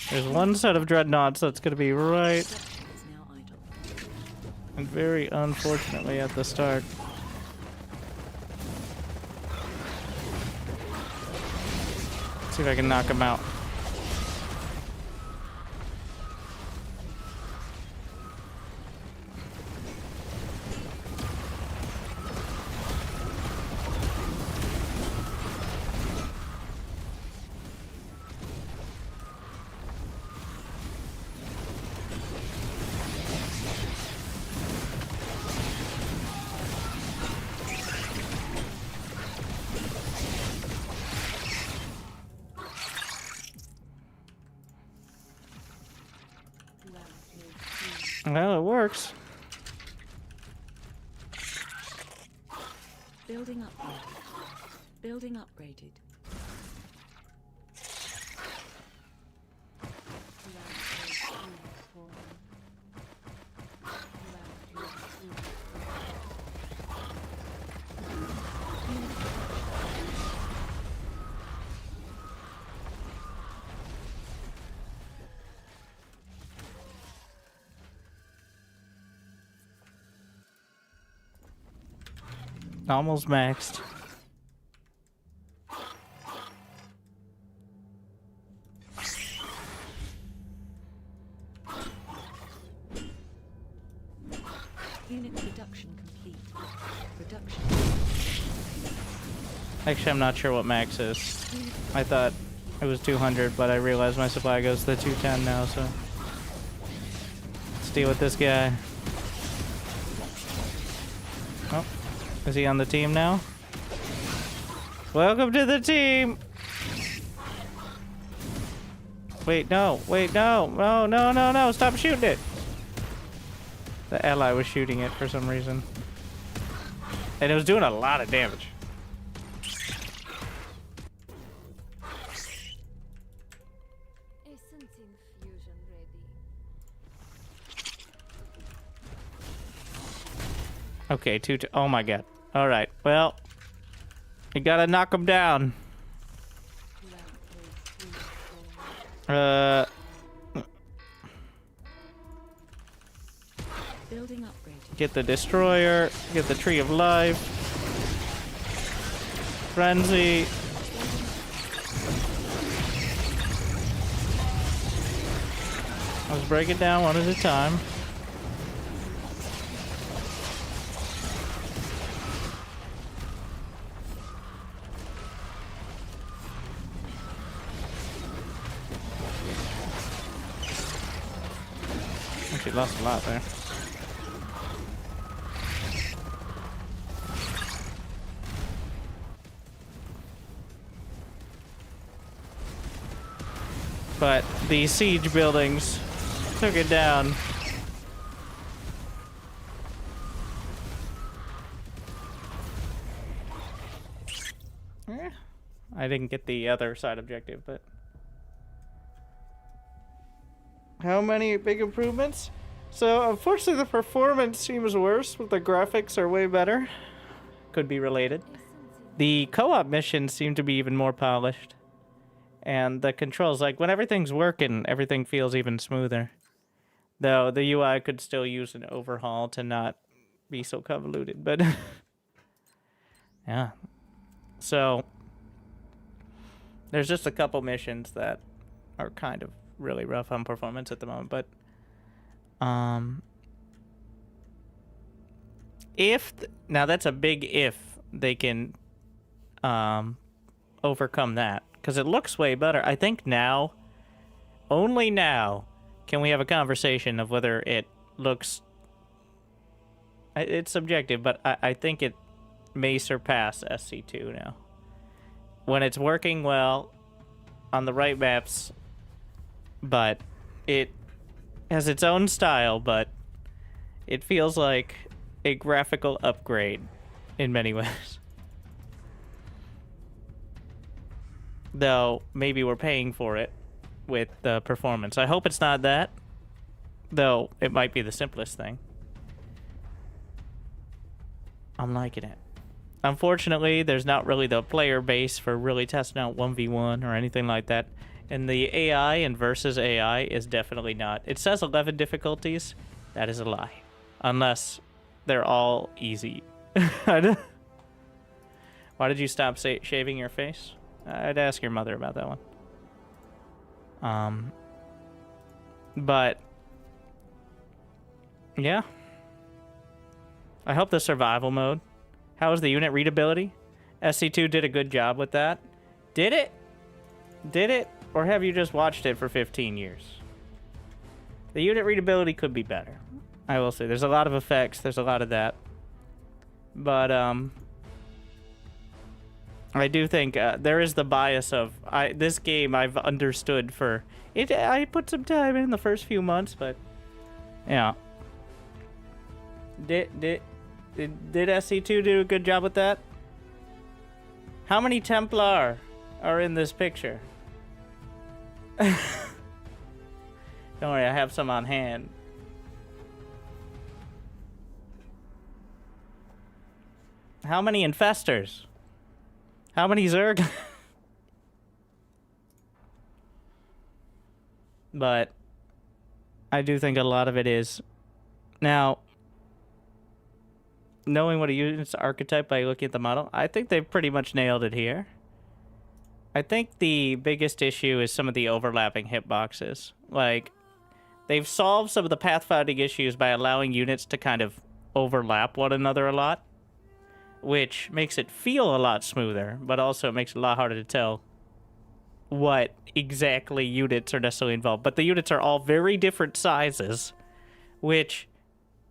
There's one set of dreadnoughts that's gonna be right. And very unfortunately at the start. Let's see if I can knock him out. Well, it works. Building upgraded. Building upgraded. Almost maxed. Unit production complete. Production. Actually, I'm not sure what max is. I thought it was 200, but I realized my supply goes to 210 now, so... Let's deal with this guy. Oh, is he on the team now? Welcome to the team! Wait, no, no, stop shooting it! The ally was shooting it for some reason. And it was doing a lot of damage. Essence infusion ready. Okay, oh my god. Alright, well. You gotta knock him down. Building upgrade. Get the destroyer, get the tree of life. Frenzy. Let's break it down one at a time. Actually lost a lot there. But the siege buildings took it down. I didn't get the other side objective, but... How many big improvements? So, unfortunately, the performance seems worse, but the graphics are way better. Could be related. The co-op missions seem to be even more polished. And the controls, like, when everything's working, everything feels even smoother. Though, the UI could still use an overhaul to not be so convoluted, but... yeah. So, there's just a couple missions that are kind of really rough on performance at the moment, but... now that's a big if they can, overcome that. Because it looks way better. I think now, only now, can we have a conversation of whether it looks... It's subjective, but I think it may surpass SC2 now. When it's working well on the right maps, but it has its own style, but it feels like a graphical upgrade in many ways. Though, maybe we're paying for it with the performance. I hope it's not that. Though, it might be the simplest thing. I'm liking it. Unfortunately, there's not really the player base for really testing out 1v1 or anything like that. And the AI and versus AI is definitely not. It says 11 difficulties. That is a lie. Unless they're all easy. Why did you stop shaving your face? I'd ask your mother about that one. But yeah. I hope the survival mode. How is the unit readability? SC2 did a good job with that. Did it? Did it? Or have you just watched it for 15 years? The unit readability could be better. I will say. There's a lot of effects. There's a lot of that. But, I do think there is the bias of this game I've understood for it. I put some time in the first few months, but yeah. Did SC2 do a good job with that? How many Templar are in this picture? Don't worry, I have some on hand. How many Infestors? How many Zerg? But I do think a lot of it is. Now, knowing what a unit's archetype by looking at the model, I think they've pretty much nailed it here. I think the biggest issue is some of the overlapping hitboxes. Like, they've solved some of the pathfinding issues by allowing units to kind of overlap one another a lot, which makes it feel a lot smoother, but also makes it a lot harder to tell what exactly units are necessarily involved. But the units are all very different sizes, which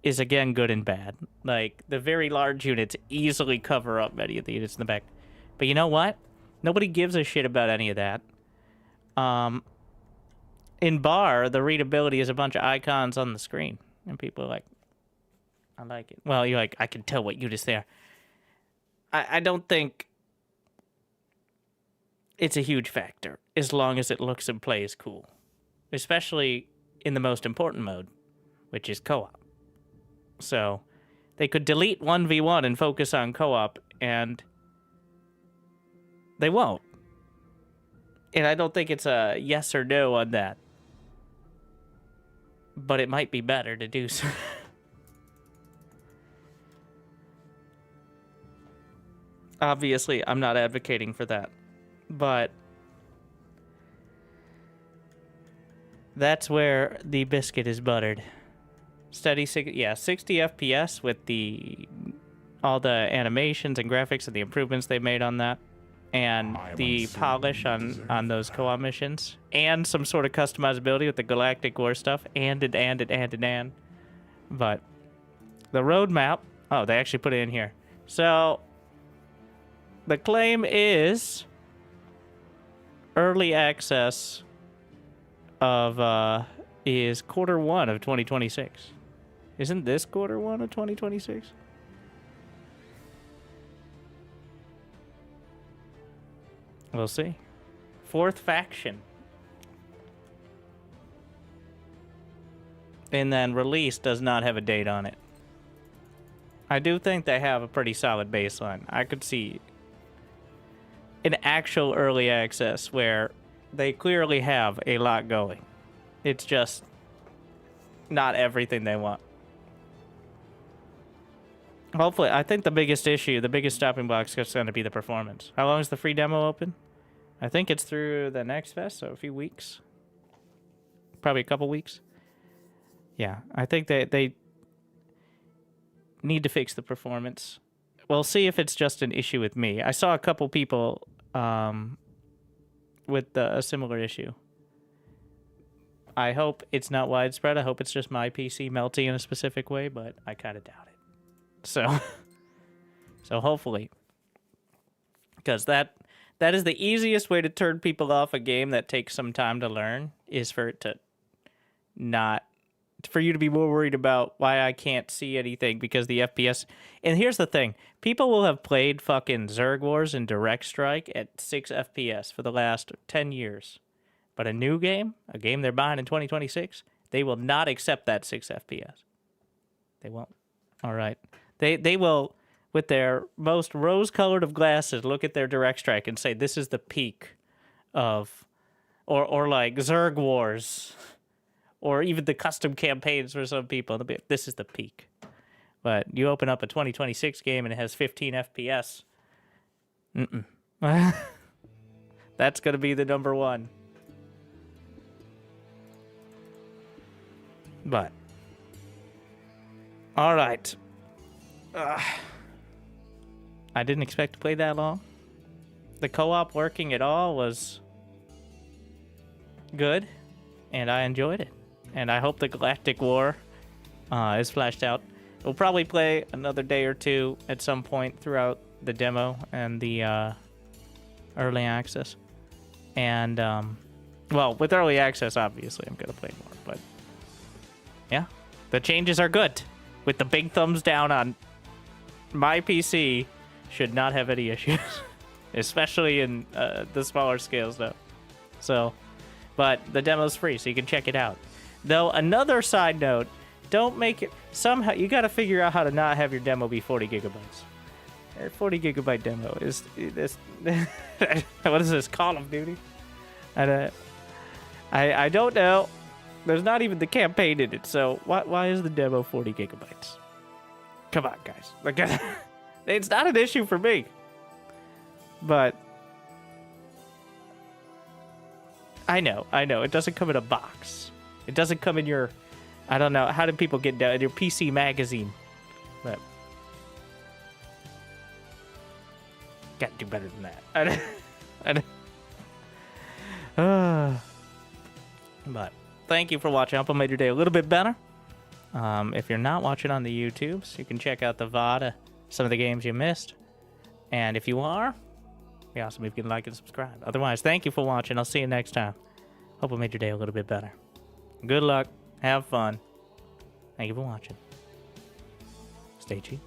is, again, good and bad. Like, the very large units easily cover up many of the units in the back. But you know what? Nobody gives a shit about any of that. In bar, the readability is a bunch of icons on the screen. And people are like, I like it. Well, you're like, I can tell what unit's there. I don't think it's a huge factor, as long as it looks and plays cool. Especially in the most important mode, which is co-op. So, they could delete 1v1 and focus on co-op, and they won't. And I don't think it's a yes or no on that. But it might be better to do so. Obviously, I'm not advocating for that. But that's where the biscuit is buttered. Steady, 60 FPS with all the animations and graphics and the improvements they made on that. And the polish on those co-op missions. And some sort of customizability with the Galactic War stuff. And. But the roadmap... Oh, they actually put it in here. So, the claim is early access of is Q1 of 2026. Isn't this Q1 of 2026? We'll see. 4th faction. And then release does not have a date on it. I do think they have a pretty solid baseline. I could see an actual early access where they clearly have a lot going. It's just not everything they want. Hopefully, I think the biggest issue, the biggest stopping block is going to be the performance. How long is the free demo open? I think it's through the next fest, so a few weeks. Probably a couple weeks. Yeah, I think they need to fix the performance. We'll see if it's just an issue with me. I saw a couple people with a similar issue. I hope it's not widespread. I hope it's just my PC melting in a specific way, but I kind of doubt it. So hopefully, because that is the easiest way to turn people off a game that takes some time to learn, is for it to not, for you to be more worried about why I can't see anything because the FPS. And here's the thing, people will have played fucking Zerg Wars and Direct Strike at 6 FPS for the last 10 years. But a new game, a game they're buying in 2026, they will not accept that 6 FPS. They won't. All right. They will, with their most rose-colored of glasses, look at their Direct Strike and say, this is the peak of, or like Zerg Wars, or even the custom campaigns for some people. They'll be, this is the peak. But you open up a 2026 game and it has 15 FPS. That's going to be the number one. But, all right. I didn't expect to play that long. The co-op working at all was good, and I enjoyed it. And I hope the Galactic War is flashed out. We'll probably play another day or two at some point throughout the demo and the early access. And, well, with early access, obviously, I'm going to play more. But, yeah, the changes are good. With the big thumbs down on my PC, should not have any issues. Especially in the smaller scale stuff. So, but the demo's free, so you can check it out. Though, another side note, don't make it... Somehow, you got to figure out how to not have your demo be 40 gigabytes. A 40 gigabyte demo is... What is this, Call of Duty? I don't know. There's not even the campaign in it, so why is the demo 40 gigabytes? Come on, guys. Like, it's not an issue for me. But I know. It doesn't come in a box. It doesn't come in your, I don't know, how did people get down, your PC magazine? But gotta do better than that. But thank you for watching. I hope I made your day a little bit better. If you're not watching on the YouTubes, you can check out the VOD of some of the games you missed. And if you are, it'd be awesome if you can like and subscribe. Otherwise, thank you for watching. I'll see you next time. Hope I made your day a little bit better. Good luck. Have fun. Thank you for watching. Stay cheap.